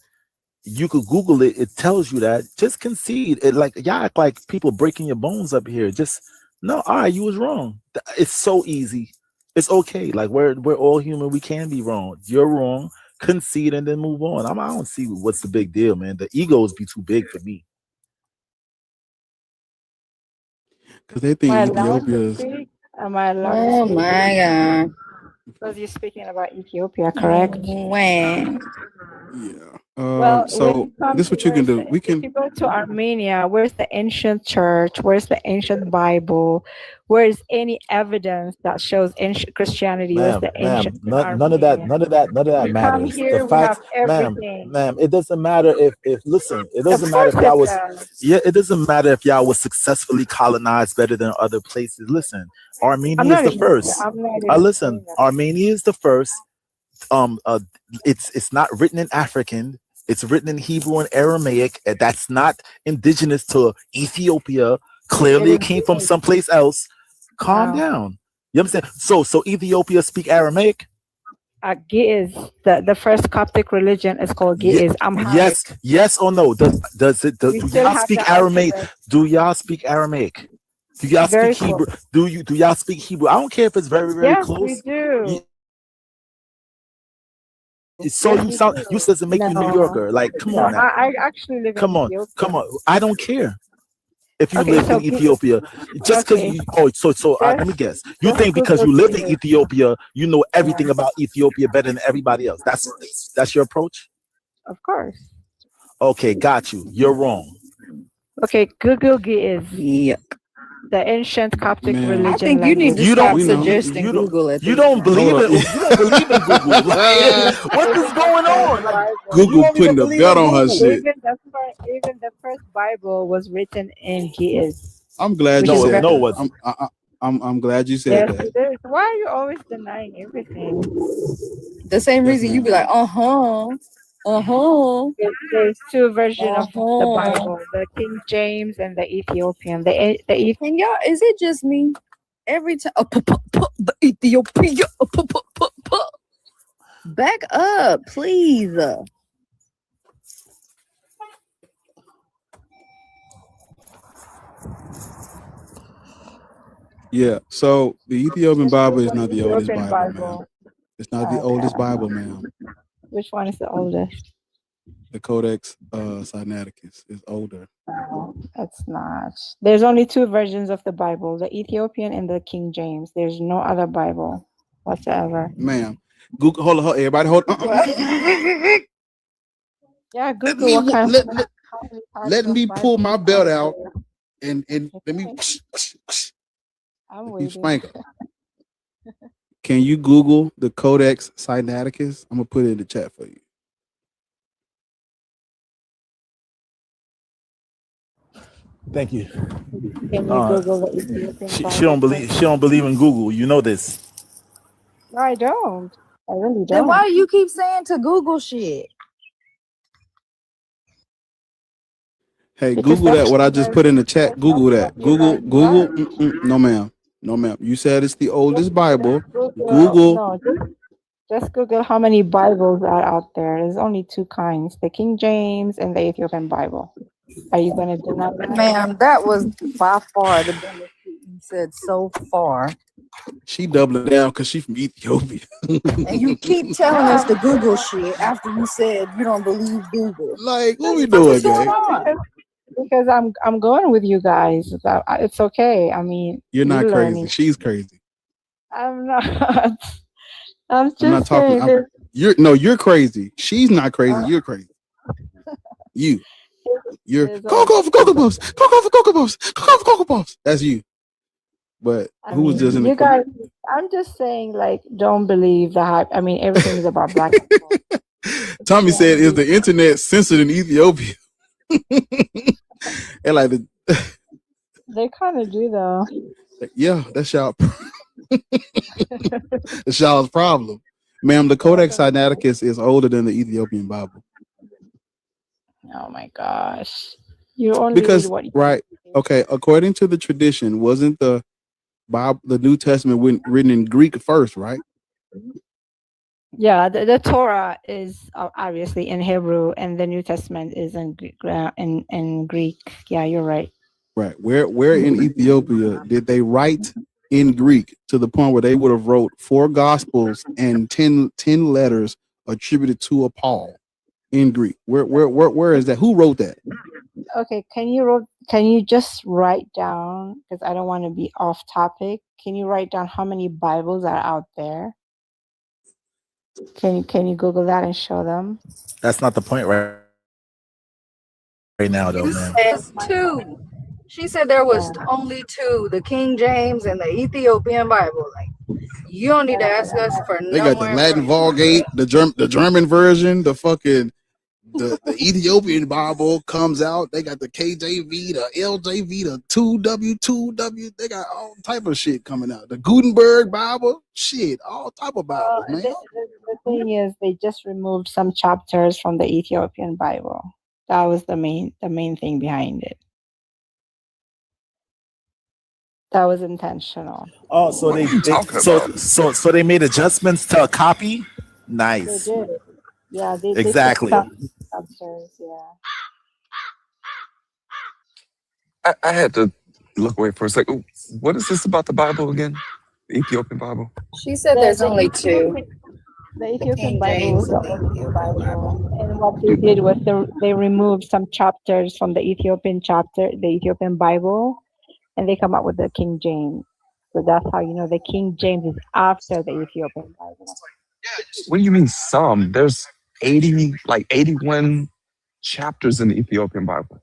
You could Google it. It tells you that. Just concede. It like y'all act like people breaking your bones up here. Just no. All right, you was wrong. It's so easy. It's okay. Like we're all human. We can be wrong. You're wrong. Concede and then move on. I don't see what's the big deal, man. The egos be too big for me. Because they think Ethiopia is. Am I allowed Oh to speak? my god. Because you're speaking about Ethiopia, correct? When? So this is what you can do. We can. If you go to Armenia, where's the ancient church? Where's the ancient Bible? Where's any evidence that shows ancient Christianity? Where's the ancient? None of that matters. Here, the facts, ma'am, it doesn't matter if listen, it doesn't matter if y'all was it doesn't matter if y'all was successfully colonized better than other places. Listen, Armenia is the first. Listen, Armenia is the first. It's not written in African. It's written in Hebrew and Aramaic. And that's not indigenous to Ethiopia. Clearly, it came from someplace else. Calm down. You understand? So Ethiopia speak Aramaic. Giz, the first Coptic religion is called Giz. Yes or no? Do y'all speak Aramaic? Do y'all speak Aramaic? Do y'all speak Hebrew? Do y'all speak Hebrew? I don't care if it's very close. Yes, we do. So you said to make you New Yorker. Like, come on now. I actually live in Ethiopia. Come on. I don't care if you live in Ethiopia. Just because let me guess. You think because you live in Ethiopia, you know everything about Ethiopia better than everybody else. That's your approach? Of course. Okay, got you. You're wrong. Okay, Google Giz. Yep. the ancient Coptic religion. I think you need to You stop don't suggesting Google at you this don't point. believe it. You don't believe in Google. Like, what is going on? Like, Google don't even putting a believe belt in on her Google. shit. Even the first Bible was written in Ge'ez. I'm glad Which you is said very- that. I'm glad you said that. Why are you always denying everything? The same Yes, reason you ma'am. be like, There's two versions of the Uh-huh. Bible: the King James and the Ethiopian. The And y'all, is it just me? Every time, the Ethiopia. Back up, please. Yeah. So the Ethiopian Bible is not the oldest Ethiopian Bible, ma'am. It's not the oldest Bible, ma'am. Which one is the oldest? The Codex Sinaiticus is older. No, it's not. There's only two versions of the Bible: the Ethiopian and the King James. There's no other Bible whatsoever. Ma'am. Google, hold on, everybody, hold on. Yeah, Google what kind of Let me pull my belt out and let me I'm you waiting. spank her. Can you Google the Codex Sinaiticus? I'm gonna put it in the chat for you. Thank you. Can you Google the Ethiopian She Bible? don't believe in Google. You know this. No, I don't. I really don't. Then why do you keep saying to Google shit? Hey, Because Google that. that's What I just put in the chat. Google that. Google. right. No, ma'am. No, ma'am. You said it's the oldest Bible. No, just Google how many Bibles are out there. There's only two kinds: the King James and the Ethiopian Bible. Are you gonna deny that? Ma'am, that was by far the biggest shit you said so far. She doubling down because she's from Ethiopia. And you keep telling us to Google shit after you said you don't believe Google. Like, what we What's doing, going gang? on? Because I'm going with you guys. It's okay. I mean, You're not you're crazy. learning. She's crazy. I'm not. I'm just I'm not talking. saying. You're crazy. She's not crazy. You're crazy. You're Cocoa for Cocoa Puffs. Cocoa for Cocoa Puffs. Cocoa for Cocoa Puffs. That's you. But who was just in the you guys, I'm just saying, like, don't believe the hype. I mean, everything is about black people. Tommy said, "Is the internet censored in Ethiopia?" And like They kind of do, though. yeah, that's y'all. That's y'all's problem, ma'am. The Codex Sinaiticus is older than the Ethiopian Bible. Oh my gosh, you only Because read what you right, okay. According to the tradition, wasn't the Bible, the New Testament, written in Greek first, right? Yeah, the Torah is obviously in Hebrew, and the New Testament is in Greek. Yeah, you're right. Right. Where in Ethiopia did they write in Greek to the point where they would have wrote 4 Gospels and 10 letters attributed to a Paul in Greek? Where is that? Who wrote that? Okay, can you just write down, because I don't want to be off topic. Can you write down how many Bibles are out there? Can you Google that and show them? That's not the point right now, though, man. There's 2. She said there was only 2, the King James and the Ethiopian Bible. Like, you don't need to ask us for They no got the more Latin information. Vulgate, the German version, the fucking the Ethiopian Bible comes out. They got the KJV, the LJV, the 2W. They got all type of shit coming out. The Gutenberg Bible, shit, all type of Bibles, man. The thing is, they just removed some chapters from the Ethiopian Bible. That was the main thing behind it. That was intentional. Oh, so so they made adjustments to a copy. Nice. They did. Yeah, they Exactly. They took some chapters, yeah. I had to look away for a second. What is this about the Bible again? The Ethiopian Bible? She said there's only 2. The Ethiopian Bible was the oldest Bible, and what they did was they removed some chapters from the Ethiopian Bible, and they come up with the King James. So that's how you know the King James is after the Ethiopian Bible. What do you mean some? There's 81 chapters in the Ethiopian Bible.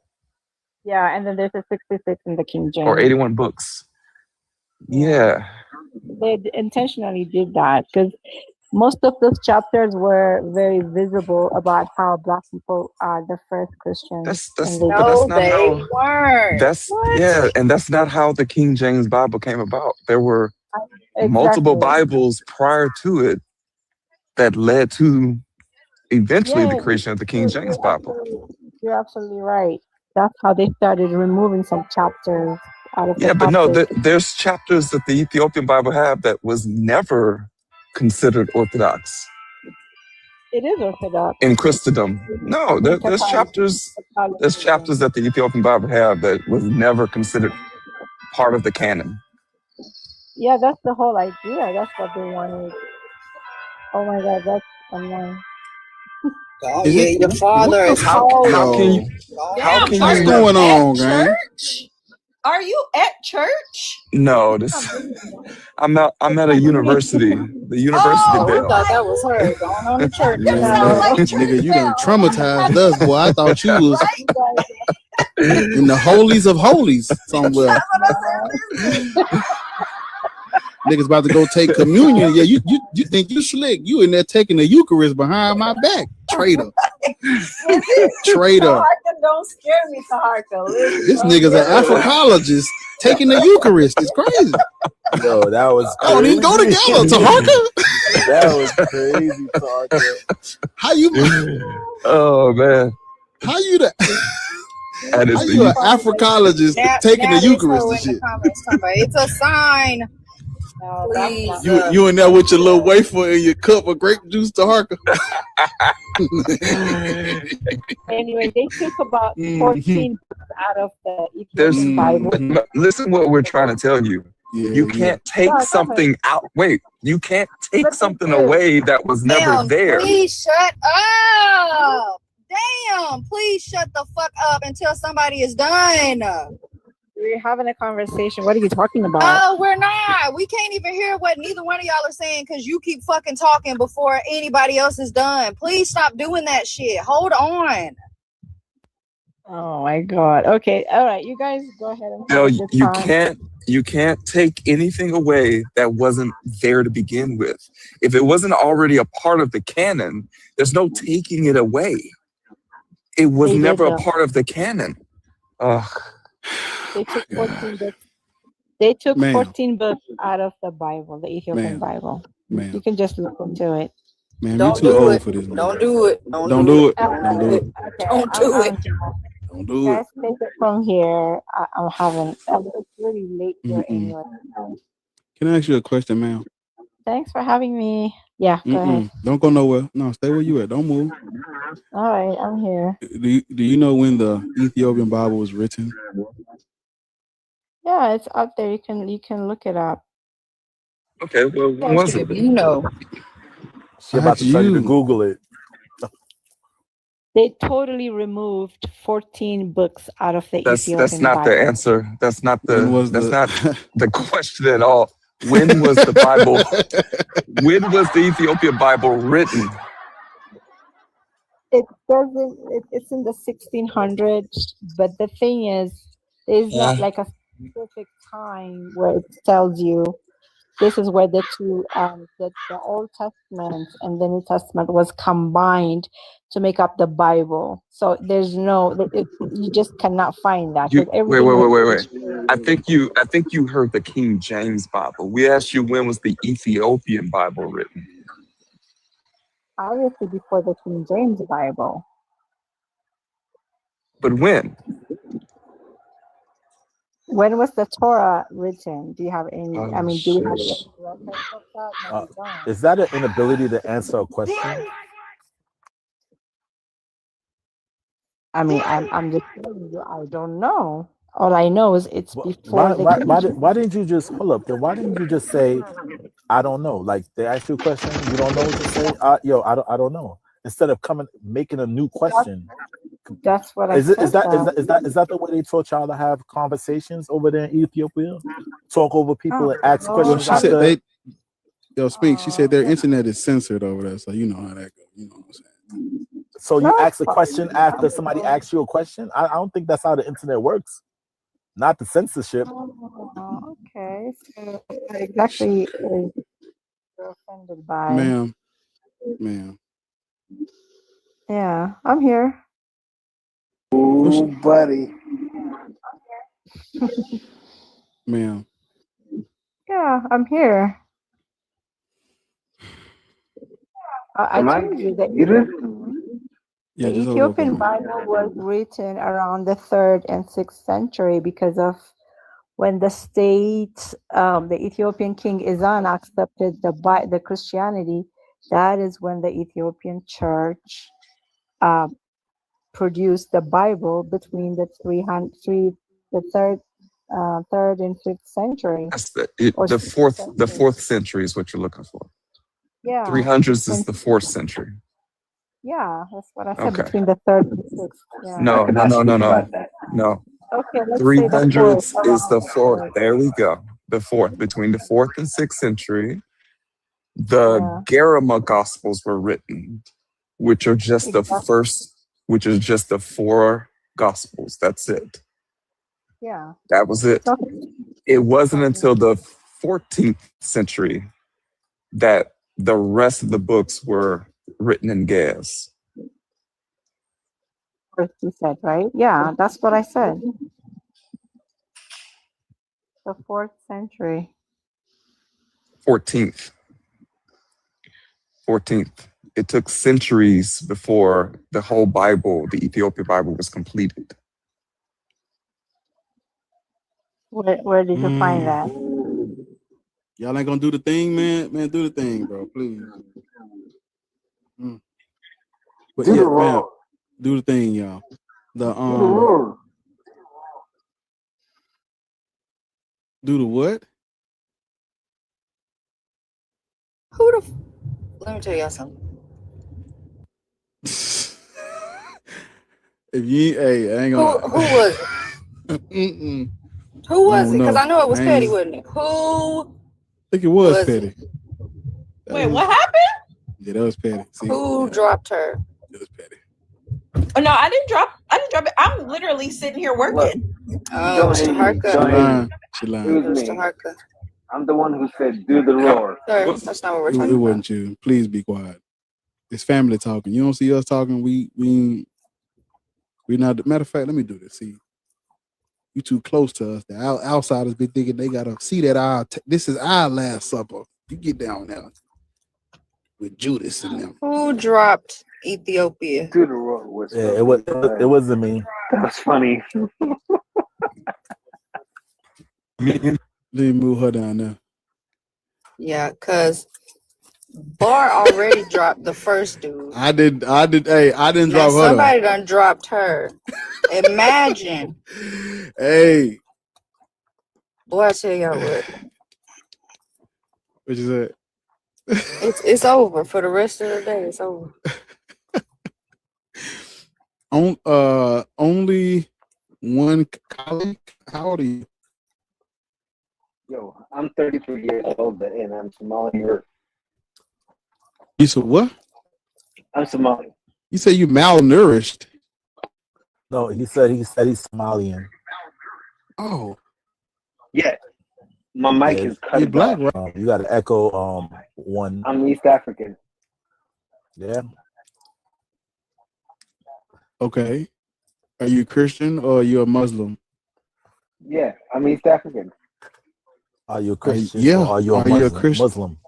Yeah, and then there's a 66 in the King or James. 81 books. Yeah. They intentionally did that because most of those chapters were very visible about how Black people are the first Christians. That's and but that's not they how weren't. that's yeah, and that's not how the King James Bible came about. There were multiple Exactly. Bibles prior to it that led to eventually the Yeah, creation of the King James Bible. you're absolutely right. That's how they started removing some chapters out of the Yeah, but no, Coptic. there's chapters that the Ethiopian Bible have that was never considered orthodox It is Orthodox. in Christendom. No, In there's chapters Catholicism. that the Ethiopian Bible have that was never considered part of the canon. Yeah, that's the whole idea. That's what they wanted. Oh my God, that's annoying. Oh, Is yeah, it? your father is How can you? How Damn, can are you? you going at on, gang? church? Are you at church? No, this. I'm at a university. The university Oh, we bell. thought that was her going on to church. Man, now. nigga, you done traumatized us, boy. I thought you was in the holies of holies somewhere. Niggas about to go take communion. Yeah, you think you slick? You in there taking the Eucharist behind my back, traitor. Traitor. Taharka, don't scare me, Taharka. Listen, This nigga's an Africologist taking the Eucharist. It's crazy. Yo, that was I don't even go together, Taharka. That was crazy, Taharka. How you? Oh man. How you that? That is How you an Africologist taking the Eucharist and shit? It's a sign. Please. You in there with your little wafer and your cup of grape juice, Taharka. Anyway, they took about 14 books out of the There's Ethiopian Bible. listen what we're trying to tell you. You can't take something out. Wait, you can't take something away that was never Damn, there. please shut up. Damn, please shut the fuck up until somebody is done. We're having a conversation. What are you talking about? Oh, we're not. We can't even hear what neither one of y'all are saying because you keep fucking talking before anybody else is done. Please stop doing that shit. Hold on. Oh my God. Okay. All right. You guys go ahead and No, have a good time. you can't take anything away that wasn't there to begin with. If it wasn't already a part of the canon, there's no taking it away. It was They did, never a though. part of the canon. Ugh. They took 14 books. They took Ma'am. 14 books out of the Bible, the Ethiopian Ma'am. Bible. Ma'am. You can just look into it. Man, you're too old for this. Don't do it. Don't do it. Don't do it. Okay, Don't do it. Don't You do guys it. take it from here. I'm having. It's really late here anyway. Can I ask you a question, ma'am? Thanks for having me. Yeah, go ahead. Don't go nowhere. No, stay where you at. Don't move. All right, I'm here. Do you know when the Ethiopian Bible was written? Yeah, it's out there. You can look it up. Okay, well, when was it? You know. She about to tell you to Google it. They totally removed 14 books out of the Ethiopian That's not Bible. the answer. That's not When was that's the- not the question at all. When was the Bible? When was the Ethiopian Bible written? It doesn't. It's in the 1600s, but the thing is, there's not like a specific time where it tells you this is where the two the Old Testament and the New Testament was combined to make up the Bible. So there's no, you just cannot find that. 'cause everything was- Wait. I think you heard the King James Bible. We asked you when was the Ethiopian Bible written. Obviously before the King James Bible. But when? When was the Torah written? Do you have any? I mean, do we have any shit. records of that? No, we don't. Is that an inability to answer a question? I mean, I'm just telling you, I don't know. All I know is it's before Why didn't you just hold up? Then why didn't you just say, I don't know? Like they asked you a question, you don't know what to say. I don't know. Instead of making a new question. That's what I Is said. that the way they taught y'all to have conversations over there in Ethiopia? Talk over people and ask questions. She said they. Yo, speak. She said their internet is censored over there, so you know how that goes. You know what I'm saying? So you No, ask a it's question fine. after somebody asks you a question? I don't think that's how the internet works. Not the censorship. Oh, okay. So what exactly is you're offended by? Ma'am. Yeah, I'm here. Ooh, buddy. Ma'am. Yeah, I'm here. I Am I told you that muted? Yeah, the just hold on for a Ethiopian minute. Bible was written around the 3rd and 6th century because of when the state, the Ethiopian king Izan accepted the Christianity. That is when the Ethiopian church produced the Bible between the 3rd and 5th century. That's Or the 6th fourth. The century. 4th century is what you're looking for. Yeah. 300s is the 4th century. Yeah, that's what I said, Okay. between the 3rd and 6th. Yeah. No. Okay, let's say the 300s 4th. is the 4th. Around There we go. The 4th. Between the 4th and 6th century, the Garama Gospels were written, which are just the first, which is just the 4 Gospels. That's it. Yeah. That was it. So, It wasn't until the 14th century that the rest of the books were written in gas. you said, right? Yeah, that's what I said. The 4th century. 14th. It took centuries before the whole Bible, the Ethiopian Bible, was completed. Where did you find that? Y'all ain't gonna do the thing, man. Man, do the thing, bro. Please. But Do yeah, the man, roar. do the thing, y'all. Do the roar. Do the what? Who the? Let me tell y'all something. If you, hey, I ain't Who gonna. was it? Who was it? Because I know it was Petty, wasn't it? Who? I think it was was Petty. Wait, what happened? Yeah, that was Petty. See, Who dropped her? Oh, no, I didn't drop it. I'm literally sitting here working. Oh, Mr. Harka. She It lying. was Mr. me. Harka. I'm the one who said, do the roar. Sorry, that's not what we're It talking about. wasn't you. Please be quiet. It's family talking. You don't see us talking. We not. Matter of fact, let me do this. See, you too close to us. The outsiders be thinking they gotta see that this is our last supper. You get down there with Judas and them. Who dropped Ethiopia? Do the roar was Yeah, it wasn't me. That was funny. Let me move her down there. Yeah, because Bar already dropped the first dude. I did. Hey, I didn't Now drop her. somebody done dropped her. Imagine. Hey. Boy, I tell y'all what. What you said? It's over for the rest of the day. It's over. Only one colleague. How old are you? Yo, I'm 33 years old and I'm Somali. You said what? I'm Somali. You say you malnourished. No, he said he's Somalian. Oh. Yeah. My mic is cut. You're black, right? You got to echo one. I'm East African. Yeah. Okay. Are you Christian or are you a Muslim? Yeah, I'm East African. Are you a Christian? Yeah. Or are you a Muslim? Muslim.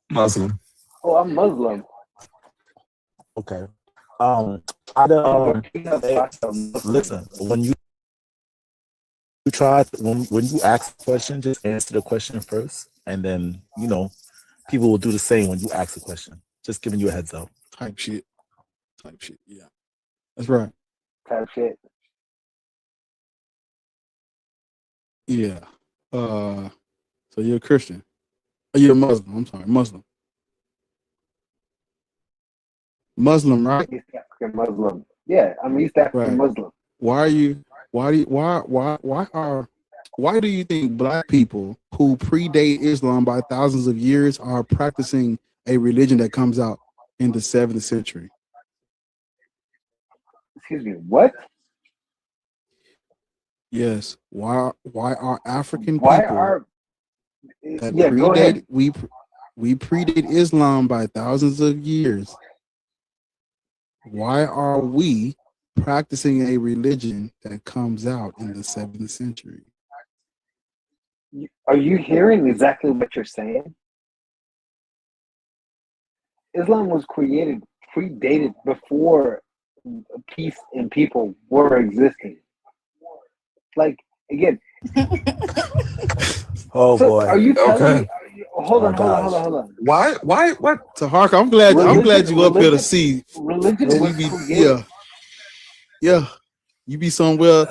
Muslim. Oh, I'm Muslim. Okay. Listen, when you when you ask a question, just answer the question first, and then people will do the same when you ask a question. Just giving you a heads up. Type shit. Yeah, that's right. Type shit. Yeah. So you're a Christian. Or you're a Muslim. I'm sorry, Muslim. Muslim, right? East African Muslim. Yeah, I'm East African Muslim. Why do you think black people who predate Islam by thousands of years are practicing a religion that comes out in the 7th century? Excuse me, what? Yes. Why are African Why people are that yeah, go ahead. we predate Islam by thousands of years? Why are we practicing a religion that comes out in the 7th century? Are you hearing exactly what you're saying? Islam was predated before peace and people were existing. Like, again. Oh, so boy. Are you telling me? Hold on. Why? What? Taharka, I'm glad you up here to see. Religion was created. Yeah. You be somewhere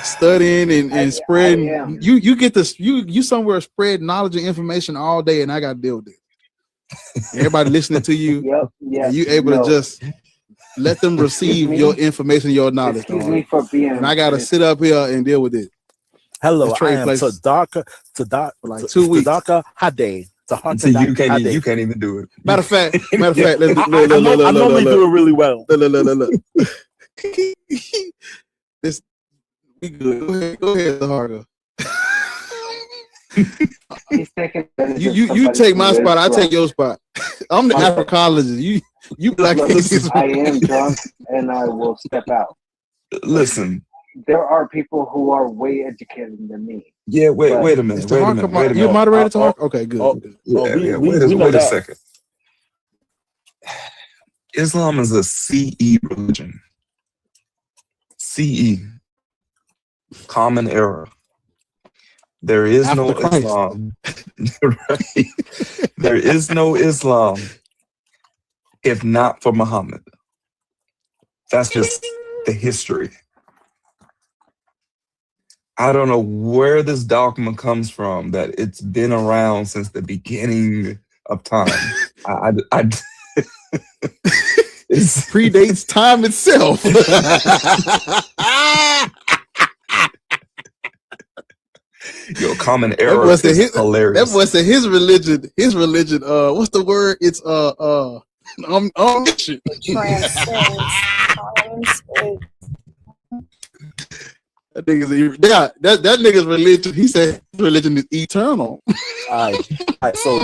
studying and spreading. You get this. You somewhere spread knowledge and information all day, and I got to deal with it. Everybody listening to you, and you able to just let them receive your information, your knowledge. Excuse me for being. And I got to sit up here and deal with it. Hello, I am Tadaka for like 2 weeks. Tadaka Hade. So you can't even do it. Matter of fact, let's I normally do it really well. Look. This we good. Go ahead, Taharka. You take my spot. I take your spot. I'm the Africologist. You black. I am drunk, and I will step out. Listen. There are people who are way educated than me. Yeah, wait a minute. Wait a minute. You moderator talk? Okay, good. Wait a second. Islam is a CE religion. CE. Common era. There is After no Christ. Islam. Right? There is no Islam if not for Muhammad. That's just the history. I don't know where this dogma comes from that it's been around since the beginning of time. It predates time itself. Yo, common era is hilarious. That was his religion. His religion. What's the word? It's shit. That nigga's religion. He said his religion is eternal. All right. So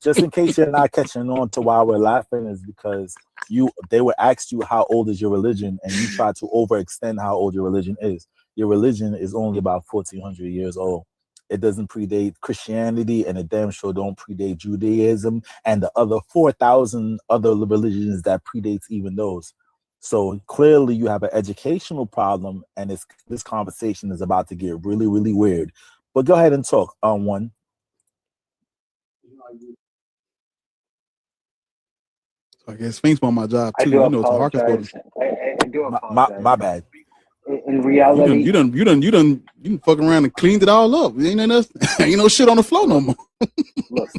just in case you're not catching on to why we're laughing is because they were asked you how old is your religion, and you try to overextend how old your religion is. Your religion is only about 1,400 years old. It doesn't predate Christianity, and it damn sure don't predate Judaism and the other 4,000 other religions that predates even those. So clearly you have an educational problem, and this conversation is about to get really, really weird. But go ahead and talk on one. I guess Sphinx on my job too. I do apologize. I do apologize. My bad. In reality, you done fuck around and cleaned it all up. Ain't no shit on the floor no more. Look,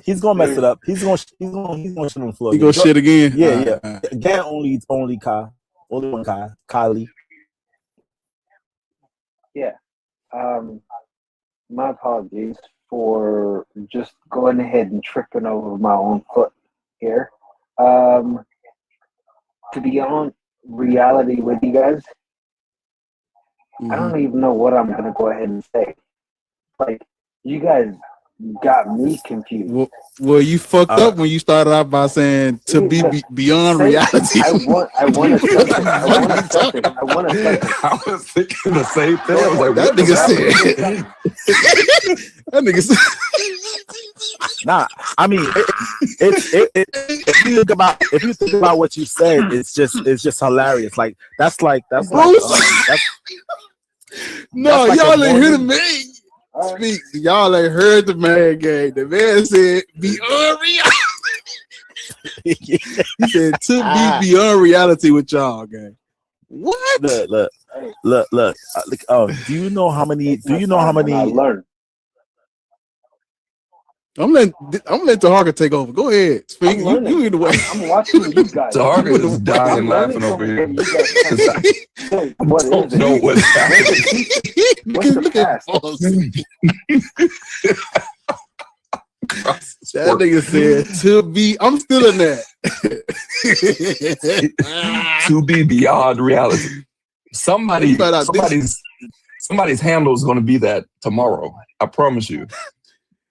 he's gonna mess it up. He's gonna shit on the floor. He gonna shit again. Yeah. Again, only one Kylie. Yeah. My apologies for just going ahead and tripping over my own foot here. To be on reality with you guys, I don't even know what I'm gonna go ahead and say. Like, you guys got me confused. Well, you fucked up when you started out by saying to be beyond reality. I want to touch it. I was thinking the same thing. I was like, that nigga said. That nigga said. Nah, I mean, if you think about what you said, it's just hilarious. Like that's no, y'all ain't hear the man speak. Y'all ain't heard the man game. The man said beyond reality. He said to be beyond reality with y'all, gang. What? Look. Do you know how many? I learned. I'm letting Taharka take over. Go ahead. Speak. You either way. I'm watching you guys. Taharka is dying laughing over here. I don't know what's happening. What's the past? That nigga said to be. I'm still in that. To be beyond reality. Somebody's handle is going to be that tomorrow. I promise you.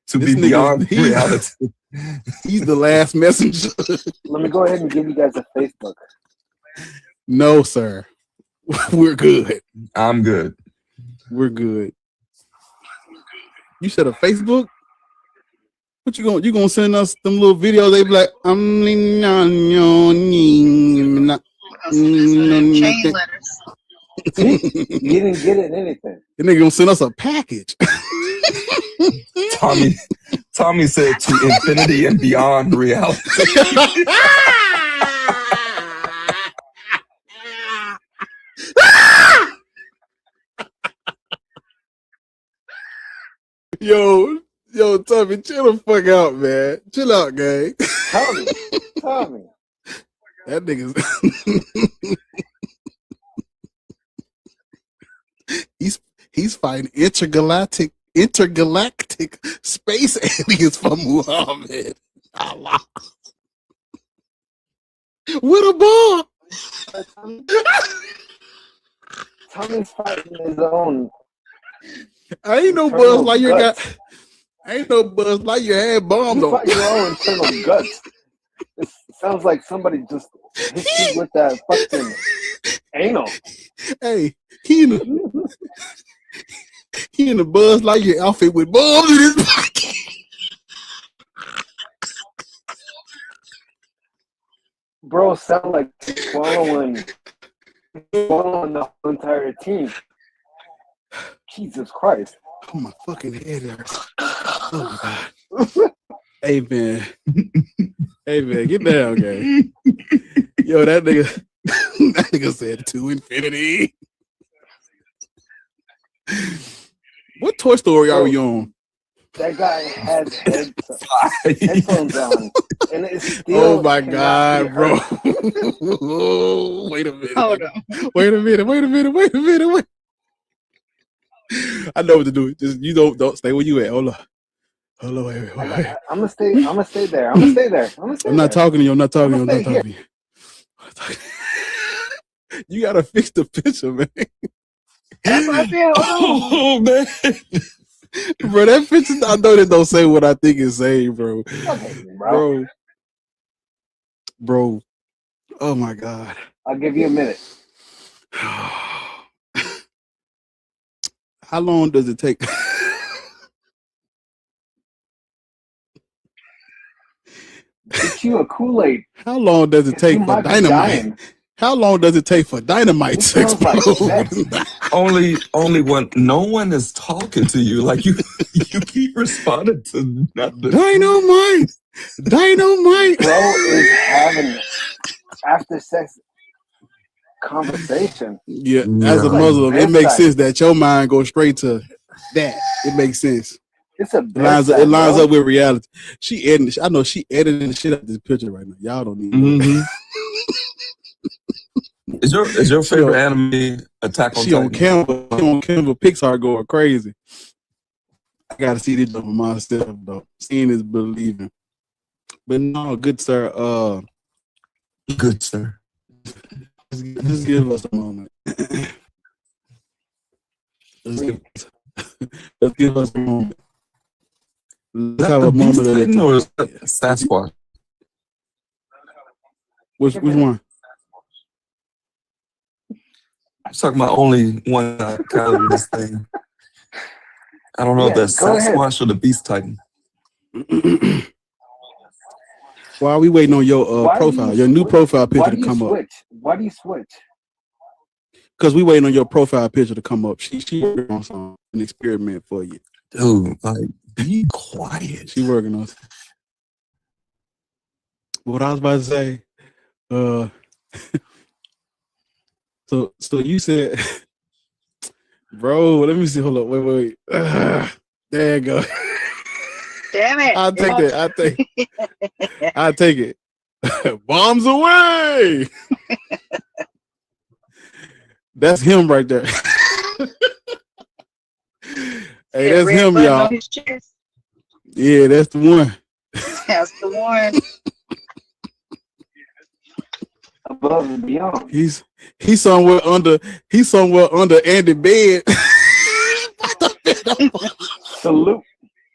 To be beyond reality. He's the last messenger. Let me go ahead and give you guys a Facebook. No, sir. We're good. I'm good. We're good. You said a Facebook? What you gonna send us them little videos? They be like, Chain letters. You didn't get it anything. The nigga gonna send us a package. Tommy said to infinity and beyond reality. Yo, Tommy, chill the fuck out, man. Chill out, gang. Tommy. That nigga's he's fighting intergalactic space aliens from Muhammad. Allah. With a ball. Tommy's fighting his own. I ain't no Buzz Lightyear got. I ain't no Buzz Lightyear had bombs You on. fight your own internal guts. It sounds like somebody just hit you with that fucking anal. Hey, he in the Buzz Lightyear outfit with bombs in his pocket. Bro, sound like swallowing the whole entire team. Jesus Christ. Oh, my fucking head hurts. Oh my God. Hey man. Hey man, get down, gang. Yo, that nigga said to infinity. What Toy Story are we on? That guy has headphones on, and it's still. Oh my God, bro! Wait a minute! Hold on. Wait a minute! I know what to do. Just you don't stay where you at. Hold on. Wait. I'm gonna stay there. I'm not talking to you. I'm not talking to you. You gotta fix the picture, man. That's what I said. Oh man. Bro, that picture, I know that don't say what I think it say, bro. Okay, Bro. Oh my God. I'll give you a minute. How long does it take? Get you a Kool-Aid. How long does it take for dynamite? How long does it take for dynamite to explode? Only when no one is talking to you, like you keep responding to nothing. Dynamite. Bro is having after sex conversation. Yeah, as a Muslim, it makes sense that your mind goes straight to that. It makes sense. It's a it lines up with reality. I know she editing the shit out of this picture right now. Y'all don't need Is your favorite anime Attack on Titan? She on Canva Pixar going crazy. I gotta see this for myself though. Seeing is believing. But no, good sir. Good sir. Just give us a moment. Let's give us a moment. Let's have a moment of it. Or is that Sasquatch? Which one? I'm talking about only one kind of this thing. I don't know if that's Sasquatch or the Beast Titan. Why are we waiting on your profile, your new profile picture to come up? Why do you switch? Because we waiting on your profile picture to come up. She working on an experiment for you. Dude, like, be quiet. She working on it. What I was about to say, so you said, bro, let me see. Hold up, wait. There you go. Damn it. I'll take it. Bombs away. That's him right there. Hey, that's him, y'all. Yeah, that's the one. That's the one. above and beyond. He's somewhere under Andy bed. Salute.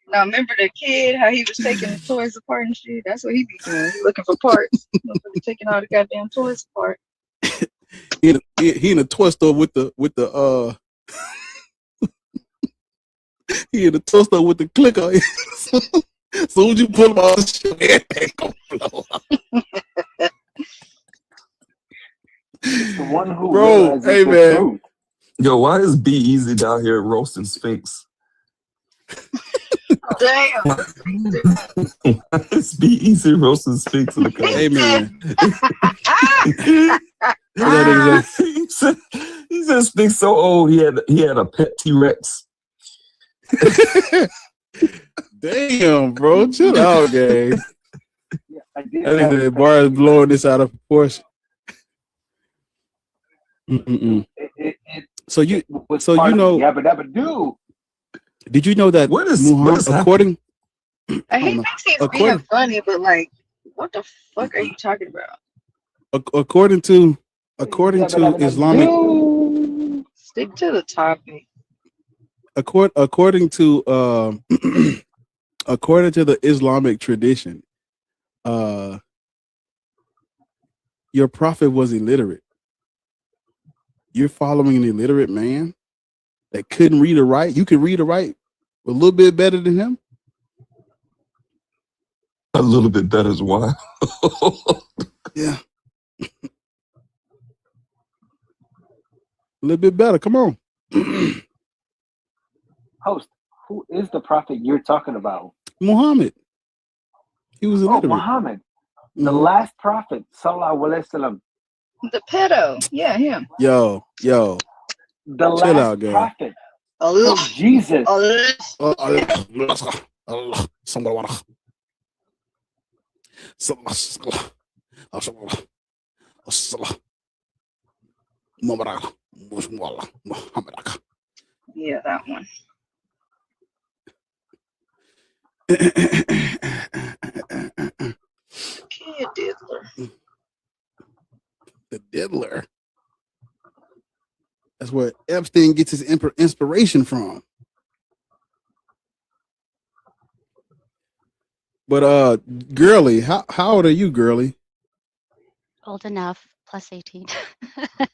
Now remember the kid, how he was taking the toys apart and shit? That's what he be doing. He looking for parts. Motherfucker taking all the goddamn toys apart. He in a toy store with the he in the toy store with the clicker. Soon as you pull him out, everything gonna blow up. The one who Bro, hey the man. truth. Yo, why is Be Easy down here roasting Sphinx? Damn. It's Be Easy roasting Sphinx in the comments. Hey man. He said Sphinx so old he had a pet T-Rex. Damn, bro, chill out, gang. Yeah, I I did think have the a bar is blowing this out of proportion. So you was so part you of know, Yabba Dabba Doo. did you know that What is Muhammad, happening? He according thinks he's being according funny, but like, what the fuck are you talking about? according to Yabba Dabba Islamic Doo. Stick to the topic. according to according to the Islamic tradition, your prophet was illiterate. You're following an illiterate man that couldn't read or write. You can read or write a little bit better than him. A little bit better is why. Yeah. A little bit better. Come on. Host, who is the prophet you're talking about? Muhammad. He was Oh, illiterate. Muhammad, the Mhm. last prophet, sallallahu alaihi wasallam. The pedo. Yeah, him. Yo. The Chill last out, gang. prophet. Allah. Oh, Jesus. Allah. Yeah, that one. Kid diddler. The diddler. That's where Epstein gets his inspiration from. But Girly, how old are you, Girly? Old enough, plus 18.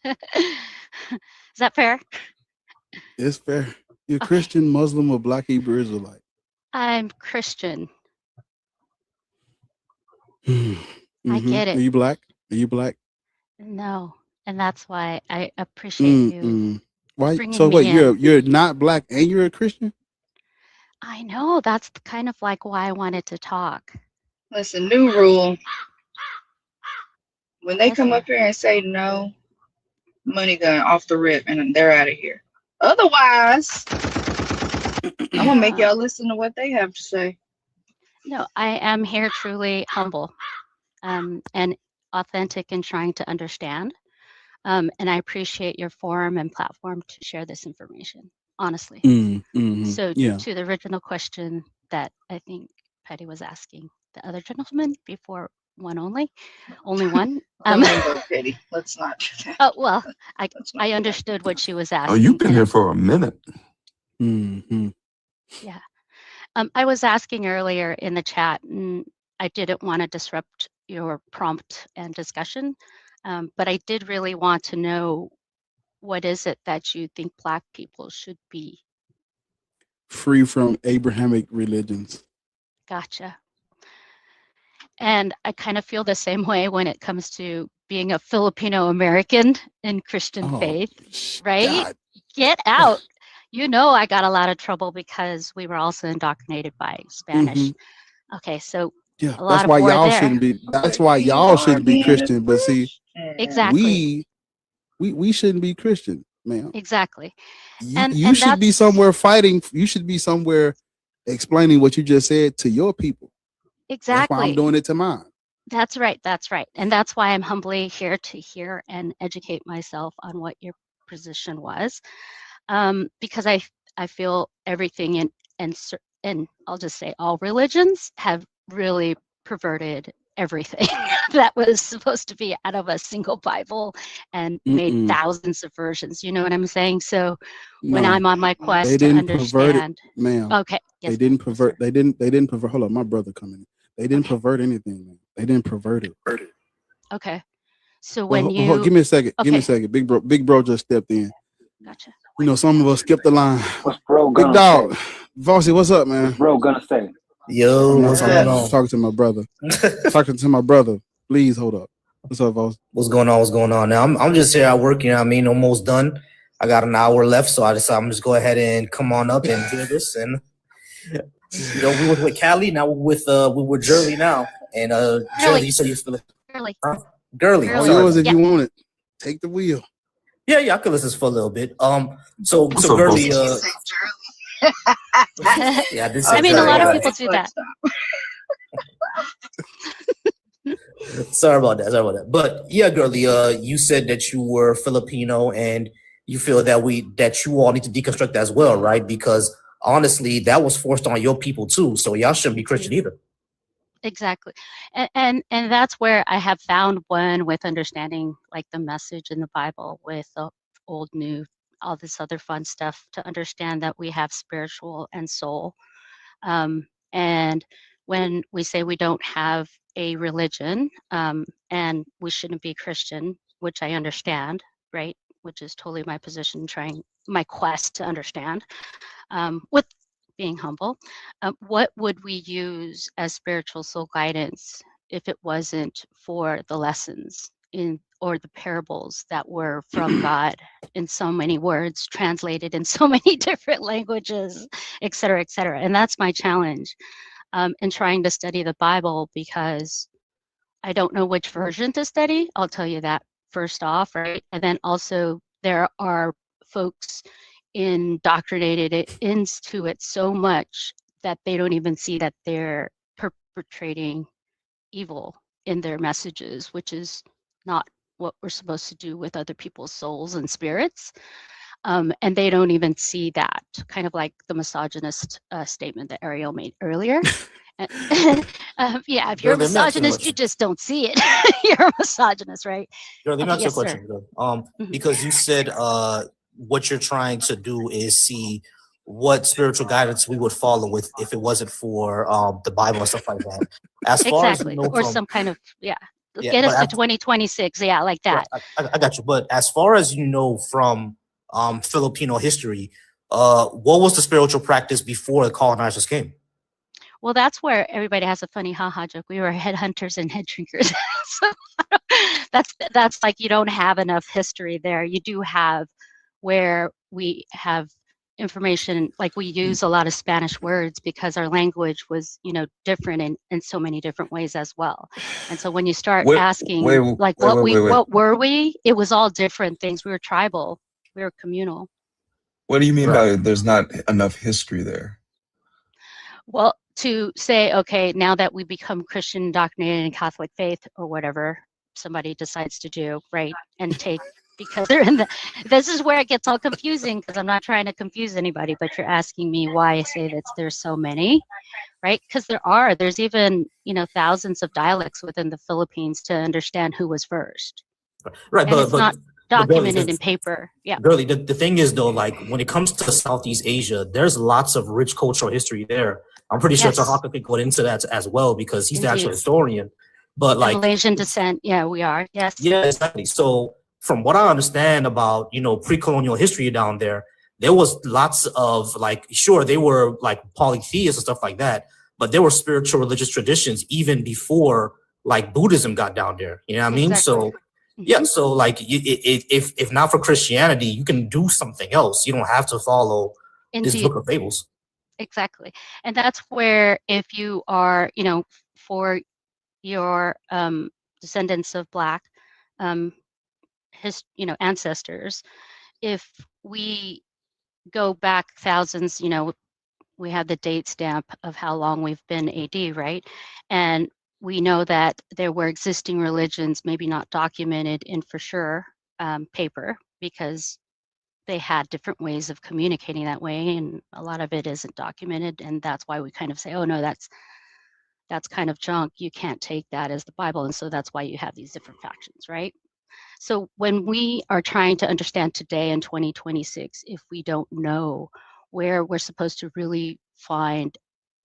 Is that fair? It's fair. You're Christian, Muslim, or Black Hebrew Israelite? I'm Christian. I Mhm. get Are it. you black? Are you black? No, and that's why I appreciate you Why? bringing So wait, me in. you're not black and you're a Christian? I know, that's kind of like why I wanted to talk. Listen, new rule. When they Yes, come ma'am. up here and say no, money gun off the rip, and they're out of here. Otherwise, I'm gonna make y'all listen to what they have to say. No, I am here truly humble and authentic in trying to understand. And I appreciate your forum and platform to share this information, honestly. So Yeah. to the original question that I think Patty was asking the other gentleman before one only one. Come on, go, Petty. Let's not do that. Oh, well, Let's not I do that. understood what she was Oh, asking. you've been and here for a minute. Yeah. I was asking earlier in the chat, and I didn't want to disrupt your prompt and discussion, but I did really want to know, what is it that you think Black people should be? Free from Abrahamic religions. Gotcha. And I kind of feel the same way when it comes to being a Filipino American in Christian Oh, faith, right? God. Get out. You know, I got a lot of trouble because we were also indoctrinated by Spanish. Okay, so Yeah, a lot that's of why war y'all there. shouldn't be. That's why You y'all are shouldn't be being a Christian. But see, Exactly. we shouldn't be Christian, man. Exactly. You should be somewhere fighting. You should be somewhere explaining what you just said to your people. That's why I'm Exactly. doing it to mine. That's right. That's right. And that's why I'm humbly here to hear and educate myself on what your position was. Because I feel everything and I'll just say all religions have really perverted everything. that was supposed to be out of a single Bible and made Mm-mm. thousands of versions. You know what I'm saying? So when No, I'm on my they quest to didn't pervert it, understand, ma'am. okay, They yes, didn't pervert. They didn't pervert. Hold on, my brother coming. They didn't pervert anything, man. They didn't pervert it. okay. So Well, when give you, me a second. Give me a okay, second. Big bro just stepped in. gotcha. You know, some of us skipped the line. What's bro Big gonna dog, say? Vossi, what's up, man? What's bro gonna say? Yo, I'm not what's talking. going I'm on? talking to my brother. Talking to my brother. Please hold up. What's up, Vos? What's going on? What's going on? Now I'm just here at work. You know what I mean? Almost done. I got an hour left, so I decided I'm just go ahead and come on up and hear this. And you know, we were with Callie, now we're with Jerly now. And Jerly, you said you feel it. Girly. Girly. All Sorry yours about if that. you want it. Take the wheel. Yeah, I could listen for a little bit. So What's up, Girly, Vos? yeah, this I is mean, a lot of Girly. people do that. Sorry about that. But yeah, Girly, you said that you were Filipino and you feel that you all need to deconstruct as well, right? Because honestly, that was forced on your people too. So y'all shouldn't be Christian either. Exactly. And that's where I have found one with understanding like the message in the Bible with the old, new, all this other fun stuff to understand that we have spiritual and soul. And when we say we don't have a religion and we shouldn't be Christian, which I understand, right? Which is totally my position, my quest to understand with being humble. What would we use as spiritual soul guidance if it wasn't for the lessons or the parables that were from God in so many words, translated in so many different languages, et cetera, et cetera. And that's my challenge in trying to study the Bible, because I don't know which version to study. I'll tell you that first off, right? And then also there are folks indoctrinated into it so much that they don't even see that they're perpetrating evil in their messages, which is not what we're supposed to do with other people's souls and spirits. And they don't even see that, kind of like the misogynist statement that Ariel made earlier. Yeah, if you're a misogynist, you just don't see it. You're a misogynist, right? Girl, let me ask you a Yes, sir. question, girl. Because you said what you're trying to do is see what spiritual guidance we would follow with if it wasn't for the Bible and stuff like that. As far as you Exactly. know Or from, some kind of, yeah, get us but to 2026. Yeah, like that. I got you. But as far as you know from Filipino history, what was the spiritual practice before the colonizers came? Well, that's where everybody has a funny haha joke. We were headhunters and head drinkers. So that's like, you don't have enough history there. You do have where we have information, like we use a lot of Spanish words because our language was, different in so many different ways as well. And so when you start asking, like, what were we? It was all different things. We were tribal. We were communal. What do you mean by there's not enough history there? Well, to say, okay, now that we become Christian indoctrinated in Catholic faith or whatever somebody decides to do, right, and take, because they're in this is where it gets all confusing, because I'm not trying to confuse anybody, but you're asking me why I say that there's so many, right? Because there's even, thousands of dialects within the Philippines to understand who was first. Right, and it's not documented Girly, in paper. Yeah. Girly, the thing is though, like when it comes to Southeast Asia, there's lots of rich cultural history there. I'm pretty sure Tahaka could go into that as well because he's the actual historian. But like Malaysian descent, yeah, we are. Yes. Yeah, exactly. So from what I understand about, pre-colonial history down there, there was lots of like, sure, they were like polytheists and stuff like that, but there were spiritual religious traditions even before like Buddhism got down there. You know what I mean? So yeah, so like if not for Christianity, you can do something else. You don't have to follow this book of fables. Exactly. And that's where if you are, for your descendants of Black ancestors, if we go back thousands, we have the date stamp of how long we've been AD, right? And we know that there were existing religions, maybe not documented in for sure paper, because they had different ways of communicating that way, and a lot of it isn't documented, and that's why we kind of say, oh no, that's that's kind of junk. You can't take that as the Bible. And so that's why you have these different factions, right? So when we are trying to understand today in 2026, if we don't know where we're supposed to really find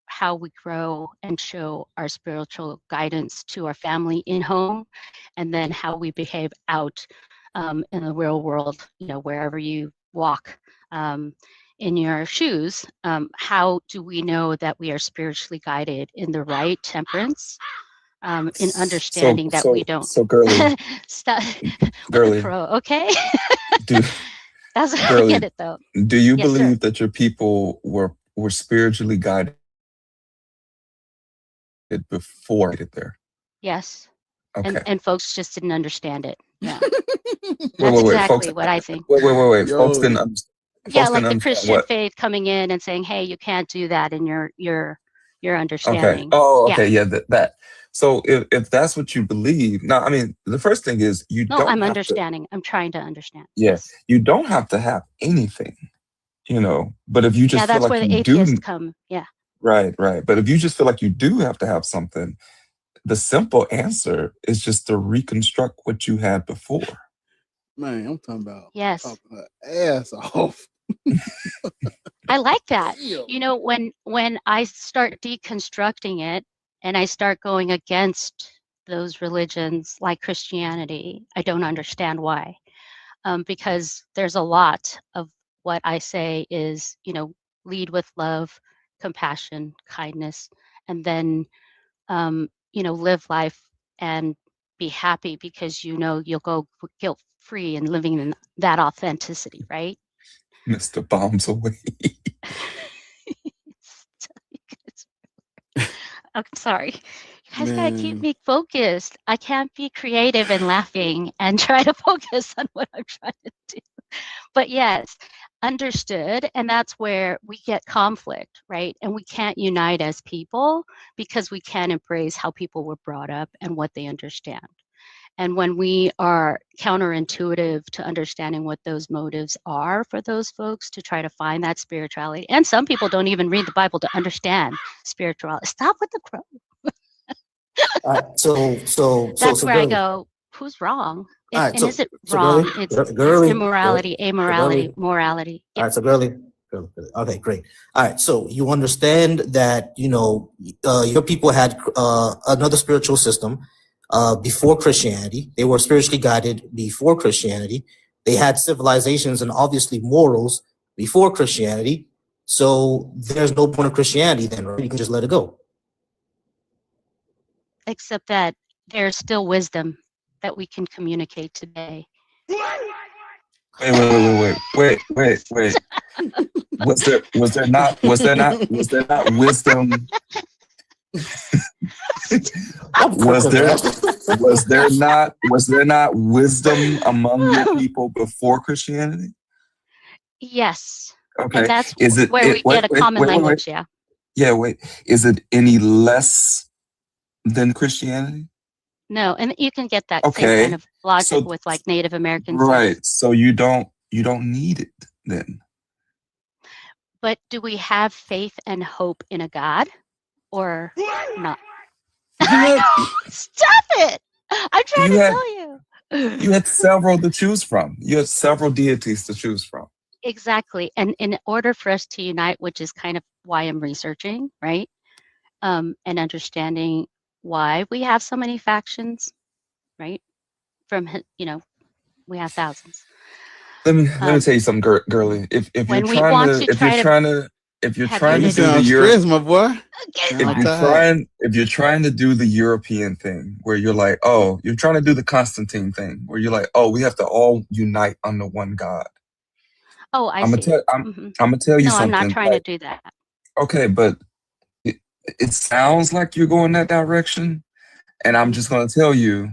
how we grow and show our spiritual guidance to our family in home, and then how we behave out in the real world, wherever you walk in your shoes, how do we know that we are spiritually guided in the right temperance, in understanding that we don't girly, stop girly, pro, okay? do That's I girly, get it though. do you Yes, sir. believe that your people were spiritually guided before it there? Yes. Okay. And folks just didn't understand it. Yeah. Wait, That's folks. exactly what I think. Wait. Folks Yo, didn't Yeah, folks like didn't the understand Christian what? faith coming in and saying, "Hey, you can't do that," in your Okay. understanding. Oh, Yeah. okay. Yeah, that. So if that's what you believe, now, I mean, the first thing is you No, don't I'm have to. understanding. I'm trying to understand. Yeah, Yes. you don't have to have anything, But if you Yeah, just feel that's like where you the do, atheists come. Yeah. right. But if you just feel like you do have to have something, the simple answer is just to reconstruct what you had before. man, I'm talking about Yes. talking her ass off. I like that. Damn. When I start deconstructing it and I start going against those religions like Christianity, I don't understand why. Because there's a lot of what I say is, lead with love, compassion, kindness, and then, live life and be happy because you'll go guilt free and living in that authenticity, right? Mr. Bombs away. I'm sorry. You guys gotta keep Man, me focused. I can't be creative and laughing and try to focus on what I'm trying to do. But yes, understood. And that's where we get conflict, right? And we can't unite as people because we can't embrace how people were brought up and what they understand. And when we are counterintuitive to understanding what those motives are for those folks to try to find that spirituality, and some people don't even read the Bible to understand spirituality. Stop with the crow. That's where I girly. go, who's wrong? All right, And is it so wrong? girly, It's girly, immorality, amorality, girly. morality. All right, so girly. Okay, great. All right, so you understand that your people had another spiritual system before Christianity. They were spiritually guided before Christianity. They had civilizations and obviously morals before Christianity. So there's no point of Christianity then, right? You can just let it go. Except that there's still wisdom that we can communicate today. Wait. Was there not wisdom? Was there not wisdom among your people before Christianity? Yes. Okay. And that's Is it where we get a common language, yeah. Yeah, wait. Is it any less than Christianity? No, and you can get that Okay. same kind of logic So, with like Native Americans. right. So you don't need it then. But do we have faith and hope in a God or not? Stop it! I'm trying to tell you. You had several to choose from. You had several deities to choose from. Exactly. And in order for us to unite, which is kind of why I'm researching, right? And understanding why we have so many factions, right? From, we have thousands. Let me tell you something, girly. If you're when we trying want to to if you're try trying to to if you're have trying to unity. do the stressed, my boy. if you're trying to do the European thing where you're like, oh, you're trying to do the Constantine thing where you're like, oh, we have to all unite under one God. Oh, I I'm see. gonna tell you No, something. I'm not trying to do that. Okay, but it sounds like you're going that direction, and I'm just gonna tell you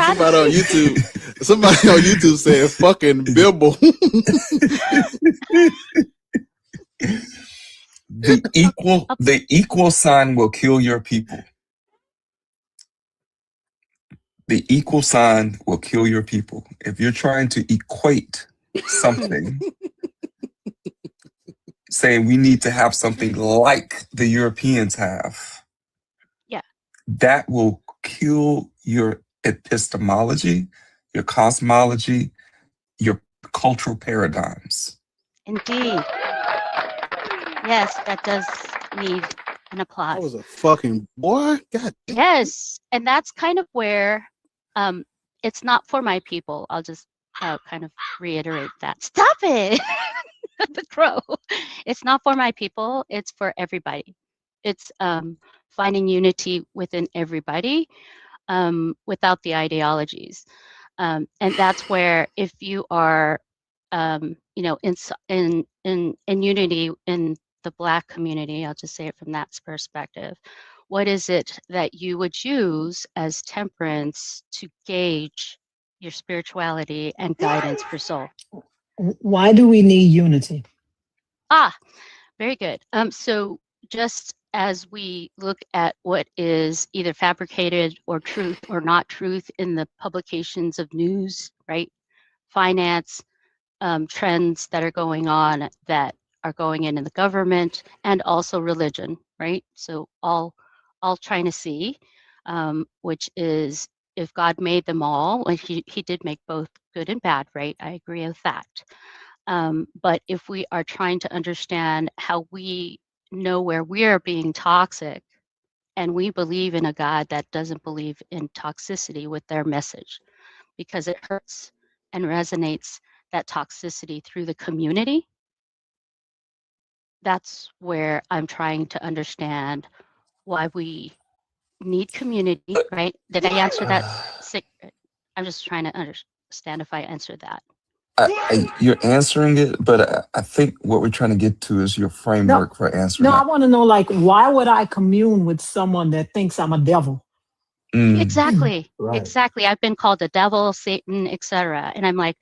Somebody on YouTube said fucking Bible. the equal sign will kill your people. The equal sign will kill your people. If you're trying to equate something saying we need to have something like the Europeans have, Yeah. that will kill your epistemology, your cosmology, your cultural paradigms. Indeed. Yes, that does need an applause. That was a fucking boy. God. Yes, and that's kind of where it's not for my people. I'll just kind of reiterate that. Stop it, the crow. It's not for my people. It's for everybody. It's finding unity within everybody without the ideologies, and that's where if you are, you know, in unity in the Black community, I'll just say it from that perspective. What is it that you would use as temperance to gauge your spirituality and guidance for soul? Why do we need unity? Ah, very good. So just as we look at what is either fabricated or truth or not truth in the publications of news, right? Finance, trends that are going on that are going in the government, and also religion, right? So all trying to see, which is if God made them all, like he did make both good and bad, right? I agree with that. But if we are trying to understand how we know where we are being toxic, and we believe in a God that doesn't believe in toxicity with their message, because it hurts and resonates that toxicity through the community, that's where I'm trying to understand why we need community, right? Did I answer that? I'm just trying to understand if I answered that. You're answering it, but I think what we're trying to get to is your framework for answering No, I it. want to know, like, why would I commune with someone that thinks I'm a devil? Exactly. Right. Exactly. I've been called the devil, Satan, etc. And I'm like,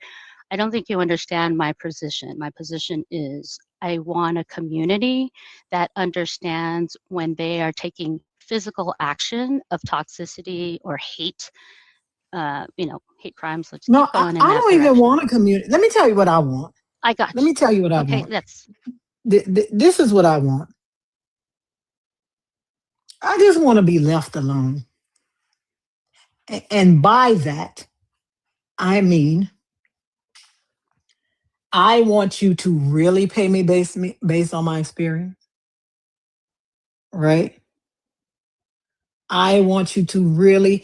I don't think you understand my position. My position is I want a community that understands when they are taking physical action of toxicity or hate, you know, hate crimes. Let's No, keep going in I that don't even direction. want a community. Let me tell you what I want. I got Let me tell you what I okay, want. let's. This is what I want. I just want to be left alone. And by that, I mean, I want you to really pay me based on my experience, right? I want you to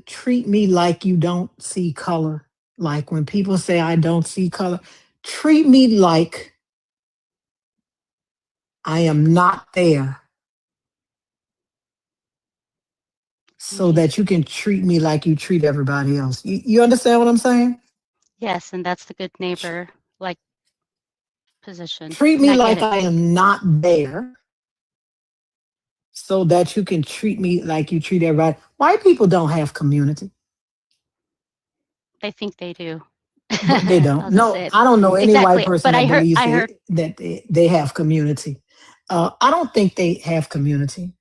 treat me like you don't see color. Like when people say I don't see color, treat me like I am not there so that you can treat me like you treat everybody else. You understand what I'm saying? Yes, and that's the good neighbor like position. Treat And me I get like it. I am not there so that you can treat me like you treat everybody. White people don't have community. They think they do. But they don't. I'll just No, say it. I don't know any white Exactly. person But that believes I heard that they have community. I don't think they have community.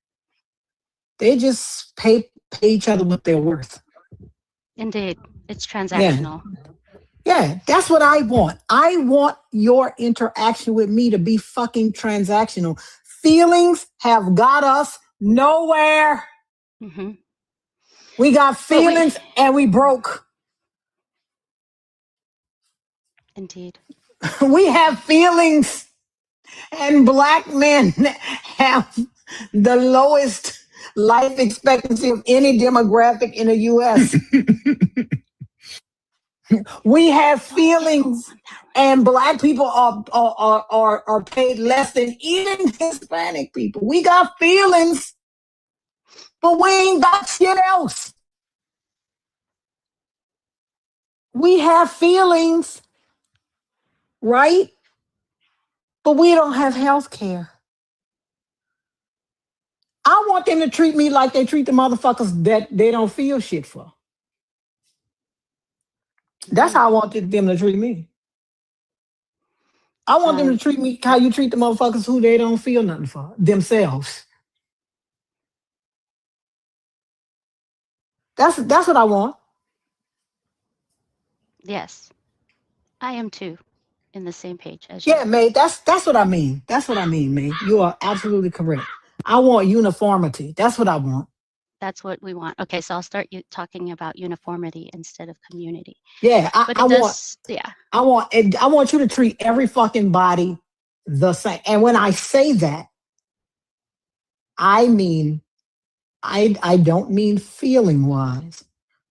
They just pay each other what they're worth. indeed it's Yeah. transactional. Yeah, that's what I want. I want your interaction with me to be fucking transactional. Feelings have got us nowhere. Mm-hmm. We got feelings and we broke. Indeed. We have feelings, and Black men have the lowest life expectancy of any demographic in the U.S. We have feelings, and Black people are paid less than even Hispanic people. We got feelings, but we ain't got shit else. We have feelings, right? But we don't have health care. I want them to treat me like they treat the motherfuckers that they don't feel shit for. That's how I want them to treat me. I want them to treat me how you treat the motherfuckers who they don't feel nothing for themselves. That's what I want. Yes, I am too. in the same page as you. Yeah, May, that's what I mean. That's what I mean, May. You are absolutely correct. I want uniformity. That's what I want. That's what we want. Okay, so I'll start talking about uniformity instead of community. Yeah, But it does, I want you to treat every fucking body the same. And when I say that, I mean, I don't mean feeling wise,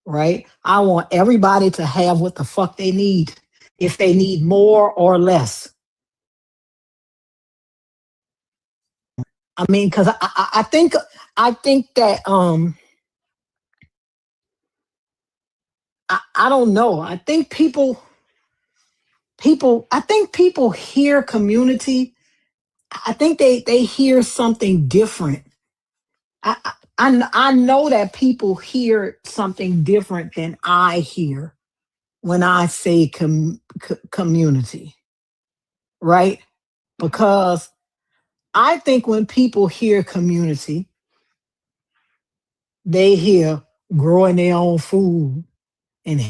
right? I want everybody to have what the fuck they need. If they need more or less. I mean, because I think that I don't know. I think people hear community. I think they hear something different. I know that people hear something different than I hear when I say community, right? Because I think when people hear community, they hear growing their own food and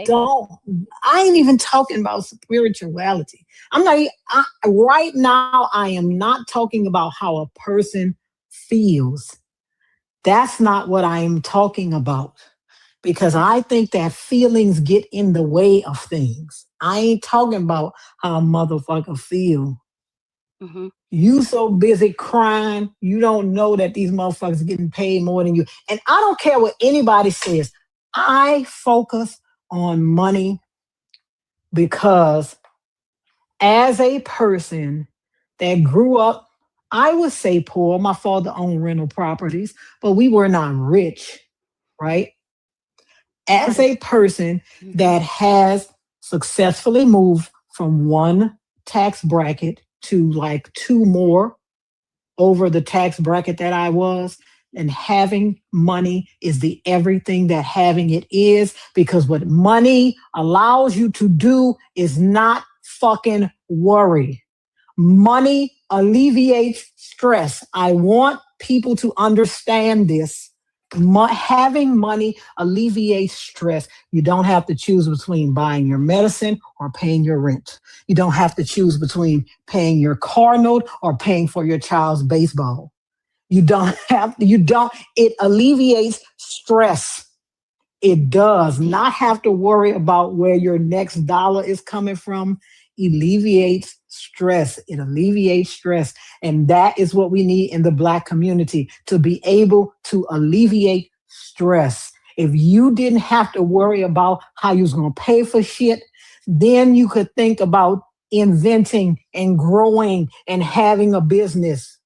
don't. I ain't even talking about spirituality. Right now, I am not talking about how a person feels. That's not what I am talking about. Because I think that feelings get in the way of things. I ain't talking about how a motherfucker feel. You so busy crying, you don't know that these motherfuckers getting paid more than you. And I don't care what anybody says. I focus on money because as a person that grew up, I would say poor. My father owned rental properties, but we were not rich, right? As a person that has successfully moved from one tax bracket to like two more over the tax bracket that I was, and having money is the everything that having it is, because what money allows you to do is not fucking worry. Money alleviates stress. I want people to understand this. Having money alleviates stress. You don't have to choose between buying your medicine or paying your rent. You don't have to choose between paying your car note or paying for your child's baseball. It alleviates stress. It does not have to worry about where your next dollar is coming from. Alleviates stress. It alleviates stress. And that is what we need in the Black community, to be able to alleviate stress. If you didn't have to worry about how you was going to pay for shit, then you could think about inventing and growing and having a business.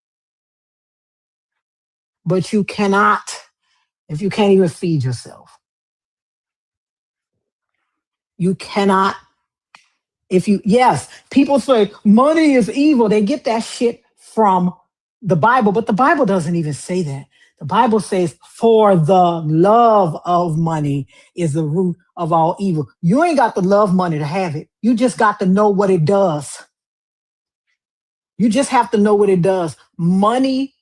But you cannot if you can't even feed yourself. You cannot. Yes, people say money is evil. They get that shit from the Bible, but the Bible doesn't even say that. The Bible says, for the love of money is the root of all evil. You ain't got to love money to have it. You just got to know what it does. You just have to know what it does. Money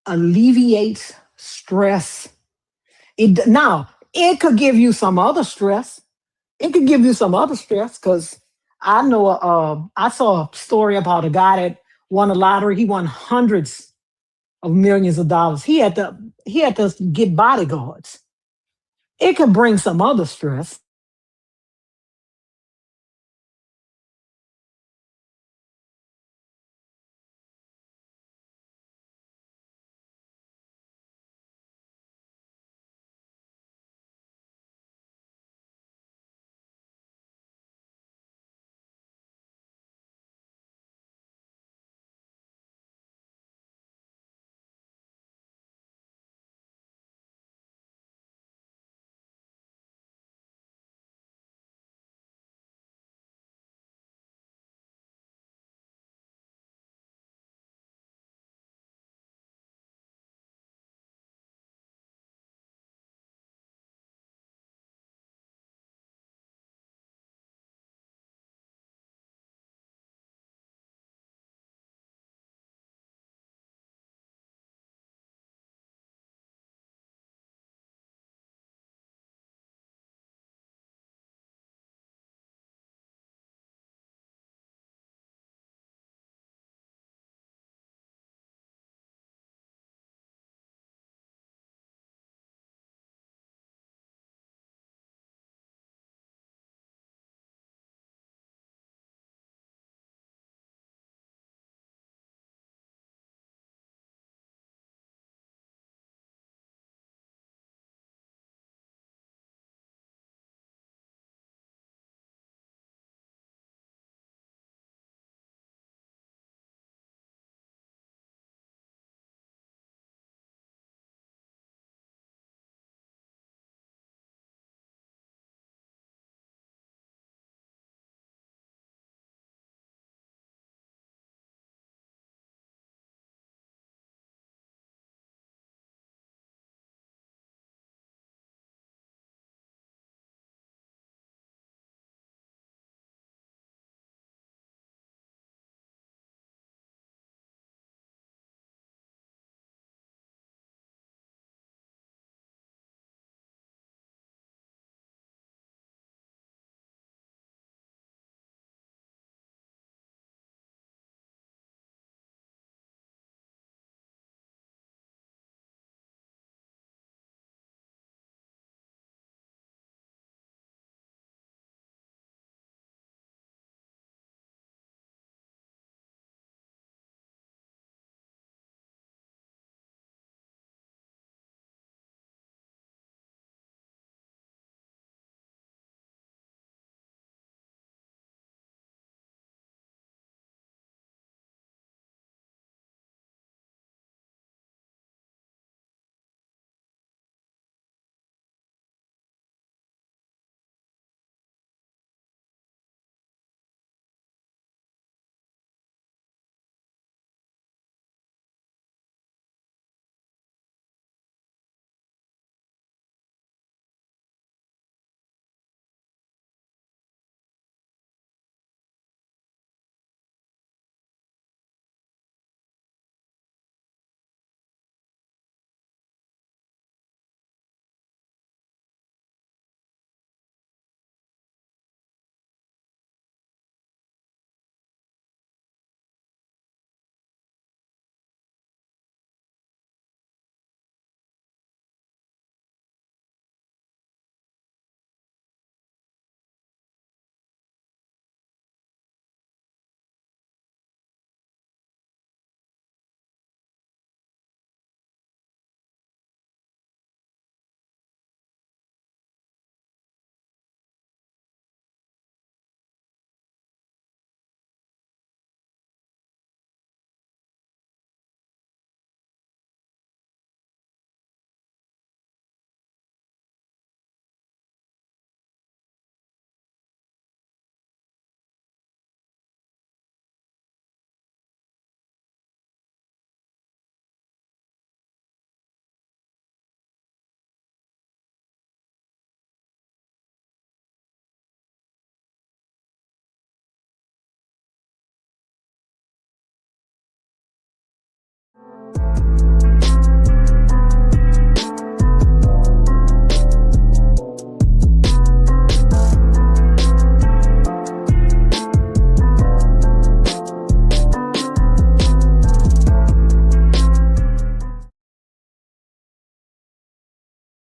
alleviates stress. Now, it could give you some other stress. It could give you some other stress because I know I saw a story about a guy that won a lottery. He won hundreds of millions of dollars. He had to get bodyguards. It could bring some other stress.